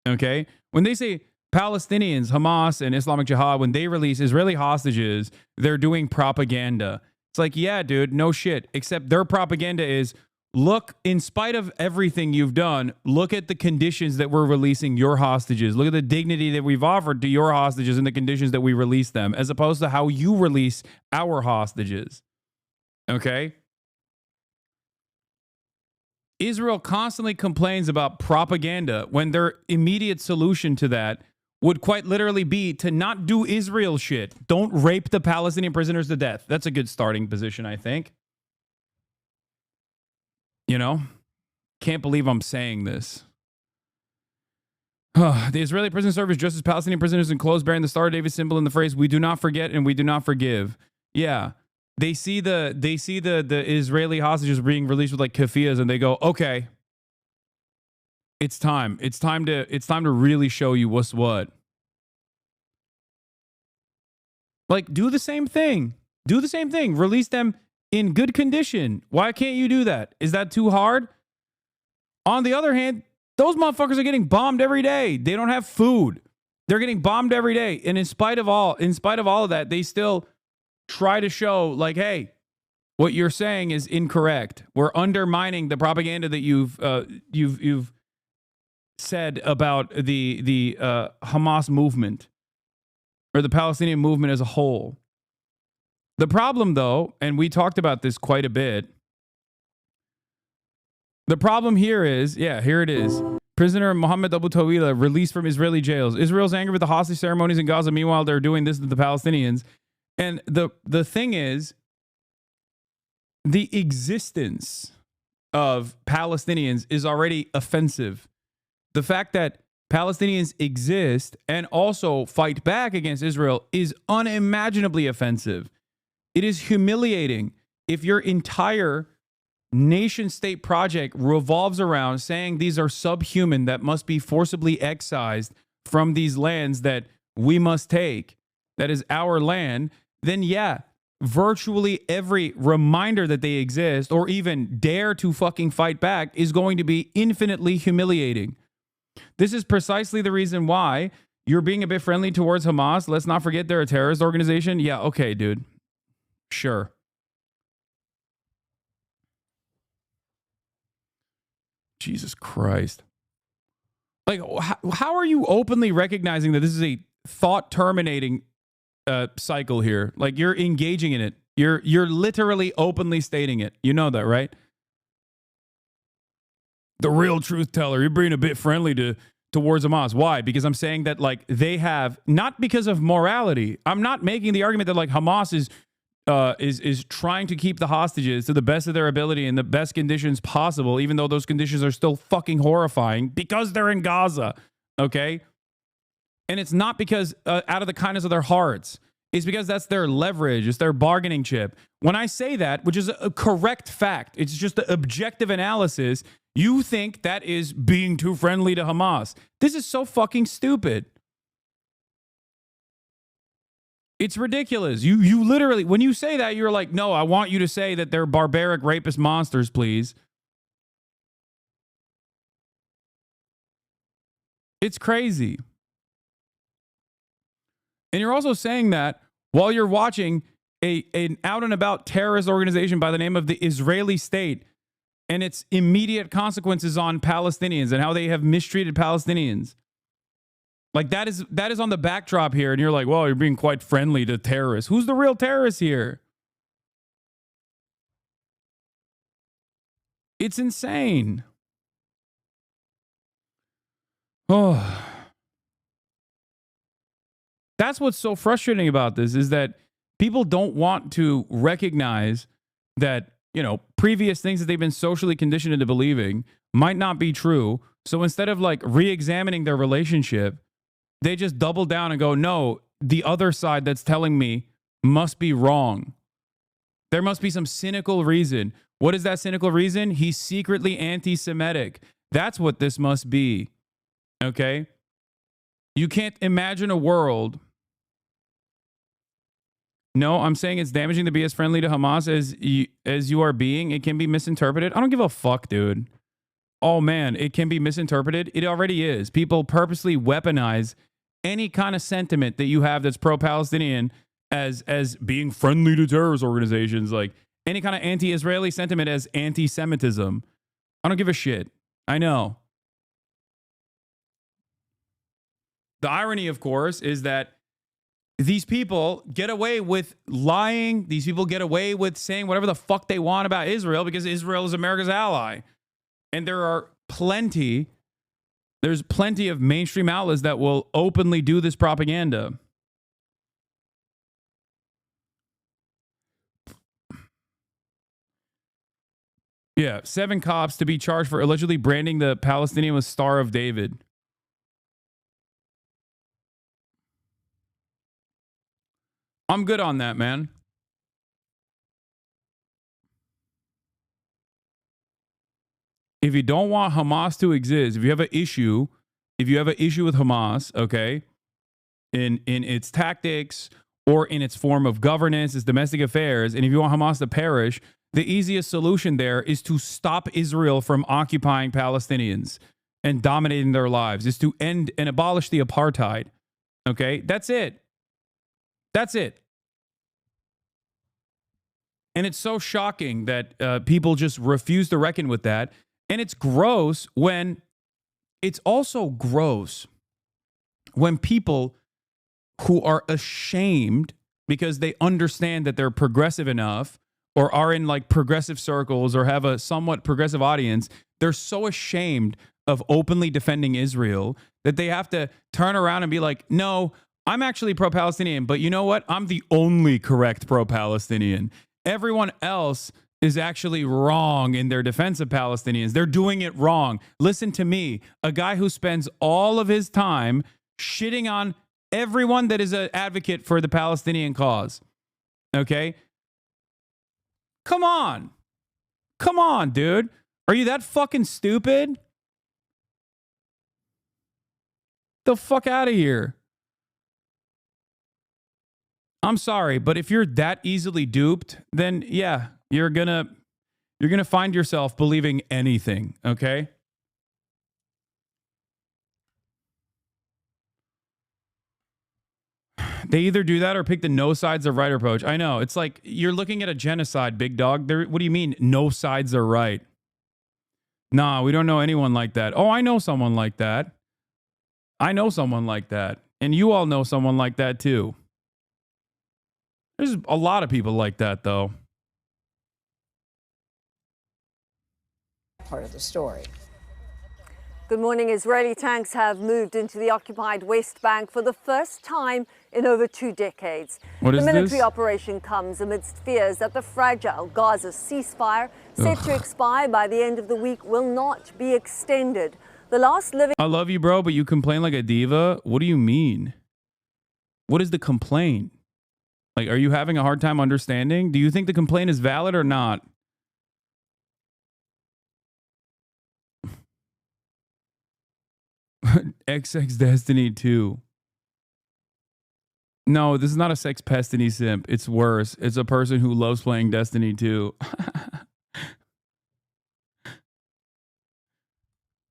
Okay? When they say Palestinians, Hamas, and Islamic Jihad, when they release Israeli hostages, they're doing propaganda. It's like, yeah, dude, no shit. Except their propaganda is, look, in spite of everything you've done, look at the conditions that we're releasing your hostages. Look at the dignity that we've offered to your hostages and the conditions that we release them, as opposed to how you release our hostages. Okay? Israel constantly complains about propaganda when their immediate solution to that would quite literally be to not do Israel shit. Don't rape the Palestinian prisoners to death. That's a good starting position, I think. You know? Can't believe I'm saying this. The Israeli prison service just as Palestinian prisoners in clothes bearing the Star of David symbol in the phrase, "We do not forget and we do not forgive." Yeah. They see the Israeli hostages being released with like keffiyehs, and they go, okay, it's time. It's time to really show you what's what. Like, do the same thing. Do the same thing. Release them in good condition. Why can't you do that? Is that too hard? On the other hand, those motherfuckers are getting bombed every day. They don't have food. They're getting bombed every day. And in spite of all of that, they still try to show, like, hey, what you're saying is incorrect. We're undermining the propaganda that you've said about the Hamas movement or the Palestinian movement as a whole. The problem, though, and we talked about this quite a bit, the problem here is, yeah, here it is. Prisoner Mohammed Abu Tawila released from Israeli jails. Israel's angry with the hostage ceremonies in Gaza. Meanwhile, they're doing this to the Palestinians. And the thing is, the existence of Palestinians is already offensive. The fact that Palestinians exist and also fight back against Israel is unimaginably offensive. It is humiliating if your entire nation-state project revolves around saying these are subhuman that must be forcibly excised from these lands that we must take, that is our land. Then yeah, virtually every reminder that they exist or even dare to fucking fight back is going to be infinitely humiliating. This is precisely the reason why you're being a bit friendly towards Hamas. Let's not forget they're a terrorist organization. Yeah, okay, dude. Sure. Jesus Christ. Like, how are you openly recognizing that this is a thought-terminating cycle here? Like, you're engaging in it. You're literally openly stating it. You know that, right? The real truth teller. You're being a bit friendly towards Hamas. Why? Because I'm saying that, like, they have, not because of morality. I'm not making the argument that, like, Hamas is trying to keep the hostages to the best of their ability in the best conditions possible, even though those conditions are still fucking horrifying because they're in Gaza. Okay? And it's not because out of the kindness of their hearts. is because that's their leverage. It's their bargaining chip. When I say that, which is a correct fact, it's just the objective analysis, you think that is being too friendly to Hamas. This is so fucking stupid. It's ridiculous. You literally, when you say that, you're like, no, I want you to say that they're barbaric rapist monsters, please. It's crazy. And you're also saying that while you're watching an out and about terrorist organization by the name of the Israeli state and its immediate consequences on Palestinians and how they have mistreated Palestinians. Like that is on the backdrop here. And you're like, well, you're being quite friendly to terrorists. Who's the real terrorist here? It's insane. Oh. That's what's so frustrating about this is that people don't want to recognize that, you know, previous things that they've been socially conditioned into believing might not be true. So instead of like re-examining their relationship, they just double down and go, no, the other side that's telling me must be wrong. There must be some cynical reason. What is that cynical reason? He's secretly anti-Semitic. That's what this must be. Okay? You can't imagine a world. No, I'm saying it's damaging to be as friendly to Hamas as you are being. It can be misinterpreted. I don't give a fuck, dude. Oh, man, it can be misinterpreted. It already is. People purposely weaponize any kind of sentiment that you have that's pro-Palestinian as being friendly to terrorist organizations. Like any kind of anti-Israeli sentiment as anti-Semitism. I don't give a shit. I know. The irony, of course, is that these people get away with lying. These people get away with saying whatever the fuck they want about Israel because Israel is America's ally. And there's plenty of mainstream outlets that will openly do this propaganda. Yeah, 7 cops to be charged for allegedly branding the Palestinian with Star of David. I'm good on that, man. If you don't want Hamas to exist, if you have an issue with Hamas, okay, in its tactics or in its form of governance, its domestic affairs, and if you want Hamas to perish, the easiest solution there is to stop Israel from occupying Palestinians and dominating their lives, is to end and abolish the apartheid. Okay, that's it. That's it. And it's so shocking that people just refuse to reckon with that. And it's gross when it's also gross when people who are ashamed because they understand that they're progressive enough or are in like progressive circles or have a somewhat progressive audience, they're so ashamed of openly defending Israel that they have to turn around and be like, no, I'm actually pro-Palestinian, but you know what? I'm the only correct pro-Palestinian. Everyone else is actually wrong in their defense of Palestinians. They're doing it wrong. Listen to me, a guy who spends all of his time shitting on everyone that is an advocate for the Palestinian cause. Okay? Come on. Come on, dude. Are you that fucking stupid? The fuck out of here. I'm sorry, but if you're that easily duped, then yeah, you're gonna find yourself believing anything, okay? They either do that or pick the no sides or right approach. I know. It's like you're looking at a genocide, big dog. What do you mean no sides are right? Nah, we don't know anyone like that. Oh, I know someone like that. I know someone like that. And you all know someone like that too. There's a lot of people like that, though.
Part of the story.
Good morning. Israeli tanks have moved into the occupied West Bank for the first time in over 2 decades.
What is
the military
this?
operation comes amidst fears that the fragile Gaza ceasefire, set to expire by the end of the week, will not be extended. The last living...
I love you, bro, but you complain like a diva? What do you mean? What is the complaint? Like, are you having a hard time understanding? Do you think the complaint is valid or not? XX Destiny 2. No, this is not a sex pestiny simp. It's worse. It's a person who loves playing Destiny 2.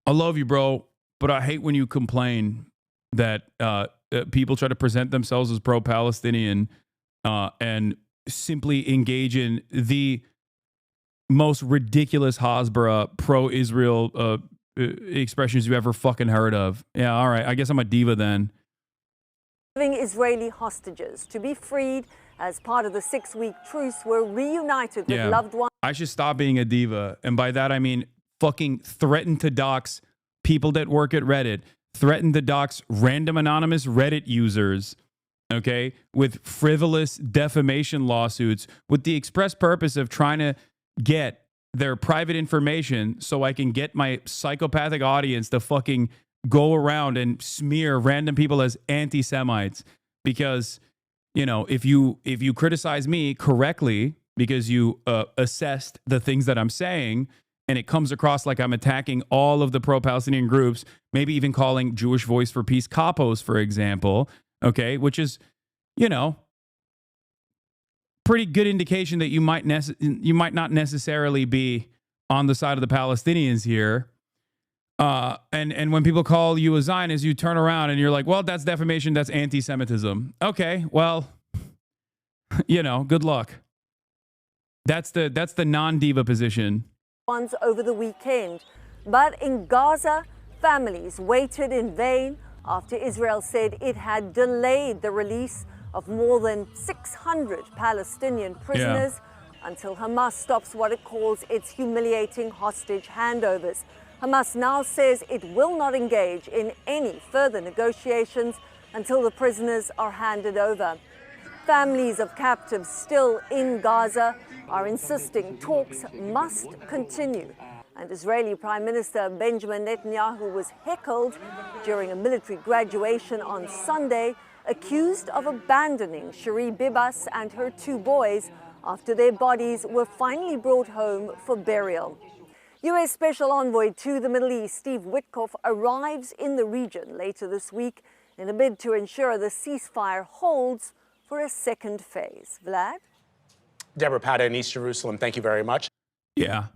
I love you, bro, but I hate when you complain that people try to present themselves as pro-Palestinian and simply engage in the most ridiculous Hasbara pro-Israel expressions you ever fucking heard of. Yeah, all right. I guess I'm a diva then.
Israeli hostages to be freed as part of the 6-week truce were reunited with loved ones.
I should stop being a diva. And by that, I mean fucking threaten to dox people that work at Reddit, threaten to dox random anonymous Reddit users, okay, with frivolous defamation lawsuits with the express purpose of trying to get their private information so I can get my psychopathic audience to fucking go around and smear random people as anti-Semites. Because, you know, if you criticize me correctly because you assessed the things that I'm saying and it comes across like I'm attacking all of the pro-Palestinian groups, maybe even calling Jewish Voice for Peace capos, for example, okay, which is, you know, pretty good indication that you might not necessarily be on the side of the Palestinians here. And when people call you a Zionist, you turn around and you're like, well, that's defamation. That's anti-Semitism. Okay, well, you know, good luck. That's the non-diva position.
Over the weekend. But in Gaza, families waited in vain after Israel said it had delayed the release of more than 600 Palestinian prisoners until Hamas stops what it calls its humiliating hostage handovers. Hamas now says it will not engage in any further negotiations until the prisoners are handed over. Families of captives still in Gaza are insisting talks must continue. And Israeli Prime Minister Benjamin Netanyahu was heckled during a military graduation on Sunday, accused of abandoning Cherie Bibas and her 2 boys after their bodies were finally brought home for burial. U.S. Special Envoy to the Middle East, Steve Witkoff, arrives in the region later this week in a bid to ensure the ceasefire holds for a second phase. Vlad?
Deborah Pata in East Jerusalem, thank you very much.
Yeah.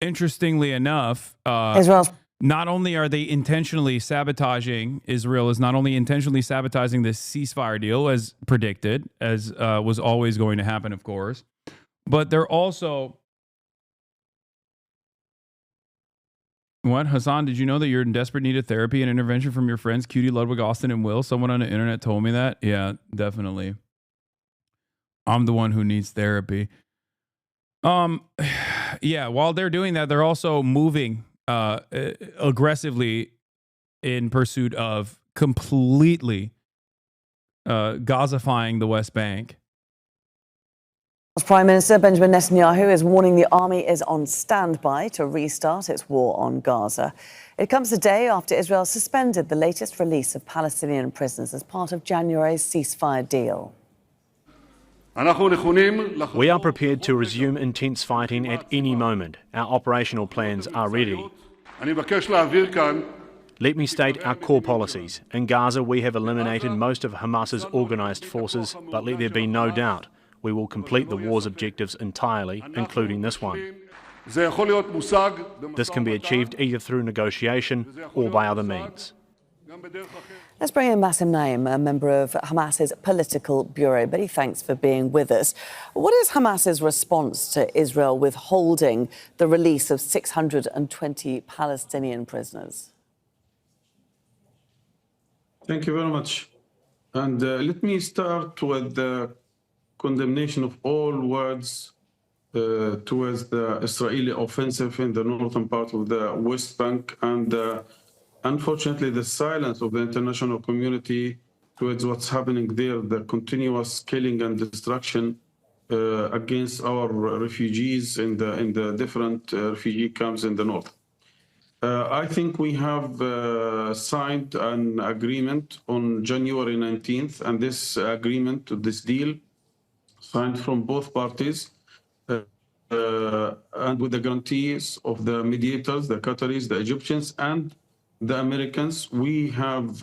Interestingly enough, not only are they intentionally sabotaging, Israel is not only intentionally sabotaging this ceasefire deal as predicted, as was always going to happen, of course, but they're also... What? Hasan, did you know that you're in desperate need of therapy and intervention from your friends Cutie, Ludwig, Austin, and Will? Someone on the internet told me that. Yeah, definitely. I'm the one who needs therapy. Yeah, while they're doing that, they're also moving aggressively in pursuit of completely Gazifying the West Bank.
Prime Minister Benjamin Netanyahu is warning the army is on standby to restart its war on Gaza. It comes a day after Israel suspended the latest release of Palestinian prisoners as part of January's ceasefire deal.
We are prepared to resume intense fighting at any moment. Our operational plans are ready. Let me state our core policies. In Gaza, we have eliminated most of Hamas's organised forces, but let there be no doubt we will complete the war's objectives entirely, including this one. This can be achieved either through negotiation or by other means.
Let's bring in Bassem Naim, a member of Hamas's political bureau. Many thanks for being with us. What is Hamas's response to Israel withholding the release of 620 Palestinian prisoners?
Thank you very much. And let me start with the condemnation of all words towards the Israeli offensive in the northern part of the West Bank and unfortunately the silence of the international community towards what's happening there, the continuous killing and destruction against our refugees in the different refugee camps in the north. I think we have signed an agreement on January 19th, and this agreement, this deal, signed from both parties, and with the guarantees of the mediators, the Qataris, the Egyptians, and the Americans, we have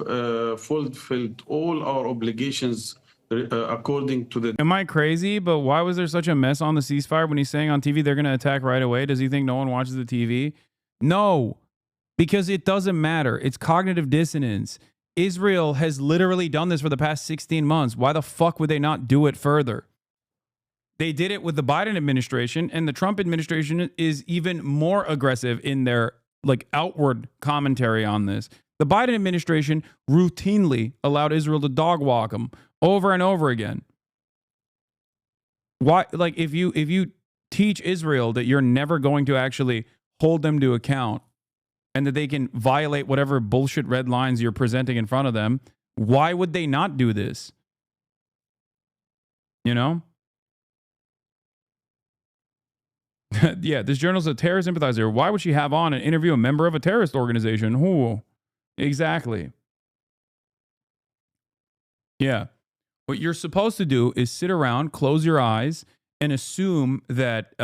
fulfilled all our obligations according to the...
Am I crazy? But why was there such a mess on the ceasefire when he's saying on TV they're going to attack right away? Does he think no one watches the TV? No, because it doesn't matter. It's cognitive dissonance. Israel has literally done this for the past 16 months. Why the fuck would they not do it further? They did it with the Biden administration, and the Trump administration is even more aggressive in their like outward commentary on this. The Biden administration routinely allowed Israel to dog walk them over and over again. Why? Like if you teach Israel that you're never going to actually hold them to account and that they can violate whatever bullshit red lines you're presenting in front of them, why would they not do this? You know? Yeah, this journalist is a terrorist sympathizer. Why would she have on and interview a member of a terrorist organization? Who? Exactly. Yeah. What you're supposed to do is sit around, close your eyes, and assume that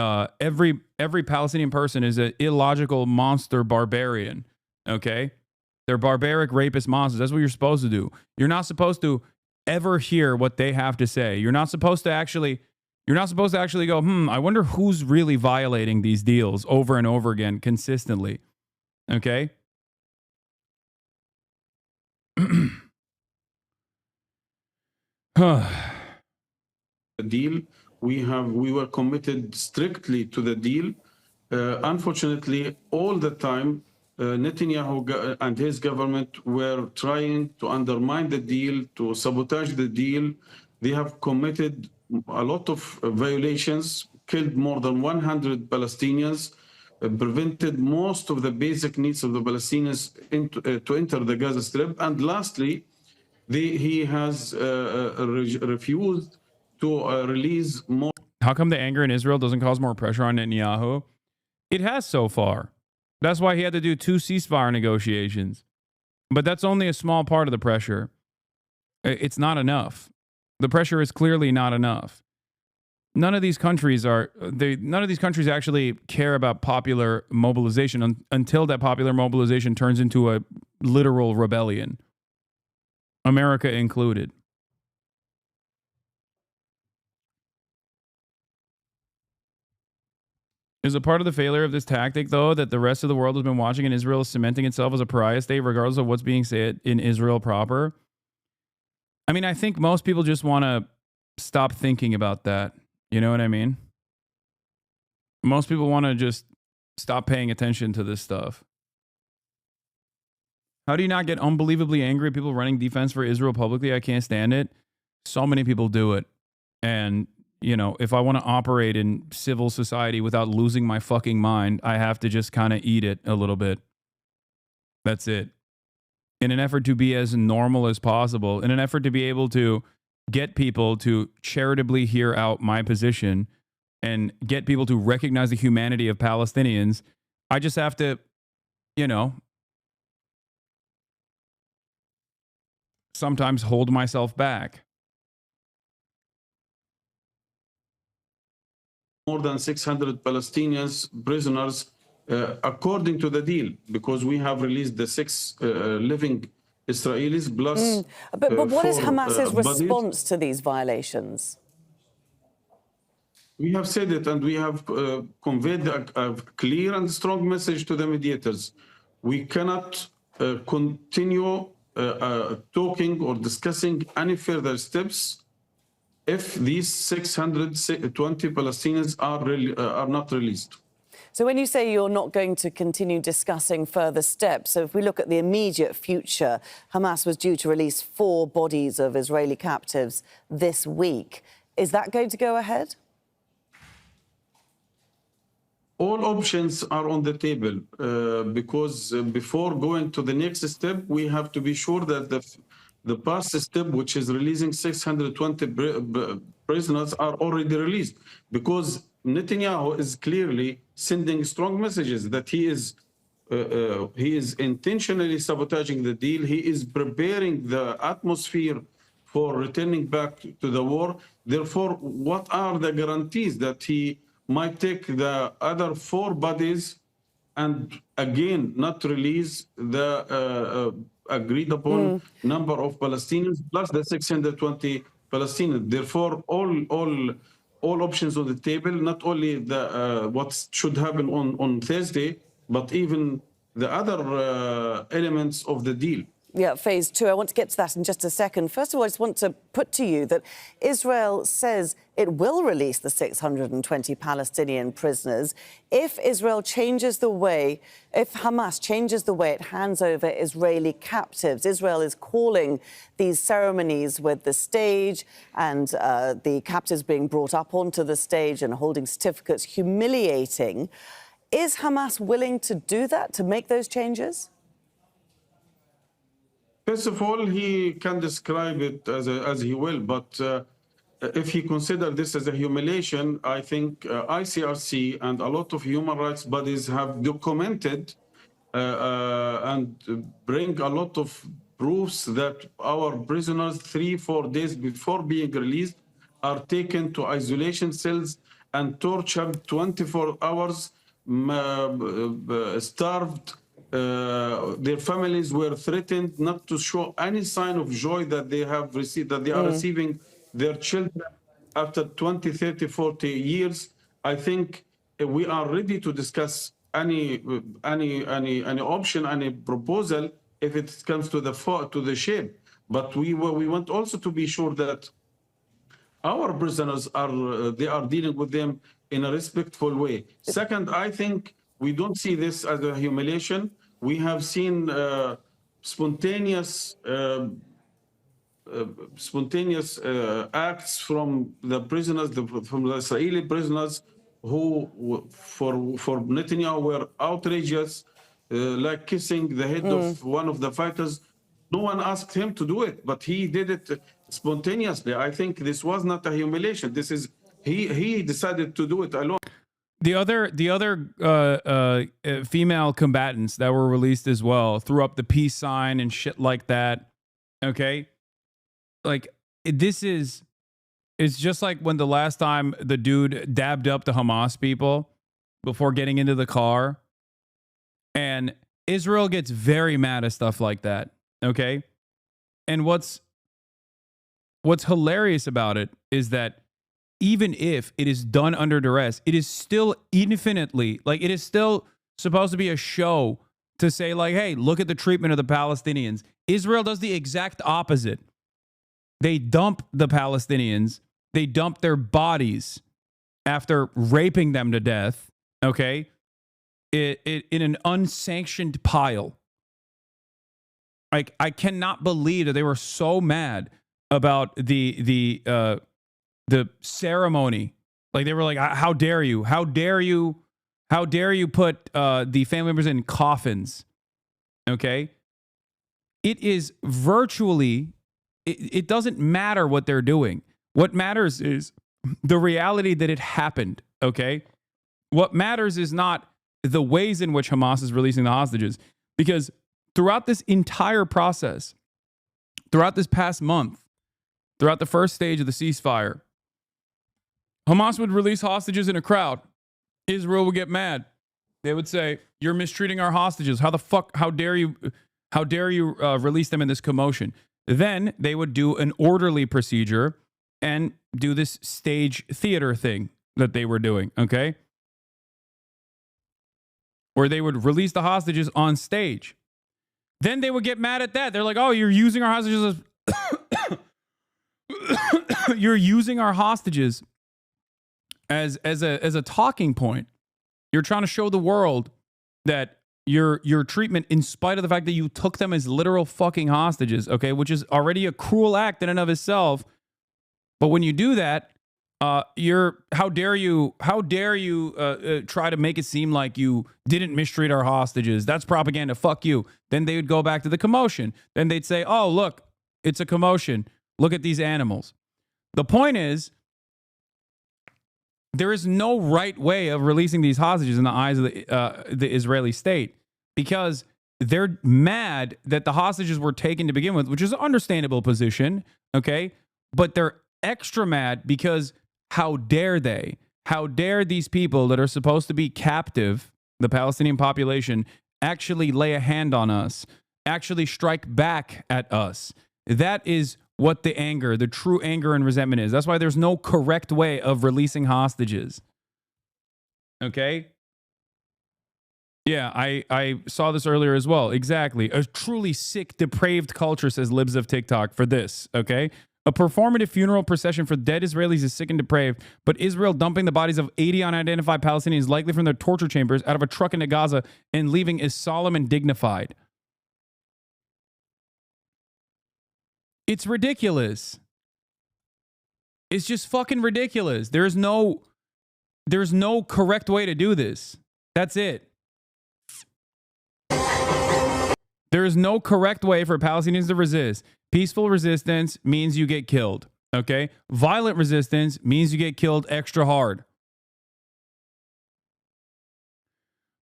every Palestinian person is an illogical monster barbarian. Okay? They're barbaric rapist monsters. That's what you're supposed to do. You're not supposed to ever hear what they have to say. You're not supposed to actually go, I wonder who's really violating these deals over and over again consistently. Okay?
The deal, we were committed strictly to the deal. Unfortunately, all the time, Netanyahu and his government were trying to undermine the deal, to sabotage the deal. They have committed a lot of violations, killed more than 100 Palestinians, prevented most of the basic needs of the Palestinians to enter the Gaza Strip. And lastly, he has refused to release more.
How come the anger in Israel doesn't cause more pressure on Netanyahu? It has so far. That's why he had to do 2 ceasefire negotiations. But that's only a small part of the pressure. It's not enough. The pressure is clearly not enough. None of these countries actually care about popular mobilization until that popular mobilization turns into a literal rebellion. America included. Is a part of the failure of this tactic, though, that the rest of the world has been watching and Israel is cementing itself as a pariah state, regardless of what's being said in Israel proper? I mean, I think most people just want to stop thinking about that. You know what I mean? Most people want to just stop paying attention to this stuff. How do you not get unbelievably angry at people running defense for Israel publicly? I can't stand it. So many people do it. And, you know, if I want to operate in civil society without losing my fucking mind, I have to just kind of eat it a little bit. That's it. In an effort to be as normal as possible, in an effort to be able to get people to charitably hear out my position and get people to recognize the humanity of Palestinians, I just have to, you know, sometimes hold myself back.
More than 600 Palestinians prisoners according to the deal, because we have released the 6 living Israelis plus.
But what is
4
Hamas's
bodies.
response to these violations?
We have said it, and we have conveyed a clear and strong message to the mediators. We cannot continue talking or discussing any further steps if these 620 Palestinians are not released.
So when you say you're not going to continue discussing further steps, so if we look at the immediate future, Hamas was due to release 4 bodies of Israeli captives this week. Is that going to go ahead?
All options are on the table because before going to the next step, we have to be sure that the past step, which is releasing 620 prisoners, are already released, because Netanyahu is clearly sending strong messages that he is intentionally sabotaging the deal. He is preparing the atmosphere for returning back to the war. Therefore, what are the guarantees that he might take the other 4 bodies and again not release the agreed upon number of Palestinians plus the 620 Palestinians? Therefore, all options on the table, not only the what should happen on Thursday, but even the other elements of the deal.
Yeah, phase 2. I want to get to that in just a second. First of all, I just want to put to you that Israel says it will release the 620 Palestinian prisoners if Israel changes the way, if Hamas changes the way it hands over Israeli captives. Israel is calling these ceremonies with the stage and the captives being brought up onto the stage and holding certificates humiliating. Is Hamas willing to do that, to make those changes?
First of all, he can describe it as he will, but if he considers this as a humiliation, I think ICRC and a lot of human rights bodies have documented and bring a lot of proofs that our prisoners 3-4 days before being released are taken to isolation cells and tortured 24 hours, starved. Their families were threatened not to show any sign of joy that they have received, that they are receiving their children after 20, 30, 40 years. I think we are ready to discuss any option, any proposal if it comes to the shape. But we want also to be sure that our prisoners are dealing with them in a respectful way. Second, I think we don't see this as a humiliation. We have seen spontaneous acts from the prisoners, from the Israeli prisoners, who for Netanyahu were outrageous, like kissing the head of one of the fighters. No one asked him to do it, but he did it spontaneously. I think this was not a humiliation. This is he decided to do it alone.
The other female combatants that were released as well threw up the peace sign and shit like that. Okay, like it's just like when the last time the dude dabbed up the Hamas people before getting into the car, and Israel gets very mad at stuff like that. Okay, and what's hilarious about it is that even if it is done under duress, it is still infinitely, like, it is still supposed to be a show to say, like, hey, look at the treatment of the Palestinians. Israel does the exact opposite. They dump the Palestinians. They dump their bodies after raping them to death, okay, in an unsanctioned pile. Like, I cannot believe that they were so mad about the ceremony. Like, they were like, how dare you? How dare you? How dare you put the family members in coffins? Okay? It is virtually, it doesn't matter what they're doing. What matters is the reality that it happened, okay? What matters is not the ways in which Hamas is releasing the hostages, because throughout this entire process, throughout this past month, throughout the first stage of the ceasefire, Hamas would release hostages in a crowd. Israel would get mad. They would say, you're mistreating our hostages. How dare you release them in this commotion? Then they would do an orderly procedure and do this stage theater thing that they were doing, okay? Where they would release the hostages on stage. Then they would get mad at that. They're like, oh, you're using our hostages as you're using our hostages as a talking point. You're trying to show the world that your treatment, in spite of the fact that you took them as literal fucking hostages, okay, which is already a cruel act in and of itself. But when you do that, how dare you try to make it seem like you didn't mistreat our hostages? That's propaganda. Fuck you. Then they would go back to the commotion. Then they'd say, oh, look, it's a commotion. Look at these animals. The point is, there is no right way of releasing these hostages in the eyes of the Israeli state, because they're mad that the hostages were taken to begin with, which is an understandable position, okay? But they're extra mad because how dare they? How dare these people that are supposed to be captive, the Palestinian population, actually lay a hand on us, actually strike back at us? That is what the anger, the true anger and resentment is. That's why there's no correct way of releasing hostages. Okay? Yeah, I saw this earlier as well. Exactly. A truly sick, depraved culture, says Libs of TikTok, for this, okay? A performative funeral procession for dead Israelis is sick and depraved, but Israel dumping the bodies of 80 unidentified Palestinians, likely from their torture chambers, out of a truck into Gaza and leaving is solemn and dignified. It's ridiculous. It's just fucking ridiculous. There's no correct way to do this. That's it. There is no correct way for Palestinians to resist. Peaceful resistance means you get killed, okay? Violent resistance means you get killed extra hard.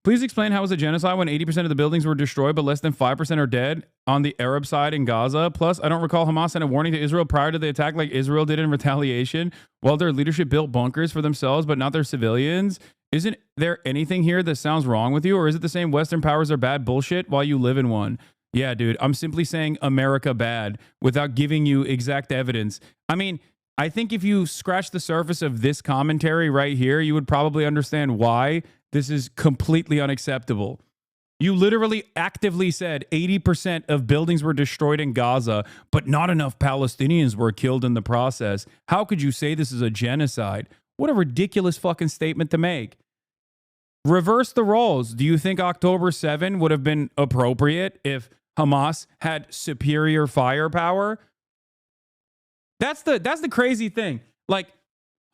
Please explain how it was a genocide when 80% of the buildings were destroyed, but less than 5% are dead on the Arab side in Gaza. Plus, I don't recall Hamas sent a warning to Israel prior to the attack like Israel did in retaliation, while their leadership built bunkers for themselves, but not their civilians. Isn't there anything here that sounds wrong with you? Or is it the same Western powers are bad bullshit while you live in one? Yeah, dude, I'm simply saying America bad without giving you exact evidence. I mean, I think if you scratch the surface of this commentary right here, you would probably understand why this is completely unacceptable. You literally actively said 80% of buildings were destroyed in Gaza, but not enough Palestinians were killed in the process. How could you say this is a genocide? What a ridiculous fucking statement to make. Reverse the roles. Do you think October 7 would have been appropriate if Hamas had superior firepower? That's the crazy thing. Like,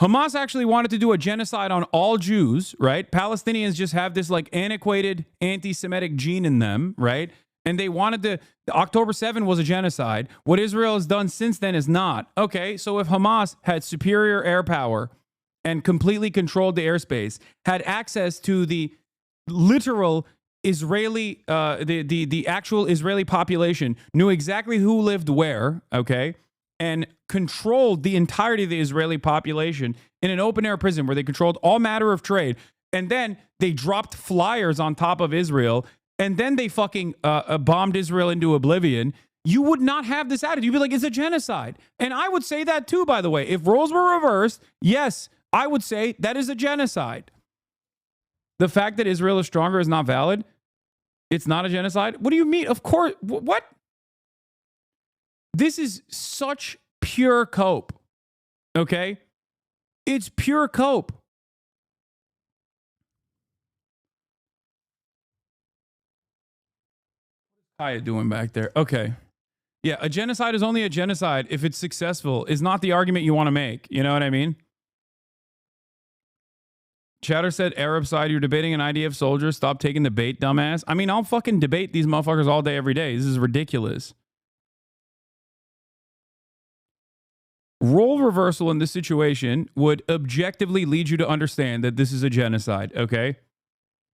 Hamas actually wanted to do a genocide on all Jews, right? Palestinians just have this like antiquated anti-Semitic gene in them, right? And they wanted to, October 7 was a genocide. What Israel has done since then is not. Okay, so if Hamas had superior air power and completely controlled the airspace, had access to the literal Israeli, the actual Israeli population, knew exactly who lived where, okay, and controlled the entirety of the Israeli population in an open air prison where they controlled all matter of trade. And then they dropped flyers on top of Israel. And then they fucking bombed Israel into oblivion. You would not have this attitude. You'd be like, it's a genocide. And I would say that too, by the way. If roles were reversed, yes, I would say that is a genocide. The fact that Israel is stronger is not valid. It's not a genocide. What do you mean? Of course. What? This is such pure cope, okay? It's pure cope. What's Kaya doing back there? Okay. Yeah, a genocide is only a genocide if it's successful, is not the argument you want to make. You know what I mean? Chatter said, Arab side, you're debating an IDF soldier. Stop taking the bait, dumbass. I mean, I'll fucking debate these motherfuckers all day, every day. This is ridiculous. Role reversal in this situation would objectively lead you to understand that this is a genocide, okay?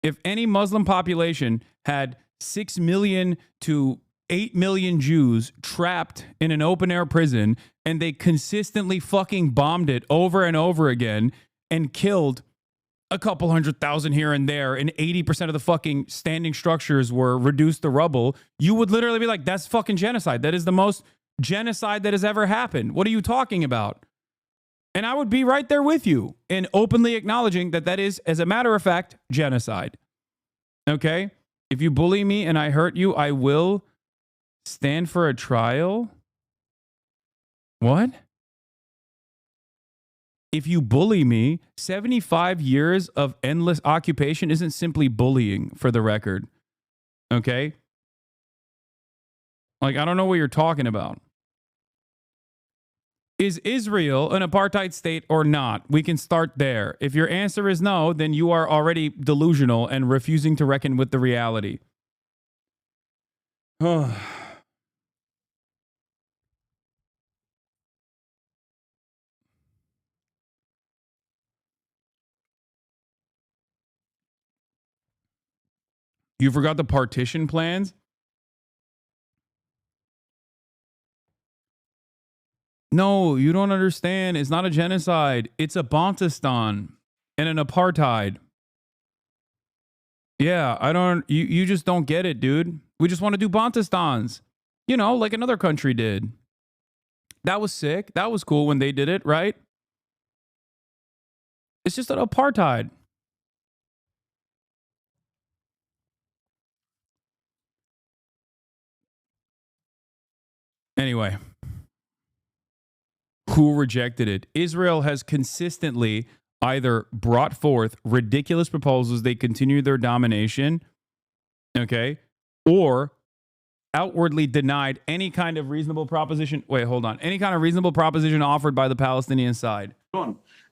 If any Muslim population had 6 million to 8 million Jews trapped in an open-air prison and they consistently fucking bombed it over and over again and killed a couple 100,000 here and there and 80% of the fucking standing structures were reduced to rubble, you would literally be like, that's fucking genocide. That is the most genocide that has ever happened. What are you talking about? And I would be right there with you in openly acknowledging that that is, as a matter of fact, genocide. Okay? If you bully me and I hurt you, I will stand for a trial. What? If you bully me, 75 years of endless occupation isn't simply bullying, for the record. Okay? Like, I don't know what you're talking about. Is Israel an apartheid state or not? We can start there. If your answer is no, then you are already delusional and refusing to reckon with the reality. You forgot the partition plans? No, you don't understand. It's not a genocide. It's a Bantustan and an apartheid. Yeah, you just don't get it, dude. We just want to do Bantustans. You know, like another country did. That was sick. That was cool when they did it, right? It's just an apartheid. Anyway, who rejected it? Israel has consistently either brought forth ridiculous proposals, they continue their domination, okay, or outwardly denied any kind of reasonable proposition. Wait, hold on. Any kind of reasonable proposition offered by the Palestinian side.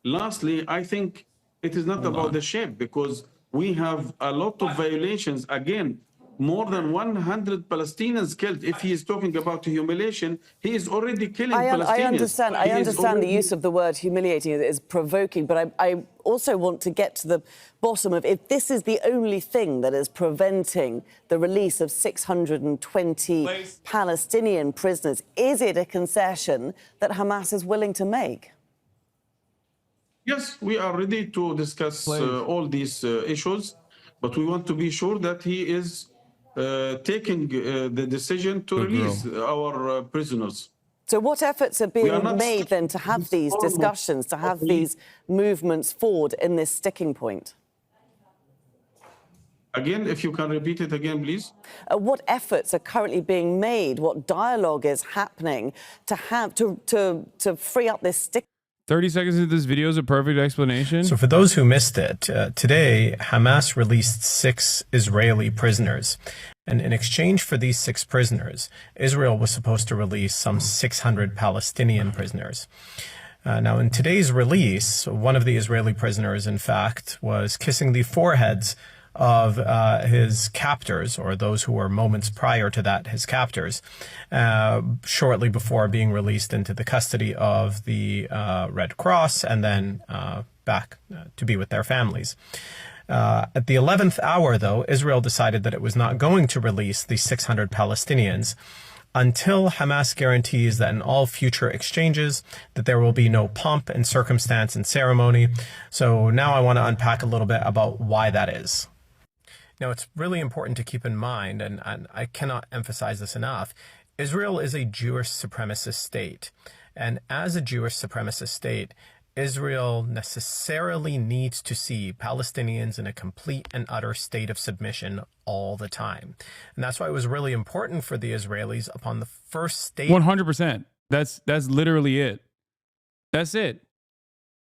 Lastly, I think it is not about the shape, because we have a lot of violations. Again, more than 100 Palestinians killed. If he is talking about humiliation, he is already killing Palestinians.
I understand the use of the word humiliating is provoking, but I also want to get to the bottom of if this is the only thing that is preventing the release of 620 Palestinian prisoners, is it a concession that Hamas is willing to make?
Yes, we are ready to discuss all these issues, but we want to be sure that he is taking the decision to release our prisoners.
So what efforts are being made then to have these discussions, to have these movements forward in this sticking point?
Again, if you can repeat it again, please.
What efforts are currently being made? What dialogue is happening to free up this stick?
30 seconds into this video is a perfect explanation.
So for those who missed it, today Hamas released 6 Israeli prisoners. And in exchange for these 6 prisoners, Israel was supposed to release some 600 Palestinian prisoners. Now, in today's release, one of the Israeli prisoners, in fact, was kissing the foreheads of his captors, or those who were moments prior to that his captors, shortly before being released into the custody of the Red Cross and then back to be with their families. At the 11th hour, though, Israel decided that it was not going to release the 600 Palestinians until Hamas guarantees that in all future exchanges that there will be no pomp and circumstance and ceremony. So now I want to unpack a little bit about why that is. Now, it's really important to keep in mind, and I cannot emphasize this enough, Israel is a Jewish supremacist state. And as a Jewish supremacist state, Israel necessarily needs to see Palestinians in a complete and utter state of submission all the time. And that's why it was really important for the Israelis upon the first state.
100%. That's literally it. That's it.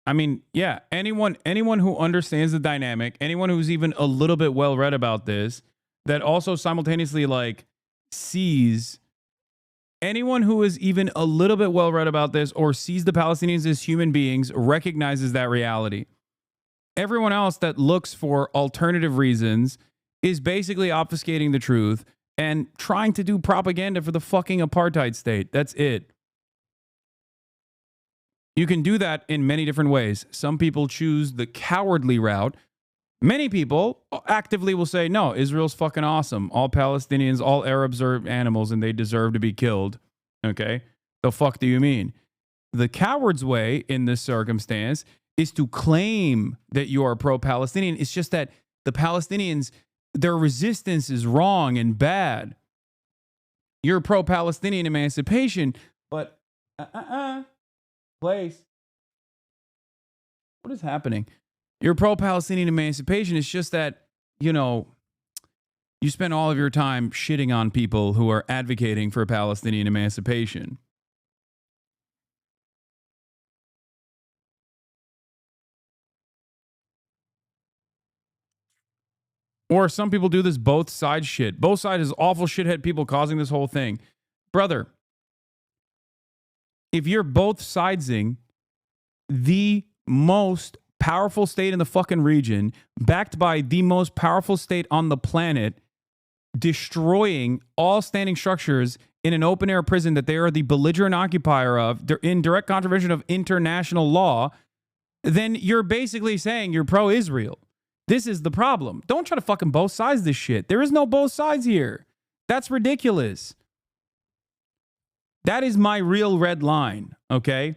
I mean, yeah, anyone who understands the dynamic, anyone who's even a little bit well read about this, that also simultaneously like sees, anyone who is even a little bit well read about this or sees the Palestinians as human beings recognizes that reality. Everyone else that looks for alternative reasons is basically obfuscating the truth and trying to do propaganda for the fucking apartheid state. That's it. You can do that in many different ways. Some people choose the cowardly route. Many people actively will say, no, Israel's fucking awesome. All Palestinians, all Arabs are animals and they deserve to be killed. Okay? The fuck do you mean? The coward's way in this circumstance is to claim that you are pro-Palestinian. It's just that the Palestinians, their resistance is wrong and bad. You're pro-Palestinian emancipation, but place. What is happening? You're pro-Palestinian emancipation. It's just that, you know, you spend all of your time shitting on people who are advocating for Palestinian emancipation. Or some people do this both sides shit. Both sides is awful shithead people causing this whole thing. Brother, if you're both sidesing the most powerful state in the fucking region, backed by the most powerful state on the planet, destroying all standing structures in an open-air prison that they are the belligerent occupier of, in direct contravention of international law, then you're basically saying you're pro-Israel. This is the problem. Don't try to fucking both sides this shit. There is no both sides here. That's ridiculous. That is my real red line, okay?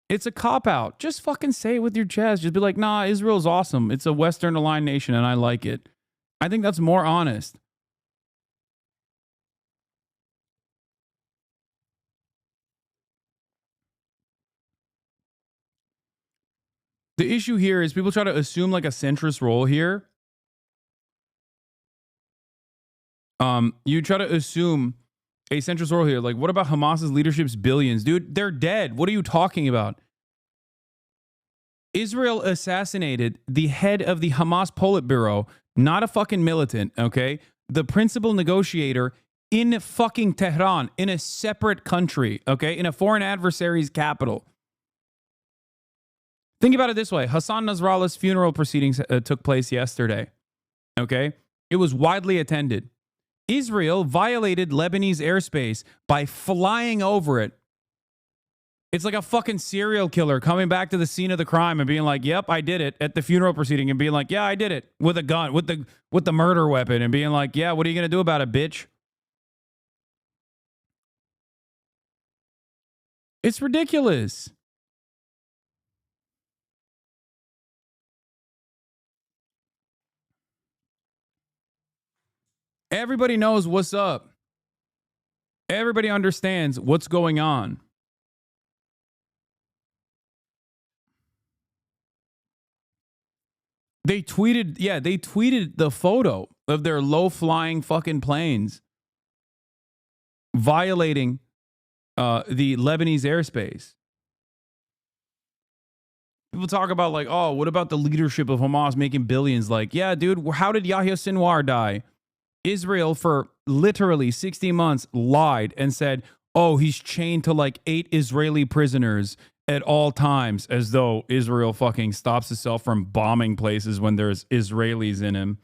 It's a cop-out. Just fucking say it with your chest. Just be like, nah, Israel's awesome. It's a Western-aligned nation, and I like it. I think that's more honest. The issue here is people try to assume like a centrist role here. You try to assume a centrist role here. Like, what about Hamas's leadership's billions? Dude, they're dead. What are you talking about? Israel assassinated the head of the Hamas Politburo, not a fucking militant, okay? The principal negotiator in fucking Tehran, in a separate country, okay? In a foreign adversary's capital. Think about it this way. Hassan Nasrallah's funeral proceedings took place yesterday, okay? It was widely attended. Israel violated Lebanese airspace by flying over it. It's like a fucking serial killer coming back to the scene of the crime and being like, yep, I did it at the funeral proceeding, and being like, yeah, I did it with a gun, with the murder weapon, and being like, yeah, what are you going to do about it, bitch? It's ridiculous. Everybody knows what's up. Everybody understands what's going on. They tweeted the photo of their low-flying fucking planes violating the Lebanese airspace. People talk about like, oh, what about the leadership of Hamas making billions? Like, yeah, dude, how did Yahya Sinwar die? Israel, for literally 60 months, lied and said, oh, he's chained to like 8 Israeli prisoners at all times, as though Israel fucking stops itself from bombing places when there's Israelis in him.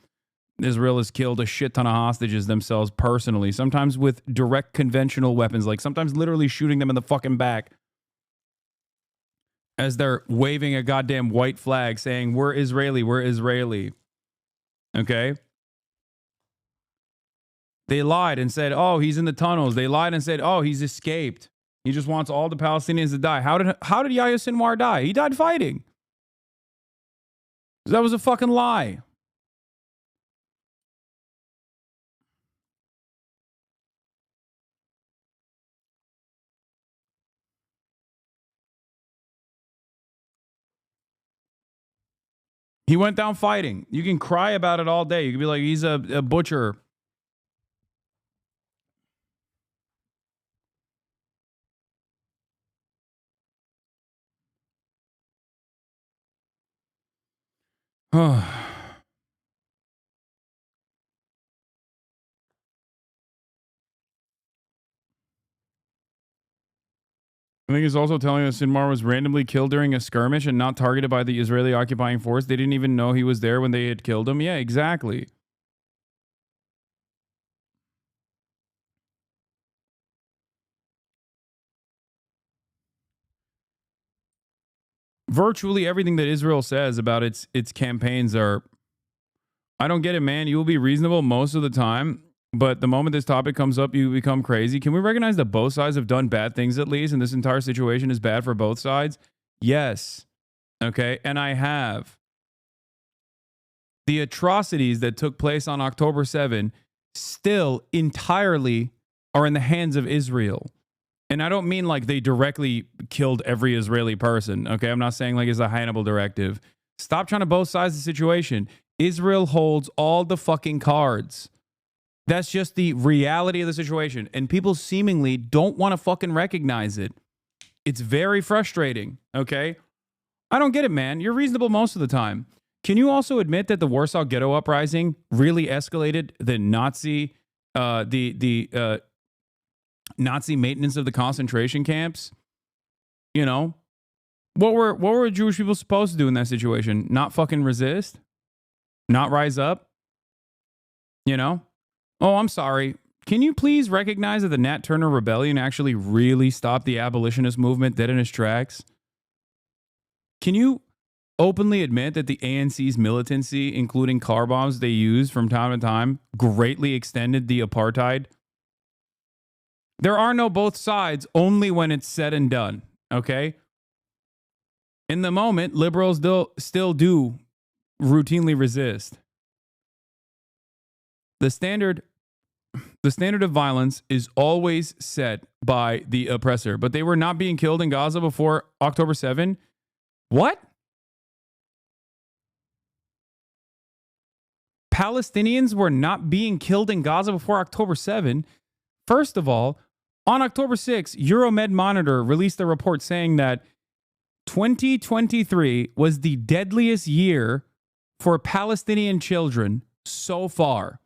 Israel has killed a shit ton of hostages themselves personally, sometimes with direct conventional weapons, like sometimes literally shooting them in the fucking back as they're waving a goddamn white flag saying, we're Israeli, we're Israeli. Okay? They lied and said, oh, he's in the tunnels. They lied and said, oh, he's escaped. He just wants all the Palestinians to die. How did Yahya Sinwar die? He died fighting. That was a fucking lie. He went down fighting. You can cry about it all day. You can be like, he's a butcher. I think he's also telling us Sinwar was randomly killed during a skirmish and not targeted by the Israeli occupying force. They didn't even know he was there when they had killed him. Yeah, exactly. Virtually everything that Israel says about its campaigns are, I don't get it, man. You will be reasonable most of the time, but the moment this topic comes up, you become crazy. Can we recognize that both sides have done bad things at least, and this entire situation is bad for both sides? Yes. Okay, and I have. The atrocities that took place on October 7 still entirely are in the hands of Israel. And I don't mean like they directly killed every Israeli person. Okay, I'm not saying like it's a Hannibal directive. Stop trying to both sides of the situation. Israel holds all the fucking cards. That's just the reality of the situation. And people seemingly don't want to fucking recognize it. It's very frustrating, okay? I don't get it, man. You're reasonable most of the time. Can you also admit that the Warsaw Ghetto Uprising really escalated the Nazi Nazi maintenance of the concentration camps? You know, what were Jewish people supposed to do in that situation? Not fucking resist? Not rise up? You know? Oh, I'm sorry. Can you please recognize that the Nat Turner Rebellion actually really stopped the abolitionist movement dead in its tracks? Can you openly admit that the ANC's militancy, including car bombs they used from time to time, greatly extended the apartheid? There are no both sides only when it's said and done, okay? In the moment, liberals still do routinely resist. The standard of violence is always set by the oppressor, but they were not being killed in Gaza before October 7. What? Palestinians were not being killed in Gaza before October 7. First of all, on October 6, Euromed Monitor released a report saying that 2023 was the deadliest year for Palestinian children so far.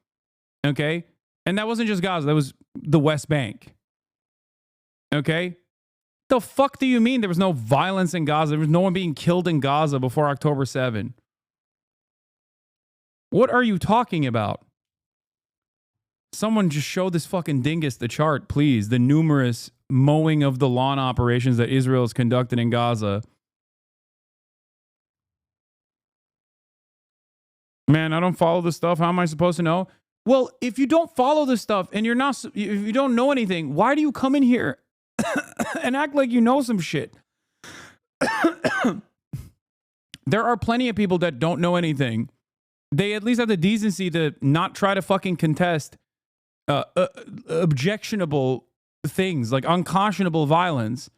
Okay? And that wasn't just Gaza, that was the West Bank. Okay? The fuck do you mean there was no violence in Gaza? There was no one being killed in Gaza before October 7. What are you talking about? Someone just show this fucking dingus the chart, please. The numerous mowing of the lawn operations that Israel has conducted in Gaza. Man, I don't follow this stuff. How am I supposed to know? Well, if you don't follow this stuff and if you don't know anything, why do you come in here and act like you know some shit? There are plenty of people that don't know anything. They at least have the decency to not try to fucking contest objectionable things like unconscionable violence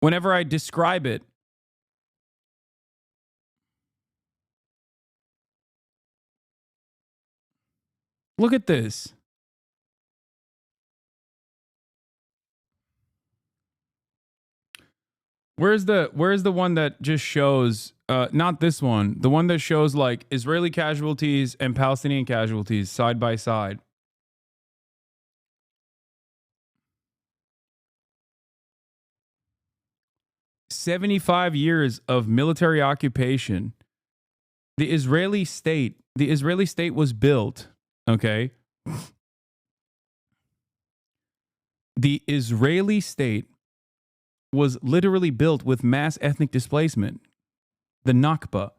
whenever I describe it. Look at this. Where's the one that just shows not this one, the one that shows like Israeli casualties and Palestinian casualties side by side? "75 years of military occupation. The Israeli state was built, okay? The Israeli state was literally built with mass ethnic displacement, the Nakba.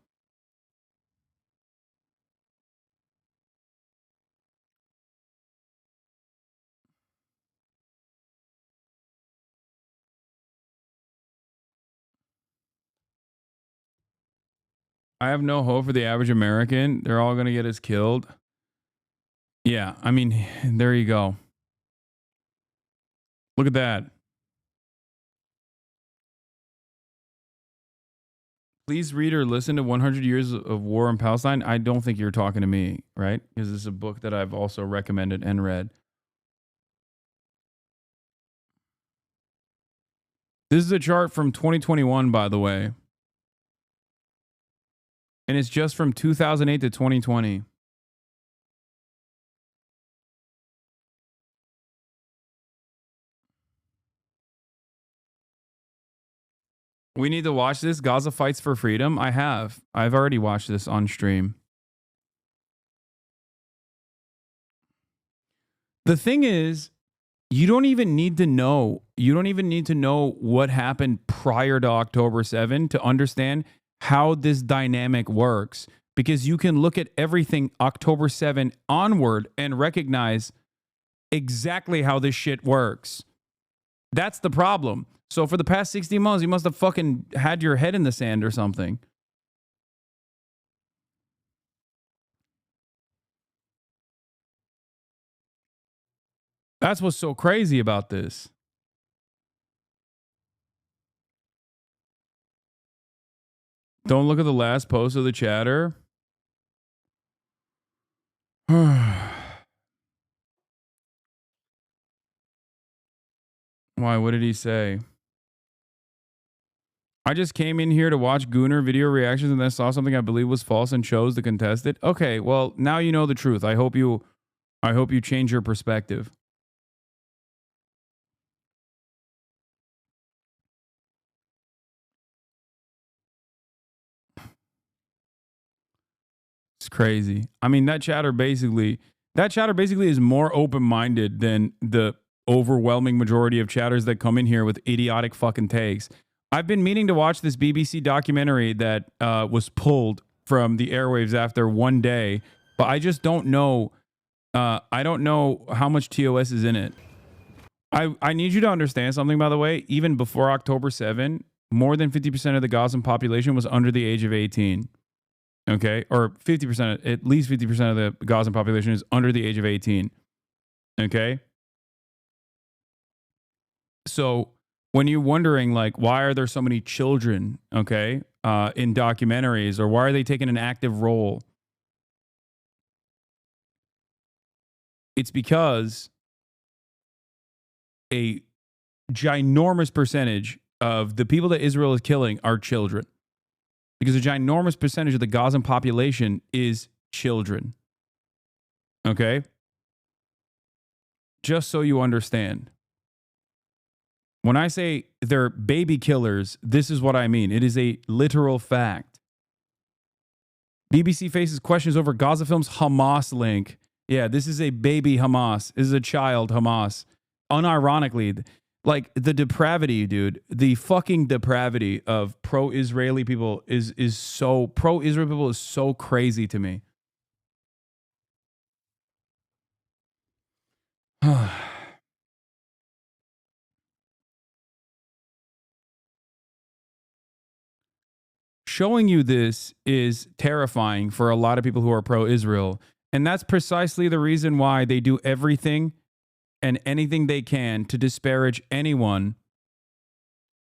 I have no hope for the average American. They're all going to get us killed." Yeah, I mean, there you go. Look at that. Please read or listen to 100 Years of War in Palestine. I don't think you're talking to me, right? Because this is a book that I've also recommended and read. This is a chart from 2021, by the way. And it's just from 2008 to 2020. We need to watch this. Gaza Fights for Freedom. I've already watched this on stream. The thing is, you don't even need to know what happened prior to October 7 to understand how this dynamic works, because you can look at everything October 7 onward and recognize exactly how this shit works. That's the problem. So for the past 60 months, you must have fucking had your head in the sand or something. That's what's so crazy about this. Don't look at the last post of the chatter. Why? What did he say? "I just came in here to watch Gooner video reactions and then saw something I believe was false and chose to contest it." Okay, well, now you know the truth. I hope you change your perspective. It's crazy. I mean, that chatter basically is more open-minded than the overwhelming majority of chatters that come in here with idiotic fucking takes. I've been meaning to watch this BBC documentary that was pulled from the airwaves after one day, but I just don't know. I don't know how much TOS is in it. I need you to understand something, by the way. Even before October 7, more than 50% of the Gazan population was under the age of 18. Okay? Or 50%, at least 50% of the Gazan population is under the age of 18. Okay? So when you're wondering, like, why are there so many children, okay, in documentaries, or why are they taking an active role? It's because a ginormous percentage of the people that Israel is killing are children. Because a ginormous percentage of the Gazan population is children. Okay? Just so you understand. When I say they're baby killers, this is what I mean. It is a literal fact. BBC faces questions over Gaza film's Hamas link. Yeah, this is a baby Hamas. This is a child Hamas. Unironically, like, the depravity, dude, the fucking depravity of pro-Israeli people is so, pro-Israel people is so crazy to me. Showing you this is terrifying for a lot of people who are pro-Israel. And that's precisely the reason why they do everything and anything they can to disparage anyone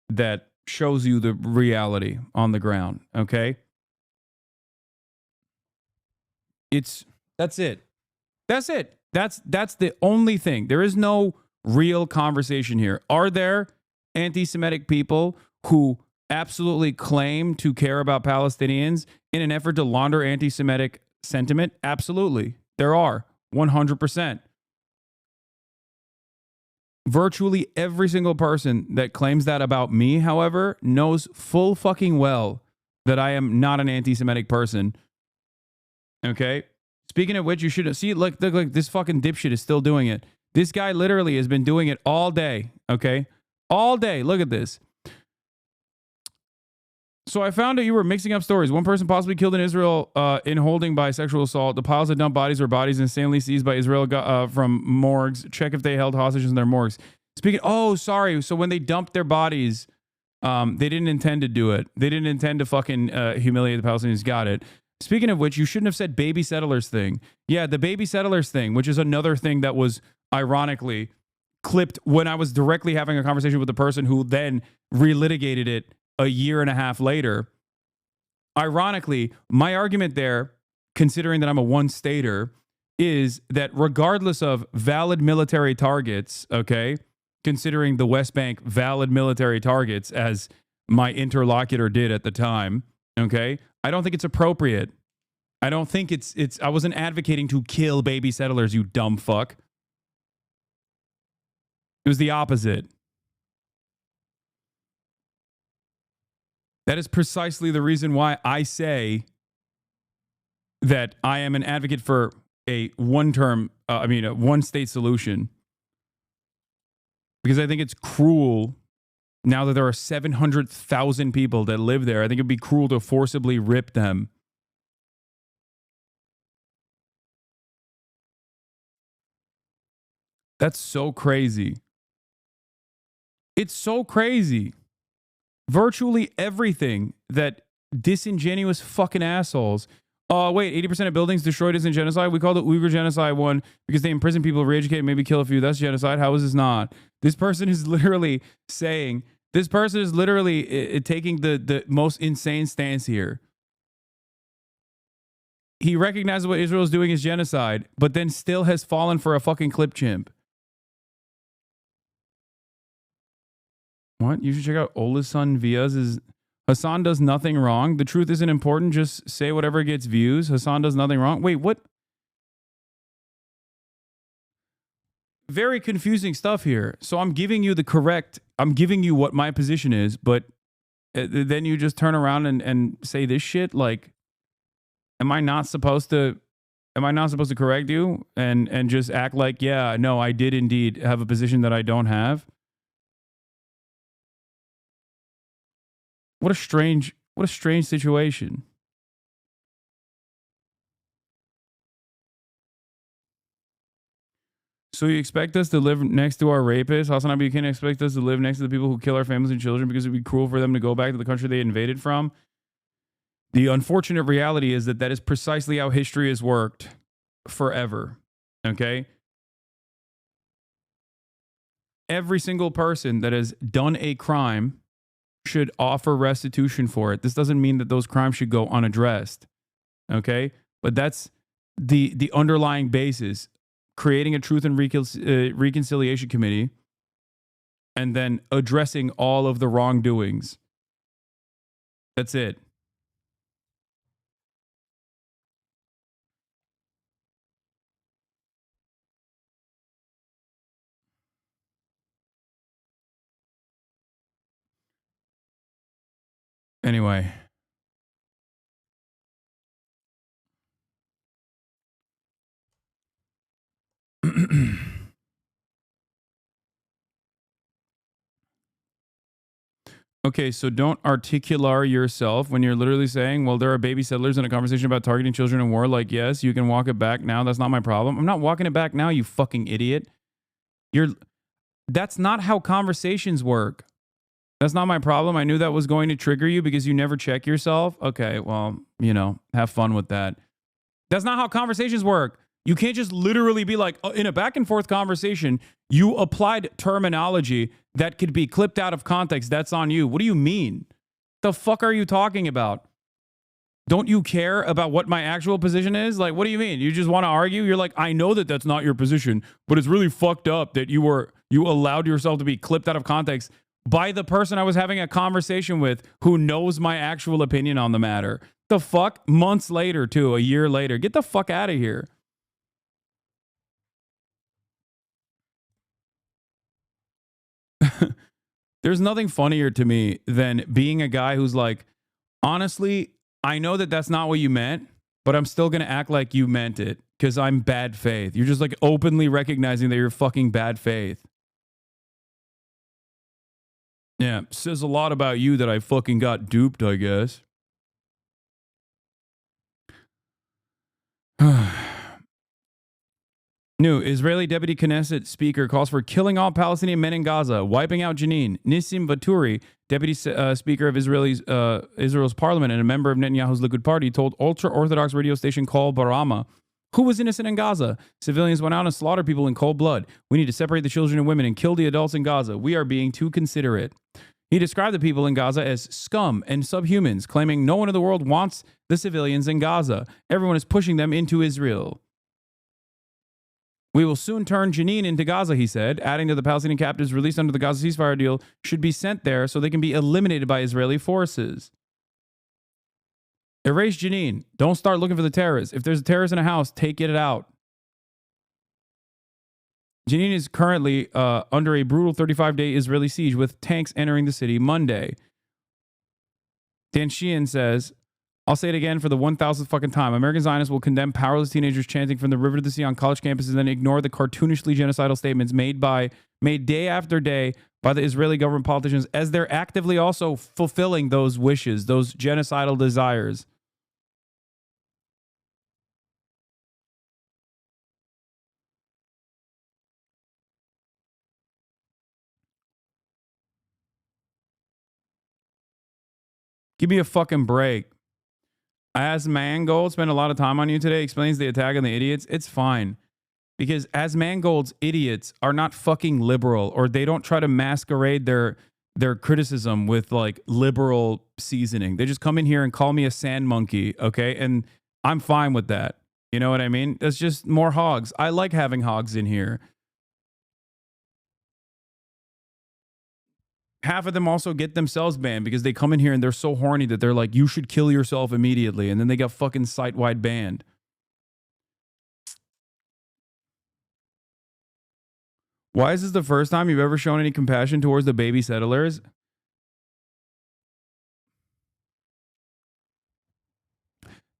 that shows you the reality on the ground, okay? That's it. That's it. That's the only thing. There is no real conversation here. Are there anti-Semitic people who absolutely claim to care about Palestinians in an effort to launder anti-Semitic sentiment? Absolutely. There are. 100%. Virtually every single person that claims that about me, however, knows full fucking well that I am not an anti-Semitic person. Okay? Speaking of which, you should see, look, this fucking dipshit is still doing it. This guy literally has been doing it all day. Okay? All day. Look at this. So I found out you were mixing up stories. One person possibly killed in Israel in holding by sexual assault. The piles of dumped bodies were bodies insanely seized by Israel from morgues. Check if they held hostages in their morgues. Speaking, oh, sorry. So when they dumped their bodies, they didn't intend to do it. They didn't intend to fucking humiliate the Palestinians. Got it. Speaking of which, you shouldn't have said baby settlers thing. Yeah, the baby settlers thing, which is another thing that was ironically clipped when I was directly having a conversation with the person who then relitigated it a year and a half later. Ironically, my argument there, considering that I'm a one-stater, is that regardless of valid military targets, okay, considering the West Bank valid military targets, as my interlocutor did at the time, okay, I don't think it's appropriate. I don't think I wasn't advocating to kill baby settlers, you dumb fuck. It was the opposite. That is precisely the reason why I say that I am an advocate for a one-state solution. Because I think it's cruel, now that there are 700,000 people that live there, I think it'd be cruel to forcibly rip them. That's so crazy. It's so crazy. Virtually everything that disingenuous fucking assholes. Oh, wait, 80% of buildings destroyed isn't genocide? We call the Uyghur genocide one because they imprison people, re-educate, maybe kill a few. That's genocide. How is this not? This person is literally saying, this person is literally taking the most insane stance here. He recognizes what Israel is doing is genocide, but then still has fallen for a fucking clip chimp. What? You should check out Ola's son Via's. Hasan does nothing wrong. The truth isn't important. Just say whatever gets views. Hasan does nothing wrong. Wait, what? Very confusing stuff here. So I'm giving you I'm giving you what my position is, but then you just turn around and say this shit? Like, am I not supposed to correct you and just act like, yeah, no, I did indeed have a position that I don't have? What a strange situation. So you expect us to live next to our rapists? HasanAbi, you can't expect us to live next to the people who kill our families and children because it would be cruel for them to go back to the country they invaded from? The unfortunate reality is that is precisely how history has worked forever. Okay? Every single person that has done a crime should offer restitution for it. This doesn't mean that those crimes should go unaddressed. Okay? But that's the underlying basis. Creating a Truth and Reconciliation Committee and then addressing all of the wrongdoings. That's it. Anyway. Okay, so don't articulate yourself when you're literally saying, well, there are baby settlers in a conversation about targeting children in war. Like, yes, you can walk it back now. That's not my problem. I'm not walking it back now, you fucking idiot. That's not how conversations work. That's not my problem. I knew that was going to trigger you because you never check yourself. Okay, well, have fun with that. That's not how conversations work. You can't just literally be like, in a back and forth conversation, you applied terminology that could be clipped out of context. That's on you. What do you mean? The fuck are you talking about? Don't you care about what my actual position is? Like, what do you mean? You just want to argue? You're like, I know that that's not your position, but it's really fucked up that you allowed yourself to be clipped out of context by the person I was having a conversation with who knows my actual opinion on the matter. The fuck? Months later, too, a year later. Get the fuck out of here. There's nothing funnier to me than being a guy who's like, honestly, I know that that's not what you meant, but I'm still going to act like you meant it because I'm bad faith. You're just like openly recognizing that you're fucking bad faith. Yeah, says a lot about you that I fucking got duped, I guess. New Israeli Deputy Knesset Speaker calls for killing all Palestinian men in Gaza, wiping out Jenin. Nissim Vaturi, Deputy Speaker of Israel's parliament and a member of Netanyahu's Likud party, told ultra-Orthodox radio station Kol Barama, who was innocent in Gaza? Civilians went out and slaughtered people in cold blood. We need to separate the children and women and kill the adults in Gaza. We are being too considerate. He described the people in Gaza as scum and subhumans, claiming no one in the world wants the civilians in Gaza. Everyone is pushing them into Israel. We will soon turn Jenin into Gaza, he said, adding that the Palestinian captives released under the Gaza ceasefire deal should be sent there so they can be eliminated by Israeli forces. Erase Jenin. Don't start looking for the terrorists. If there's a terrorist in a house, take it out. Jenin is currently under a brutal 35-day Israeli siege with tanks entering the city Monday. Dan Sheehan says, I'll say it again for the 1,000th fucking time. American Zionists will condemn powerless teenagers chanting from the river to the sea on college campuses and then ignore the cartoonishly genocidal statements made day after day by the Israeli government politicians as they're actively also fulfilling those wishes, those genocidal desires. Give me a fucking break. As Mangold spent a lot of time on you today, explains the attack on the idiots. It's fine. Because as Mangold's idiots are not fucking liberal, or they don't try to masquerade their criticism with like liberal seasoning. They just come in here and call me a sand monkey, okay? And I'm fine with that. You know what I mean? That's just more hogs. I like having hogs in here. Half of them also get themselves banned because they come in here and they're so horny that they're like, you should kill yourself immediately. And then they got fucking site-wide banned. Why is this the first time you've ever shown any compassion towards the baby settlers?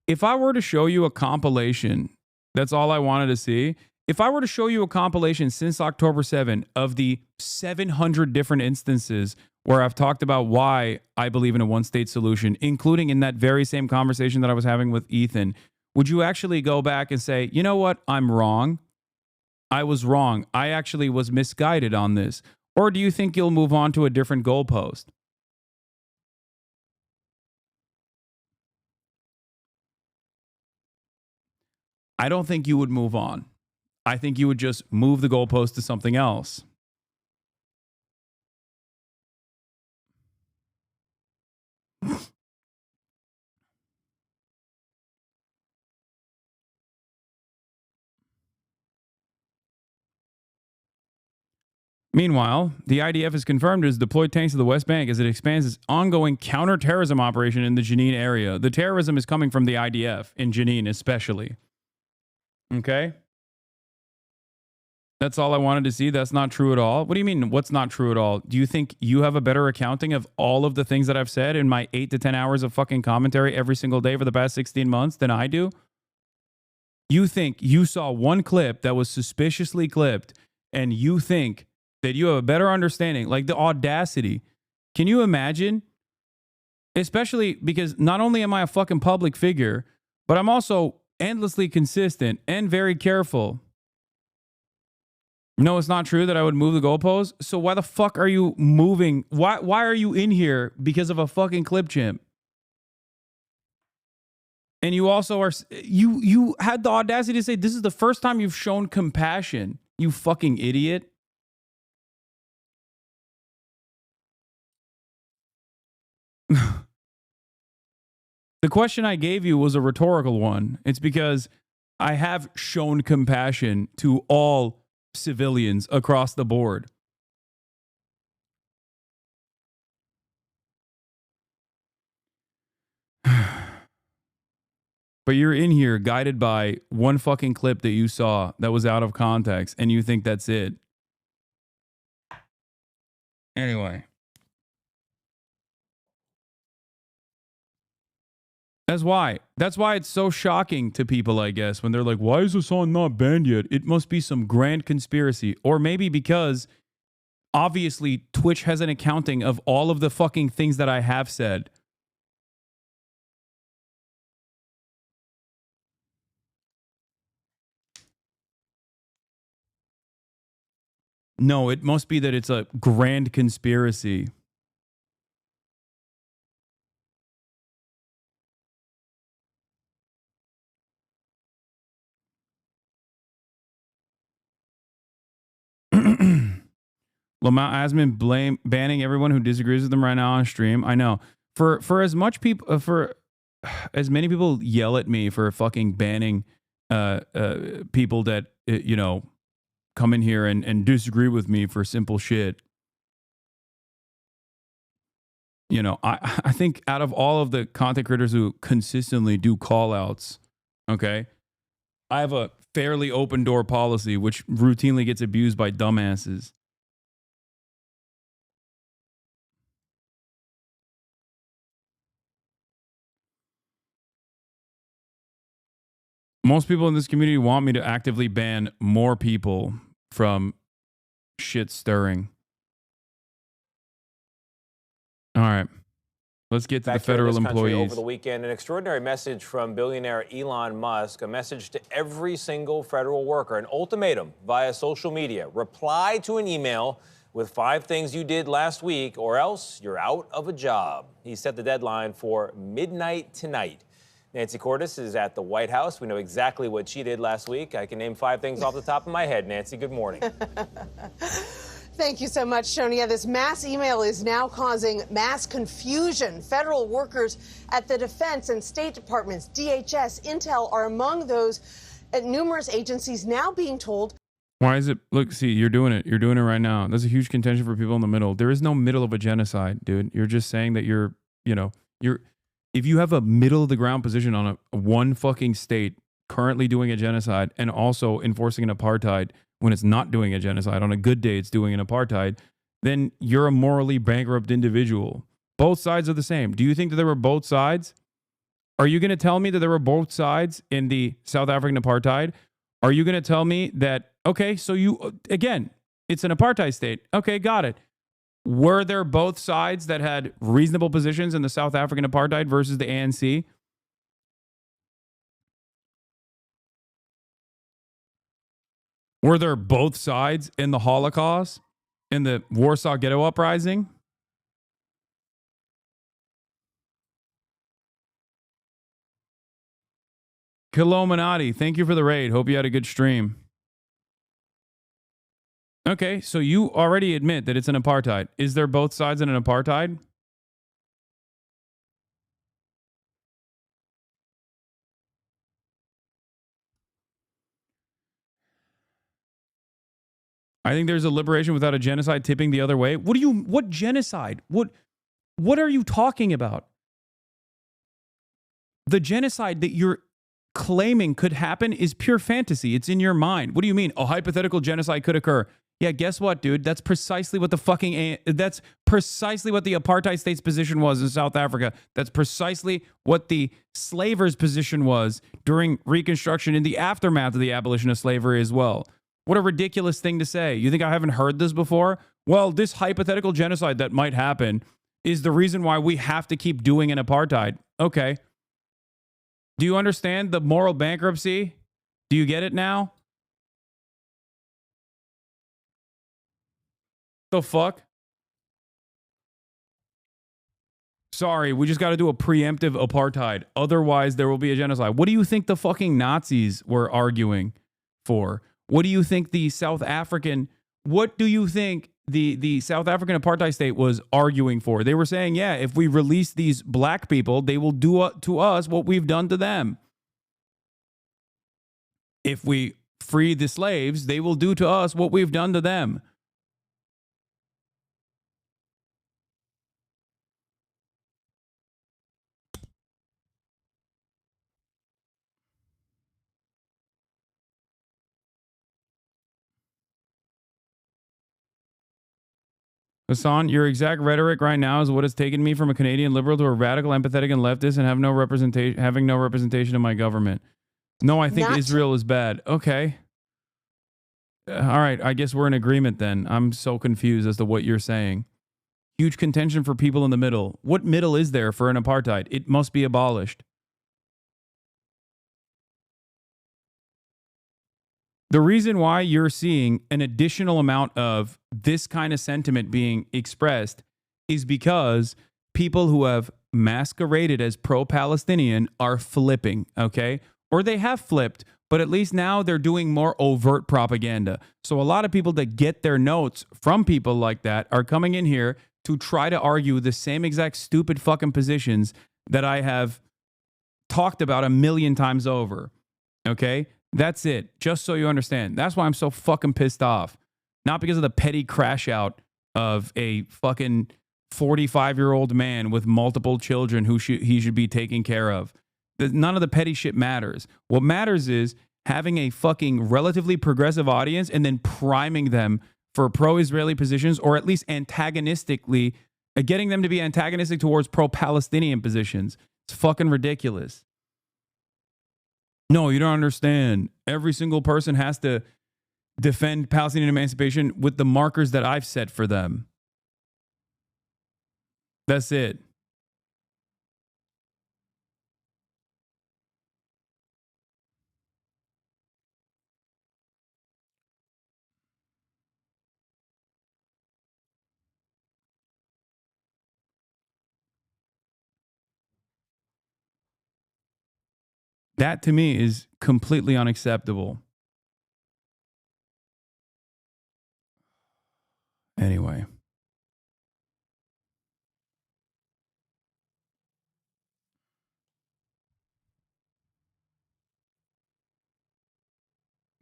If I were to show you a compilation, that's all I wanted to see. If I were to show you a compilation since October 7 of the 700 different instances where I've talked about why I believe in a one-state solution, including in that very same conversation that I was having with Ethan, would you actually go back and say, you know what, I'm wrong? I was wrong. I actually was misguided on this. Or do you think you'll move on to a different goalpost? I don't think you would move on. I think you would just move the goalpost to something else. Meanwhile, the IDF has confirmed it has deployed tanks to the West Bank as it expands its ongoing counterterrorism operation in the Jenin area. The terrorism is coming from the IDF, in Jenin especially. Okay? That's all I wanted to see. That's not true at all. What do you mean, what's not true at all? Do you think you have a better accounting of all of the things that I've said in my 8 to 10 hours of fucking commentary every single day for the past 16 months than I do? You think you saw one clip that was suspiciously clipped, and you think that you have a better understanding, like the audacity. Can you imagine? Especially because not only am I a fucking public figure, but I'm also endlessly consistent and very careful. No, it's not true that I would move the goalpost. So why the fuck are you moving? Why are you in here because of a fucking clip chimp? And you also are, you had the audacity to say this is the first time you've shown compassion, you fucking idiot. The question I gave you was a rhetorical one. It's because I have shown compassion to all civilians across the board. But you're in here guided by one fucking clip that you saw that was out of context, and you think that's it. Anyway. That's why it's so shocking to people, I guess, when they're like, why is Hasan not banned yet? It must be some grand conspiracy. Or maybe because obviously Twitch has an accounting of all of the fucking things that I have said. No, it must be that it's a grand conspiracy. Lamont Asman banning everyone who disagrees with them right now on stream. I know. For as much people, for as many people yell at me for fucking banning people that you know come in here and disagree with me for simple shit. You know, I think out of all of the content creators who consistently do call outs, okay, I have a fairly open door policy which routinely gets abused by dumbasses. Most people in this community want me to actively ban more people from shit stirring. All right. Let's get to the federal employees.
Over the weekend, an extraordinary message from billionaire Elon Musk, a message to every single federal worker, an ultimatum via social media. Reply to an email with 5 things you did last week or else you're out of a job. He set the deadline for midnight tonight. Nancy Cordes is at the White House. We know exactly what she did last week. I can name 5 things off the top of my head. Nancy, good morning.
Thank you so much, Shonia. This mass email is now causing mass confusion. Federal workers at the Defense and State Departments, DHS, Intel are among those at numerous agencies now being told.
Why is it? Look, see, you're doing it. You're doing it right now. There's a huge contention for people in the middle. There is no middle of a genocide, dude. You're just saying that you're, you know, if you have a middle of the ground position on a one fucking state currently doing a genocide and also enforcing an apartheid when it's not doing a genocide, on a good day it's doing an apartheid, then you're a morally bankrupt individual. Both sides are the same. Do you think that there were both sides? Are you going to tell me that there were both sides in the South African apartheid? Are you going to tell me that, okay, so you, again, it's an apartheid state. Okay, got it. Were there both sides that had reasonable positions in the South African apartheid versus the ANC? Were there both sides in the Holocaust, in the Warsaw Ghetto Uprising? Kilominati, thank you for the raid. Hope you had a good stream. Okay, so you already admit that it's an apartheid. Is there both sides in an apartheid? I think there's a liberation without a genocide tipping the other way. What genocide? What are you talking about? The genocide that you're claiming could happen is pure fantasy. It's in your mind. What do you mean? A hypothetical genocide could occur. Yeah, guess what, dude? That's precisely what the apartheid state's position was in South Africa. That's precisely what the slavers' position was during Reconstruction in the aftermath of the abolition of slavery as well. What a ridiculous thing to say. You think I haven't heard this before? Well, this hypothetical genocide that might happen is the reason why we have to keep doing an apartheid. Okay. Do you understand the moral bankruptcy? Do you get it now? The fuck? Sorry, we just got to do a preemptive apartheid. Otherwise, there will be a genocide. What do you think the fucking Nazis were arguing for? What do you think the South African apartheid state was arguing for? They were saying, yeah, if we release these black people, they will do to us what we've done to them. If we free the slaves, they will do to us what we've done to them. Hasan, your exact rhetoric right now is what has taken me from a Canadian liberal to a radical, empathetic, and leftist, and having no representation in my government. No, I think Israel is bad. Okay. All right. I guess we're in agreement then. I'm so confused as to what you're saying. Huge contention for people in the middle. What middle is there for an apartheid? It must be abolished. The reason why you're seeing an additional amount of this kind of sentiment being expressed is because people who have masqueraded as pro-Palestinian are flipping, okay? Or they have flipped, but at least now they're doing more overt propaganda. So a lot of people that get their notes from people like that are coming in here to try to argue the same exact stupid fucking positions that I have talked about a million times over, okay? That's it. Just so you understand. That's why I'm so fucking pissed off. Not because of the petty crash out of a fucking 45-year-old man with multiple children who he should be taking care of. None of the petty shit matters. What matters is having a fucking relatively progressive audience and then priming them for pro-Israeli positions, or at least antagonistically, getting them to be antagonistic towards pro-Palestinian positions. It's fucking ridiculous. No, you don't understand. Every single person has to defend Palestinian emancipation with the markers that I've set for them. That's it. That to me is completely unacceptable. Anyway.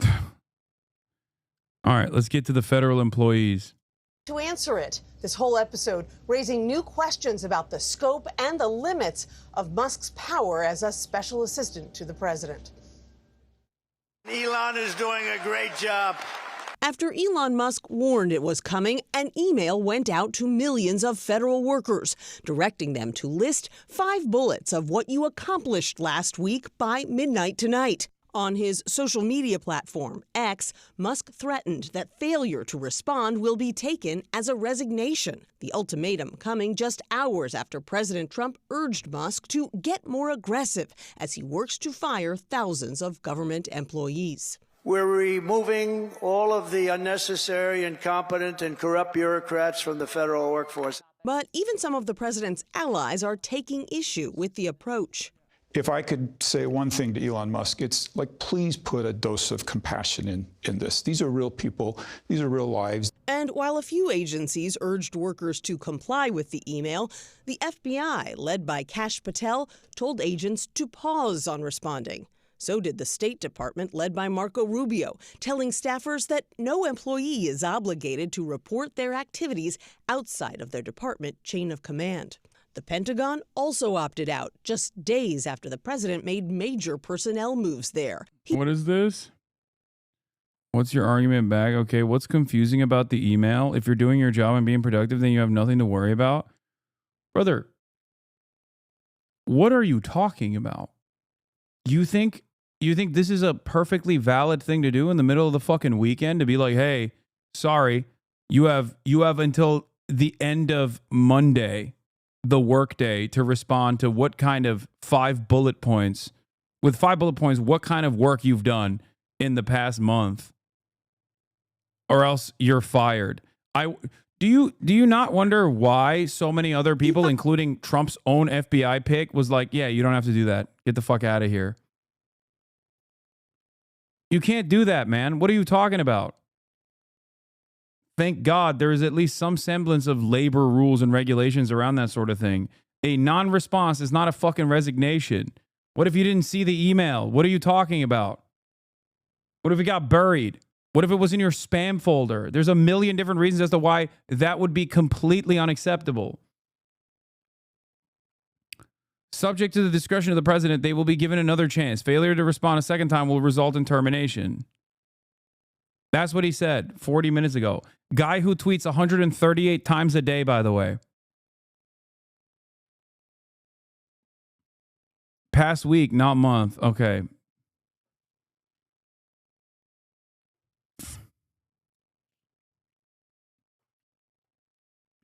All right, let's get to the federal employees.
To answer it, this whole episode raising new questions about the scope and the limits of Musk's power as a special assistant to the president.
Elon is doing a great job.
After Elon Musk warned it was coming, an email went out to millions of federal workers, directing them to list 5 bullets of what you accomplished last week by midnight tonight.
On his social media platform, X, Musk threatened that failure to respond will be taken as a resignation. The ultimatum coming just hours after President Trump urged Musk to get more aggressive as he works to fire thousands of government employees.
We're removing all of the unnecessary, incompetent, and corrupt bureaucrats from the federal workforce.
But even some of the president's allies are taking issue with the approach.
If I could say one thing to Elon Musk, it's like, please put a dose of compassion in this. These are real people. These are real lives.
And while a few agencies urged workers to comply with the email, the FBI, led by Kash Patel, told agents to pause on responding. So did the State Department, led by Marco Rubio, telling staffers that no employee is obligated to report their activities outside of their department chain of command. The Pentagon also opted out just days after the president made major personnel moves there.
What is this? What's your argument back? Okay, what's confusing about the email? If you're doing your job and being productive, then you have nothing to worry about. Brother, what are you talking about? You think this is a perfectly valid thing to do in the middle of the fucking weekend, to be like, hey, sorry, you have until the end of Monday, the workday, to respond to what kind of 5 bullet points, with 5 bullet points, what kind of work you've done in the past month, or else you're fired. Do you not wonder why so many other people, including Trump's own FBI pick, was like, yeah, you don't have to do that. Get the fuck out of here. You can't do that, man. What are you talking about? Thank God there is at least some semblance of labor rules and regulations around that sort of thing. A non-response is not a fucking resignation. What if you didn't see the email? What are you talking about? What if it got buried? What if it was in your spam folder? There's a million different reasons as to why that would be completely unacceptable. Subject to the discretion of the president, they will be given another chance. Failure to respond a second time will result in termination. That's what he said 40 minutes ago. Guy who tweets 138 times a day, by the way. Past week, not month. Okay.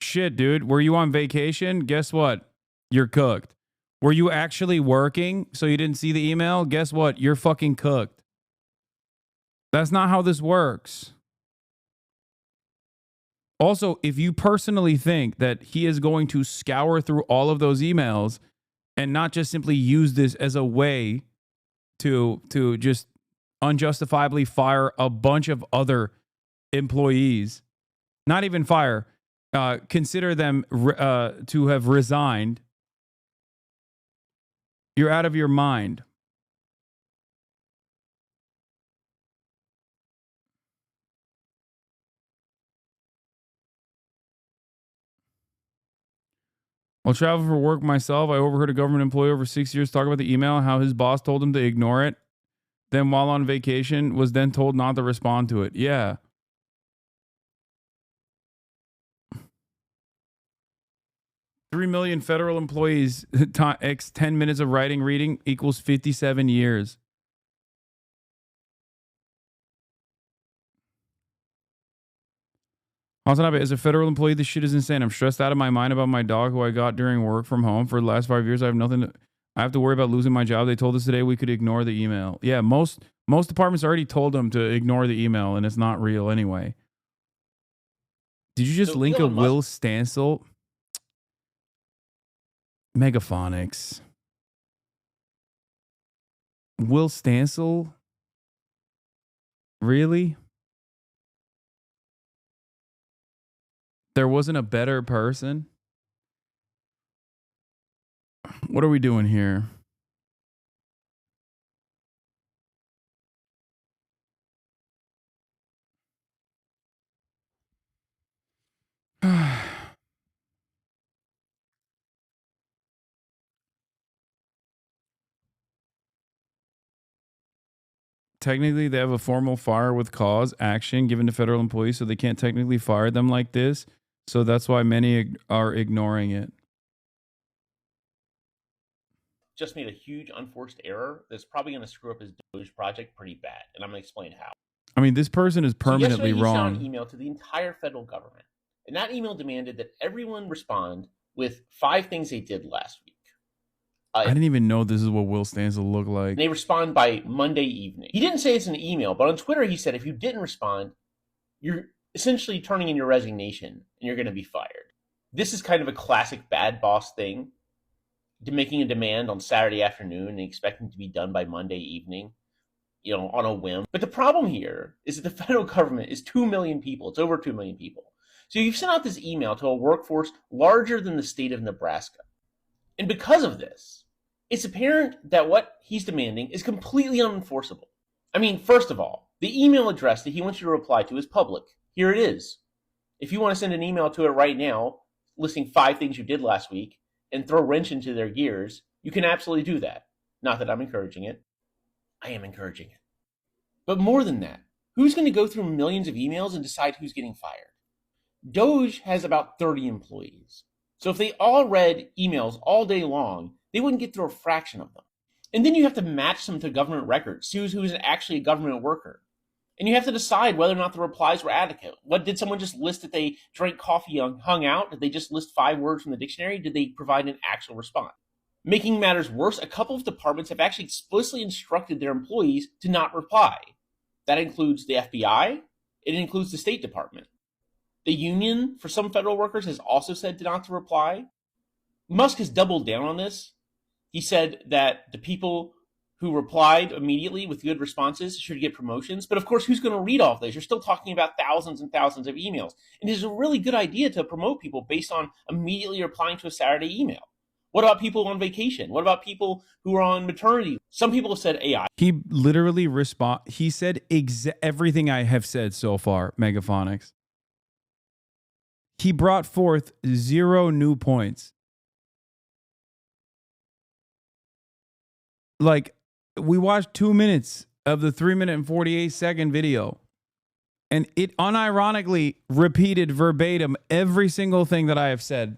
Shit, dude. Were you on vacation? Guess what? You're cooked. Were you actually working so you didn't see the email? Guess what? You're fucking cooked. That's not how this works. Also, if you personally think that he is going to scour through all of those emails and not just simply use this as a way to just unjustifiably fire a bunch of other employees, not even fire, consider them to have resigned, you're out of your mind. While traveling for work myself, I overheard a government employee over 6 years talk about the email, how his boss told him to ignore it. Then while on vacation, was then told not to respond to it. Yeah. $3 million federal employees, x 10 minutes of writing, reading equals 57 years. HasanAbi, as a federal employee, this shit is insane. I'm stressed out of my mind about my dog who I got during work from home. For the last 5 years, I have to worry about losing my job. They told us today we could ignore the email. Yeah, most departments already told them to ignore the email, and it's not real anyway. Did you just link a Will Stancil? Megaphonics. Will Stancil? Really? There wasn't a better person? What are we doing here? Technically, they have a formal fire with cause action given to federal employees, so they can't technically fire them like this. So that's why many are ignoring it.
just made a huge unforced error that's probably going to screw up his Doge project pretty bad, and I'm going to explain how.
I mean, this person is permanently
So yesterday he sent out an
wrong.
email to the entire federal government, and that email demanded that everyone respond with 5 things they did last week.
I didn't even know this is what Will Stansel looked like.
And they respond by Monday evening. He didn't say it's an email, but on Twitter he said if you didn't respond, you're essentially turning in your resignation and you're going to be fired. This is kind of a classic bad boss thing, making a demand on Saturday afternoon and expecting it to be done by Monday evening, you know, on a whim. But the problem here is that the federal government is 2 million people. It's over 2 million people. So you've sent out this email to a workforce larger than the state of Nebraska. And because of this, it's apparent that what he's demanding is completely unenforceable. I mean, first of all, the email address that he wants you to reply to is public. Here it is. If you want to send an email to it right now, listing 5 things you did last week and throw a wrench into their gears, you can absolutely do that. Not that I'm encouraging it. I am encouraging it. But more than that, who's going to go through millions of emails and decide who's getting fired? Doge has about 30 employees. So if they all read emails all day long, they wouldn't get through a fraction of them. And then you have to match them to government records, see who's actually a government worker. And you have to decide whether or not the replies were adequate. What did someone just list that they drank coffee and hung out? Did they just list 5 words from the dictionary? Did they provide an actual response? Making matters worse, a couple of departments have actually explicitly instructed their employees to not reply. That includes the FBI. It includes the State Department. The union for some federal workers has also said not to reply. Musk has doubled down on this. He said that the people who replied immediately with good responses should get promotions. But of course, who's going to read all of those? You're still talking about thousands and thousands of emails. And it's a really good idea to promote people based on immediately replying to a Saturday email. What about people on vacation? What about people who are on maternity? Some people have said AI.
He literally he said everything I have said so far, Megaphonics. He brought forth 0 new points. Like, we watched 2 minutes of the 3-minute and 48-second video, and it unironically repeated verbatim every single thing that I have said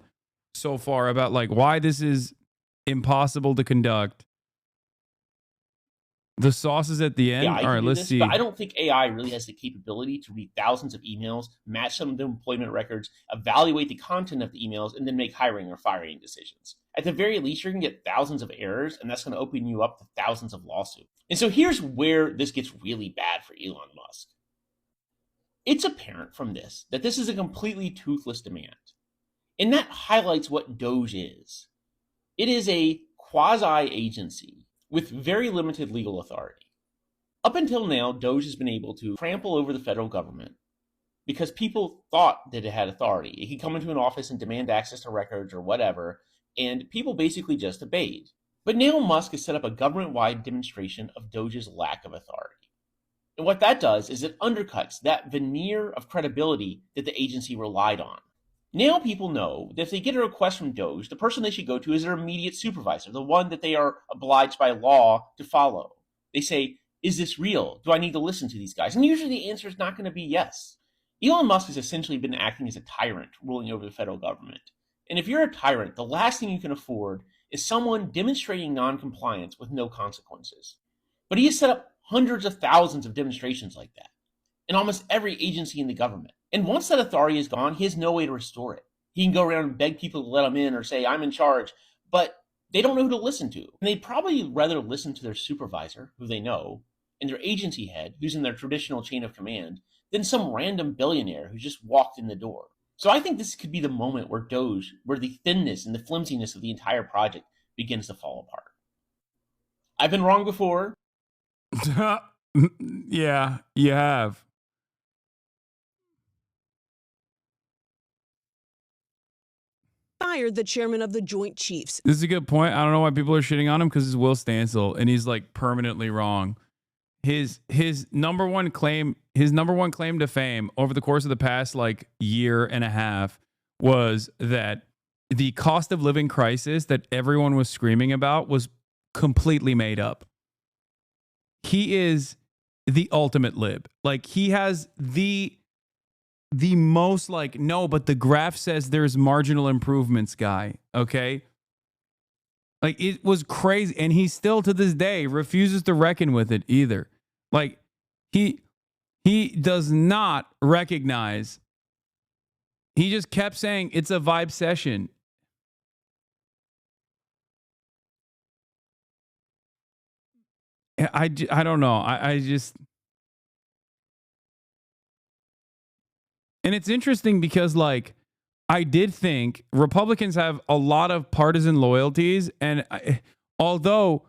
so far about like why this is impossible to conduct. The sauce is at the end.
Yeah,
all right, let's see.
But I don't think AI really has the capability to read thousands of emails, match some of the employment records, evaluate the content of the emails, and then make hiring or firing decisions. At the very least, you're going to get thousands of errors, and that's going to open you up to thousands of lawsuits. And so here's where this gets really bad for Elon Musk. It's apparent from this that this is a completely toothless demand. And that highlights what Doge is. It is a quasi-agency with very limited legal authority. Up until now, Doge has been able to trample over the federal government because people thought that it had authority. It could come into an office and demand access to records or whatever, and people basically just obeyed. But now Musk has set up a government-wide demonstration of Doge's lack of authority. And what that does is it undercuts that veneer of credibility that the agency relied on. Now people know that if they get a request from Doge, the person they should go to is their immediate supervisor, the one that they are obliged by law to follow. They say, is this real? Do I need to listen to these guys? And usually the answer is not going to be yes. Elon Musk has essentially been acting as a tyrant ruling over the federal government. And if you're a tyrant, the last thing you can afford is someone demonstrating non-compliance with no consequences. But he has set up hundreds of thousands of demonstrations like that in almost every agency in the government. And once that authority is gone, he has no way to restore it. He can go around and beg people to let him in or say, I'm in charge, but they don't know who to listen to. And they'd probably rather listen to their supervisor, who they know, and their agency head, who's in their traditional chain of command, than some random billionaire who just walked in the door. So I think this could be the moment where the thinness and the flimsiness of the entire project begins to fall apart. I've been wrong before.
Yeah, you have.
Fired the chairman of the Joint Chiefs.
This is a good point. I don't know why people are shitting on him because it's Will Stansel and he's like permanently wrong. His number one claim to fame over the course of the past like year and a half was that the cost of living crisis that everyone was screaming about was completely made up. He is the ultimate lib. Like he has the most like, no, but the graph says there's marginal improvements guy. Okay. Like, it was crazy. And he still, to this day, refuses to reckon with it either. Like, he does not recognize. He just kept saying it's a vibe session. I don't know. I just... And it's interesting because, like, I did think Republicans have a lot of partisan loyalties. And although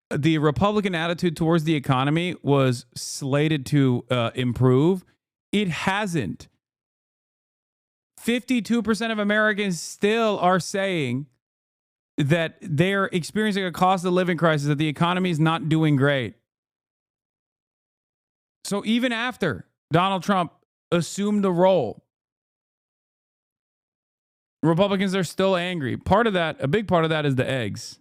the Republican attitude towards the economy was slated to improve, it hasn't. 52% of Americans still are saying that they're experiencing a cost of living crisis, that the economy is not doing great. So even after Donald Trump assumed the role, Republicans are still angry. Part of that, a big part of that, is the eggs.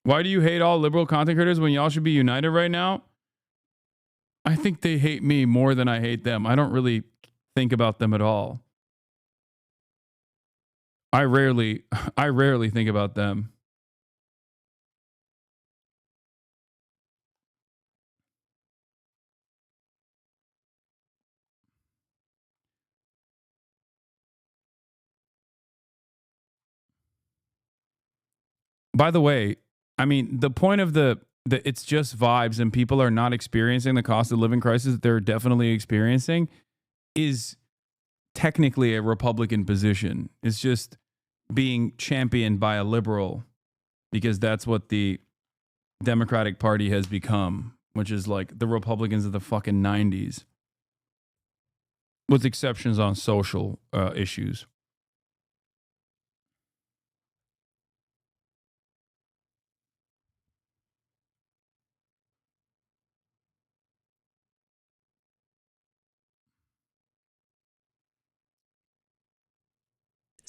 Why do you hate all liberal content creators when y'all should be united right now? I think they hate me more than I hate them. I don't really think about them at all. I rarely think about them. By the way, I mean, the point of the it's just vibes and people are not experiencing the cost of living crisis that they're definitely experiencing is technically a Republican position. It's just being championed by a liberal because that's what the Democratic Party has become, which is like the Republicans of the fucking 90s, with exceptions on social issues.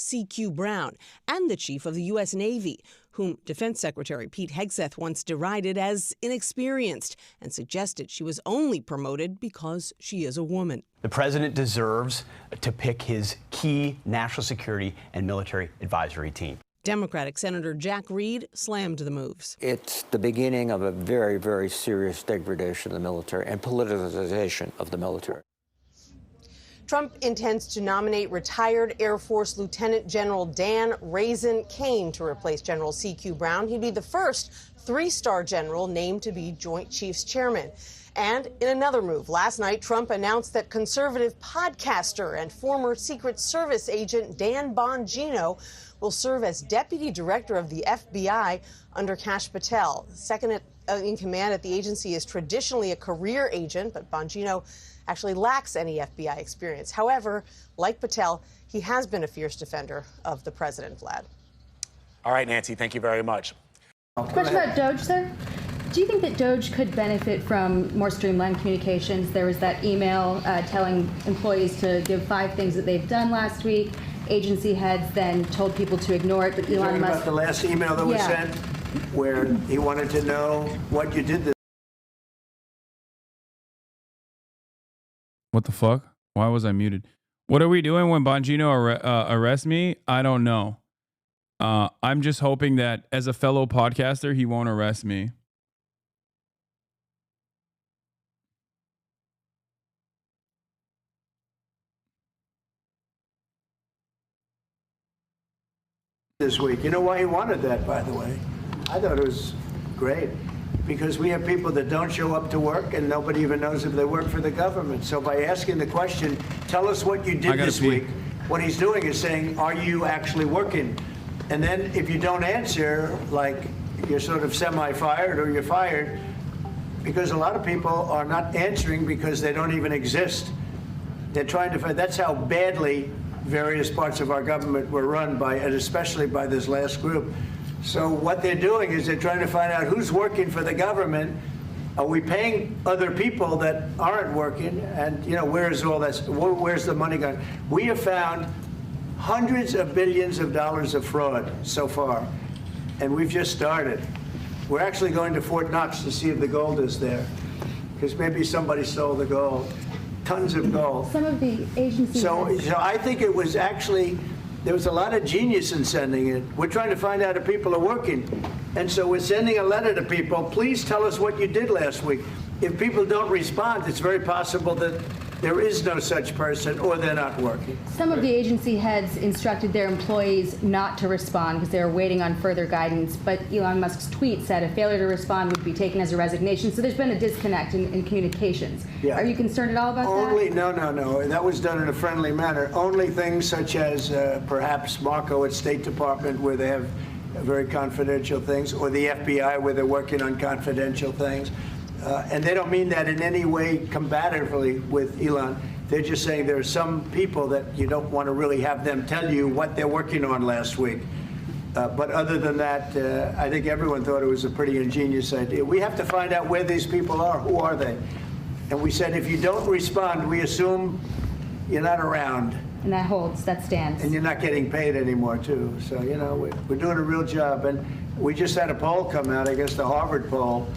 C.Q. Brown, and the chief of the U.S. Navy, whom Defense Secretary Pete Hegseth once derided as inexperienced and suggested she was only promoted because she is a woman.
The president deserves to pick his key national security and military advisory team.
Democratic Senator Jack Reed slammed the moves.
It's the beginning of a very, very serious degradation of the military and politicization of the military.
Trump intends to nominate retired Air Force Lieutenant General Dan Raisin Kane to replace General C.Q. Brown. He'd be the first three-star general named to be Joint Chiefs Chairman. And in another move, last night, Trump announced that conservative podcaster and former Secret Service agent Dan Bongino will serve as deputy director of the FBI under Kash Patel. Second in command at the agency is traditionally a career agent, but Bongino actually lacks any FBI experience. However, like Patel, he has been a fierce defender of the president, Vlad.
All right, Nancy, thank you very much.
Question about Doge, sir. Do you think that Doge could benefit from more streamlined communications? There was that email telling employees to give 5 things that they've done last week. Agency heads then told people to ignore it, but
You're
Elon
talking
Musk...
about the last email that was sent where he wanted to know what you did this.
What the fuck? Why was I muted? What are we doing when Bongino arrests me? I don't know. I'm just hoping that as a fellow podcaster, he won't arrest me.
This week. You know why he wanted that, by the way? I thought it was great. Because we have people that don't show up to work and nobody even knows if they work for the government. So by asking the question, tell us what you did this week, what he's doing is saying, are you actually working? And then if you don't answer, like you're sort of semi-fired or you're fired, because a lot of people are not answering because they don't even exist. They're trying to find, that's how badly various parts of our government were run by, and especially by this last group. So what they're doing is they're trying to find out who's working for the government. Are we paying other people that aren't working? And, you know, where's all that? Where's the money going? We have found hundreds of billions of dollars of fraud so far, and we've just started. We're actually going to Fort Knox to see if the gold is there, because maybe somebody stole the gold. tons of gold.
Some of the agencies.
So I think it was actually, there was a lot of genius in sending it. We're trying to find out if people are working. And so we're sending a letter to people, please tell us what you did last week. If people don't respond, it's very possible that there is no such person or they're not working.
Some of the agency heads instructed their employees not to respond because they were waiting on further guidance. But Elon Musk's tweet said a failure to respond would be taken as a resignation. So there's been a disconnect in communications.
Yeah.
Are you concerned at all about that?
No. That was done in a friendly manner. Only things such as perhaps Marco at State Department where they have very confidential things, or the FBI where they're working on confidential things. And they don't mean that in any way combatively with Elon. They're just saying there are some people that you don't want to really have them tell you what they're working on last week. But other than that, I think everyone thought it was a pretty ingenious idea. We have to find out where these people are. Who are they? And we said, if you don't respond, we assume you're not around.
And that holds, that stands.
And you're not getting paid anymore, too. So, you know, we're doing a real job. And we just had a poll come out, I guess the Harvard poll,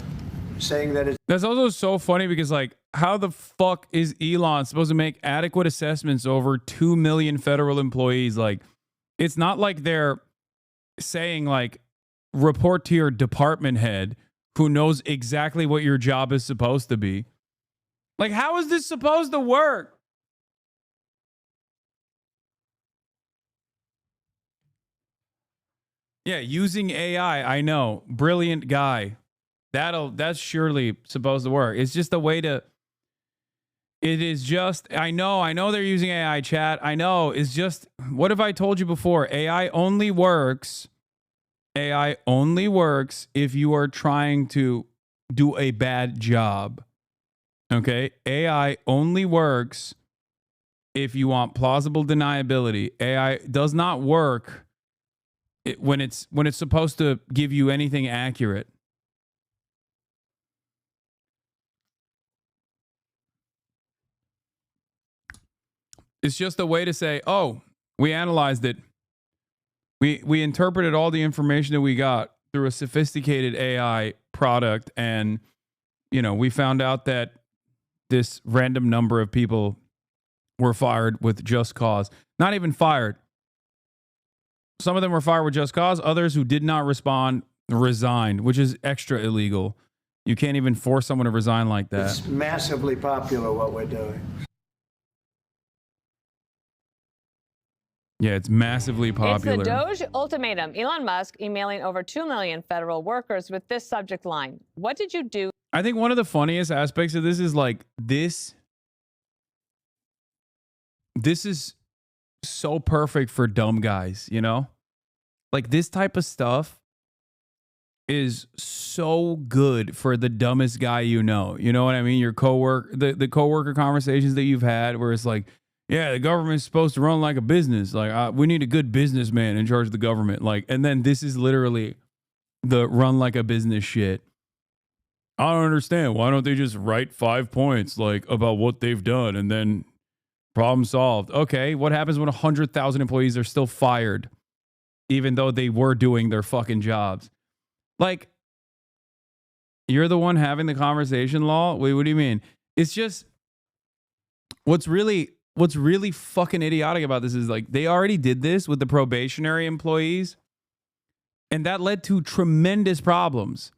saying that it's...
That's also so funny because, like, how the fuck is Elon supposed to make adequate assessments over 2 million federal employees? Like, it's not like they're saying, like, report to your department head who knows exactly what your job is supposed to be. Like, how is this supposed to work? Yeah, using AI, I know. Brilliant guy. That's surely supposed to work. It's just a way to, it is just, I know they're using AI chat. I know, it's just, what have I told you before? AI only works if you are trying to do a bad job. Okay? AI only works if you want plausible deniability. AI does not work when it's supposed to give you anything accurate. It's just a way to say, oh, we analyzed it. We interpreted all the information that we got through a sophisticated AI product. And, you know, we found out that this random number of people were fired with just cause. Not even fired. Some of them were fired with just cause. Others who did not respond resigned, which is extra illegal. You can't even force someone to resign like that.
It's massively popular what we're doing.
Yeah, it's massively popular.
It's the Doge ultimatum. Elon Musk emailing over 2 million federal workers with this subject line. What did you do?
I think one of the funniest aspects of this is like this is so perfect for dumb guys, you know? Like this type of stuff is so good for the dumbest guy you know. You know what I mean? Your coworker, the coworker conversations that you've had where it's like, yeah, the government's supposed to run like a business. Like, we need a good businessman in charge of the government. Like, and then this is literally the run like a business shit. I don't understand. Why don't they just write 5 points like about what they've done and then problem solved? Okay, what happens when 100,000 employees are still fired, even though they were doing their fucking jobs? Like, you're the one having the conversation, Law? Wait, what do you mean? It's just what's really fucking idiotic about this is like they already did this with the probationary employees, and that led to tremendous problems.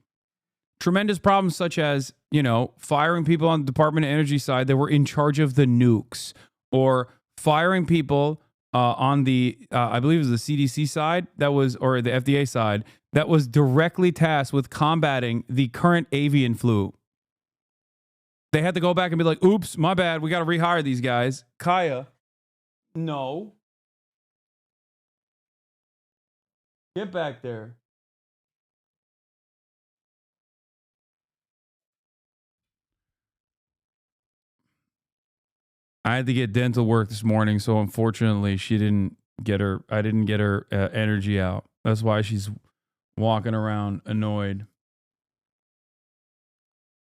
Tremendous problems such as, you know, firing people on the Department of Energy side that were in charge of the nukes, or firing people on the, I believe it was the CDC side that was, or the FDA side that was directly tasked with combating the current avian flu. They had to go back and be like, oops, my bad. We got to rehire these guys. Kaya, no. Get back there. I had to get dental work this morning, so unfortunately I didn't get her energy out. That's why she's walking around annoyed.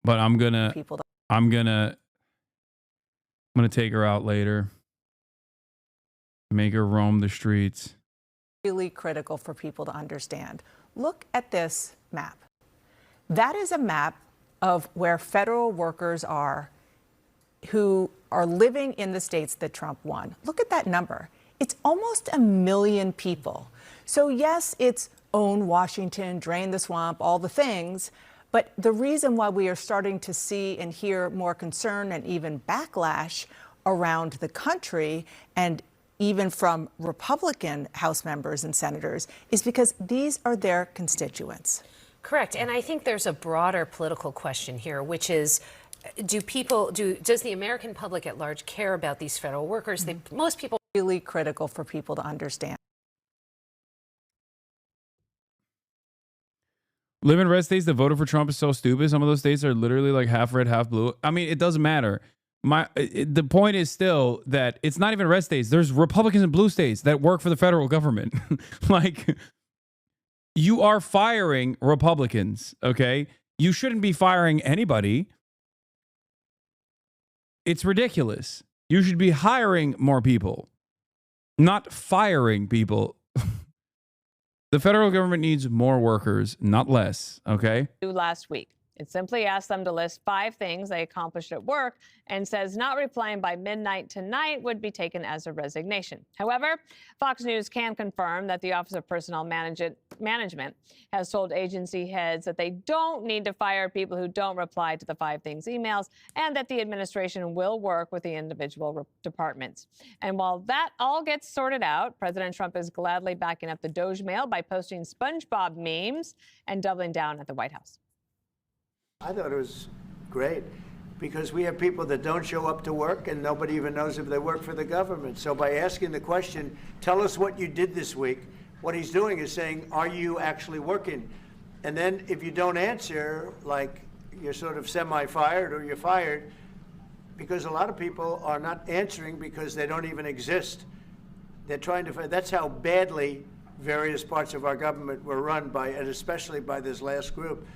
But I'm gonna take her out later. Make her roam the streets.
Really critical for people to understand. Look at this map. That is a map of where federal workers are who are living in the states that Trump won. Look at that number. It's almost 1 million people. So yes, it's own Washington, drain the swamp, all the things. But the reason why we are starting to see and hear more concern and even backlash around the country, and even from Republican House members and senators, is because these are their constituents.
Correct. And I think there's a broader political question here, which is, does the American public at large care about these federal workers? Most people
really critical for people to understand.
Live in red states that voted for Trump is so stupid. Some of those states are literally like half red, half blue. I mean, it doesn't matter. The point is still that it's not even red states. There's Republicans in blue states that work for the federal government. Like, you are firing Republicans, okay? You shouldn't be firing anybody. It's ridiculous. You should be hiring more people, not firing people. The federal government needs more workers, not less, okay?
Last week. It simply asked them to list 5 things they accomplished at work and says not replying by midnight tonight would be taken as a resignation. However, Fox News can confirm that the Office of Personnel Management has told agency heads that they don't need to fire people who don't reply to the 5 things emails, and that the administration will work with the individual departments. And while that all gets sorted out, President Trump is gladly backing up the Doge mail by posting SpongeBob memes and doubling down at the White House.
I thought it was great because we have people that don't show up to work and nobody even knows if they work for the government. So by asking the question, tell us what you did this week, what he's doing is saying, are you actually working? And then if you don't answer, like you're sort of semi-fired or you're fired, because a lot of people are not answering because they don't even exist. They're trying to, that's how badly various parts of our government were run by, and especially by this last group.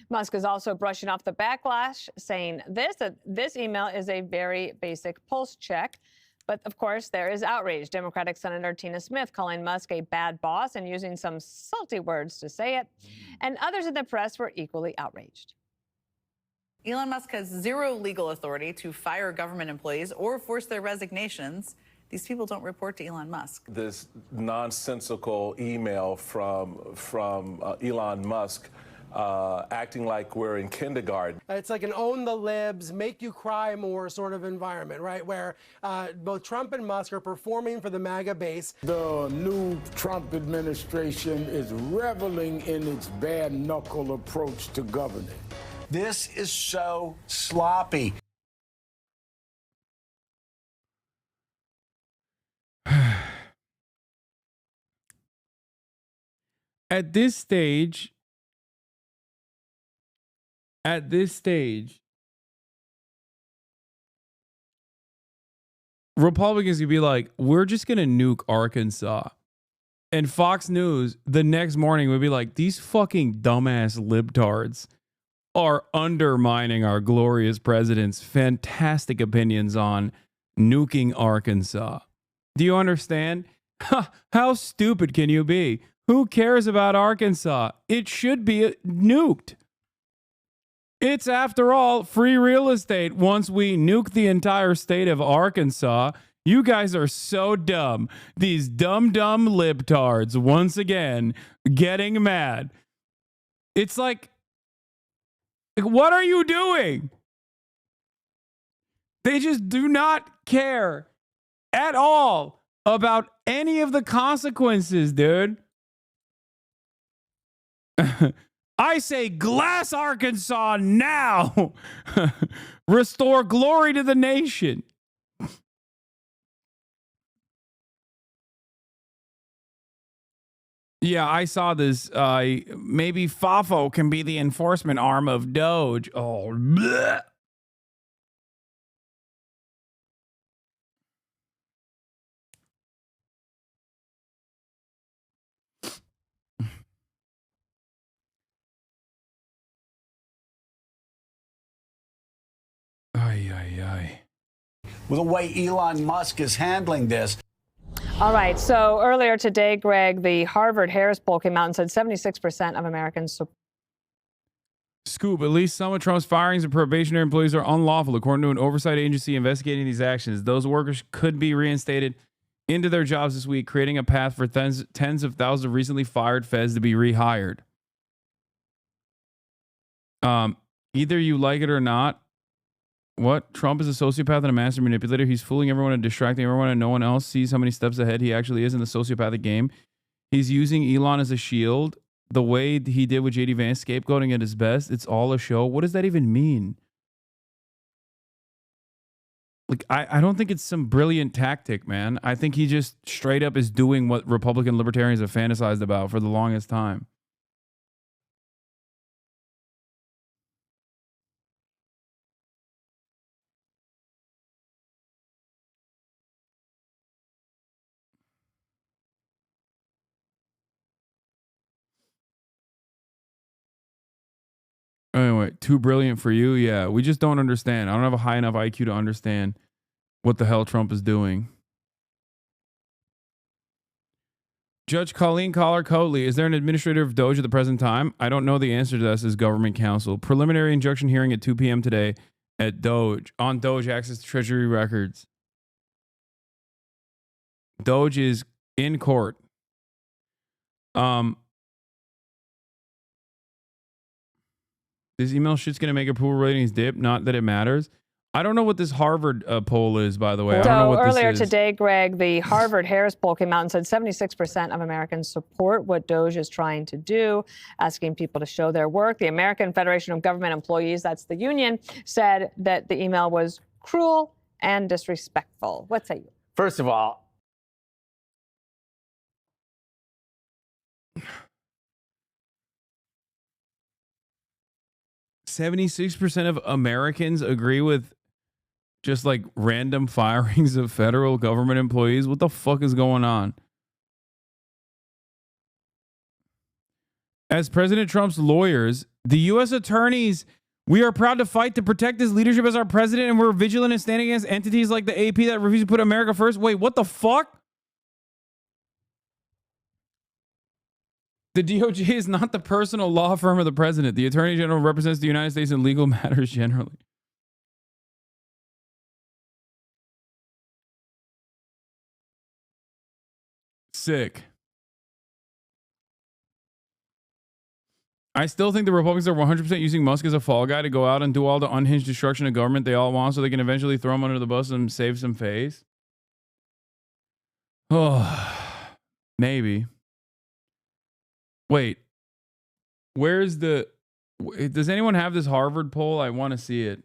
Musk is also brushing off the backlash, saying this email is a very basic pulse check. But of course, there is outrage. Democratic Senator Tina Smith calling Musk a bad boss and using some salty words to say it. And others in the press were equally outraged.
Elon Musk has zero legal authority to fire government employees or force their resignations. These people don't report to Elon Musk.
This nonsensical email from Elon Musk acting like we're in kindergarten.
It's like an own the libs, make you cry more sort of environment, right? Where both Trump and Musk are performing for the MAGA base.
The new Trump administration is reveling in its bare knuckle approach to governing.
This is so sloppy.
At this stage, Republicans could be like, we're just going to nuke Arkansas. And Fox News the next morning would be like, these fucking dumbass libtards are undermining our glorious president's fantastic opinions on nuking Arkansas. Do you understand? How stupid can you be? Who cares about Arkansas? It should be nuked. It's, after all, free real estate. Once we nuke the entire state of Arkansas, you guys are so dumb. These dumb libtards, once again, getting mad. It's like, what are you doing? They just do not care at all about any of the consequences, dude. I say glass Arkansas now. Restore glory to the nation. Yeah, I saw this. Maybe FAFO can be the enforcement arm of Doge. Oh, bleh.
With the way Elon Musk is handling this.
All right. So earlier today, Greg, the Harvard Harris poll came out and said 76% of Americans.
Scoop, at least some of Trump's firings of probationary employees are unlawful, according to an oversight agency investigating these actions. Those workers could be reinstated into their jobs this week, creating a path for tens of thousands of recently fired feds to be rehired. Either you like it or not, what? Trump is a sociopath and a master manipulator. He's fooling everyone and distracting everyone, and no one else sees how many steps ahead he actually is in the sociopathic game. He's using Elon as a shield. The way he did with JD Vance, scapegoating at his best. It's all a show. What does that even mean? Like, I don't think it's some brilliant tactic, man. I think he just straight up is doing what Republican libertarians have fantasized about for the longest time. Anyway, too brilliant for you? Yeah, we just don't understand. I don't have a high enough IQ to understand what the hell Trump is doing. Judge Colleen Collar-Coatley, is there an administrator of Doge at the present time? I don't know the answer to this as government counsel. Preliminary injunction hearing at 2 p.m. today at Doge, on Doge access to Treasury records. Doge is in court. This email shit's going to make approval ratings dip. Not that it matters. I don't know what this Harvard poll is, by the way. I don't know what
earlier
this is.
today, Greg, the Harvard Harris poll came out and said 76% of Americans support what Doge is trying to do, asking people to show their work. The American Federation of Government Employees, that's the union, said that the email was cruel and disrespectful. What say you?
First of all,
76% of Americans agree with just like random firings of federal government employees. What the fuck is going on? As President Trump's lawyers, the U.S. attorneys, we are proud to fight to protect his leadership as our president, and we're vigilant in standing against entities like the AP that refuse to put America first. Wait, what the fuck? The DOJ is not the personal law firm of the president. The Attorney General represents the United States in legal matters generally. Sick. I still think the Republicans are 100% using Musk as a fall guy to go out and do all the unhinged destruction of government they all want so they can eventually throw him under the bus and save some face. Oh, maybe. Wait, where's the... Does anyone have this Harvard poll? I want to see it.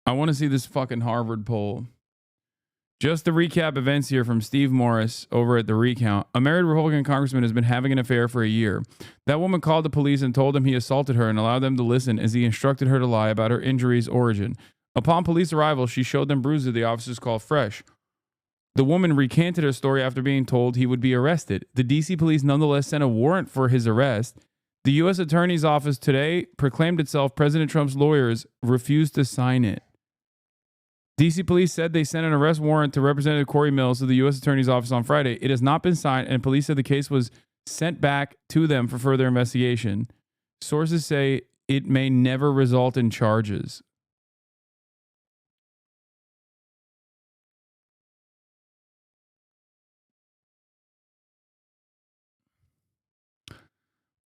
I want to see this fucking Harvard poll. Just to recap events here from Steve Morris over at The Recount. A married Republican congressman has been having an affair for a year. That woman called the police and told him he assaulted her and allowed them to listen as he instructed her to lie about her injury's origin. Upon police arrival, she showed them bruises the officers called fresh. The woman recanted her story after being told he would be arrested. The D.C. police nonetheless sent a warrant for his arrest. The U.S. Attorney's Office today proclaimed itself President Trump's lawyers refused to sign it. D.C. police said they sent an arrest warrant to Representative Corey Mills to the U.S. Attorney's Office on Friday. It has not been signed, and police said the case was sent back to them for further investigation. Sources say it may never result in charges.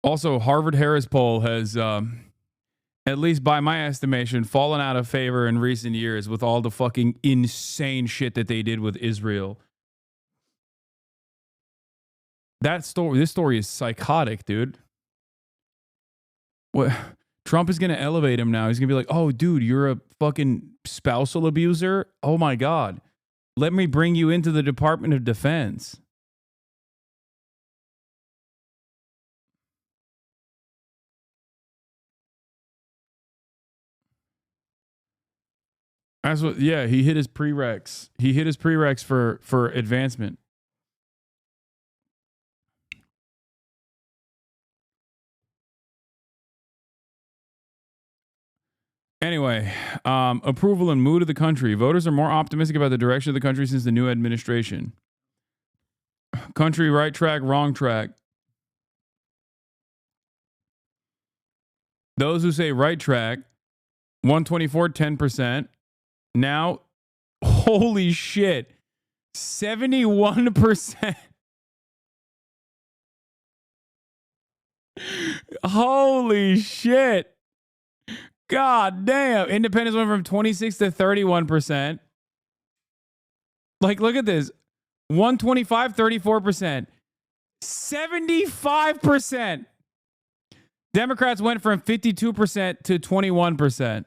Also, Harvard Harris poll has, at least by my estimation, fallen out of favor in recent years with all the fucking insane shit that they did with Israel. This story is psychotic, dude. What? Trump is going to elevate him now. He's going to be like, oh, dude, you're a fucking spousal abuser? Oh, my God. Let me bring you into the Department of Defense. That's what, yeah, he hit his prereqs. He hit his prereqs for advancement. Anyway, approval and mood of the country. Voters are more optimistic about the direction of the country since the new administration. Country, right track, wrong track. Those who say right track, 124, 10%. Now, holy shit, 71%. Holy shit. God damn. Independents went from 26 to 31%. Like, look at this. 125, 34%. 75%. Democrats went from 52% to 21%.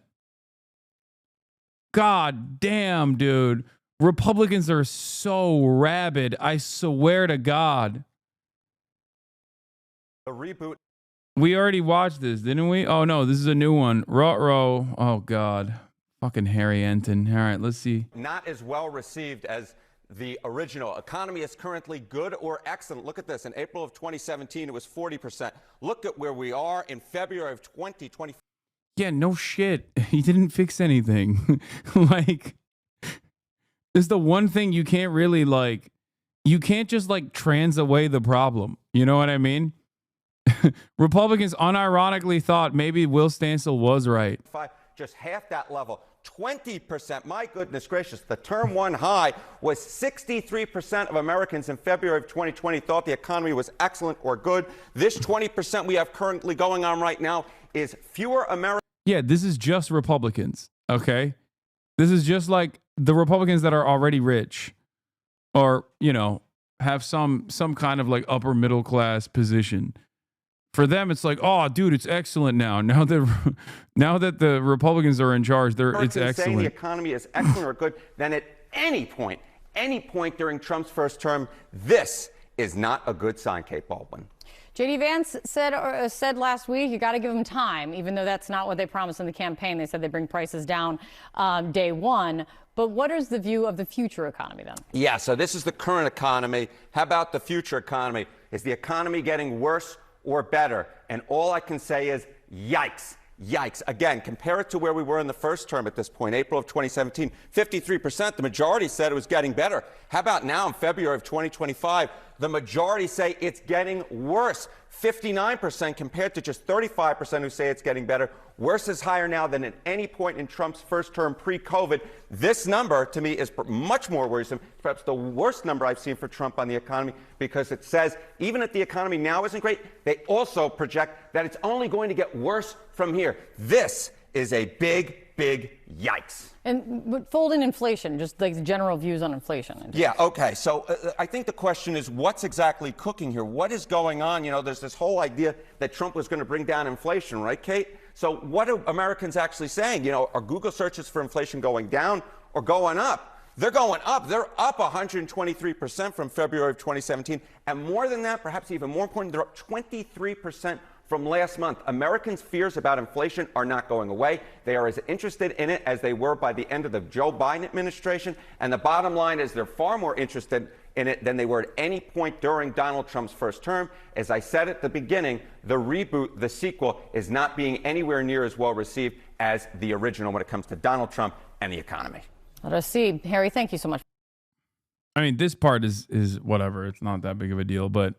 God damn, dude. Republicans are so rabid. I swear to God.
The reboot.
We already watched this, didn't we? Oh, no, this is a new one. Ruh-roh. Oh, God. Fucking Harry Enton. All right, let's see.
Not as well received as the original. Economy is currently good or excellent. Look at this. In April of 2017, it was 40%. Look at where we are in February of 2020.
Yeah, no shit. He didn't fix anything. Like, this is the one thing you can't really, like, you can't just, like, trans away the problem. You know what I mean? Republicans unironically thought maybe Will Stancil was right.
Just half that level. 20%. My goodness gracious. The term one high was 63% of Americans in February of 2020 thought the economy was excellent or good. This 20% we have currently going on right now is fewer Americans.
Yeah, this is just Republicans, okay? This is just like the Republicans that are already rich or, you know, have some kind of like upper middle class position. For them, it's like, oh, dude, it's excellent now. Now that the Republicans are in charge, it's excellent.
Saying the economy is excellent or good, then at any point during Trump's first term, this is not a good sign, Kate Baldwin.
J.D. Vance said last week, you got to give them time, even though that's not what they promised in the campaign. They said they bring prices down day one. But what is the view of the future economy then?
Yeah, so this is the current economy. How about the future economy? Is the economy getting worse or better? And all I can say is yikes. Yikes. Again, compare it to where we were in the first term at this point, April of 2017, 53%. The majority said it was getting better. How about now in February of 2025? The majority say it's getting worse. 59% compared to just 35% who say it's getting better. Worse is higher now than at any point in Trump's first term pre-COVID. This number, to me, is much more worrisome. Perhaps the worst number I've seen for Trump on the economy, because it says even if the economy now isn't great, they also project that it's only going to get worse from here. This is a big yikes.
And fold in inflation, just like the general views on inflation.
Yeah, okay. So I think the question is, what's exactly cooking here? What is going on? You know, there's this whole idea that Trump was going to bring down inflation, right, Kate? So what are Americans actually saying? You know, are Google searches for inflation going down or going up? They're going up. They're up 123% from February of 2017. And more than that, perhaps even more important, they're up 23% from last month. Americans' fears about inflation are not going away. They are as interested in it as they were by the end of the Joe Biden administration. And the bottom line is they're far more interested in it than they were at any point during Donald Trump's first term. As I said at the beginning, the reboot, the sequel, is not being anywhere near as well received as the original when it comes to Donald Trump and the economy.
Let us see. Harry, thank you so much.
I mean, this part is whatever. It's not that big of a deal, but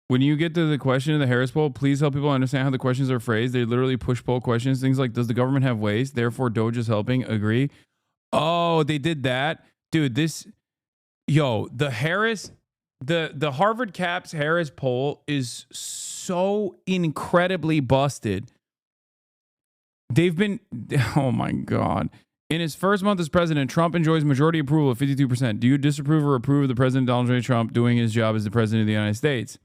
when you get to the question of the Harris poll, please help people understand how the questions are phrased. They literally push poll questions. Things like, does the government have waste? Therefore, Doge is helping. Agree. Oh, they did that. Dude, the Harris, the Harvard Caps Harris poll is so incredibly busted. They've been, oh my God. In his first month as president, Trump enjoys majority approval of 52%. Do you disapprove or approve of the president, Donald J. Trump, doing his job as the president of the United States?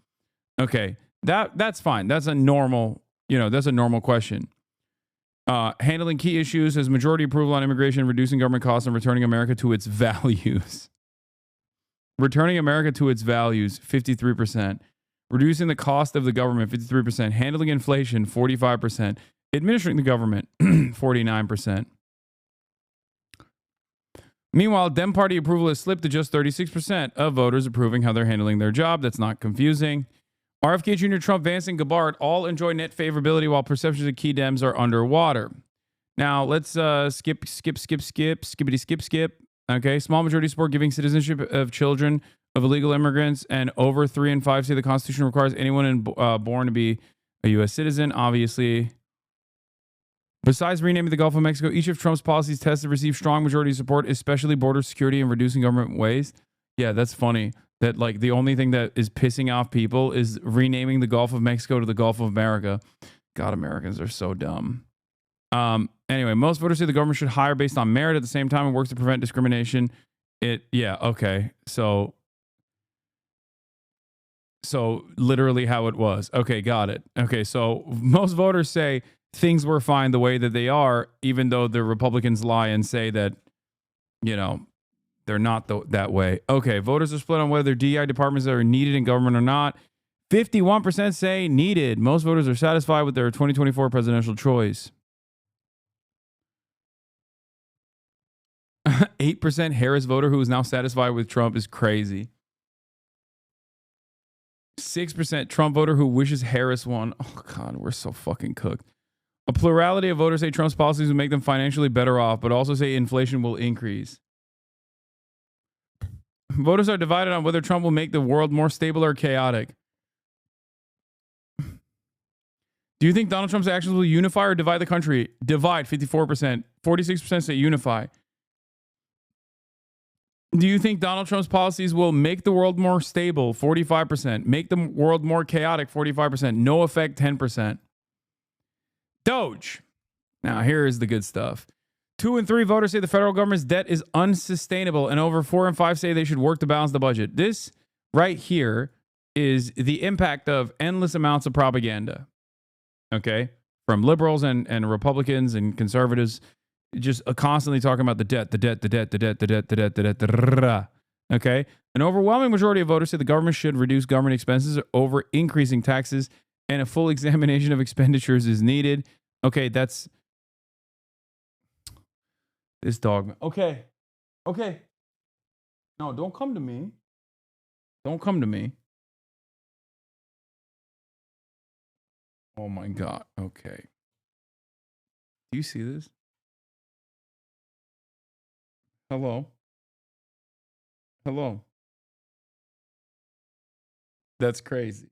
Okay, that's fine. That's a normal, that's a normal question. Handling key issues has majority approval on immigration, reducing government costs, and returning America to its values. Returning America to its values, 53%. Reducing the cost of the government, 53%. Handling inflation, 45%. Administering the government, 49%. Meanwhile, Dem Party approval has slipped to just 36% of voters approving how they're handling their job. That's not confusing. RFK Jr., Trump, Vance, and Gabbard all enjoy net favorability while perceptions of key Dems are underwater. Now, let's skippity skip. Okay, small majority support giving citizenship of children of illegal immigrants, and over 3 in 5 say the Constitution requires anyone born to be a U.S. citizen. Obviously, besides renaming the Gulf of Mexico, each of Trump's policies tested received strong majority support, especially border security and reducing government waste. Yeah, that's funny. That like the only thing that is pissing off people is renaming the Gulf of Mexico to the Gulf of America. God, Americans are so dumb. Anyway, most voters say the government should hire based on merit at the same time and works to prevent discrimination. Okay. So literally how it was. Okay, got it. Okay, so most voters say things were fine the way that they are, even though the Republicans lie and say that, they're not that way. Okay, voters are split on whether DEI departments are needed in government or not. 51% say needed. Most voters are satisfied with their 2024 presidential choice. 8% Harris voter who is now satisfied with Trump is crazy. 6% Trump voter who wishes Harris won. Oh, God, we're so fucking cooked. A plurality of voters say Trump's policies will make them financially better off, but also say inflation will increase. Voters are divided on whether Trump will make the world more stable or chaotic. Do you think Donald Trump's actions will unify or divide the country? Divide, 54%. 46% say unify. Do you think Donald Trump's policies will make the world more stable? 45%. Make the world more chaotic? 45%. No effect? 10%. Doge. Now, here is the good stuff. 2 in 3 voters say the federal government's debt is unsustainable, and over 4 in 5 say they should work to balance the budget. This right here is the impact of endless amounts of propaganda. Okay? From liberals and Republicans and conservatives, just constantly talking about the debt. Okay? An overwhelming majority of voters say the government should reduce government expenses over increasing taxes, and a full examination of expenditures is needed. Okay, that's this dogma. Okay. No, don't come to me. Don't come to me. Oh my God. Okay. Do you see this? Hello? That's crazy.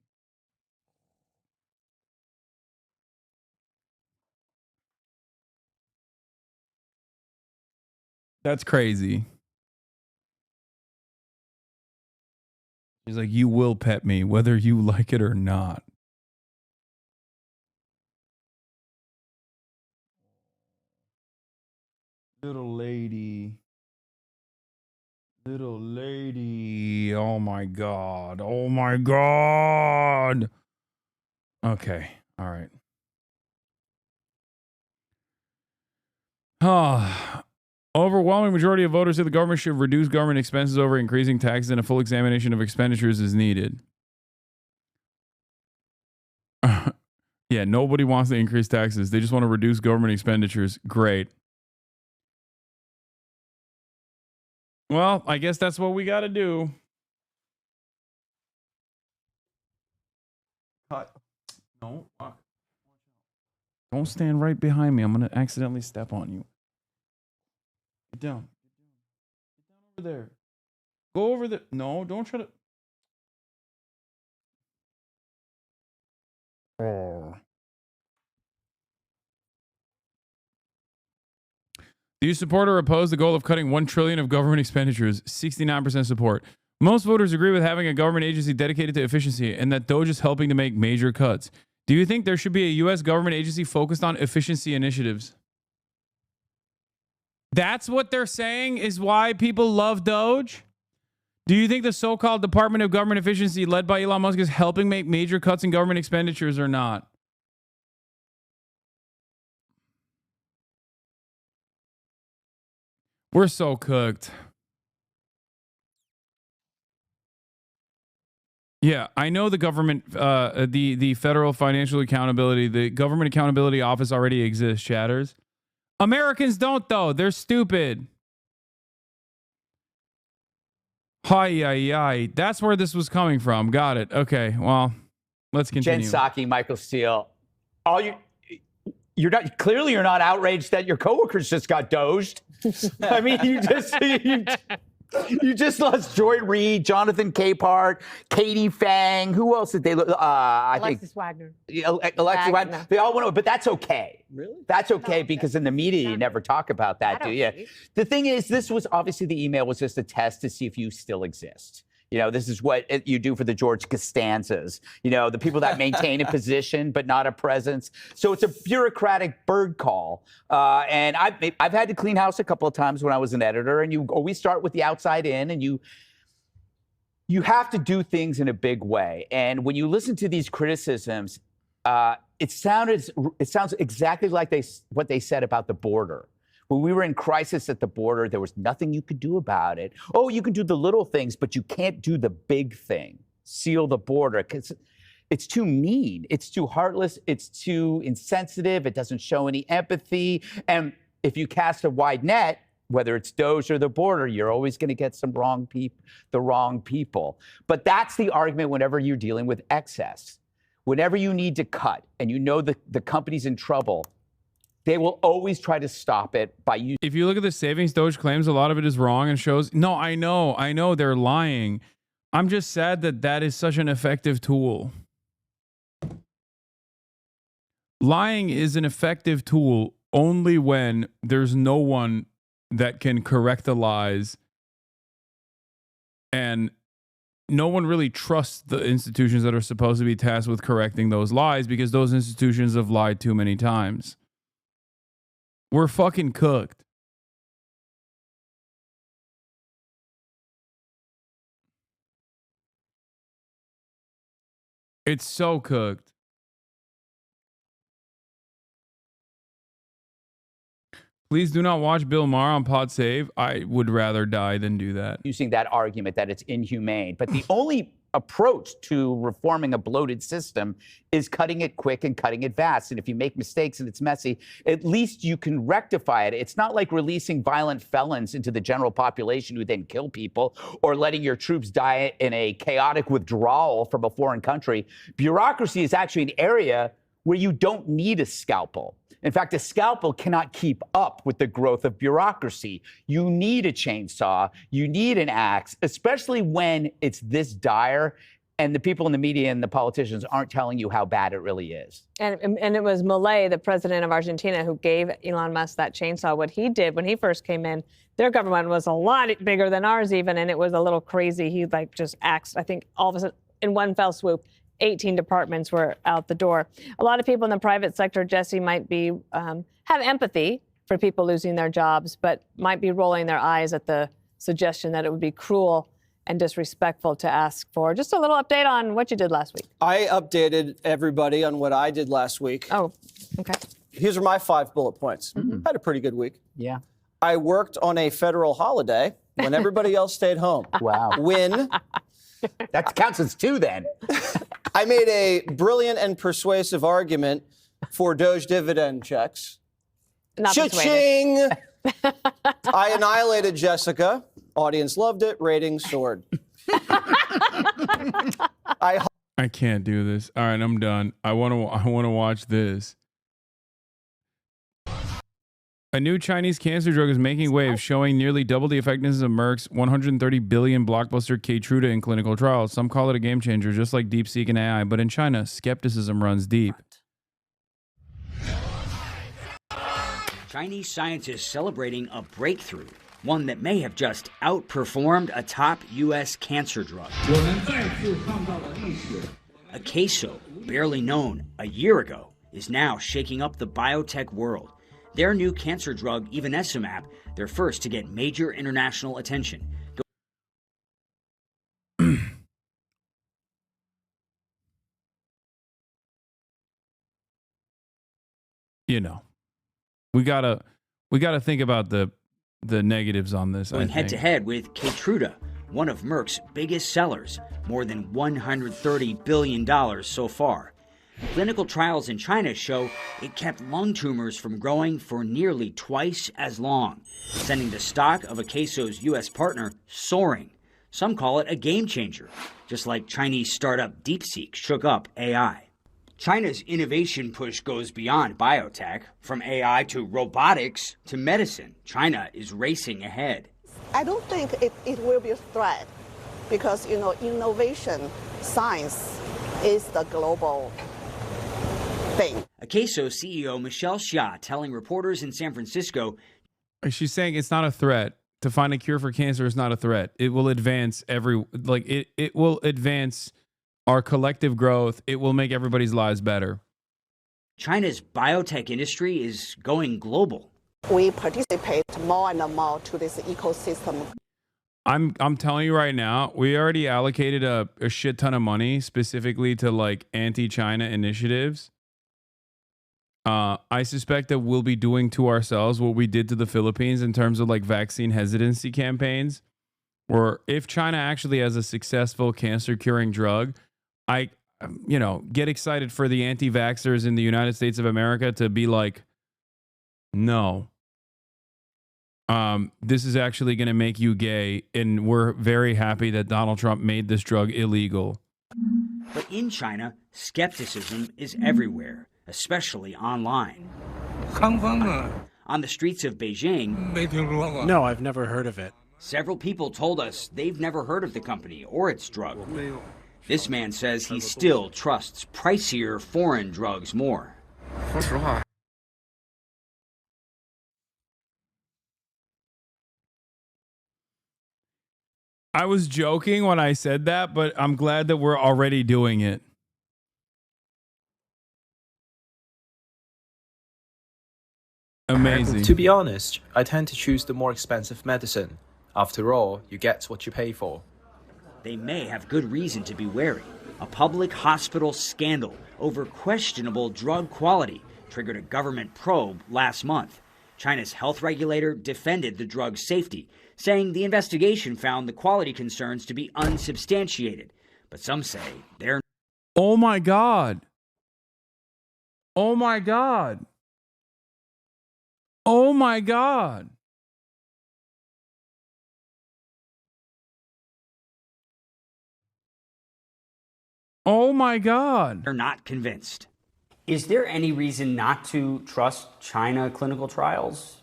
That's crazy. She's like, you will pet me, whether you like it or not. Little lady. Oh my God. Okay. All right. Overwhelming majority of voters say the government should reduce government expenses over increasing taxes, and a full examination of expenditures is needed. Yeah, nobody wants to increase taxes. They just want to reduce government expenditures. Great. Well, I guess that's what we got to do. No. Don't stand right behind me. I'm going to accidentally step on you. Get down. Get down over there. Go over there. No, don't try to. Oh. Do you support or oppose the goal of cutting $1 trillion of government expenditures? 69% support. Most voters agree with having a government agency dedicated to efficiency, and that Doge is helping to make major cuts. Do you think there should be a U.S. government agency focused on efficiency initiatives? That's what they're saying is why people love Doge? Do you think the so-called Department of Government Efficiency led by Elon Musk is helping make major cuts in government expenditures or not? We're so cooked. Yeah, I know the government, the Federal Financial Accountability, the Government Accountability Office already exists, chatters. Americans don't, though. They're stupid. Hi. That's where this was coming from. Got it. Okay, well, let's continue.
Jen Psaki, Michael Steele. you're not outraged that your coworkers just got doged. I mean, you just lost Joy Reid, Jonathan Capehart, Katie Fang. Who else did they?
Alexis Wagner.
Alexis Wagner. They all went over, but that's okay. Really? That's okay because in the media you never talk about that, do you? The thing is, this was obviously the email was just a test to see if you still exist. You know, this is what you do for the George Costanzas, you know, the people that maintain a position but not a presence. So it's a bureaucratic bird call. And I've had to clean house a couple of times when I was an editor, and you always start with the outside in, and you have to do things in a big way. And when you listen to these criticisms, it sounds exactly like what they said about the border. When we were in crisis at the border, there was nothing you could do about it. Oh, you can do the little things, but you can't do the big thing. Seal the border, because it's too mean. It's too heartless. It's too insensitive. It doesn't show any empathy. And if you cast a wide net, whether it's Doge or the border, you're always going to get the wrong people. But that's the argument whenever you're dealing with excess. Whenever you need to cut and you know the company's in trouble, they will always try to stop it by using.
If you look at the savings Doge claims, a lot of it is wrong and shows. No, I know they're lying. I'm just sad that is such an effective tool. Lying is an effective tool only when there's no one that can correct the lies, and no one really trusts the institutions that are supposed to be tasked with correcting those lies because those institutions have lied too many times. We're fucking cooked. It's so cooked. Please do not watch Bill Maher on Pod Save. I would rather die than do that.
Using that argument that it's inhumane. But the only approach to reforming a bloated system is cutting it quick and cutting it fast. And if you make mistakes and it's messy, at least you can rectify it. It's not like releasing violent felons into the general population who then kill people, or letting your troops die in a chaotic withdrawal from a foreign country. Bureaucracy is actually an area where you don't need a scalpel. In fact, a scalpel cannot keep up with the growth of bureaucracy. You need a chainsaw, you need an axe, especially when it's this dire and the people in the media and the politicians aren't telling you how bad it really is.
And it was Milei, the president of Argentina, who gave Elon Musk that chainsaw. What he did when he first came in, their government was a lot bigger than ours even, and it was a little crazy. He just axed, I think, all of a sudden, in one fell swoop, 18 departments were out the door. A lot of people in the private sector, Jesse, might be have empathy for people losing their jobs, but might be rolling their eyes at the suggestion that it would be cruel and disrespectful to ask for just a little update on what you did last week.
I updated everybody on what I did last week.
Oh, okay.
Here's my 5 bullet points. I had a pretty good week.
Yeah.
I worked on a federal holiday when everybody else stayed home.
Wow.
When...
That counts as 2 then.
I made a brilliant and persuasive argument for Doge dividend checks. Cha-ching! I annihilated Jessica. Audience loved it. Ratings soared.
I can't do this. All right, I'm done. I want to watch this. A new Chinese cancer drug is making waves, showing nearly double the effectiveness of Merck's $130 billion blockbuster Keytruda in clinical trials. Some call it a game changer, just like DeepSeek and AI. But in China, skepticism runs deep.
Chinese scientists celebrating a breakthrough, one that may have just outperformed a top U.S. cancer drug. A queso, barely known a year ago, is now shaking up the biotech world. Their new cancer drug, ivonescimab, they're first to get major international attention.
You know, we gotta think about the negatives on this.
Going head to head with Keytruda, one of Merck's biggest sellers, more than $130 billion so far. Clinical trials in China show it kept lung tumors from growing for nearly twice as long, sending the stock of Akeso's U.S. partner soaring. Some call it a game changer, just like Chinese startup DeepSeek shook up AI. China's innovation push goes beyond biotech. From AI to robotics to medicine, China is racing ahead.
I don't think it will be a threat because, innovation, science is the global thing.
Akeso CEO Michelle Xia telling reporters in San Francisco.
She's saying it's not a threat. To find a cure for cancer is not a threat. It will advance it will advance our collective growth. It will make everybody's lives better.
China's biotech industry is going global.
We participate more and more to this ecosystem.
I'm telling you right now, we already allocated a shit ton of money specifically to like anti-China initiatives. I suspect that we'll be doing to ourselves what we did to the Philippines in terms of like vaccine hesitancy campaigns. Or if China actually has a successful cancer curing drug, I get excited for the anti-vaxxers in the United States of America to be like, no. This is actually going to make you gay, and we're very happy that Donald Trump made this drug illegal.
But in China, skepticism is everywhere, especially online. On the streets of Beijing,
No, I've never heard of it.
several people told us they've never heard of the company or its drug. This man says he still trusts pricier foreign drugs more.
I was joking when I said that, but I'm glad that we're already doing it. Amazing.
To be honest, I tend to choose the more expensive medicine. After all, you get what you pay for.
They may have good reason to be wary. A public hospital scandal over questionable drug quality triggered a government probe last month. China's health regulator defended the drug's safety, saying the investigation found the quality concerns to be unsubstantiated. But some say they're...
Oh my God. Oh my God. Oh my God. Oh my God.
They're not convinced.
Is there any reason not to trust China clinical trials?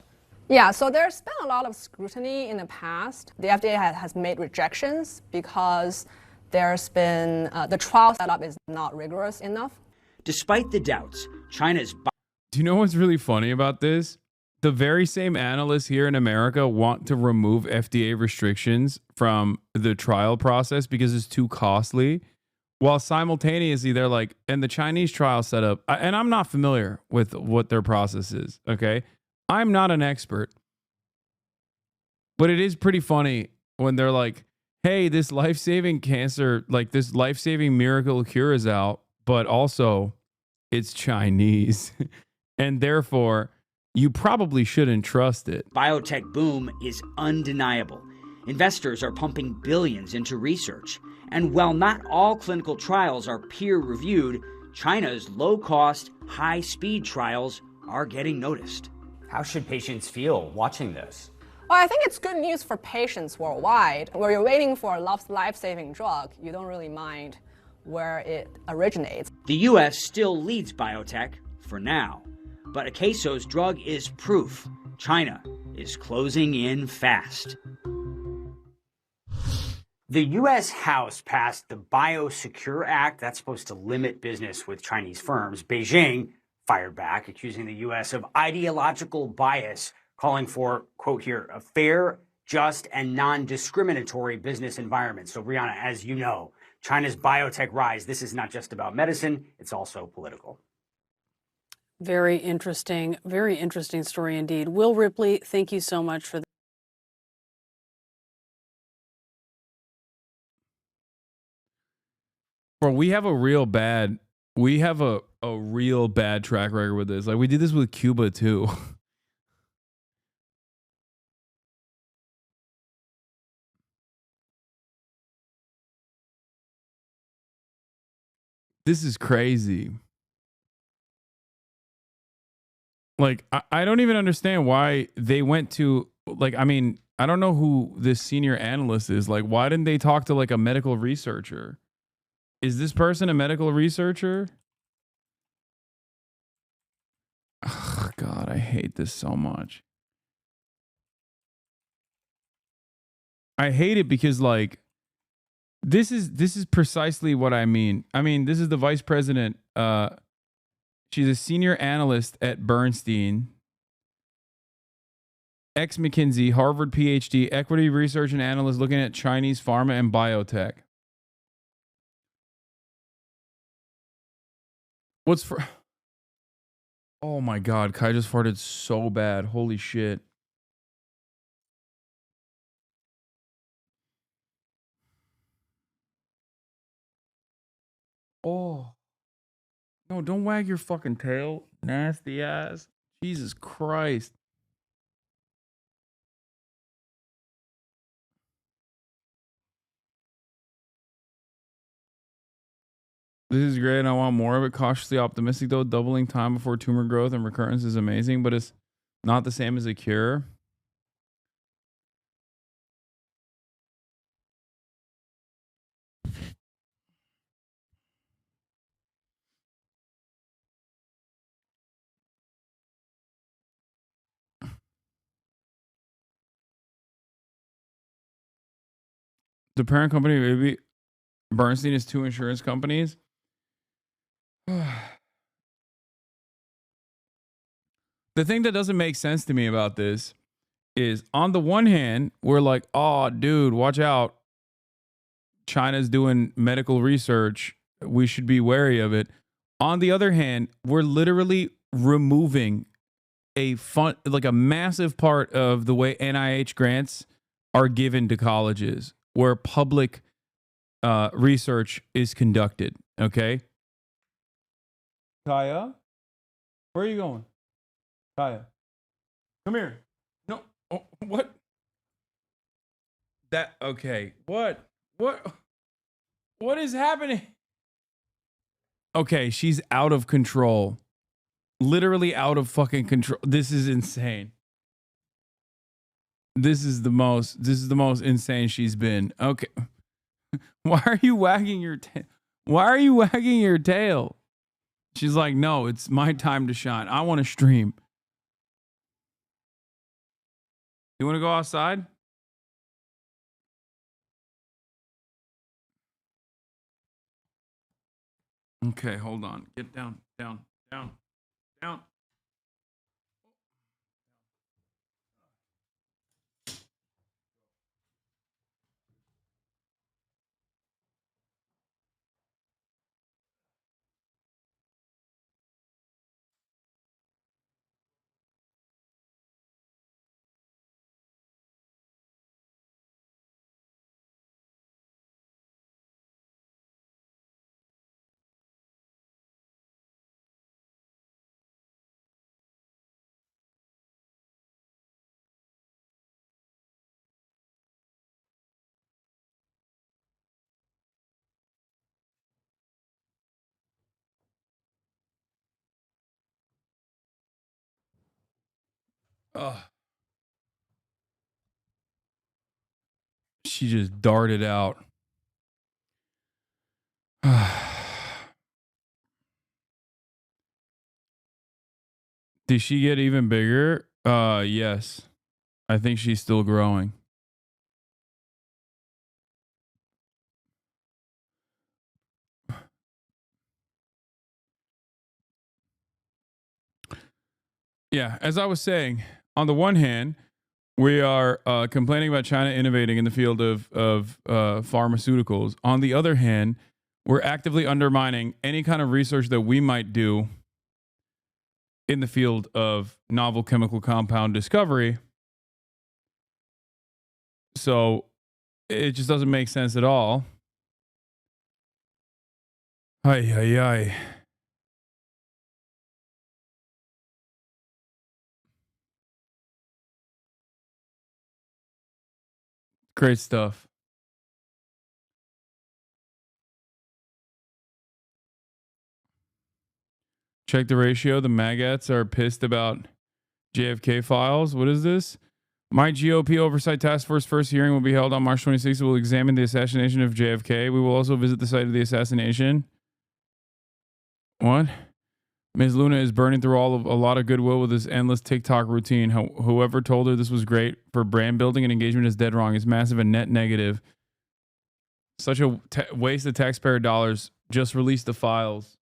Yeah, so there's been a lot of scrutiny in the past. The FDA has made rejections because there's been the trial setup is not rigorous enough.
Despite the doubts, China's...
Do you know what's really funny about this? The very same analysts here in America want to remove FDA restrictions from the trial process because it's too costly. While simultaneously, they're like, and the Chinese trial setup, and I'm not familiar with what their process is, okay? I'm not an expert. But it is pretty funny when they're like, hey, this life-saving cancer, like this life-saving miracle cure is out, but also it's Chinese. And therefore, you probably shouldn't trust it.
Biotech boom is undeniable. Investors are pumping billions into research. And while not all clinical trials are peer-reviewed, China's low-cost, high-speed trials are getting noticed.
How should patients feel watching this?
Well, I think it's good news for patients worldwide. Where you're waiting for a life-saving drug, you don't really mind where it originates.
The U.S. still leads biotech for now. But Akeso's drug is proof China is closing in fast.
The U.S. House passed the Biosecure Act. That's supposed to limit business with Chinese firms. Beijing fired back, accusing the U.S. of ideological bias, calling for, quote here, a fair, just, and non-discriminatory business environment. So, Brianna, as you know, China's biotech rise, this is not just about medicine, it's also political.
Very interesting story indeed. Will Ripley, thank you so much for that.
Bro, we have a real bad track record with this. Like, we did this with Cuba too. This is crazy. Like, I don't even understand why they went to, like, I mean, I don't know who this senior analyst is. Like, why didn't they talk to like a medical researcher? Is this person a medical researcher? Ugh, God, I hate this so much. I hate it because like this is precisely what I mean. I mean, this is the vice president. She's a senior analyst at Bernstein, ex-McKinsey, Harvard PhD, equity research and analyst looking at Chinese pharma and biotech. What's for... Oh my God, Kai just farted so bad. Holy shit. Oh. No, don't wag your fucking tail. Nasty ass. Jesus Christ. This is great and I want more of it. Cautiously optimistic though. Doubling time before tumor growth and recurrence is amazing, but it's not the same as a cure. The parent company, maybe Bernstein, is 2 insurance companies. The thing that doesn't make sense to me about this is, on the one hand, we're like, oh, dude, watch out. China's doing medical research. We should be wary of it. On the other hand, we're literally removing a massive part of the way NIH grants are given to colleges, where public research is conducted. Okay. Kaya, where are you going? Kaya, come here. No, oh, what? That okay? What is happening? Okay, she's out of control. Literally out of fucking control. This is insane. This is the most insane she's been. Okay. Why are you wagging your tail? Why are you wagging your tail? She's like, no, it's my time to shine. I want to stream. You want to go outside? Okay, hold on. Get down, down, down, down. Ugh. She just darted out. Did she get even bigger? Yes. I think she's still growing. Yeah, as I was saying, on the one hand, we are complaining about China innovating in the field of pharmaceuticals. On the other hand, we're actively undermining any kind of research that we might do in the field of novel chemical compound discovery. So it just doesn't make sense at all. Ay, ay, ay. Great stuff. Check the ratio. The maggots are pissed about JFK files. What is this? My GOP Oversight Task Force first hearing will be held on March 26th. We'll examine the assassination of JFK. We will also visit the site of the assassination. What? Ms. Luna is burning through a lot of goodwill with this endless TikTok routine. Whoever told her this was great for brand building and engagement is dead wrong. It's massive and net negative. Such a waste of taxpayer dollars. Just release the files.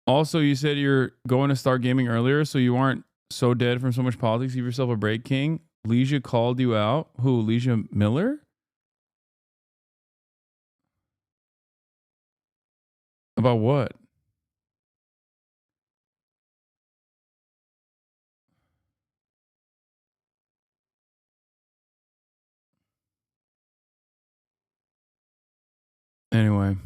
Also, you said you're going to start gaming earlier, so you aren't so dead from so much politics. Give yourself a break, King. Leisha called you out. Who? Leisha Miller? About what? Anyway.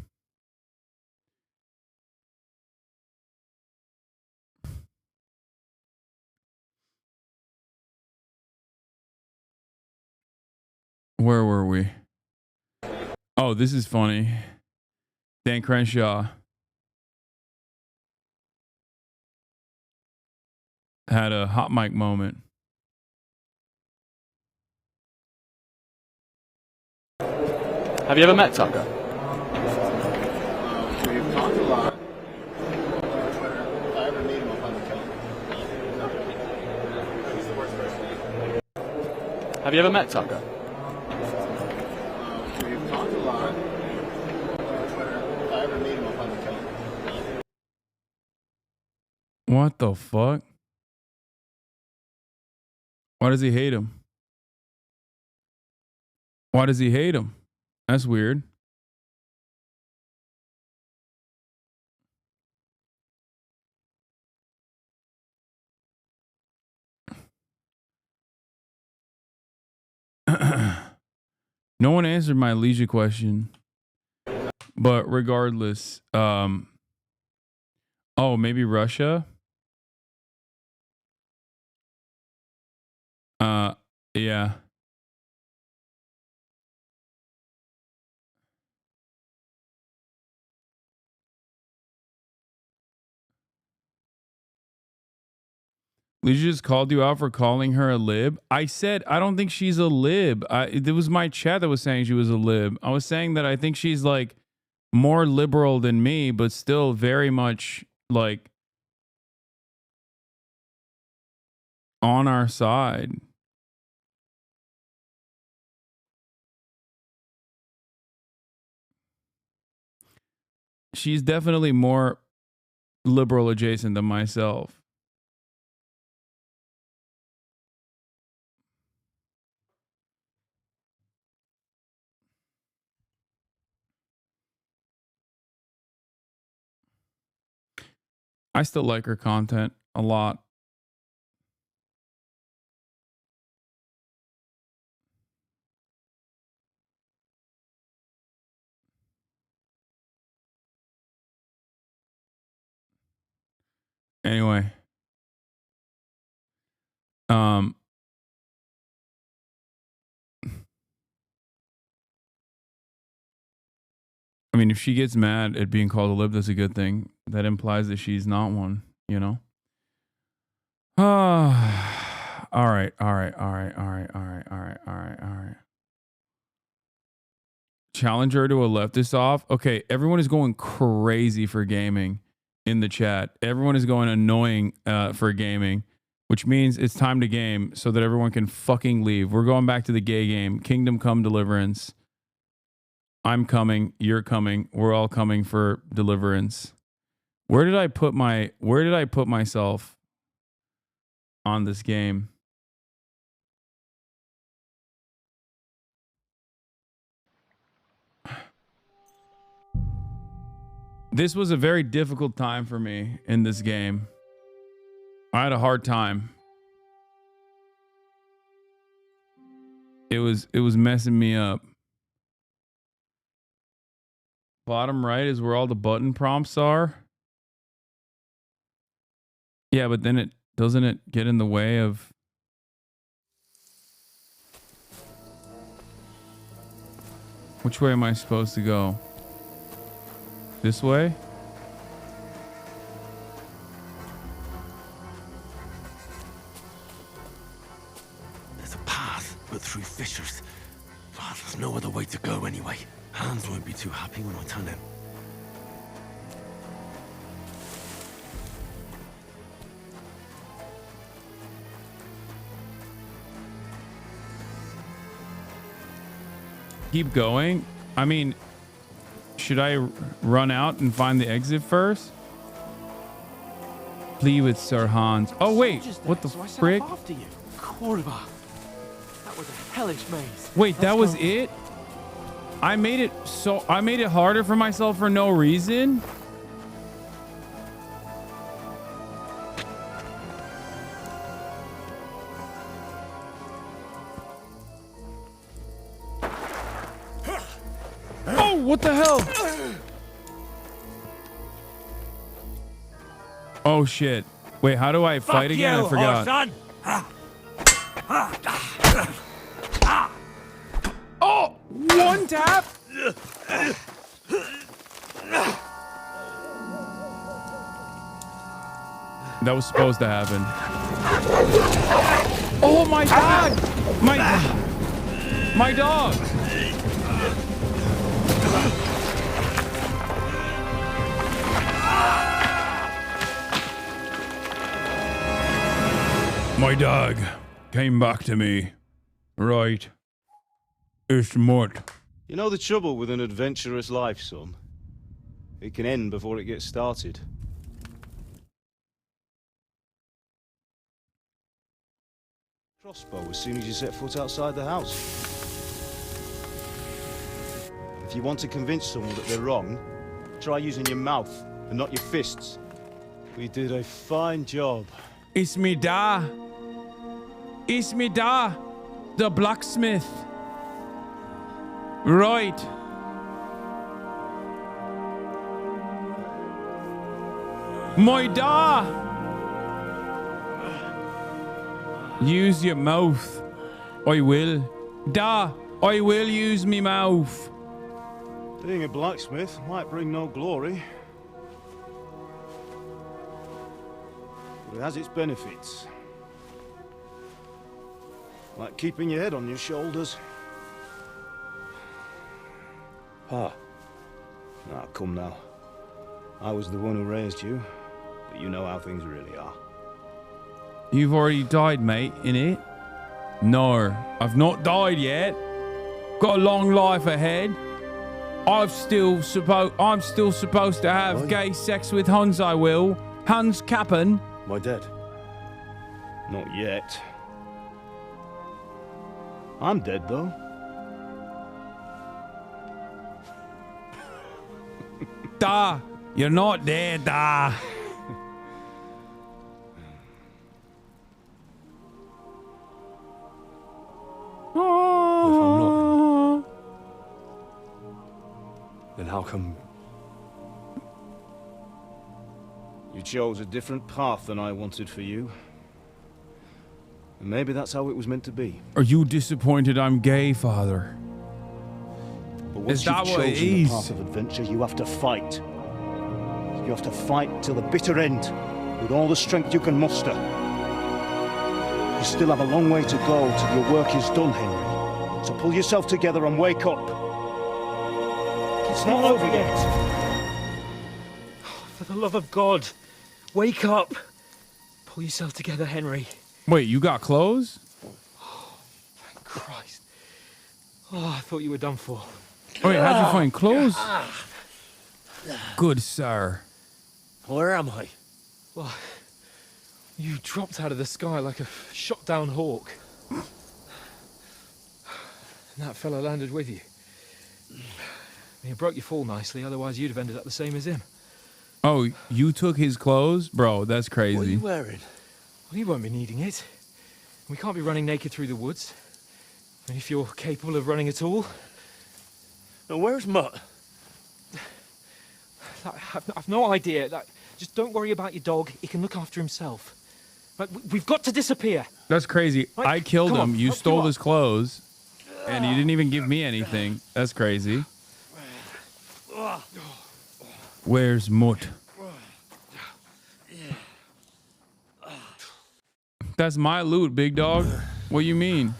Where were we? Oh, this is funny. Dan Crenshaw had a hot mic moment.
Have you ever met Tucker?
We've talked a lot. If I ever meet him, I'll find the killer. He's the worst person.
Have you ever met Tucker?
We've talked a lot. If I ever meet him, I'll find the killer.
What the fuck? Why does he hate him? Why does he hate him? That's weird. No one answered my Leisha question. But regardless, oh, maybe Russia? Yeah. Leisha just called you out for calling her a lib. I said I don't think she's a lib. It was my chat that was saying she was a lib. I was saying that I think she's like more liberal than me, but still very much like on our side. She's definitely more liberal adjacent than myself. I still like her content a lot. Anyway. I mean, if she gets mad at being called a lib, that's a good thing. That implies that she's not one, you know? All right. Challenge her to a leftist off. Okay, everyone is going crazy for gaming in the chat. Everyone is going annoying for gaming, which means it's time to game so that everyone can fucking leave. We're going back to the gay game. Kingdom Come Deliverance. I'm coming. You're coming. We're all coming for Deliverance. Where did I put myself on this game? This was a very difficult time for me in this game. I had a hard time. It was messing me up. Bottom right is where all the button prompts are. Yeah, but then doesn't it get in the way of... Which way am I supposed to go? This way?
There's a path, but through fissures. Well, there's no other way to go anyway. Hans won't be too happy when I turn in.
keep going? I mean, should I run out and find the exit first? Plea with Sir Hans. Oh wait, what the frick?
After you. Kurva. That was a hellish maze.
Wait, that was it? I made it harder for myself for no reason? Oh, what the hell? Oh shit. Wait, how do I fight again? I forgot. Oh, one tap. That was supposed to happen. Oh my god! My dog! My dog came back to me. Right. It's Mort.
You know the trouble with an adventurous life, son? It can end before it gets started. Crossbow as soon as you set foot outside the house. If you want to convince someone that they're wrong, try using your mouth and not your fists. We did a fine job.
It's me da. It's me da. The blacksmith. Right. My da. Use your mouth. I will. Da. I will use me mouth.
Being a blacksmith might bring no glory, but it has its benefits. Like keeping your head on your shoulders. Ah. Ah, come now. I was the one who raised you, but you know how things really are.
You've already died, mate, innit? No, I've not died yet. Got a long life ahead. I'm still supposed to have gay sex with Hans, I will. Hans Kappen.
My dead? Not yet. I'm dead, though.
Da, you're not dead, da.
Well, if I'm not, then how come you chose a different path than I wanted for you? And maybe that's how it was meant to be.
Are you disappointed I'm gay, Father?
But once
Is that
you've
what it
chosen the
is?
path of adventure, you have to fight. You have to fight till the bitter end, with all the strength you can muster. You still have a long way to go till your work is done, Henry. So pull yourself together and wake up. It's not over yet.
For the love of God, wake up. Pull yourself together, Henry.
Wait, you got clothes?
Thank Christ. Oh, I thought you were done for.
Wait, how'd you find clothes? Good sir.
Where am I? Well, you dropped out of the sky like a shot down hawk. And that fella landed with you. You broke your fall nicely, otherwise you'd have ended up the same as him.
Oh, you took his clothes? Bro, that's crazy.
What are you wearing? Well, you won't be needing it. We can't be running naked through the woods. I mean, if you're capable of running at all.
Now, where's Mutt?
I've no idea. Just don't worry about your dog. He can look after himself. We've got to disappear.
That's crazy.
Right,
I killed
come
him.
on,
You
up
stole
you
his clothes. And you didn't even give me anything. That's crazy. Where's Mutt? That's my loot, big dog. What you mean?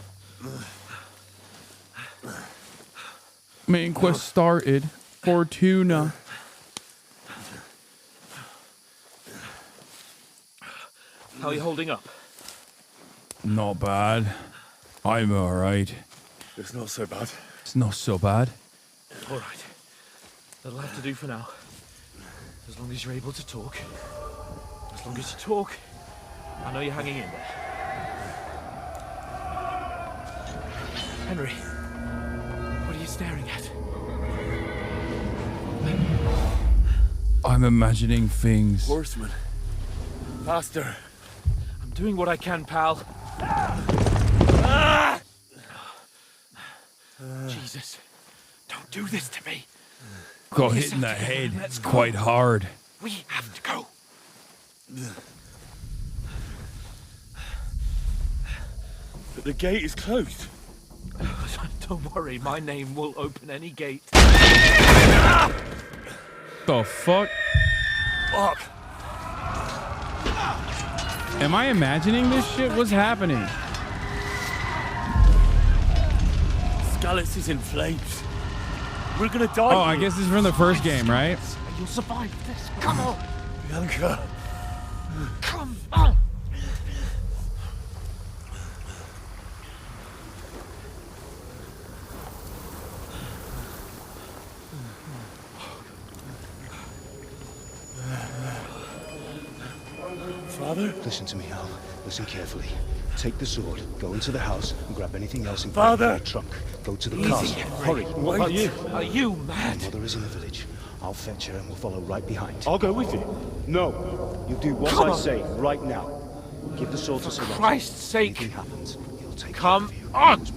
Main quest started. Fortuna.
How are you holding up?
Not bad. I'm alright.
It's not so bad.
It's not so bad.
All right. That'll have to do for now. As long as you're able to talk. As long as you talk, I know you're hanging in there. Henry, what are you staring at?
I'm imagining things.
Horseman. Faster. I'm doing what I can, pal. Jesus. Don't do this to me.
Got hit in the head. It's quite hard.
We have to go.
But the gate is closed.
Don't worry, my name will open any gate.
The fuck?
Fuck.
Am I imagining this shit? What's happening?
Skalitz is in flames. We're gonna die.
Oh, I guess this is from the first game, right?
You'll survive this. Come on.
Bianca.
Come on.
Father?
Listen to me, Al. Listen carefully. Take the sword, go into the house, and grab anything else in
Father!
the trunk. Go to the
Easy,
castle.
Henry.
Hurry.
What about you? Are you mad?
My mother is in the village. I'll fetch her and we'll follow right behind.
I'll go with you.
No. You do what
Come
I
on.
say right now. Give the sword to
For
Sir
Christ's sake.
Anything happens, he'll take
Come
care of you.
on.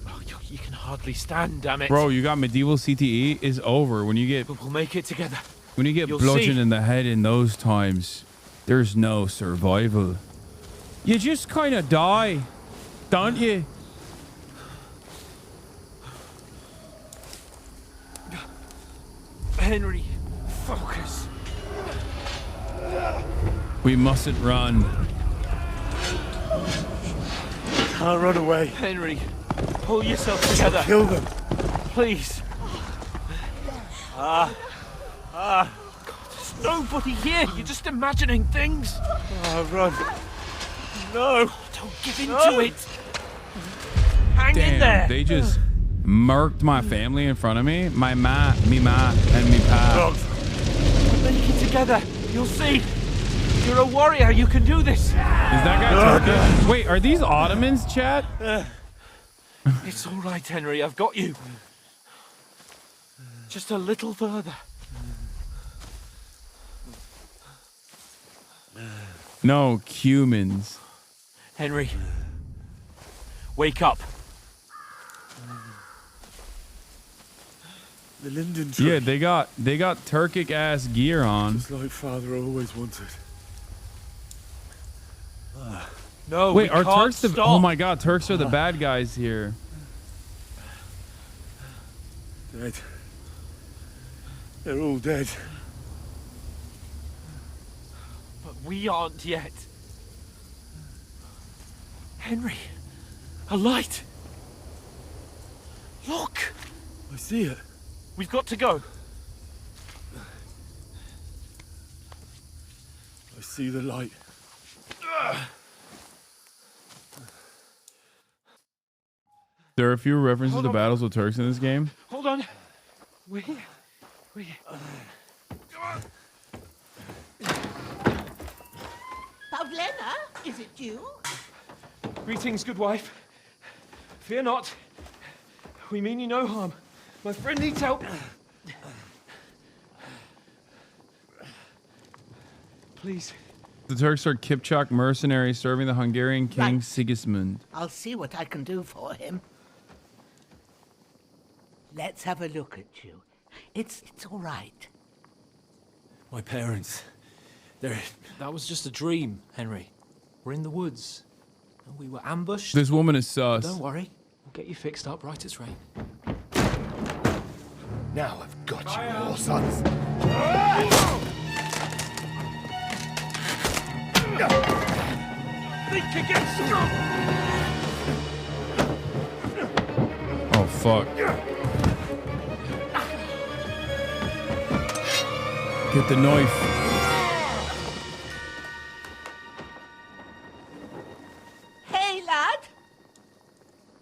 Oh, you can hardly stand, damn it.
Bro, you got medieval CTE is over. When you get
We'll make it together.
when you get
You'll
bludgeoned
see.
in the head in those times, there's no survival. You just kind of die, don't you?
Henry, focus.
We mustn't run.
Can't run away.
Henry, pull yourself together.
Kill them.
Please. There's nobody here. You're just imagining things.
Run. No.
Don't give in to it. Hang in there.
Damn, they just murked my family in front of me. My ma, and me pa.
Make it together. You'll see. You're a warrior. You can do this.
Is that guy Turkish? Wait, are these Ottomans, chat?
It's all right, Henry. I've got you. Just a little further.
No, Cumans.
Henry, wake up.
The linden tree.
Yeah, they got Turkic ass gear on.
Just like Father always wanted.
No,
Wait,
we
are
can't
Turks the?
stop.
Oh my God, Turks are the bad guys here.
Dead. They're all dead.
But we aren't yet. Henry, a light. Look.
I see it.
We've got to go.
I see the light.
There are a few references to battles with Turks in this game.
Hold on. We're here.
Pavlena, is it you?
Greetings, good wife. Fear not. We mean you no harm. My friend needs help. Please.
The Turks are Kipchak mercenaries serving the Hungarian king
Right.
Sigismund.
I'll see what I can do for him. Let's have a look at you. It's all right.
My parents. They're...
That was just a dream, Henry. We're in the woods. We were ambushed.
This woman is sus.
Don't worry. We'll get you fixed up right as rain.
Now I've got you, all sons.
Think against you!
Oh fuck. Get the knife.
Hey, lad.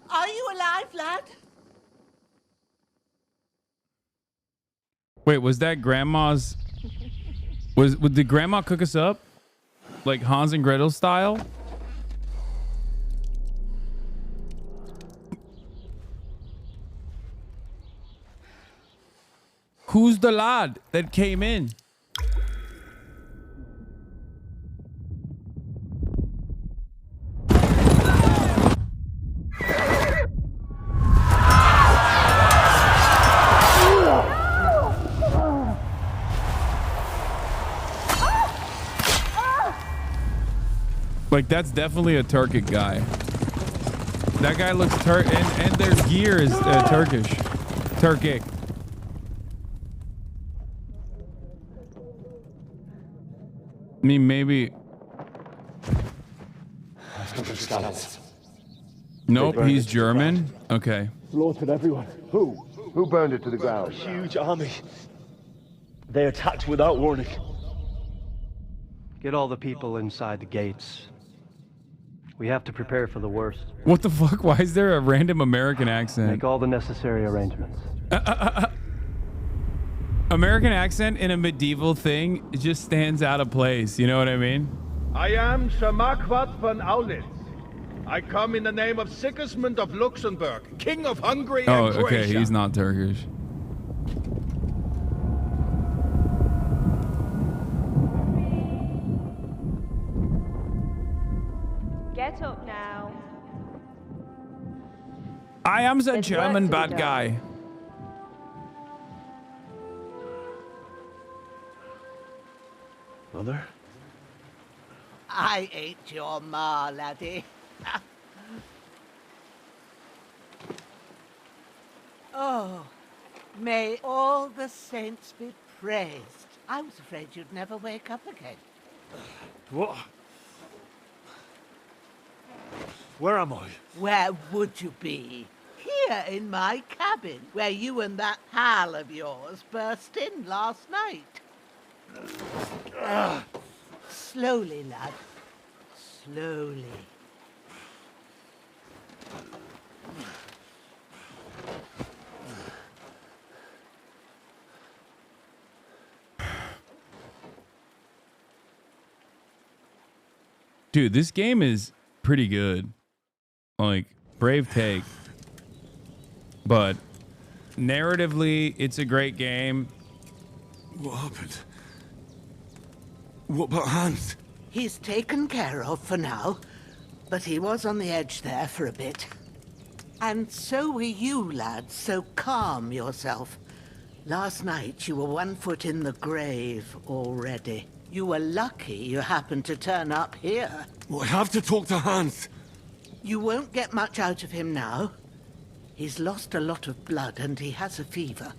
Are you alive, lad?
Wait, was that grandma's? Did grandma cook us up? Like Hans and Gretel style? Who's the lad that came in? Like, that's definitely a Turkic guy. That guy looks and their gear is Turkish. Turkic. I mean, maybe. Nope, he's German. Okay.
Slaughtered everyone. Who? Who burned it to the ground?
A huge army. They attacked without warning.
Get all the people inside the gates. We have to prepare for the worst.
What the fuck? Why is there a random American accent?
Make all the necessary arrangements.
American accent in a medieval thing just stands out of place. You know what I mean?
I am Sir Marquardt von Aulitz. I come in the name of Sigismund of Luxembourg, King of Hungary and Croatia.
Okay, he's not Turkish.
Get up now.
I am the German bad guy.
Mother?
I ain't your ma, laddie. Oh, may all the saints be praised. I was afraid you'd never wake up again.
What? Where am I?
Where would you be? Here in my cabin, where you and that pal of yours burst in last night. Slowly, lad. Slowly.
Dude, this game is pretty good. Like, brave take. But narratively, it's a great game.
What happened? What about Hans?
He's taken care of for now, but he was on the edge there for a bit. And so were you, lad, so calm yourself. Last night you were 1 foot in the grave already. You were lucky you happened to turn up here.
Well, I have to talk to Hans.
You won't get much out of him now. He's lost a lot of blood and he has a fever.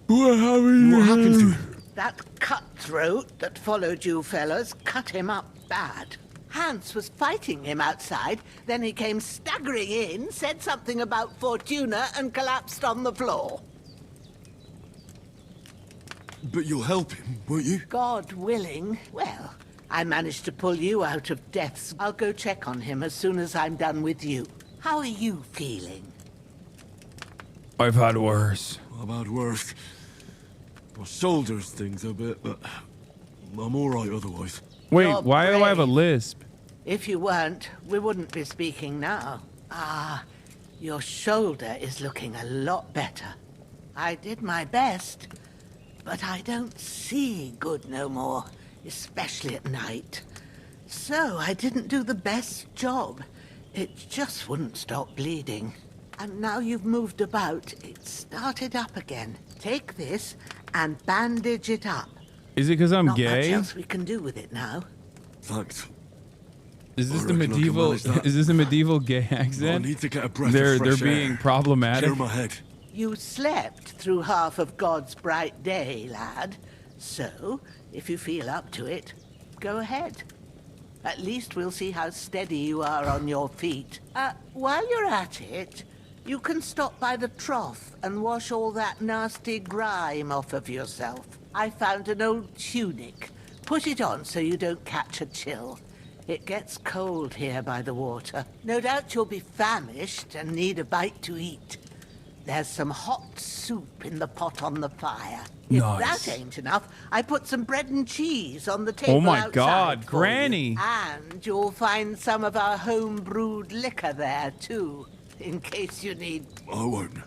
What happened to him?
That cutthroat that followed you fellas cut him up bad. Hans was fighting him outside, then he came staggering in, said something about Fortuna and collapsed on the floor.
But you'll help him, won't you?
God willing. Well, I managed to pull you out of death's. I'll go check on him as soon as I'm done with you. How are you feeling?
I've had worse.
I've had worse. My shoulders stings a bit, but I'm all right otherwise.
Wait,
You're
why do I have a
brave.
lisp?
If you weren't, we wouldn't be speaking now. Ah, your shoulder is looking a lot better. I did my best, but I don't see good no more, especially at night. So I didn't do the best job. It just wouldn't stop bleeding. And now you've moved about, it started up again. Take this and bandage it up.
Is it because I'm
Not much
gay?
else we can do with it now.
Thanks.
Is this
I
the
reckon I can
medieval?
manage that.
Is this a medieval gay accent?
I need to get a breath
They're
of fresh
being
air.
problematic.
Clear my head.
You slept through half of God's bright day, lad. So, if you feel up to it, go ahead. At least we'll see how steady you are on your feet. While you're at it, you can stop by the trough and wash all that nasty grime off of yourself. I found an old tunic. Put it on so you don't catch a chill. It gets cold here by the water. No doubt you'll be famished and need a bite to eat. There's some hot soup in the pot on the fire. If
Nice.
that ain't enough, I put some bread and cheese on the table
Oh my
outside
God,
for
Granny.
you. And you'll find some of our home-brewed liquor there, too, in case you need...
I won't.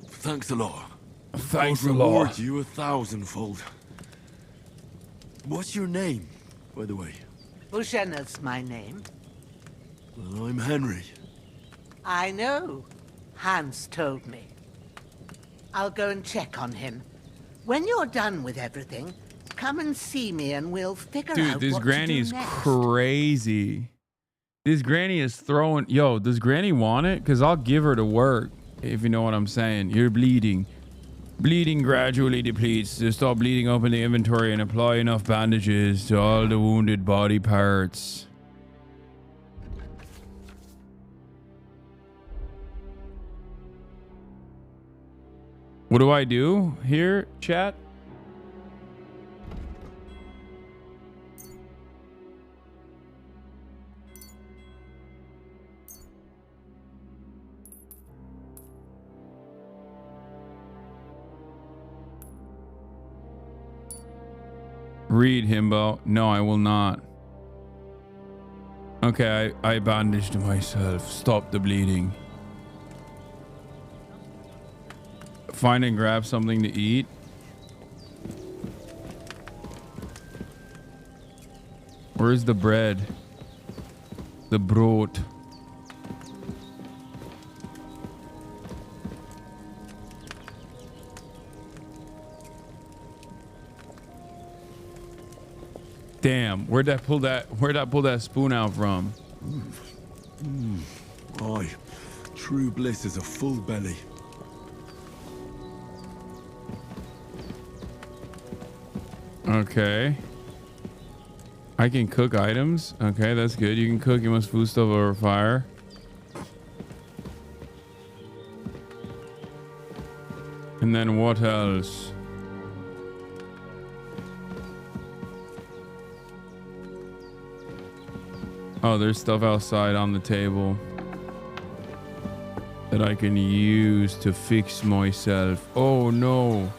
Thanks a lot.
Thanks
I'll
a lot.
reward you 1,000-fold. What's your name, by the way?
Bushenna's my name.
Well, I'm Henry.
I know. Hans told me. I'll go and check on him. When you're done with everything, come and see me and we'll figure
Dude,
out
this
what
granny
to do
is
next.
crazy. This granny is throwing... Yo, does granny want it? Because I'll give her to work, if you know what I'm saying. You're bleeding. Bleeding gradually depletes to stop bleeding up in the inventory and apply enough bandages to all the wounded body parts. What do I do here, chat? Read, Himbo. No, I will not. Okay, I bandaged myself. Stop the bleeding. Find and grab something to eat. Where's the bread? The brot. Damn, where'd I pull that spoon out from?
Aye, true bliss is a full belly.
Okay. I can cook items. Okay, that's good. You can cook. You must food stuff over fire. And then what else? Oh, there's stuff outside on the table that I can use to fix myself. Oh no,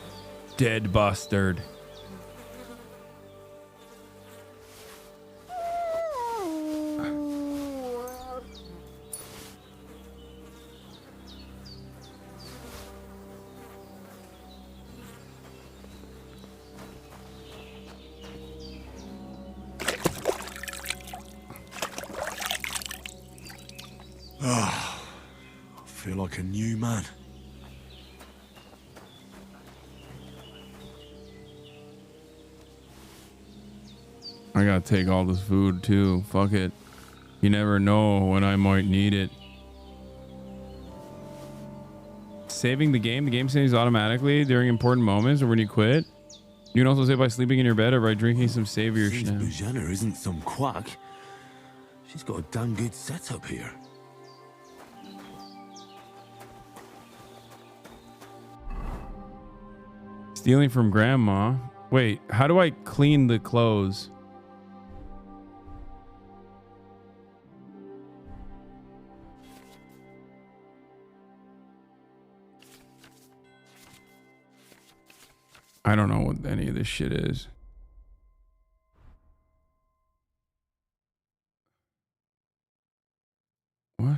dead bastard.
I feel like a new man.
I gotta take all this food too. Fuck it. You never know when I might need it. Saving the game saves automatically during important moments or when you quit. You can also save by sleeping in your bed or by drinking some savior
Seems
schnapps.
Bujana isn't some quack. She's got a damn good setup here.
Stealing from grandma. Wait, how do I clean the clothes? I don't know what any of this shit is. What?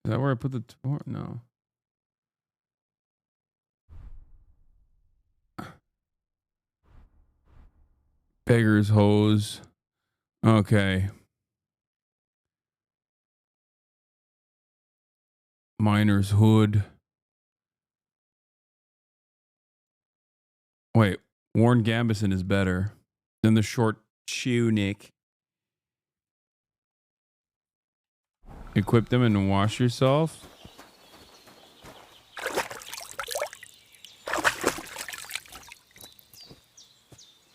Is that where I put the torch? No. Beggar's hose. Okay. Miner's hood. Wait, worn gambeson is better than the short tunic. Equip them and wash yourself.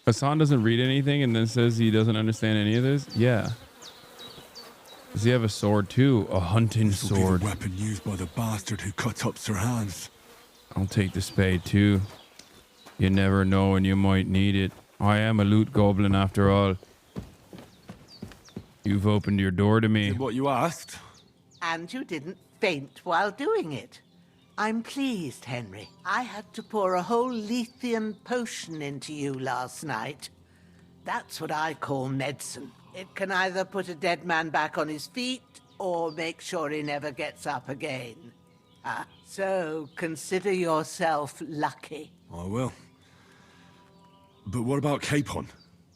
Hasan doesn't read anything and then says he doesn't understand any of this. Yeah. Does he have a sword too? A hunting
This will be
sword.
the weapon used by the bastard who cut up Sir Hans.
I'll take the spade too. You never know when you might need it. I am a loot goblin after all. You've opened your door to me.
What you asked?
And you didn't faint while doing it. I'm pleased, Henry. I had to pour a whole Lethean potion into you last night. That's what I call medicine. It can either put a dead man back on his feet or make sure he never gets up again. So consider yourself lucky.
I will. But what about Capon?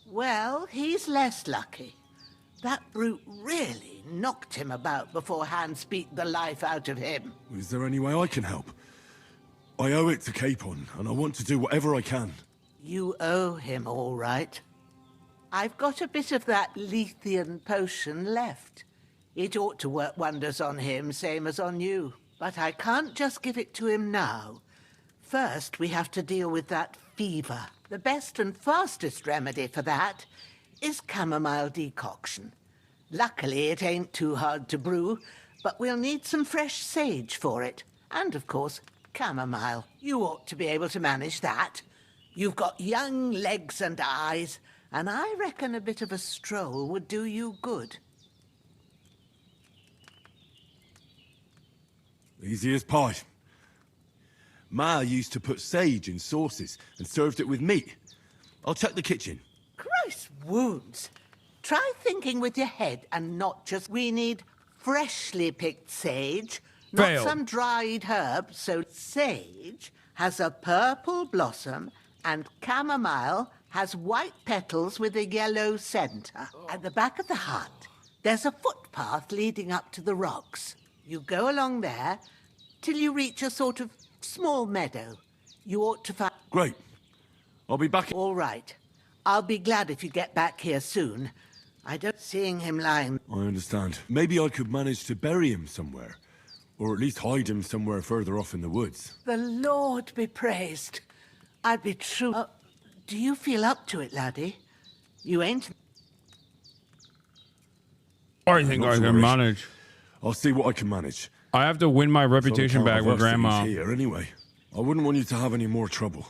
Well, he's less lucky. That brute really knocked him about before Hans beat the life out of him.
Is there any way I can help? I owe it to Capon, and I want to do whatever I can.
You owe him, all right. I've got a bit of that Lethean potion left. It ought to work wonders on him, same as on you. But I can't just give it to him now. First, we have to deal with that fever. The best and fastest remedy for that is chamomile decoction. Luckily, it ain't too hard to brew, but we'll need some fresh sage for it. And, of course, chamomile. You ought to be able to manage that. You've got young legs and eyes, and I reckon a bit of a stroll would do you good.
Easy as pie. Ma used to put sage in sauces and served it with meat. I'll check the kitchen.
Christ wounds. Try thinking with your head and not just... We need freshly picked sage, not some dried herb. So sage has a purple blossom and chamomile has white petals with a yellow center. At the back of the hut, there's a footpath leading up to the rocks. You go along there till you reach a sort of small meadow. You ought to find...
Great. I'll be back...
All right. I'll be glad if you get back here soon. I don't... Seeing him lying...
I understand. Maybe I could manage to bury him somewhere. Or at least hide him somewhere further off in the woods.
The Lord be praised. I'd be true... do you feel up to it, laddie? You ain't...
I think I can manage.
I'll see what I can manage.
I have to win my reputation back with Grandma.
Here anyway. I wouldn't want you to have any more trouble.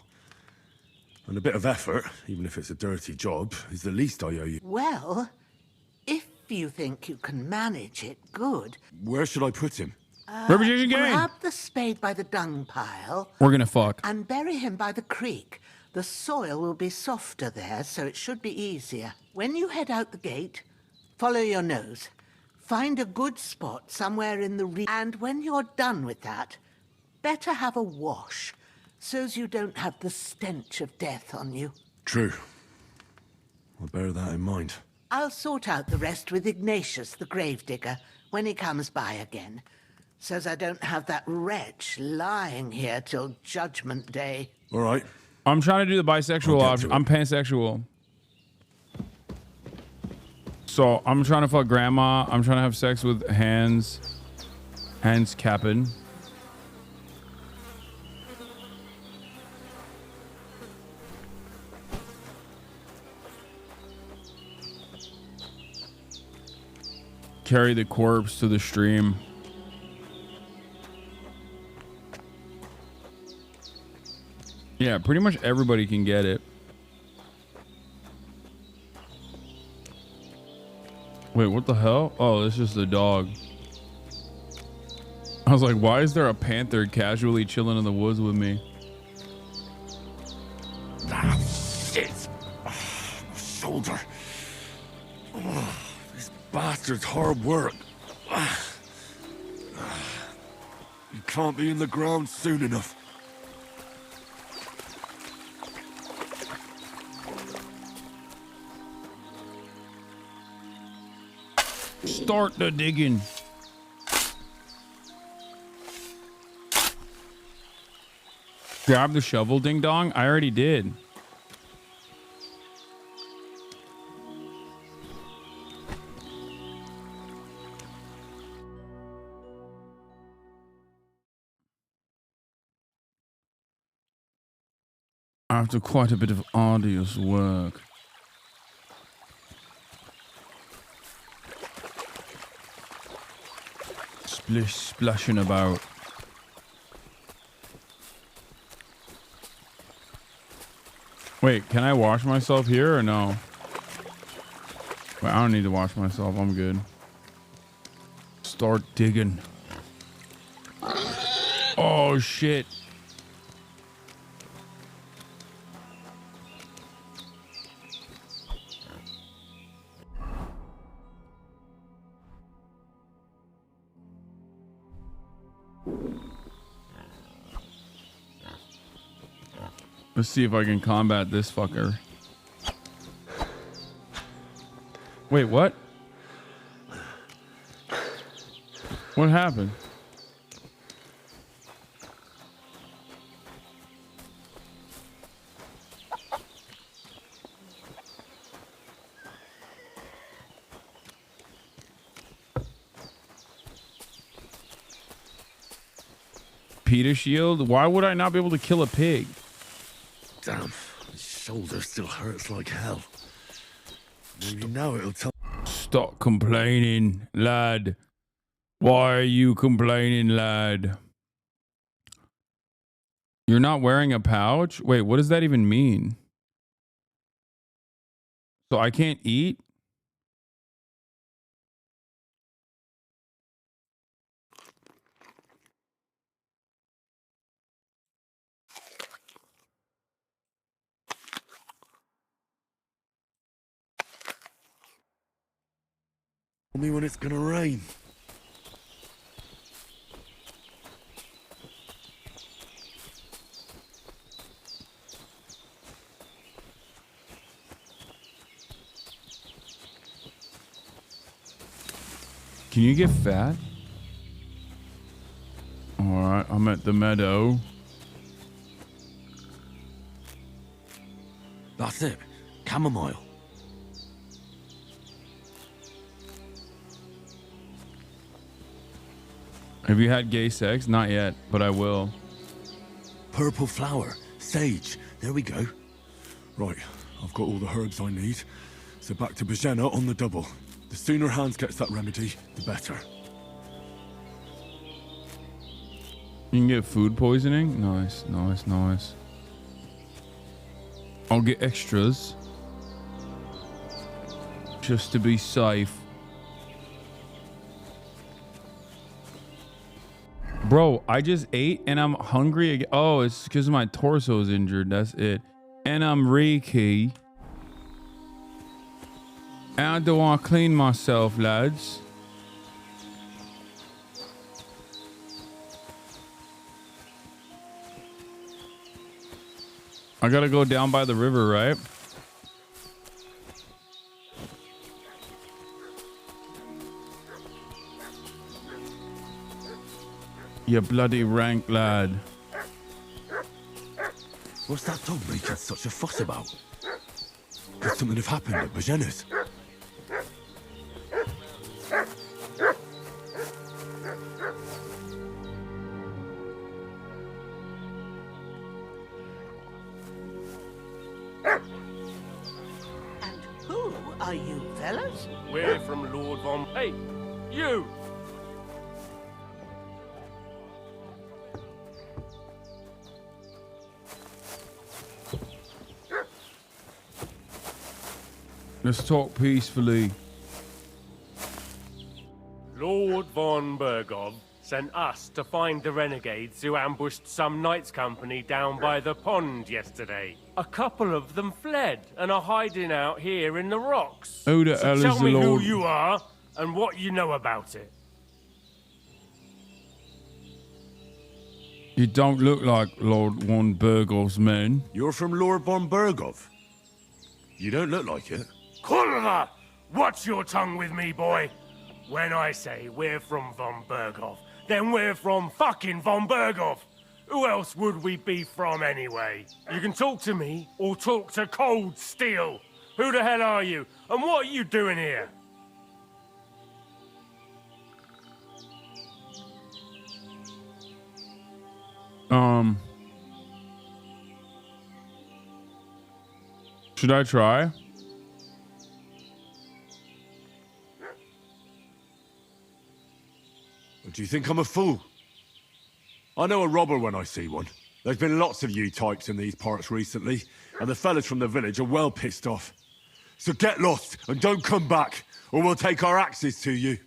And a bit of effort, even if it's a dirty job, is the least I owe you.
Well, if you think you can manage it, good.
Where should I put him?
Reputation gain.
Grab the spade by the dung pile.
We're gonna fuck.
And bury him by the creek. The soil will be softer there, so it should be easier. When you head out the gate, follow your nose. Find a good spot somewhere in the and when you're done with that, better have a wash, so's you don't have the stench of death on you.
True. I'll bear that in mind.
I'll sort out the rest with Ignatius, the gravedigger, when he comes by again, so's I don't have that wretch lying here till Judgment Day.
All right.
I'm trying to do the bisexual option. I'm pansexual. So I'm trying to fuck Grandma. I'm trying to have sex with Hans Capin. Carry the corpse to the stream. Yeah, pretty much everybody can get it. Wait, what the hell? Oh, it's just a dog. I was like, why is there a panther casually chilling in the woods with me?
Ah, shit. My shoulder. Oh, this bastard's hard work. You can't be in the ground soon enough.
Start the digging. Grab the shovel, ding dong. I already did. After quite a bit of arduous work. Splashing about. Wait, can I wash myself here or no? Wait, I don't need to wash myself. I'm good. Start digging. Oh, shit. Let's see if I can combat this fucker. Wait, what? What happened? Peter shield? Why would I not be able to kill a pig?
Damn, his shoulder still hurts like hell. Maybe now it'll tell.
Stop complaining, lad. Why are you complaining, lad? You're not wearing a pouch? Wait, what does that even mean? So I can't eat?
Tell me when it's gonna rain.
Can you get fat? All right, I'm at the meadow.
That's it. Chamomile.
Have you had gay sex? Not yet, but I will.
Purple flower. Sage. There we go. Right, I've got all the herbs I need. So back to Bajena on the double. The sooner Hans gets that remedy, the better.
You can get food poisoning? Nice, nice, nice. I'll get extras. Just to be safe. Bro, I just ate and I'm hungry again. Oh, it's because my torso is injured. That's it. And I'm Reiki. And I don't want to clean myself, lads. I gotta go down by the river, right? You bloody rank lad.
What's that dog making such a fuss about? Could something have happened at Bajena's?
And who are you, fellas?
We're from Lord Von... Hey, you!
Let's talk peacefully.
Lord Von Bergov sent us to find the renegades who ambushed some knights' company down by the pond yesterday. A couple of them fled and are hiding out here in the rocks.
Who the hell is the
Tell me who
Lord?
you are and what you know about it.
You don't look like Lord Von Bergov's men.
You're from Lord Von Bergov. You don't look like it.
Kurva! Watch your tongue with me, boy. When I say we're from Von Bergov, then we're from fucking Von Bergov. Who else would we be from anyway? You can talk to me or talk to cold steel. Who the hell are you? And what are you doing here?
Should I try?
Or do you think I'm a fool? I know a robber when I see one. There's been lots of you types in these parts recently, and the fellas from the village are well pissed off. So get lost and don't come back, or we'll take our axes to you.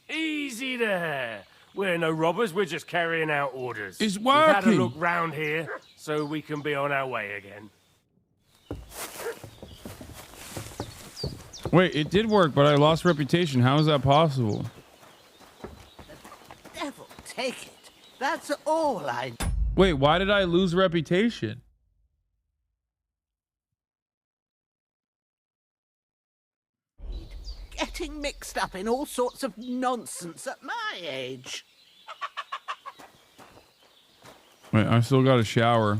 Easy there. We're no robbers, we're just carrying out orders.
It's
We've had a
working.
look round here, so we can be on our way again.
Wait, it did work, but I lost reputation. How is that possible?
Devil take it. That's all I...
Wait, why did I lose reputation?
Getting mixed up in all sorts of nonsense at my age.
Wait, I still got a shower.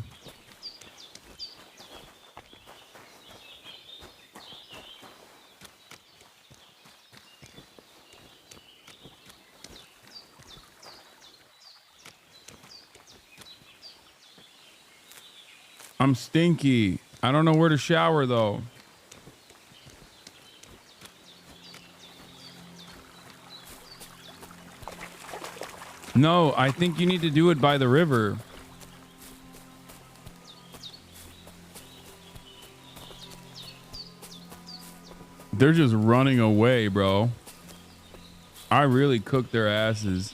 I'm stinky. I don't know where to shower though. No, I think you need to do it by the river. They're just running away, bro. I really cooked their asses.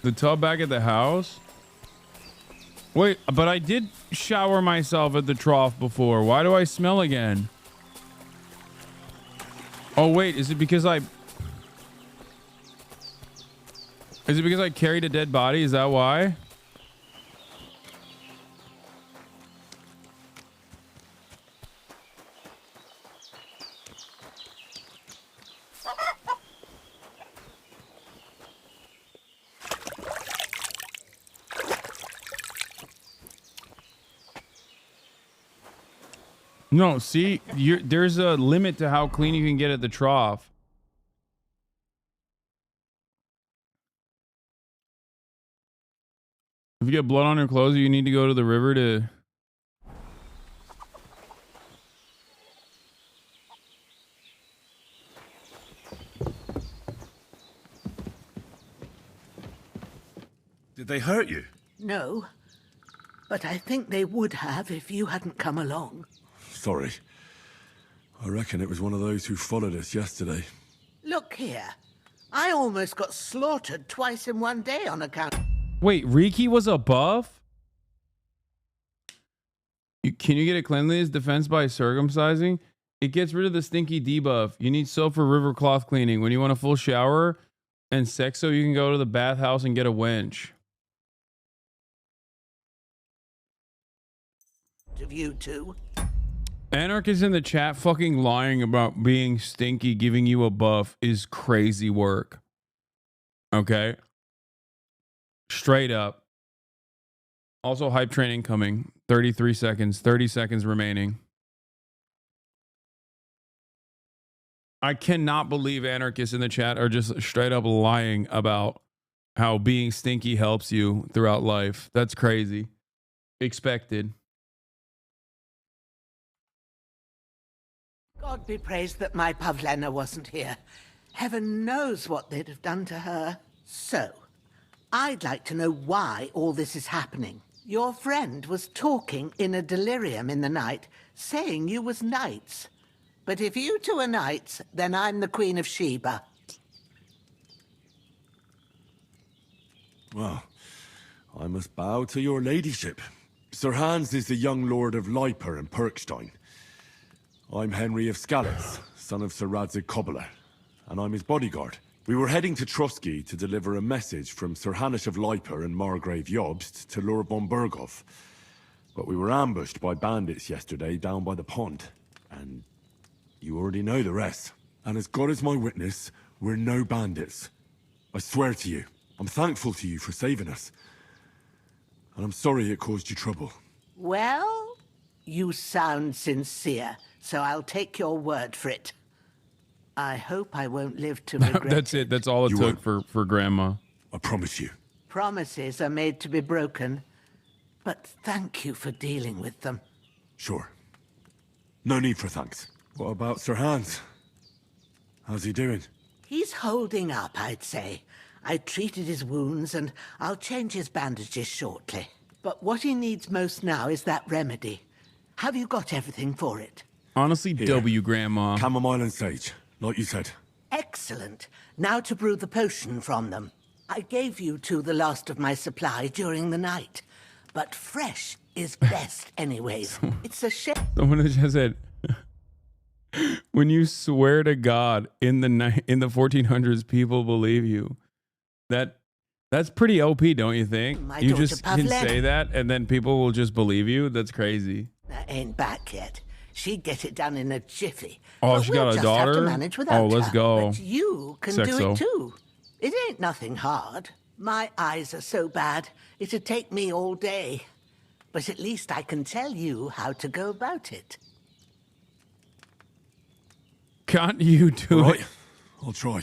The tub back at the house? Wait, but I did shower myself at the trough before. Why do I smell again? Oh, wait, is it because I carried a dead body? Is that why? No, see, there's a limit to how clean you can get at the trough. If you get blood on your clothes, you need to go to the river to...
Did they hurt you?
No, but I think they would have if you hadn't come along.
Sorry. I reckon it was one of those who followed us yesterday.
Look here. I almost got slaughtered twice in one day on account...
Wait, Riki was a buff? Can you get a cleanliness defense by circumcising? It gets rid of the stinky debuff. You need soap for river cloth cleaning. When you want a full shower and sex, so you can go to the bathhouse and get a wench.
Of you two.
Anarchist in the chat fucking lying about being stinky, giving you a buff is crazy work. Okay? Straight up. Also, hype train incoming. 33 seconds. 30 seconds remaining. I cannot believe anarchists in the chat are just straight up lying about how being stinky helps you throughout life. That's crazy. Expected.
God be praised that my Pavlena wasn't here. Heaven knows what they'd have done to her. So, I'd like to know why all this is happening. Your friend was talking in a delirium in the night, saying you was knights. But if you two are knights, then I'm the Queen of Sheba.
Well, I must bow to your ladyship. Sir Hans is the young lord of Leiper and Perkstein. I'm Henry of Skalitz, son of Sir Radzig Cobbler, and I'm his bodyguard. We were heading to Trotsky to deliver a message from Sir Hanish of Leiper and Margrave Jobst to Lord von Berghoff. But we were ambushed by bandits yesterday down by the pond, and you already know the rest. And as God is my witness, we're no bandits. I swear to you, I'm thankful to you for saving us. And I'm sorry it caused you trouble.
Well, you sound sincere, so I'll take your word for it. I hope I won't live to regret
That's it. That's all it took for Grandma.
I promise you.
Promises are made to be broken, but thank you for dealing with them.
Sure. No need for thanks. What about Sir Hans? How's he doing?
He's holding up, I'd say. I treated his wounds and I'll change his bandages shortly. But what he needs most now is that remedy. Have you got everything for it?
Honestly, W, Grandma.
Chamomile and sage, like you said.
Excellent. Now to brew the potion from them. I gave you two the last of my supply during the night. But fresh is best anyways. It's a shame.
Someone just said, when you swear to God in the 1400s, people believe you. That's pretty OP, don't you think?
My
You
daughter
just can
Pavlena.
say that and then people will just believe you. That's crazy.
I ain't back yet. She'd get it done in a jiffy.
Oh,
But
she
we'll
got a
just have to
daughter?
manage without
Oh, let's
her.
go.
But you can do
Sexo.
it too. It ain't nothing hard. My eyes are so bad, it'd take me all day. But at least I can tell you how to go about it.
Can't you do
Right,
it?
I'll try.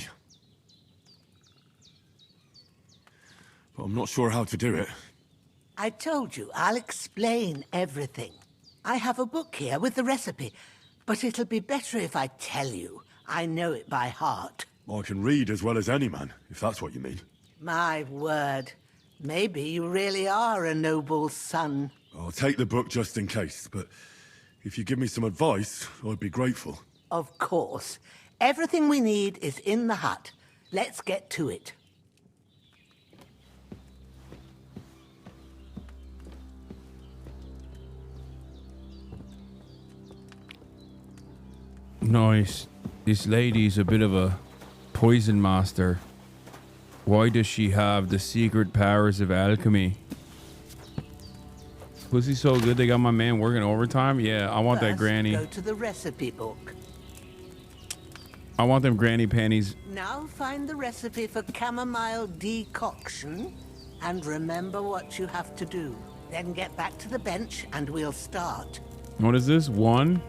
But I'm not sure how to do it.
I told you, I'll explain everything. I have a book here with the recipe, but it'll be better if I tell you. I know it by heart.
I can read as well as any man, if that's what you mean.
My word. Maybe you really are a noble son.
I'll take the book just in case, but if you give me some advice, I'd be grateful.
Of course. Everything we need is in the hut. Let's get to it.
Nice. This lady's a bit of a poison master. Why does she have the secret powers of alchemy? Pussy's so good they got my man working overtime? Yeah, I want that
First,
granny.
Go to the recipe book.
I want them granny panties.
Now find the recipe for chamomile decoction and remember what you have to do. Then get back to the bench and we'll start.
What is this? 1x?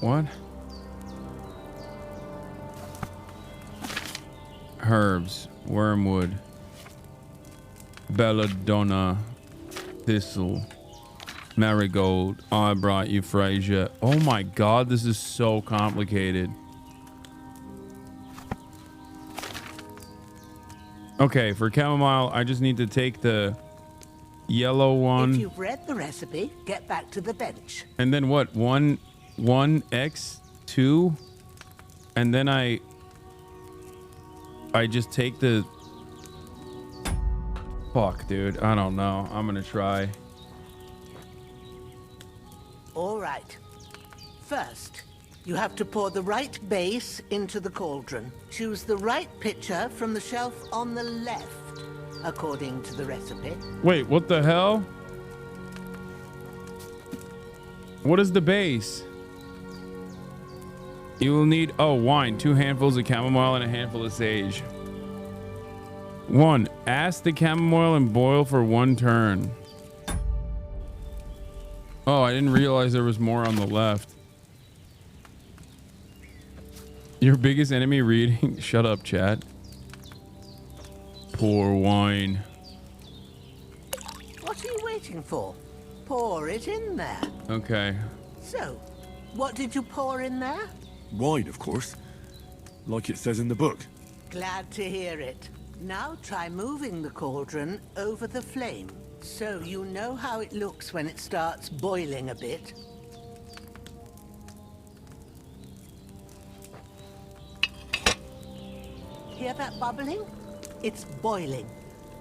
What? Herbs, wormwood, belladonna, thistle, marigold. Oh, I brought you Frasia. Oh my God, this is so complicated. Okay, for chamomile, I just need to take the yellow one.
If you've read the recipe, get back to the bench.
And then what? 1x, 2, and then I just take the. Fuck, dude. I don't know. I'm gonna try.
All right. First, you have to pour the right base into the cauldron. Choose the right pitcher from the shelf on the left, according to the recipe.
Wait, what the hell? What is the base? You will need, wine, 2 handfuls of chamomile and a handful of sage. 1, ask the chamomile and boil for 1 turn. Oh, I didn't realize there was more on the left. Your biggest enemy reading? Shut up, chat. Pour wine.
What are you waiting for? Pour it in there.
Okay.
So, what did you pour in there?
Wine, of course. Like it says in the book.
Glad to hear it. Now try moving the cauldron over the flame, so you know how it looks when it starts boiling a bit. Hear that bubbling? It's boiling.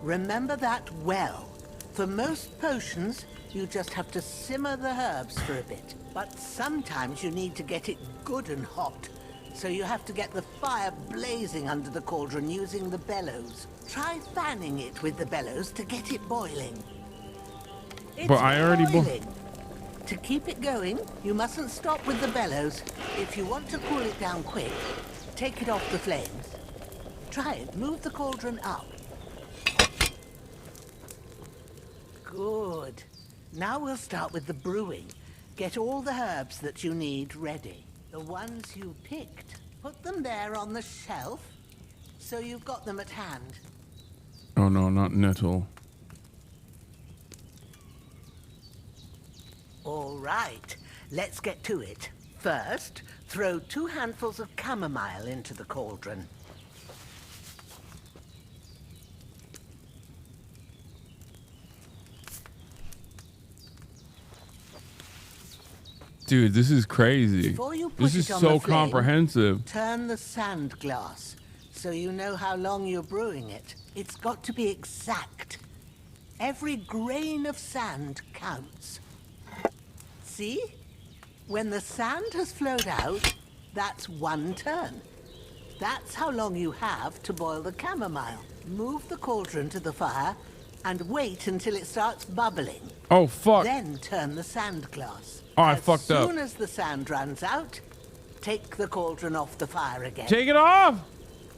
Remember that well. For most potions, you just have to simmer the herbs for a bit. But sometimes you need to get it good and hot. So you have to get the fire blazing under the cauldron using the bellows. Try fanning it with the bellows to get it boiling. It's
But I already
boiling. To keep it going, you mustn't stop with the bellows. If you want to cool it down quick, take it off the flames. Try it. Move the cauldron up. Good. Now we'll start with the brewing. Get all the herbs that you need ready. The ones you picked. Put them there on the shelf, so you've got them at hand.
Oh no, not nettle.
All right, let's get to it. First, throw 2 handfuls of chamomile into the cauldron.
Dude, this is crazy.
Before you put
This is
it on
so
the flame,
comprehensive.
Turn the sand glass so you know how long you're brewing it. It's got to be exact. Every grain of sand counts. See? When the sand has flowed out, that's 1 turn. That's how long you have to boil the chamomile. Move the cauldron to the fire and wait until it starts bubbling.
Oh, fuck.
Then turn the sand glass.
Oh, I fucked up.
As soon as the sand runs out, take the cauldron off the fire again.
Take it off!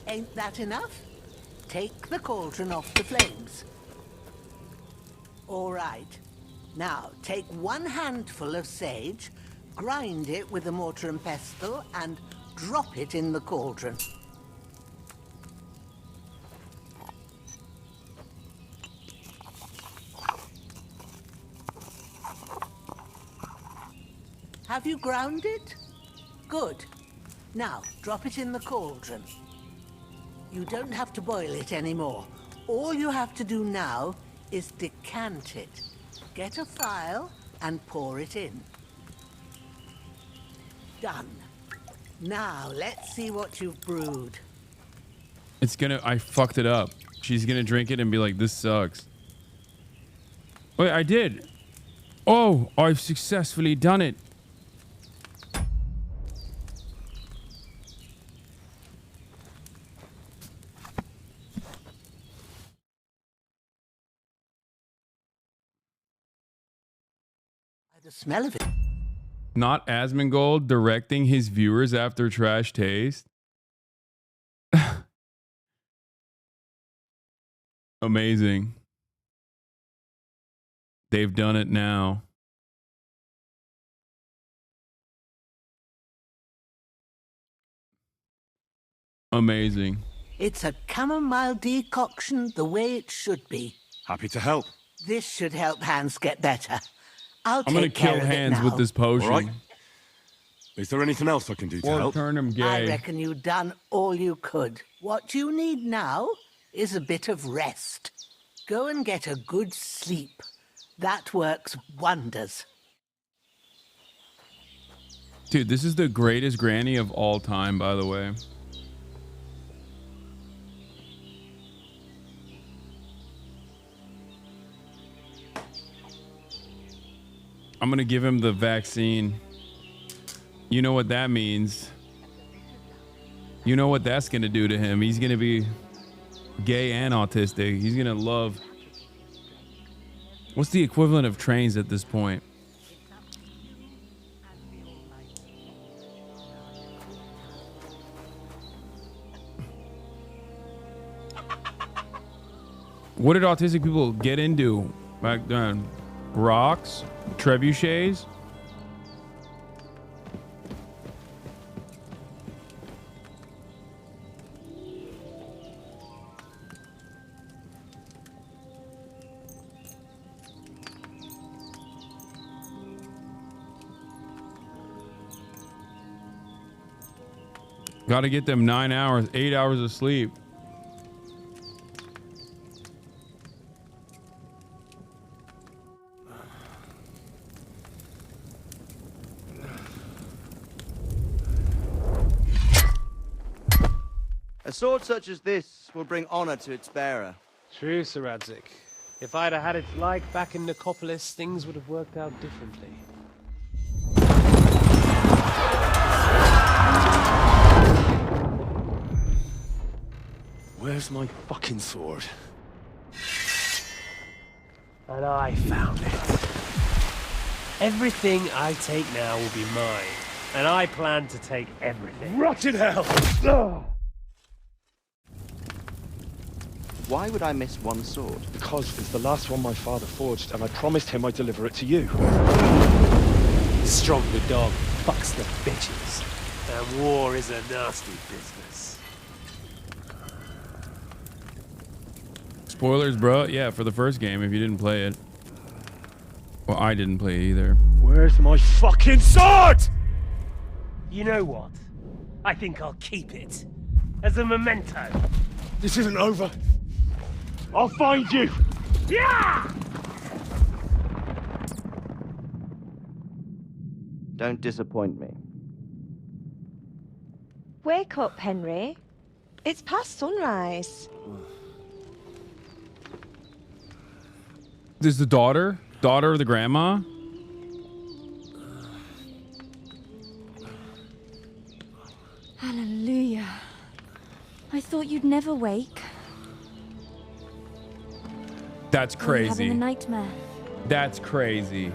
Ain't that enough? Take the cauldron off the flames. All right. Now, take 1 handful of sage, grind it with a mortar and pestle, and drop it in the cauldron. Have you ground it? Good. Now, drop it in the cauldron. You don't have to boil it anymore. All you have to do now is decant it. Get a phial and pour it in. Done. Now, let's see what you've brewed.
I fucked it up. She's gonna drink it and be like, this sucks. Wait, I did. Oh, I've successfully done it.
The smell of it.
Not Asmongold directing his viewers after trash taste. Amazing. They've done it now. Amazing.
It's a chamomile decoction the way it should be.
Happy to help.
This should help Hans get better. I'm
gonna kill Hans with this potion.
All right. Is there anything else I can do to
Or
help?
turn him
I
gay.
reckon you've done all you could. What you need now is a bit of rest. Go and get a good sleep. That works wonders.
Dude, this is the greatest granny of all time, by the way. I'm gonna give him the vaccine. You know what that means. You know what that's gonna do to him. He's gonna be gay and autistic. He's gonna love. What's the equivalent of trains at this point? What did autistic people get into back then? Rocks? Trebuchets? Gotta get them 9 hours, 8 hours of sleep.
A sword such as this will bring honor to its bearer.
True, Sir Radzik. If I'd have had it like back in Nicopolis, things would have worked out differently.
Where's my fucking sword?
And I found it. Everything I take now will be mine. And I plan to take everything.
Rot in hell!
Why would I miss one sword?
Because it's the last one my father forged, and I promised him I'd deliver it to you.
Strong the dog fucks the bitches. And war is a nasty business.
Spoilers, bro. Yeah, for the first game if you didn't play it. Well, I didn't play it either.
Where's my fucking sword?
You know what? I think I'll keep it. As a memento.
This isn't over. I'll find you!
Yeah!
Don't disappoint me.
Wake up, Henry. It's past sunrise.
This is the daughter of the grandma.
Hallelujah. I thought you'd never wake.
That's
Were you having
crazy.
a nightmare?
That's crazy.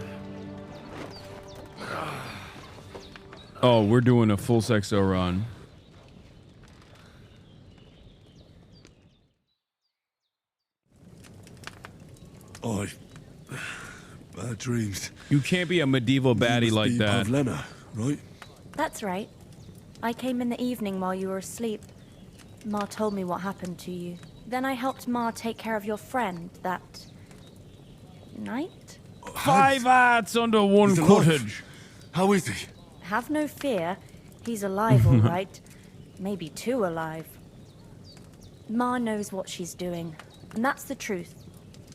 Oh, we're doing a full sexo run.
Bad dreams.
You can't be a medieval baddie like that.
Pavlena, right?
That's right. I came in the evening while you were asleep. Ma told me what happened to you. Then I helped Ma take care of your friend that night.
5 hats under one cottage.
How is he?
Have no fear. He's alive, all right. Maybe 2 alive. Ma knows what she's doing, and that's the truth.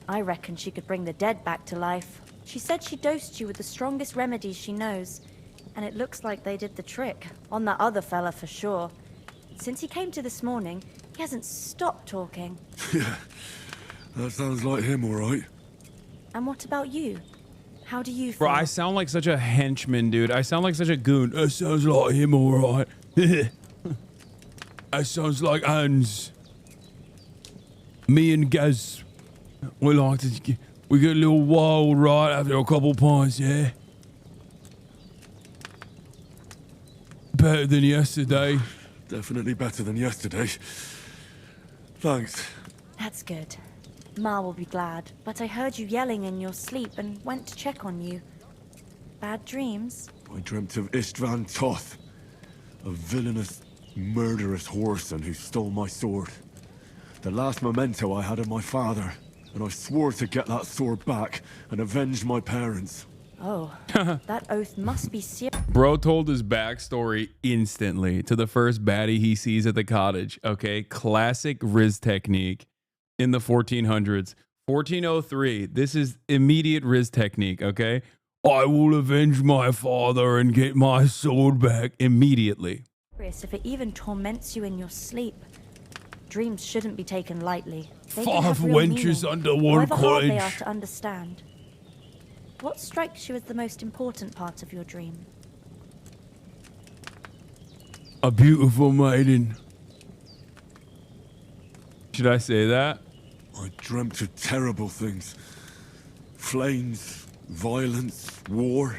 I reckon she could bring the dead back to life. She said she dosed you with the strongest remedies she knows, and it looks like they did the trick. On that other fella for sure. Since he came to this morning, he hasn't stopped talking.
Yeah, that sounds like him, all right.
And what about you? How do you feel?
Bro, I sound like such a henchman, dude. I sound like such a goon. That sounds like him, all right. That sounds like Hans. Me and Gaz, we like to get a little wild, right, after a couple pints, yeah? Better than yesterday.
Definitely better than yesterday. Thanks.
That's good. Ma will be glad, but I heard you yelling in your sleep and went to check on you. Bad dreams?
I dreamt of Istvan Toth, a villainous, murderous whoreson who stole my sword. The last memento I had of my father, and I swore to get that sword back and avenge my parents.
Oh, that oath must be serious.
Bro told his backstory instantly to the first baddie he sees at the cottage. Okay, classic Riz technique in the 1400s. 1403, this is immediate Riz technique, okay? I will avenge my father and get my sword back immediately.
If it even torments you in your sleep. Dreams shouldn't be taken lightly. They can
5
have real
wenches
meaning,
under one
however hard they are
cottage.
to understand. What strikes you as the most important part of your dream?
A beautiful maiden. Should I say that?
I dreamt of terrible things. Flames, violence, war.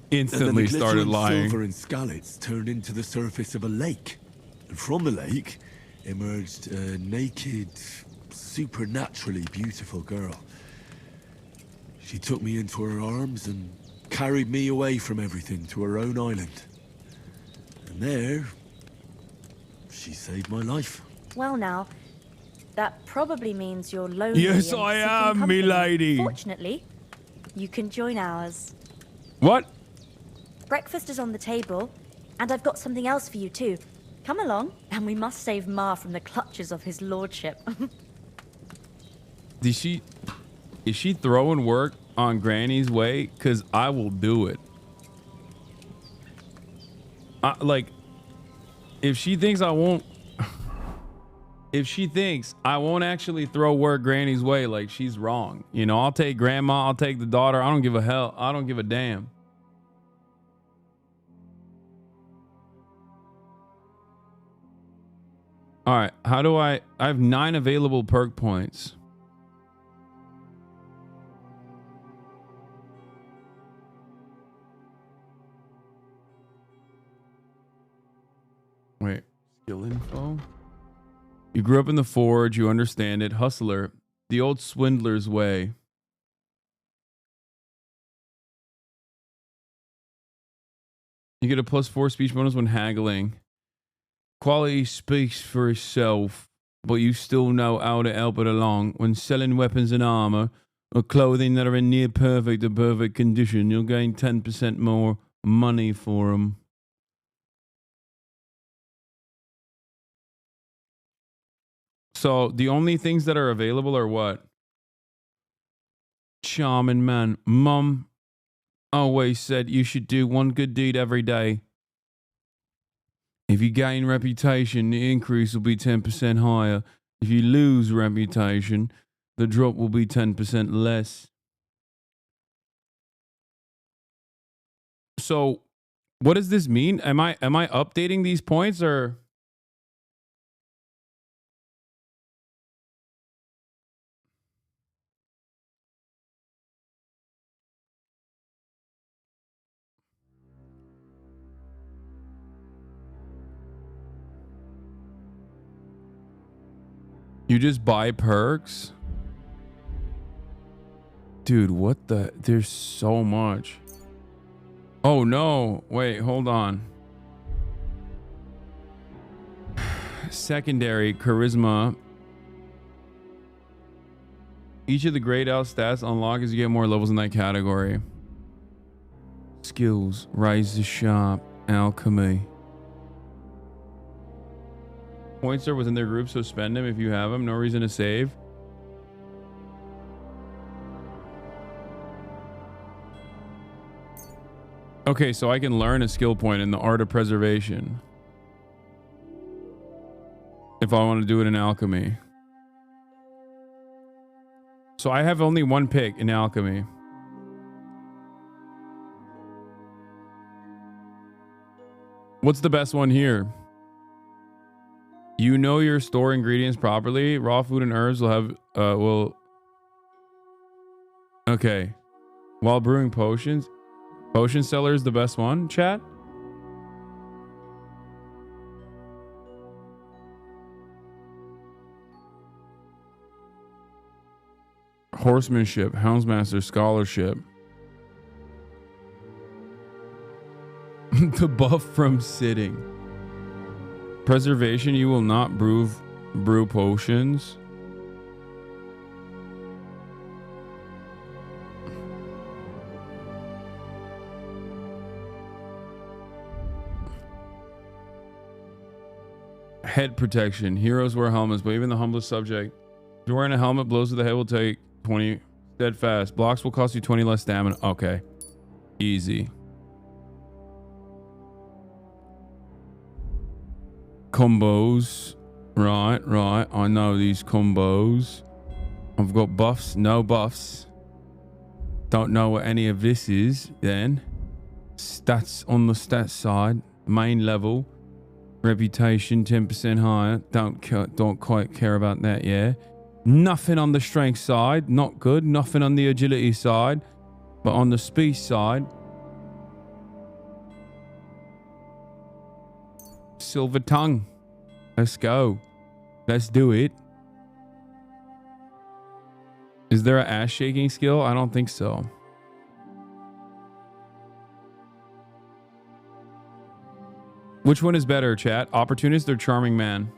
Instantly
and then the
started
glittering
lying.
silver and scallops turned into the surface of a lake. And from the lake emerged a naked, supernaturally beautiful girl. She took me into her arms and carried me away from everything to her own island. And there, she saved my life.
Well now, that probably means you're lonely.
Yes,
and
I
seeking
am,
company.
me lady.
Fortunately, you can join ours.
What?
Breakfast is on the table, and I've got something else for you too. Come along, and we must save Ma from the clutches of his lordship.
Is she throwing work on Granny's way? Cause I will do it. Like, if she thinks I won't actually throw work Granny's way, like, she's wrong. You know, I'll take grandma, I'll take the daughter. I don't give a hell. I don't give a damn. All right, how do I have 9 available perk points. Wait, skill info? You grew up in the forge, you understand it. Hustler, the old swindler's way. You get a +4 speech bonus when haggling. Quality speaks for itself, but you still know how to help it along. When selling weapons and armor or clothing that are in near perfect or perfect condition, you'll gain 10% more money for them. So the only things that are available are what? Charming man. Mum always said you should do one good deed every day. If you gain reputation, the increase will be 10% higher. If you lose reputation, the drop will be 10% less. So what does this mean? Am I updating these points or? You just buy perks? Dude, what the? There's so much. Oh no. Wait, hold on. Secondary charisma. Each of the grayed out stats unlock as you get more levels in that category. Skills, razor sharp, alchemy. Points are within their group, so spend them if you have them. No reason to save. Okay, so I can learn a skill point in the art of preservation. If I want to do it in alchemy. So I have only one pick in alchemy. What's the best one here? You know your store ingredients properly. Raw food and herbs will have okay. While brewing potions. Potion seller is the best one, chat? Horsemanship, houndsmaster, scholarship. The buff from sitting. Preservation, you will not brew potions. Head protection. Heroes wear helmets, but even the humblest subject. If you're wearing a helmet, blows to the head will take 20 steadfast. Blocks will cost you 20 less stamina. Okay. Easy. Combos. Right. I know these combos. I've got buffs, no buffs. Don't know what any of this is then. Stats on the stats side. Main level. Reputation 10% higher. Don't quite care about that, yeah. Nothing on the strength side. Not good. Nothing on the agility side. But on the speed side. Silver tongue. Let's go. Let's do it. Is there an ass shaking skill? I don't think so. Which one is better, chat? Opportunist or charming man?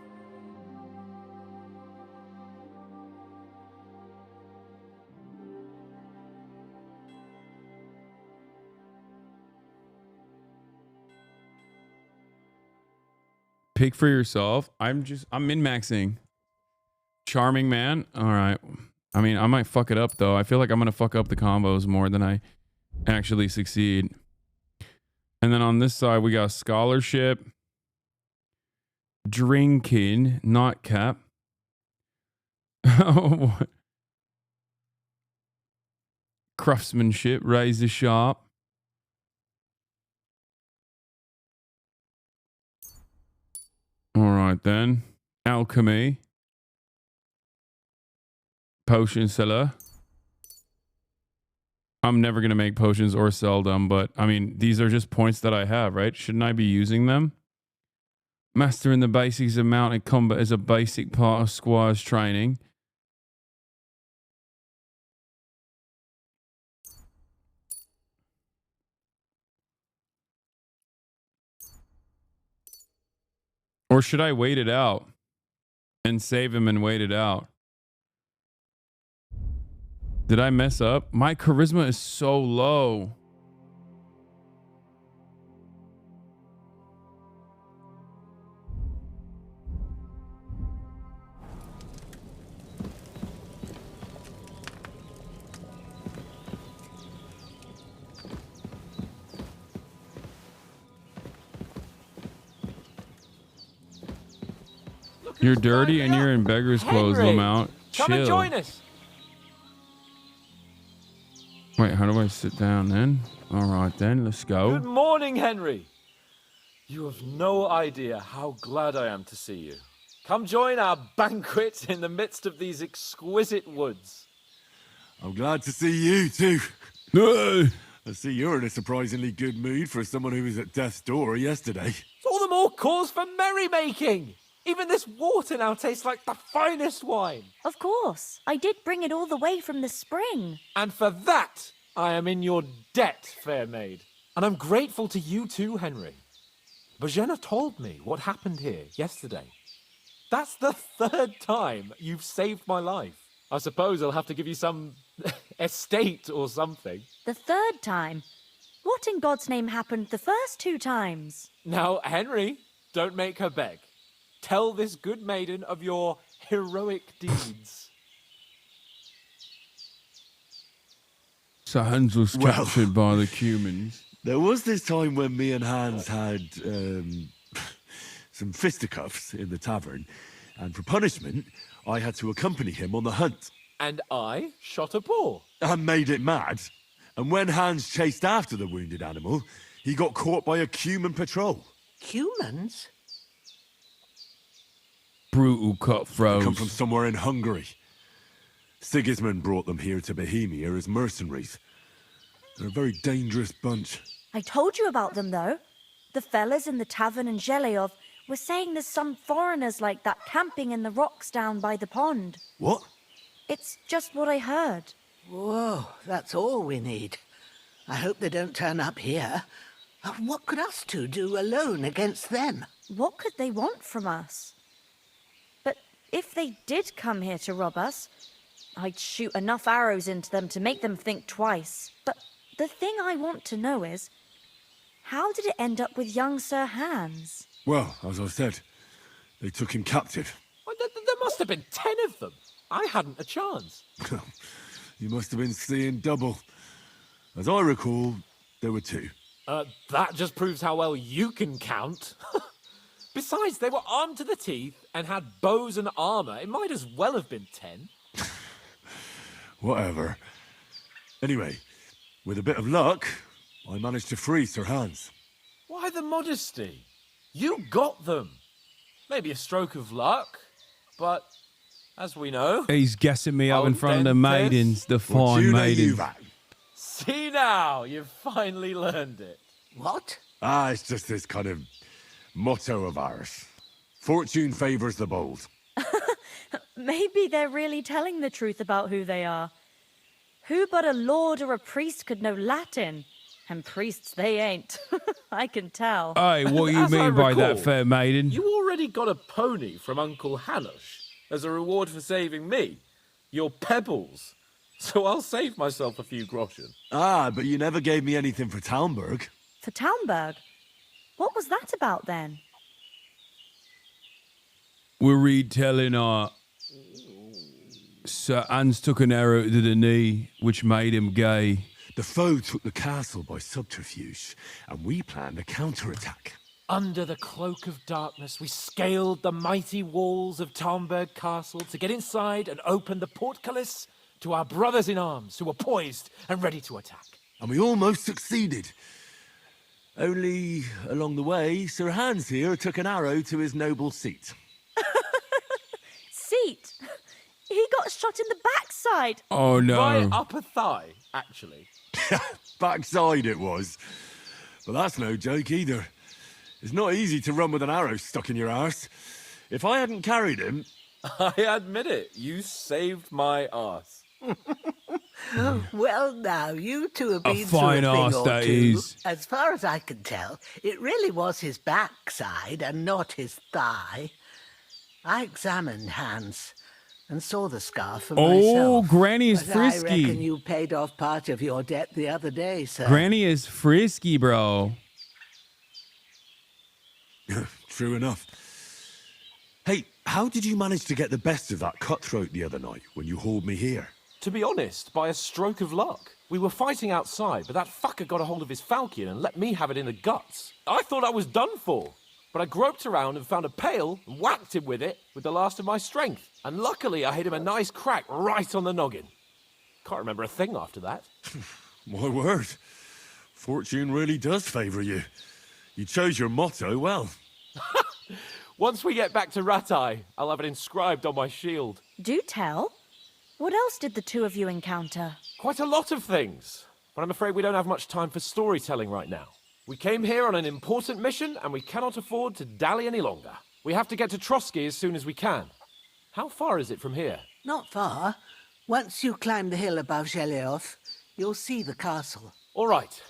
Pick for yourself. I'm min-maxing. Charming man. All right. I mean, I might fuck it up though. I feel like I'm going to fuck up the combos more than I actually succeed. And then on this side, we got scholarship, drinking, not cap. Craftsmanship, razor sharp. All right then. Alchemy. Potion seller. I'm never going to make potions or sell them, but I mean, these are just points that I have, right? Shouldn't I be using them? Mastering the basics of mounted combat is a basic part of Squire's training. Or should I wait it out and save him and wait it out? Did I mess up? My charisma is so low. You're dirty and you're in beggar's clothes,
Henry,
Lamount.
Come and
Chill.
join us.
Wait, how do I sit down then? All right then, let's go.
Good morning, Henry. You have no idea how glad I am to see you. Come join our banquet in the midst of these exquisite woods.
I'm glad to see you too.
No.
I see you're in a surprisingly good mood for someone who was at death's door yesterday.
It's all the more cause for merrymaking. Even this water now tastes like the finest wine.
Of course. I did bring it all the way from the spring.
And for that, I am in your debt, fair maid. And I'm grateful to you too, Henry. Bajena told me what happened here yesterday. That's the 3rd time you've saved my life. I suppose I'll have to give you some estate or something.
The 3rd time? What in God's name happened the first 2 times?
Now, Henry, don't make her beg. Tell this good maiden of your heroic deeds.
So Hans was captured by the Cumans.
There was this time when me and Hans had some fisticuffs in the tavern, and for punishment, I had to accompany him on the hunt.
And I shot a boar.
And made it mad. And when Hans chased after the wounded animal, he got caught by a Cuman patrol.
Humans?
Brutal cutthroats.
They come from somewhere in Hungary. Sigismund brought them here to Bohemia as mercenaries. They're a very dangerous bunch.
I told you about them, though. The fellas in the tavern in Zheleyov were saying there's some foreigners like that camping in the rocks down by the pond.
What?
It's just what I heard.
Whoa, that's all we need. I hope they don't turn up here. What could us two do alone against them?
What could they want from us? But if they did come here to rob us, I'd shoot enough arrows into them to make them think twice. But the thing I want to know is, how did it end up with young Sir Hans?
Well, as I said, they took him captive.
Well, there must have been 10 of them. I hadn't a chance.
You must have been seeing double. As I recall, there were 2.
That just proves how well you can count. Besides, they were armed to the teeth and had bows and armor. It might as well have been 10.
Whatever. Anyway, with a bit of luck, I managed to free Sir Hans.
Why the modesty? You got them. Maybe a stroke of luck, but as we know...
He's guessing me up in front of the maidens, the fine maidens.
See now, you've finally learned it.
What?
It's just this kind of motto of ours. Fortune favours the bold.
Maybe they're really telling the truth about who they are. Who but a lord or a priest could know Latin? And priests they ain't. I can tell.
Hey, what do you mean by that, fair maiden?
You already got a pony from Uncle Hanush as a reward for saving me. Your pebbles. So I'll save myself a few groschen.
But you never gave me anything for Talmberg.
For Talmberg? What was that about then?
We're retelling our... Sir Hans took an arrow to the knee, which made him gay.
The foe took the castle by subterfuge, and we planned a counterattack.
Under the cloak of darkness, we scaled the mighty walls of Talmberg Castle to get inside and open the portcullis to our brothers in arms who were poised and ready to attack.
And we almost succeeded. Only, along the way, Sir Hans here took an arrow to his noble seat.
Seat? He got shot in the backside.
Oh, no.
My upper thigh, actually.
Backside it was. But that's no joke either. It's not easy to run with an arrow stuck in your arse. If I hadn't carried him...
I admit it. You saved my arse.
Well, now, you two have been
through a thing or
that
two.
Is. As far as I can tell, it really was his backside and not his thigh. I examined Hans and saw the scar for myself.
Granny is
but
frisky.
I reckon you paid off part of your debt the other day, sir.
Granny is frisky, bro.
True enough. Hey, how did you manage to get the best of that cutthroat the other night when you hauled me here?
To be honest, by a stroke of luck. We were fighting outside, but that fucker got a hold of his falchion and let me have it in the guts. I thought I was done for. But I groped around and found a pail and whacked him with it with the last of my strength. And luckily, I hit him a nice crack right on the noggin. Can't remember a thing after that.
My word. Fortune really does favour you. You chose your motto well.
Once we get back to Ratai, I'll have it inscribed on my shield.
Do tell. What else did the two of you encounter?
Quite a lot of things. But I'm afraid we don't have much time for storytelling right now. We came here on an important mission, and we cannot afford to dally any longer. We have to get to Trotsky as soon as we can. How far is it from here?
Not far. Once you climb the hill above Zhelioth, you'll see the castle.
All right.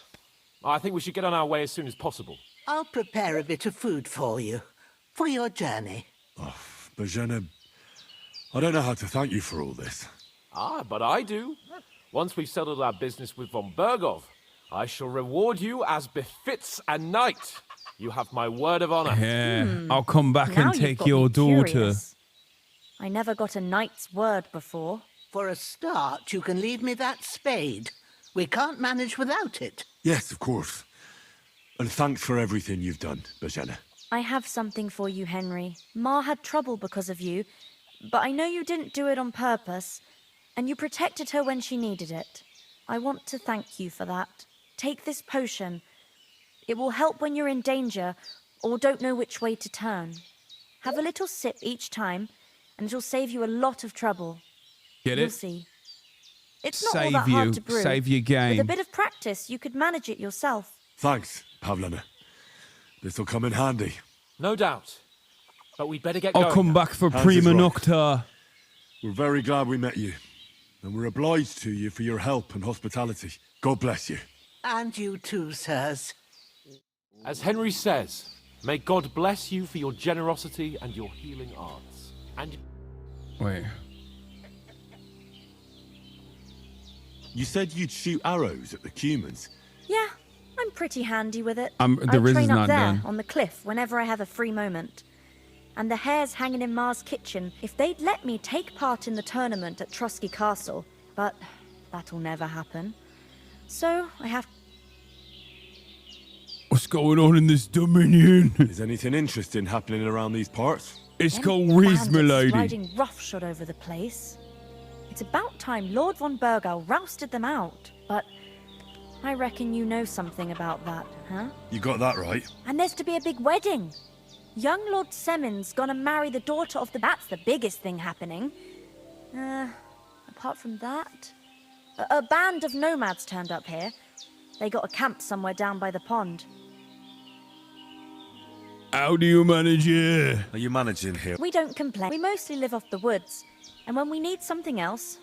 I think we should get on our way as soon as possible.
I'll prepare a bit of food for you, for your journey.
Oh, Bozhena, I don't know how to thank you for all this.
Ah, but I do. Once we've settled our business with von Bergov, I shall reward you as befits a knight. You have my word of honor.
Yeah, I'll come back
Now
and
you've
take
got
your
me
daughter.
curious. I never got a knight's word before.
For a start, you can leave me that spade. We can't manage without it.
Yes, of course. And thanks for everything you've done, Bozhena.
I have something for you, Henry. Ma had trouble because of you, but I know you didn't do it on purpose, and you protected her when she needed it. I want to thank you for that. Take this potion. It will help when you're in danger or don't know which way to turn. Have a little sip each time, and it'll save you a lot of trouble.
Get
You'll
it?
see. It's not all
Save
that
you.
hard to brew.
Save your game.
With a bit of practice, you could manage it yourself.
Thanks, Pavlana. This'll come in handy.
No doubt. But we'd better get going.
I'll come back for
Hans is
Prima
right.
Nocta.
We're very glad we met you. And we're obliged to you for your help and hospitality. God bless you.
And you too, sirs.
As Henry says, may God bless you for your generosity and your healing arts. And
Wait.
You said you'd shoot arrows at the Cumans.
Yeah, I'm pretty handy with it.
The
I
Riz is
train up
not
there
done.
on the cliff whenever I have a free moment. And the hares hanging in Ma's kitchen, if they'd let me take part in the tournament at Trotsky Castle, but that'll never happen. So I have.
What's going on in this Dominion?
Is anything interesting happening around these parts?
It's
Them
called Riz, my
bandits
lady.
riding roughshod over the place. It's about time Lord von Bergau rousted them out, but I reckon you know something about that, huh?
You got that right.
And there's to be a big wedding. Young Lord Semin's gonna marry the daughter of the... That's the biggest thing happening. Apart from that... A band of nomads turned up here. They got a camp somewhere down by the pond.
How do you manage here?
Are you managing here?
We don't complain. We mostly live off the woods. And when we need something else,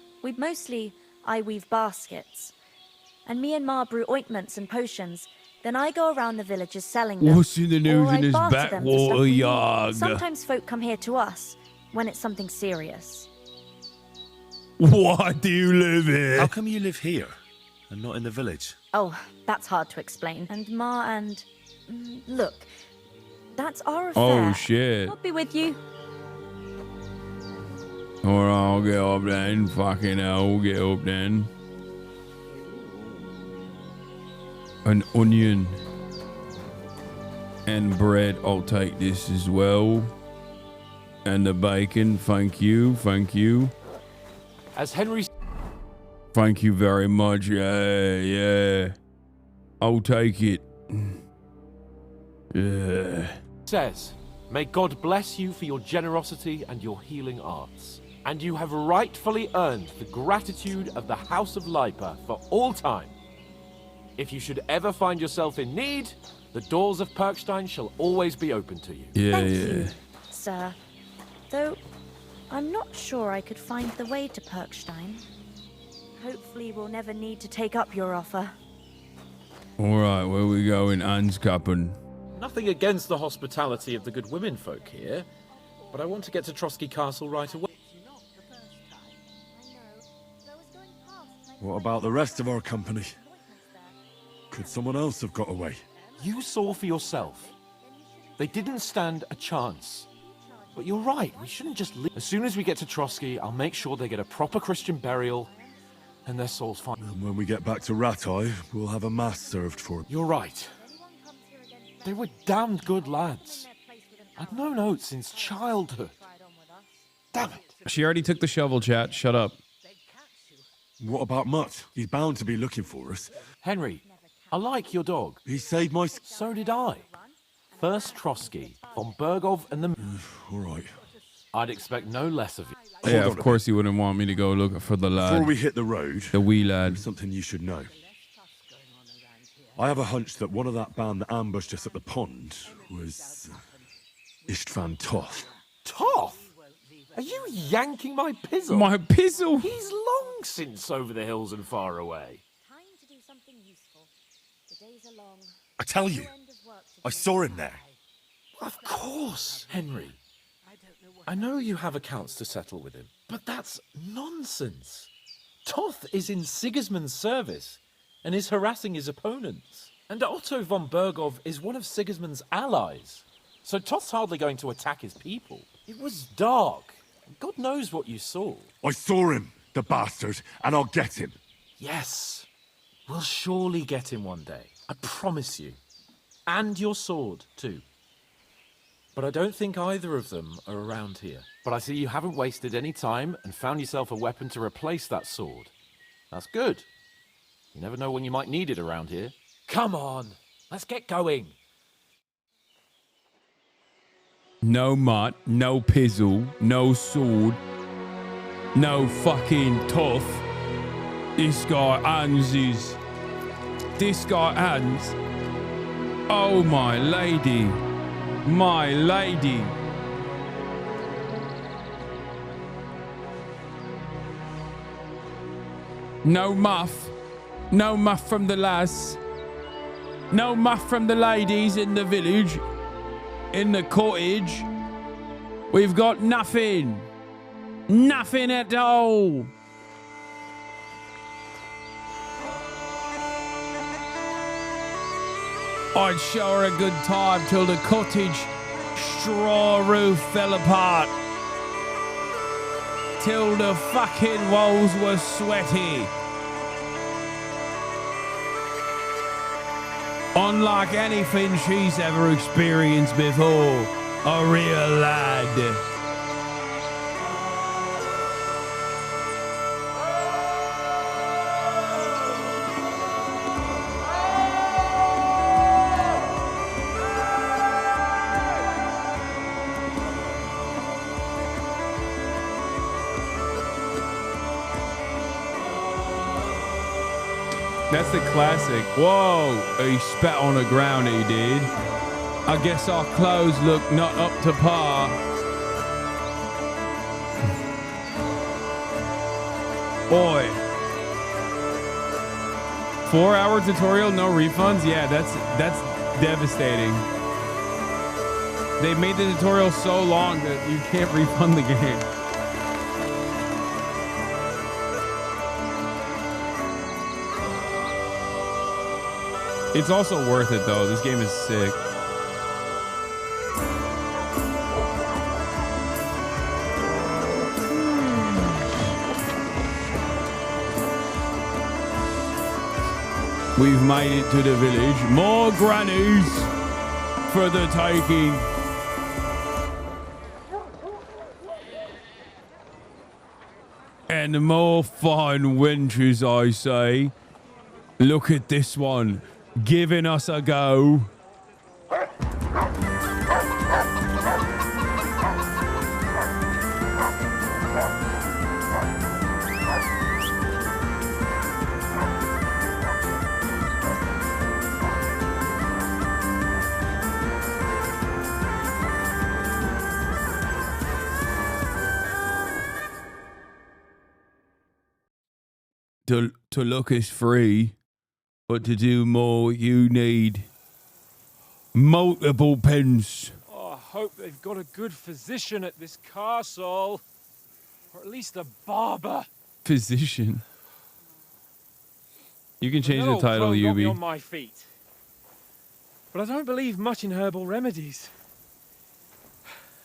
I weave baskets. And me and Ma brew ointments and potions. Then I go around the villages selling them.
What's in the news
or
in
I
this
barter them for stuff
backwater
we need.
yard?
Sometimes folk come here to us when it's something serious.
Why do you live here?
How come you live here and not in the village?
Oh, that's hard to explain. And Ma and... Look, that's our affair.
Oh, shit.
I'll be with you.
Alright, I'll get up then. Fucking hell, get up then. An onion. And bread, I'll take this as well. And the bacon, thank you, thank you.
as Henry
Thank you very much, yeah. I'll take it. Yeah.
says, may God bless you for your generosity and your healing arts. And you have rightfully earned the gratitude of the House of Lipa for all time. If you should ever find yourself in need, the doors of Perkstein shall always be open to you.
Yeah,
Thank you, sir. Though, I'm not sure I could find the way to Perkstein. Hopefully we'll never need to take up your offer.
Alright, where we going? Anskapen.
Nothing against the hospitality of the good women folk here, but I want to get to Trotsky Castle right away.
What about the rest of our company? Could someone else have got away?
You saw for yourself. They didn't stand a chance. But you're right, we shouldn't just leave. As soon as we get to Trotsky, I'll make sure they get a proper Christian burial and their souls find.
And when we get back to Ratai, we'll have a mass served for them.
You're right. They were damned good lads. I'd known Oates since childhood. Damn it.
She already took the shovel, chat. Shut up.
What about Mutt? He's bound to be looking for us.
Henry, I like your dog.
He saved my...
So did I. First Trotsky, von Bergov, and the...
All right.
I'd expect no less of you.
Yeah, of course he wouldn't want me to go look for the lad.
Before we hit the road,
the wee lad.
there's something you should know. I have a hunch that one of that band that ambushed us at the pond was Istvan Toth.
Toth? Are you yanking my pizzle?
My pizzle?
He's long since over the hills and far away.
I tell you, I saw him there.
Of course, Henry. I know you have accounts to settle with him, but that's nonsense. Toth is in Sigismund's service and is harassing his opponents. And Otto von Bergov is one of Sigismund's allies. So Toth's hardly going to attack his people. It was dark. God knows what you saw.
I saw him, the bastard, and I'll get him.
Yes. We'll surely get him one day. I promise you. And your sword, too. But I don't think either of them are around here. But I see you haven't wasted any time and found yourself a weapon to replace that sword. That's good. You never know when you might need it around here. Come on, let's get going.
No mutt, no pizzle, no sword, no fucking tough. This guy Hans. This guy Hans. Oh my lady. My lady. No muff. No muff from the lass. No muff from the ladies in the village. In the cottage. We've got nothing. Nothing at all. I'd show her a good time till the cottage straw roof fell apart. Till the fucking walls were sweaty. Unlike anything she's ever experienced before. A real lad. That's the classic. Whoa, he spat on the ground, he did. I guess our clothes look not up to par. Boy. 4-hour tutorial, no refunds? Yeah, that's devastating. They made the tutorial so long that you can't refund the game. It's also worth it, though. This game is sick. We've made it to the village. More grannies for the taking. And more fine wenches, I say. Look at this one. Giving us a go. To look is free. But to do more, you need multiple pence.
Oh, I hope they've got a good physician at this castle. Or at least a barber.
Physician. You can change
That
the
old
title,
crow got me
Yubi.
on my feet. But I don't believe much in herbal remedies.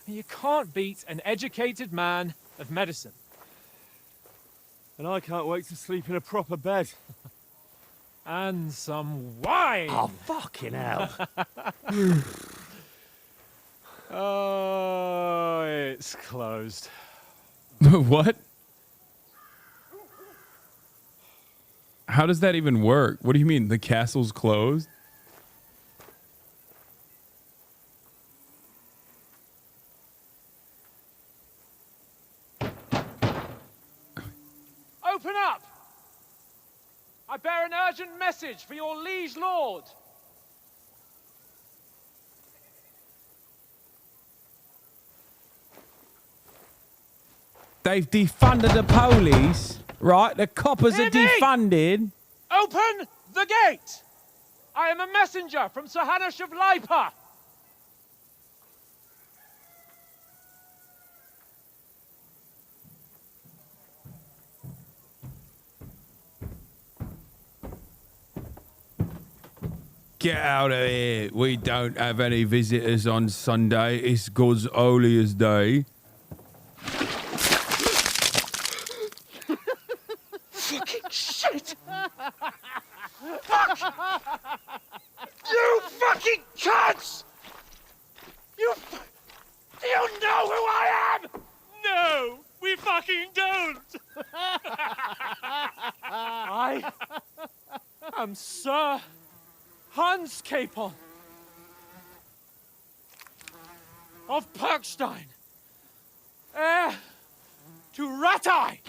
You can't beat an educated man of medicine. And I can't wait to sleep in a proper bed. And some wine.
Oh, fucking hell.
Oh, it's closed.
What? How does that even work? What do you mean? The castle's closed?
Open up! I bear an urgent message for your liege lord.
They've defunded the police, right? The coppers
Hear
are
me!
defunded.
Open the gate! I am a messenger from Sir Hanush of Lipa.
Get out of here. We don't have any visitors on Sunday. It's God's holiest day.
Fucking shit! Fuck! You fucking cunts! Do you know who I am? No, we fucking don't!
I am Sir Hans Capon of Perkstein, heir to Ratai.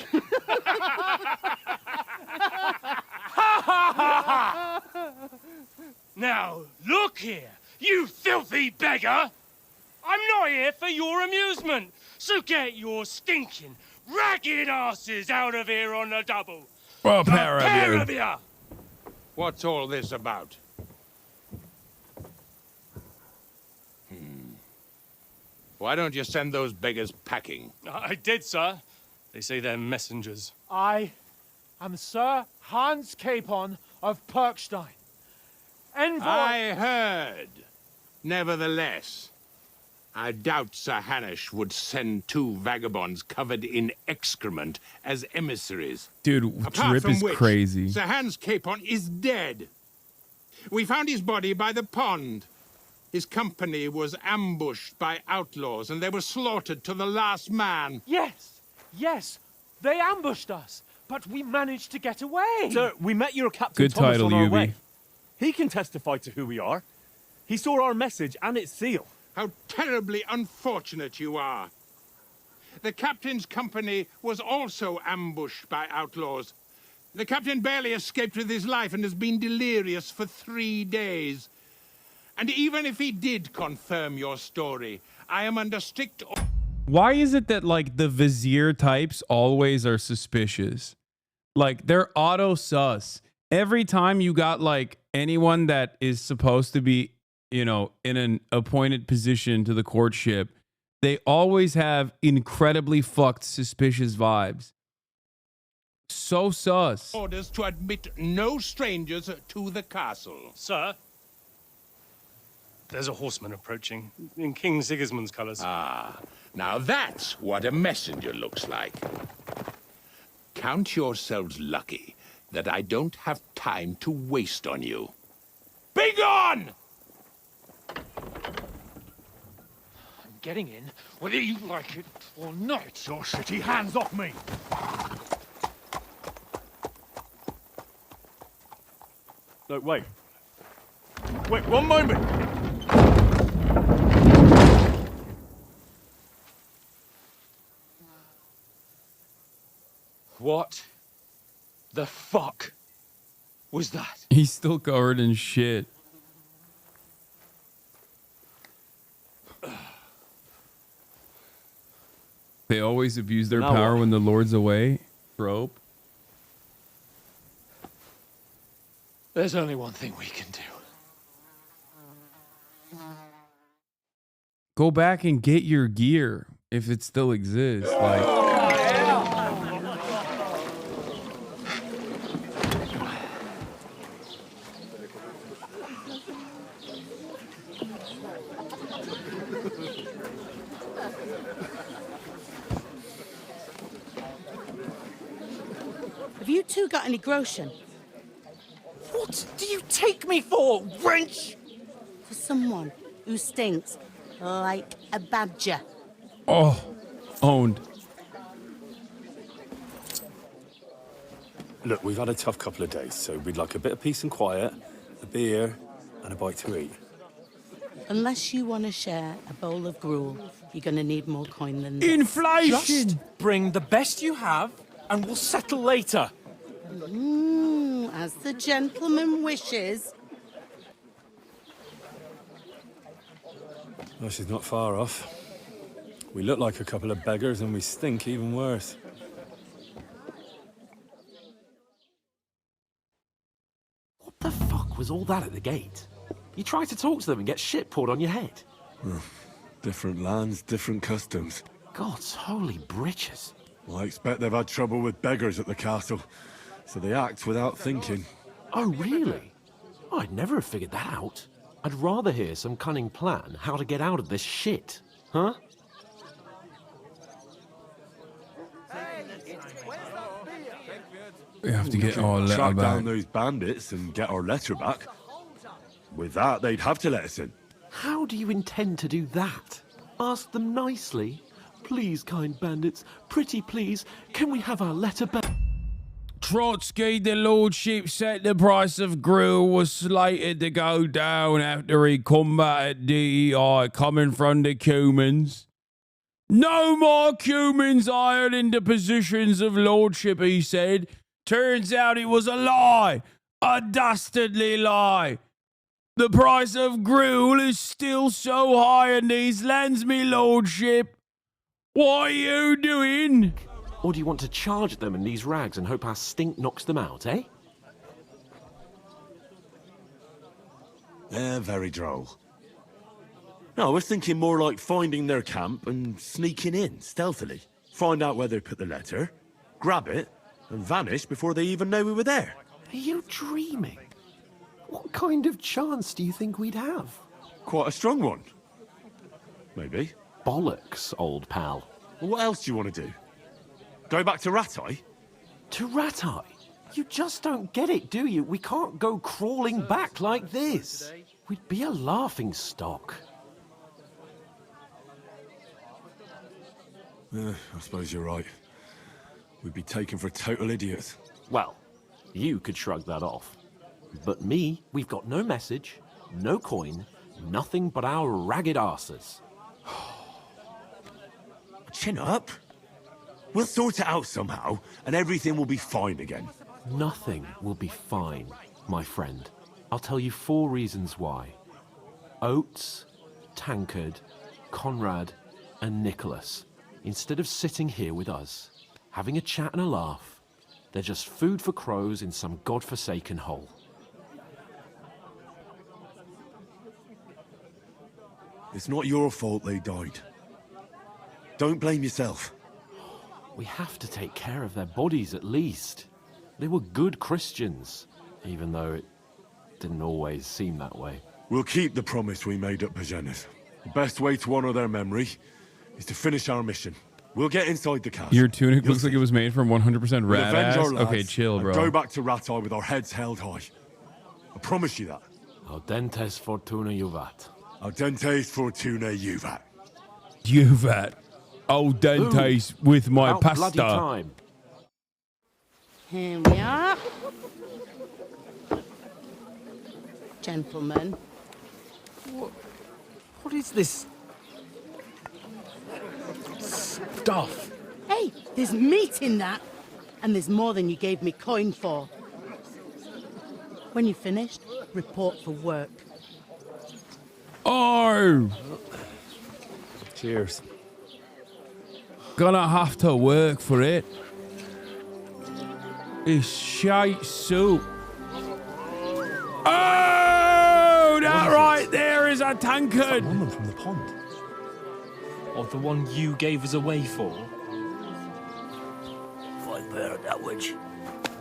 Now, look here, you filthy beggar! I'm not here for your amusement, so get your stinking, ragged asses out of here on the double.
Well,
The
pair
of you!
What's all this about? Why don't you send those beggars packing?
I did, sir. They say they're messengers.
I am Sir Hans Capon of Perkstein, envoy.
I heard. Nevertheless, I doubt Sir Hanush would send two vagabonds covered in excrement as emissaries.
Dude,
Apart
Drip
from
is
which,
crazy.
Sir Hans Capon is dead. We found his body by the pond. His company was ambushed by outlaws, and they were slaughtered to the last man.
Yes, yes, they ambushed us, but we managed to get away.
Sir, we met your Captain
Good
Thomas
title,
on our
Yubi.
way. He can testify to who we are. He saw our message and its seal.
How terribly unfortunate you are. The captain's company was also ambushed by outlaws. The captain barely escaped with his life and has been delirious for 3 days. And even if he did confirm your story, I am under strict...
Why is it that, like, the vizier types always are suspicious? Like, they're auto-sus. Every time you got, like, anyone that is supposed to be, you know, in an appointed position to the courtship, they always have incredibly fucked suspicious vibes. So sus.
orders to admit no strangers to the castle.
Sir, there's a horseman approaching in King Sigismund's colours.
Ah, now that's what a messenger looks like. Count yourselves lucky that I don't have time to waste on you. Be gone!
I'm getting in, whether you like it or not.
Your shitty hands off me!
No, wait. Wait, one moment!
What the fuck was that?
He's still covered in shit. They always abuse their
Now
power
what?
when the Lord's away. Trope.
There's only one thing we can do.
Go back and get your gear if it still exists. Like,
Have you two got any groschen?
What do you take me for, wench?
For someone who stinks Like a badger.
Oh, owned.
Look, we've had a tough couple of days, so we'd like a bit of peace and quiet, a beer, and a bite to eat.
Unless you want to share a bowl of gruel, you're going to need more coin than this.
Inflation!
Just bring the best you have, and we'll settle later.
As the gentleman wishes.
Well, she's not far off. We look like a couple of beggars, and we stink even worse.
What the fuck was all that at the gate? You try to talk to them and get shit poured on your head.
Different lands, different customs.
God's holy britches.
Well, I expect they've had trouble with beggars at the castle, so they act without thinking.
Oh, really? I'd never have figured that out. I'd rather hear some cunning plan how to get out of this shit. Huh?
We have to get our letter
Track down
back.
those bandits and get our letter back. With that, they'd have to let us in.
How do you intend to do that? Ask them nicely. Please, kind bandits, pretty please, can we have our letter back?
Trotsky, the lordship said the price of gruel was slated to go down after he combated DEI coming from the Cumans. No more Cumans hired into positions of lordship, he said. Turns out it was a lie. A dastardly lie. The price of gruel is still so high in these lands, me lordship. What are you doing?
Or do you want to charge them in these rags and hope our stink knocks them out, eh?
Very droll. No, I was thinking more like finding their camp and sneaking in stealthily. Find out where they put the letter, grab it, and vanish before they even know we were there.
Are you dreaming? What kind of chance do you think we'd have?
Quite a strong one. Maybe.
Bollocks, old pal.
Well, what else do you want to do? Go back to Ratai?
To Ratai? You just don't get it, do you? We can't go crawling back like this. We'd be a laughing stock.
I suppose you're right. We'd be taken for total idiots.
Well, you could shrug that off. But me, we've got no message, no coin, nothing but our ragged arses.
Chin up. We'll sort it out somehow, and everything will be fine again.
Nothing will be fine, my friend. I'll tell you 4 reasons why. Oates, Tankard, Conrad, and Nicholas, instead of sitting here with us, having a chat and a laugh, they're just food for crows in some godforsaken hole.
It's not your fault they died. Don't blame yourself.
We have to take care of their bodies at least. They were good Christians, even though it didn't always seem that way.
We'll keep the promise we made at Pagenis. The best way to honor their memory is to finish our mission. We'll get inside the castle.
Your tunic looks like it was made from 100%
We'll
rat
avenge
ass.
our lads
Okay, chill,
and
bro.
go back to Ratai with our heads held high. I promise you that.
Audentes fortuna juvat.
Audentes fortuna juvat.
Juvat. Al dentes with my
About
pasta.
bloody time.
Here we are. Gentlemen.
What is this stuff?
Hey, there's meat in that. And there's more than you gave me coin for. When you're finished, report for work.
Oh!
Cheers.
Gonna have to work for it. It's shite soup. Oh! That right there is a tankard!
Woman from the pond. Or the one you gave us away for.
Fight better that witch.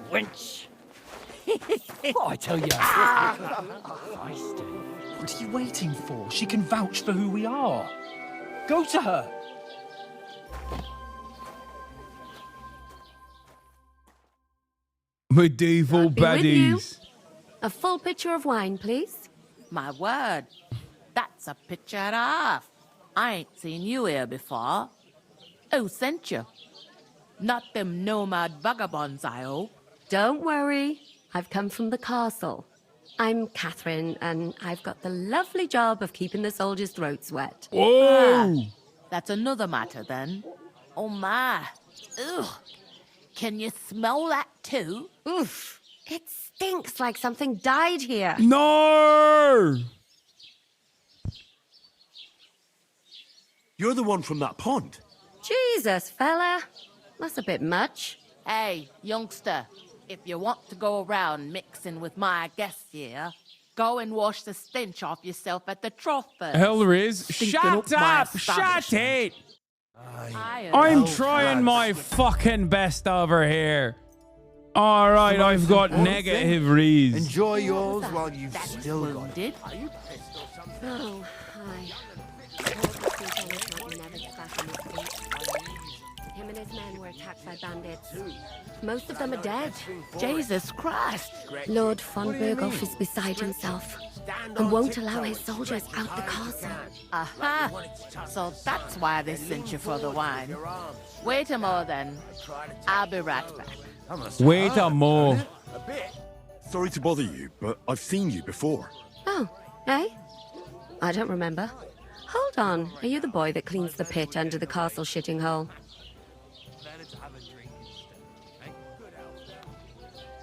Wench!
What I tell you. What are you waiting for? She can vouch for who we are. Go to her.
Medieval
Be with you.
baddies.
A full pitcher of wine, please.
My word. That's a picture and a half.
I ain't seen you here before. Who sent you? Not them nomad vagabonds, I hope.
Don't worry. I've come from the castle. I'm Catherine, and I've got the lovely job of keeping the soldiers' throats wet.
Ah, that's another matter, then. Oh, my. Ugh. Can you smell that, too?
Oof. It stinks like something died here.
No!
You're the one from that pond.
Jesus, fella. That's a bit much.
Hey, youngster. If you want to go around mixing with my guests here, go and wash the stench off yourself at the trough first.
Hellriz,
Stinking
shut
my
up! Shut
establishment.
it!
I
I'm trying my fucking best over here. All right, I've got negative reads.
Enjoy yours while you've still got it.
Oh, hi. Him and his men were attacked by bandits. Most of them are dead.
Jesus Christ.
Lord von Berghoff is beside himself and won't allow his soldiers out the castle.
Aha! So that's why they sent you for the wine. Wait a mo then. I'll be right back.
Wait a mo.
Sorry to bother you, but I've seen you before.
Oh, eh? I don't remember. Hold on. Are you the boy that cleans the pit under the castle shitting hole?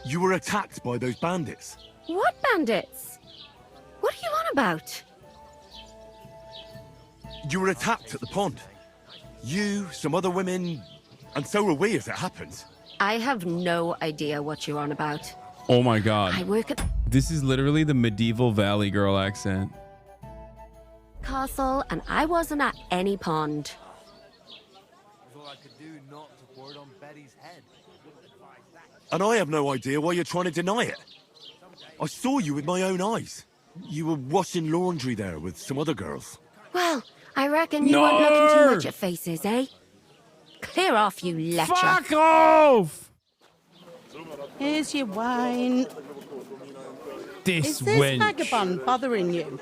You were attacked by those bandits.
What bandits? What are you on about?
You were attacked at the pond. You, some other women, and so were we as it happens.
I have no idea what you're on about.
Oh my god.
I work at
This is literally the medieval Valley Girl accent.
castle and I wasn't at any pond.
And I have no idea why you're trying to deny it. I saw you with my own eyes. You were washing laundry there with some other girls.
Well, I reckon you weren't looking too much at faces, eh? Clear off, you lecher.
Fuck off!
Here's your wine.
This
Is this
wench.
vagabond bothering you?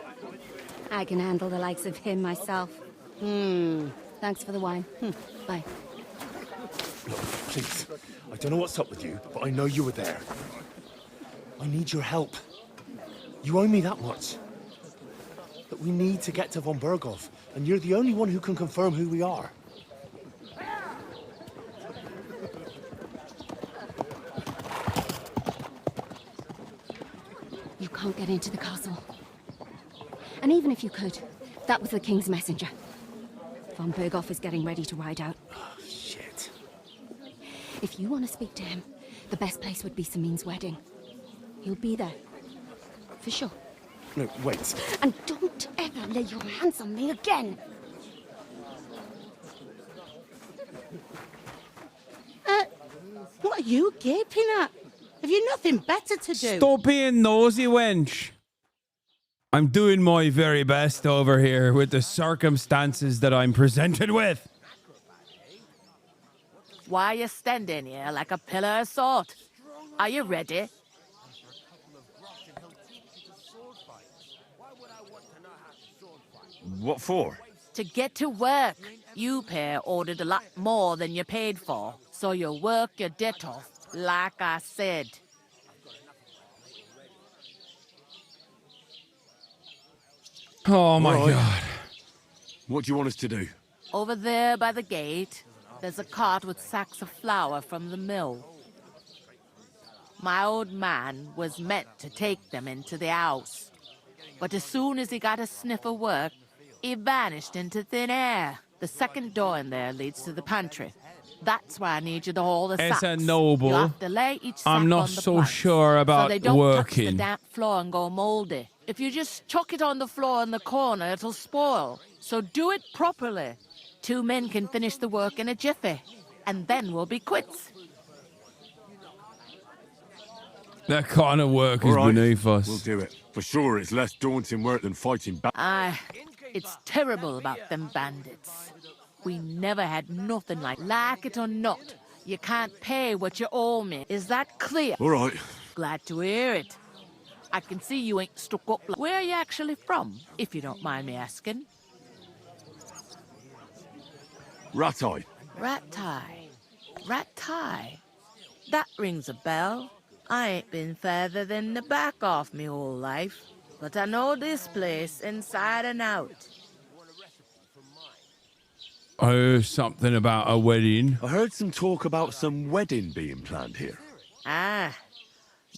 I can handle the likes of him myself. Thanks for the wine. Bye.
Look, please. I don't know what's up with you, but I know you were there. I need your help. You owe me that much. But we need to get to von Berghoff, and you're the only one who can confirm who we are.
You can't get into the castle. And even if you could, that was the King's messenger. Von Berghoff is getting ready to ride out.
Shit.
If you want to speak to him, the best place would be Samin's wedding. He'll be there. For sure.
No, wait.
And don't ever lay your hands on me again!
What are you gaping at? Have you nothing better to do?
Stop being nosy, wench. I'm doing my very best over here with the circumstances that I'm presented with.
Why are you standing here like a pillar of salt? Are you ready?
What for?
To get to work. You pair ordered a lot more than you paid for, so you work your debt off, like I said.
Oh my
Right.
god.
What do you want us to do?
Over there by the gate, there's a cart with sacks of flour from the mill. My old man was meant to take them into the house, but as soon as he got a sniff of work, he vanished into thin air. The second door in there leads to the pantry. That's why I need you to haul the
As
sacks.
a noble,
You have to lay each sack
I'm not
on the
so
planks,
sure about
so they don't touch the
working.
damp floor and go moldy. If you just chuck it on the floor in the corner, it'll spoil. So do it properly. 2 men can finish the work in a jiffy, and then we'll be quits.
That kind of work is
All right,
beneath us.
We'll do it. For sure, it's less daunting work than fighting back.
It's terrible about them bandits. We never had nothing like it or not. You can't pay what you owe me. Is that clear?
All right.
Glad to hear it. I can see you ain't stuck up. Where are you actually from, if you don't mind me asking?
Ratai.
Ratai. That rings a bell. I ain't been further than the back off me whole life, but I know this place inside and out.
I heard something about a wedding.
I heard some talk about some wedding being planned here.
Ah,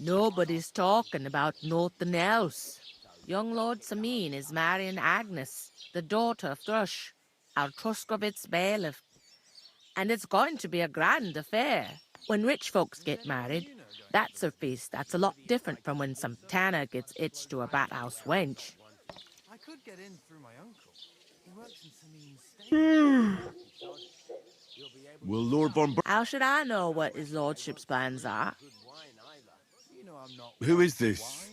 nobody's talking about nothing else. Young Lord Samin is marrying Agnes, the daughter of Thrush, our Truskovitz bailiff. And it's going to be a grand affair. When rich folks get married, that's a feast that's a lot different from when some tanner gets hitched to a bat-house wench.
I could get in through my uncle. He works in Samin's
Will Lord von
How should I know what his lordship's plans are?
Who is this?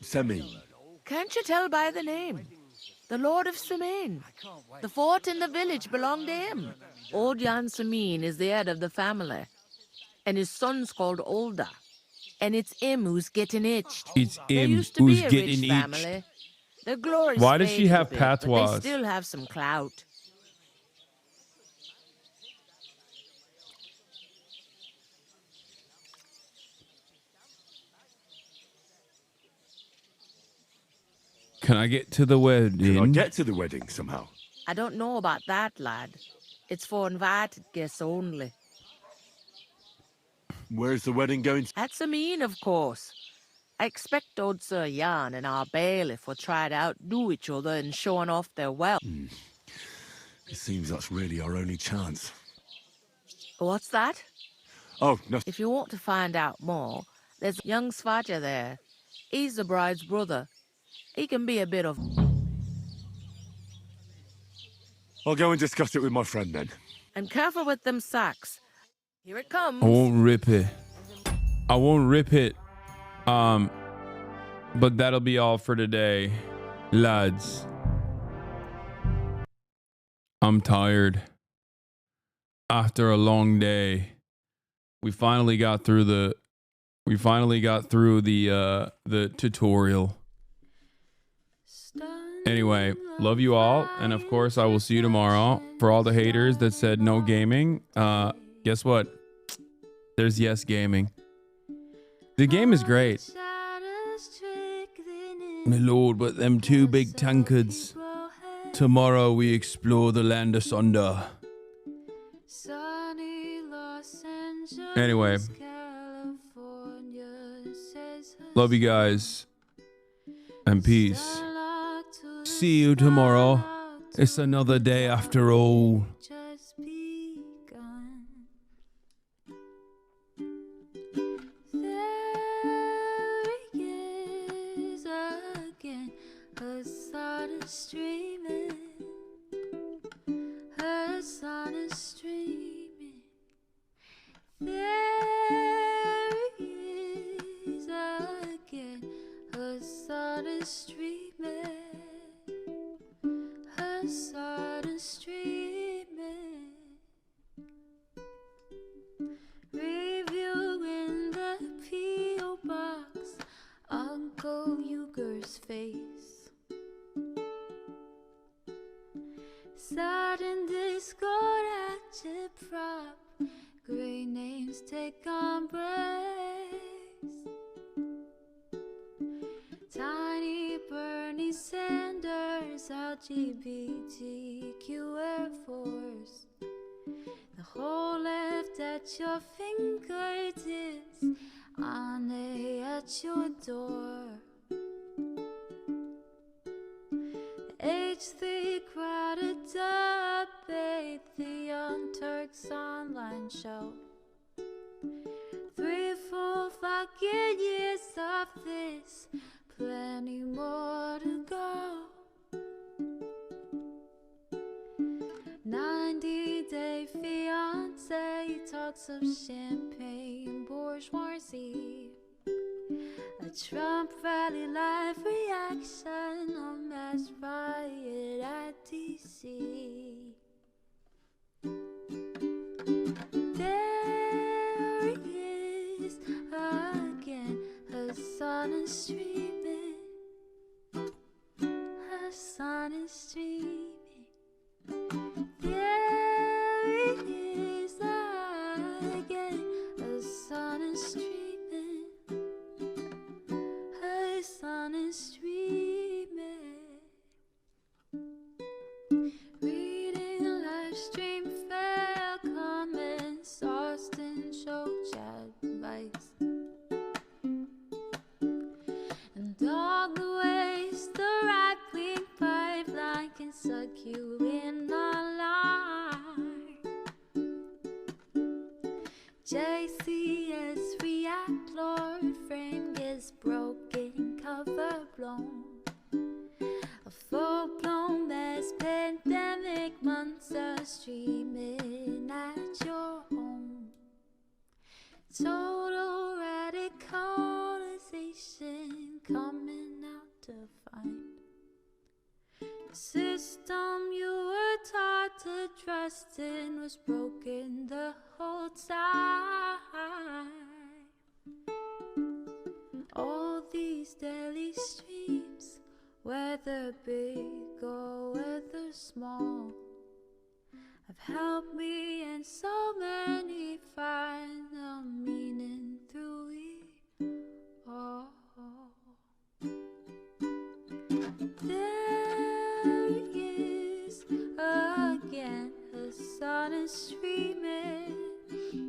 Semi.
Can't you tell by the name? The Lord of Samin. The fort in the village belonged to him. Old Jan Samin is the head of the family. And his son's called Olda. And it's him who's getting itched.
It's
There
him
used to
who's
be a
getting
rich
itched.
family. Their glory's
Why does she
faded a
have
bit, but
patois?
they still have some clout.
Can I get to the wedding?
Can I get to the wedding somehow?
I don't know about that, lad. It's for invited guests only.
Where's the wedding going?
At Samin, of course. I expect old Sir Jan and our bailiff will try to outdo each other in showing off their wealth.
It seems that's really our only chance.
What's that?
Oh, no.
If you want to find out more, there's young Svaja there. He's the bride's brother. He can be a bit of...
I'll go and discuss it with my friend then.
And careful with them sacks. Here it comes.
I won't rip it. I won't rip it. But that'll be all for today, lads. I'm tired. After a long day, we finally got through the tutorial. Anyway, love you all, and of course I will see you tomorrow. For all the haters that said no gaming, guess what? There's yes gaming. The game is great. My lord, but them two big tankards. Tomorrow we explore the land asunder. Anyway, love you guys, and peace. See you tomorrow. It's another day after all.
Hasan is streaming. Hasan is streaming. There he is again. Hasan is streaming. Hasan is streaming. Reviewing the P.O. box. Uncle Uger's face. Sudden discord at your prop. Great names take embrace. Tiny Bernie Sanders, LGBTQ Air Force. The whole left at your fingertips. Ane at your door. H3 crowded debate, the Young Turks online show. 3 full fucking years of this, plenty more to go. 90-day fiance talks of champagne bourgeoisie. A Trump rally live reaction on mass riot at DC. There he is again. Hasan is streaming. Hasan is streaming. There system you were taught to trust in was broken the whole time. All these daily streams, whether big or whether small, have helped me in so many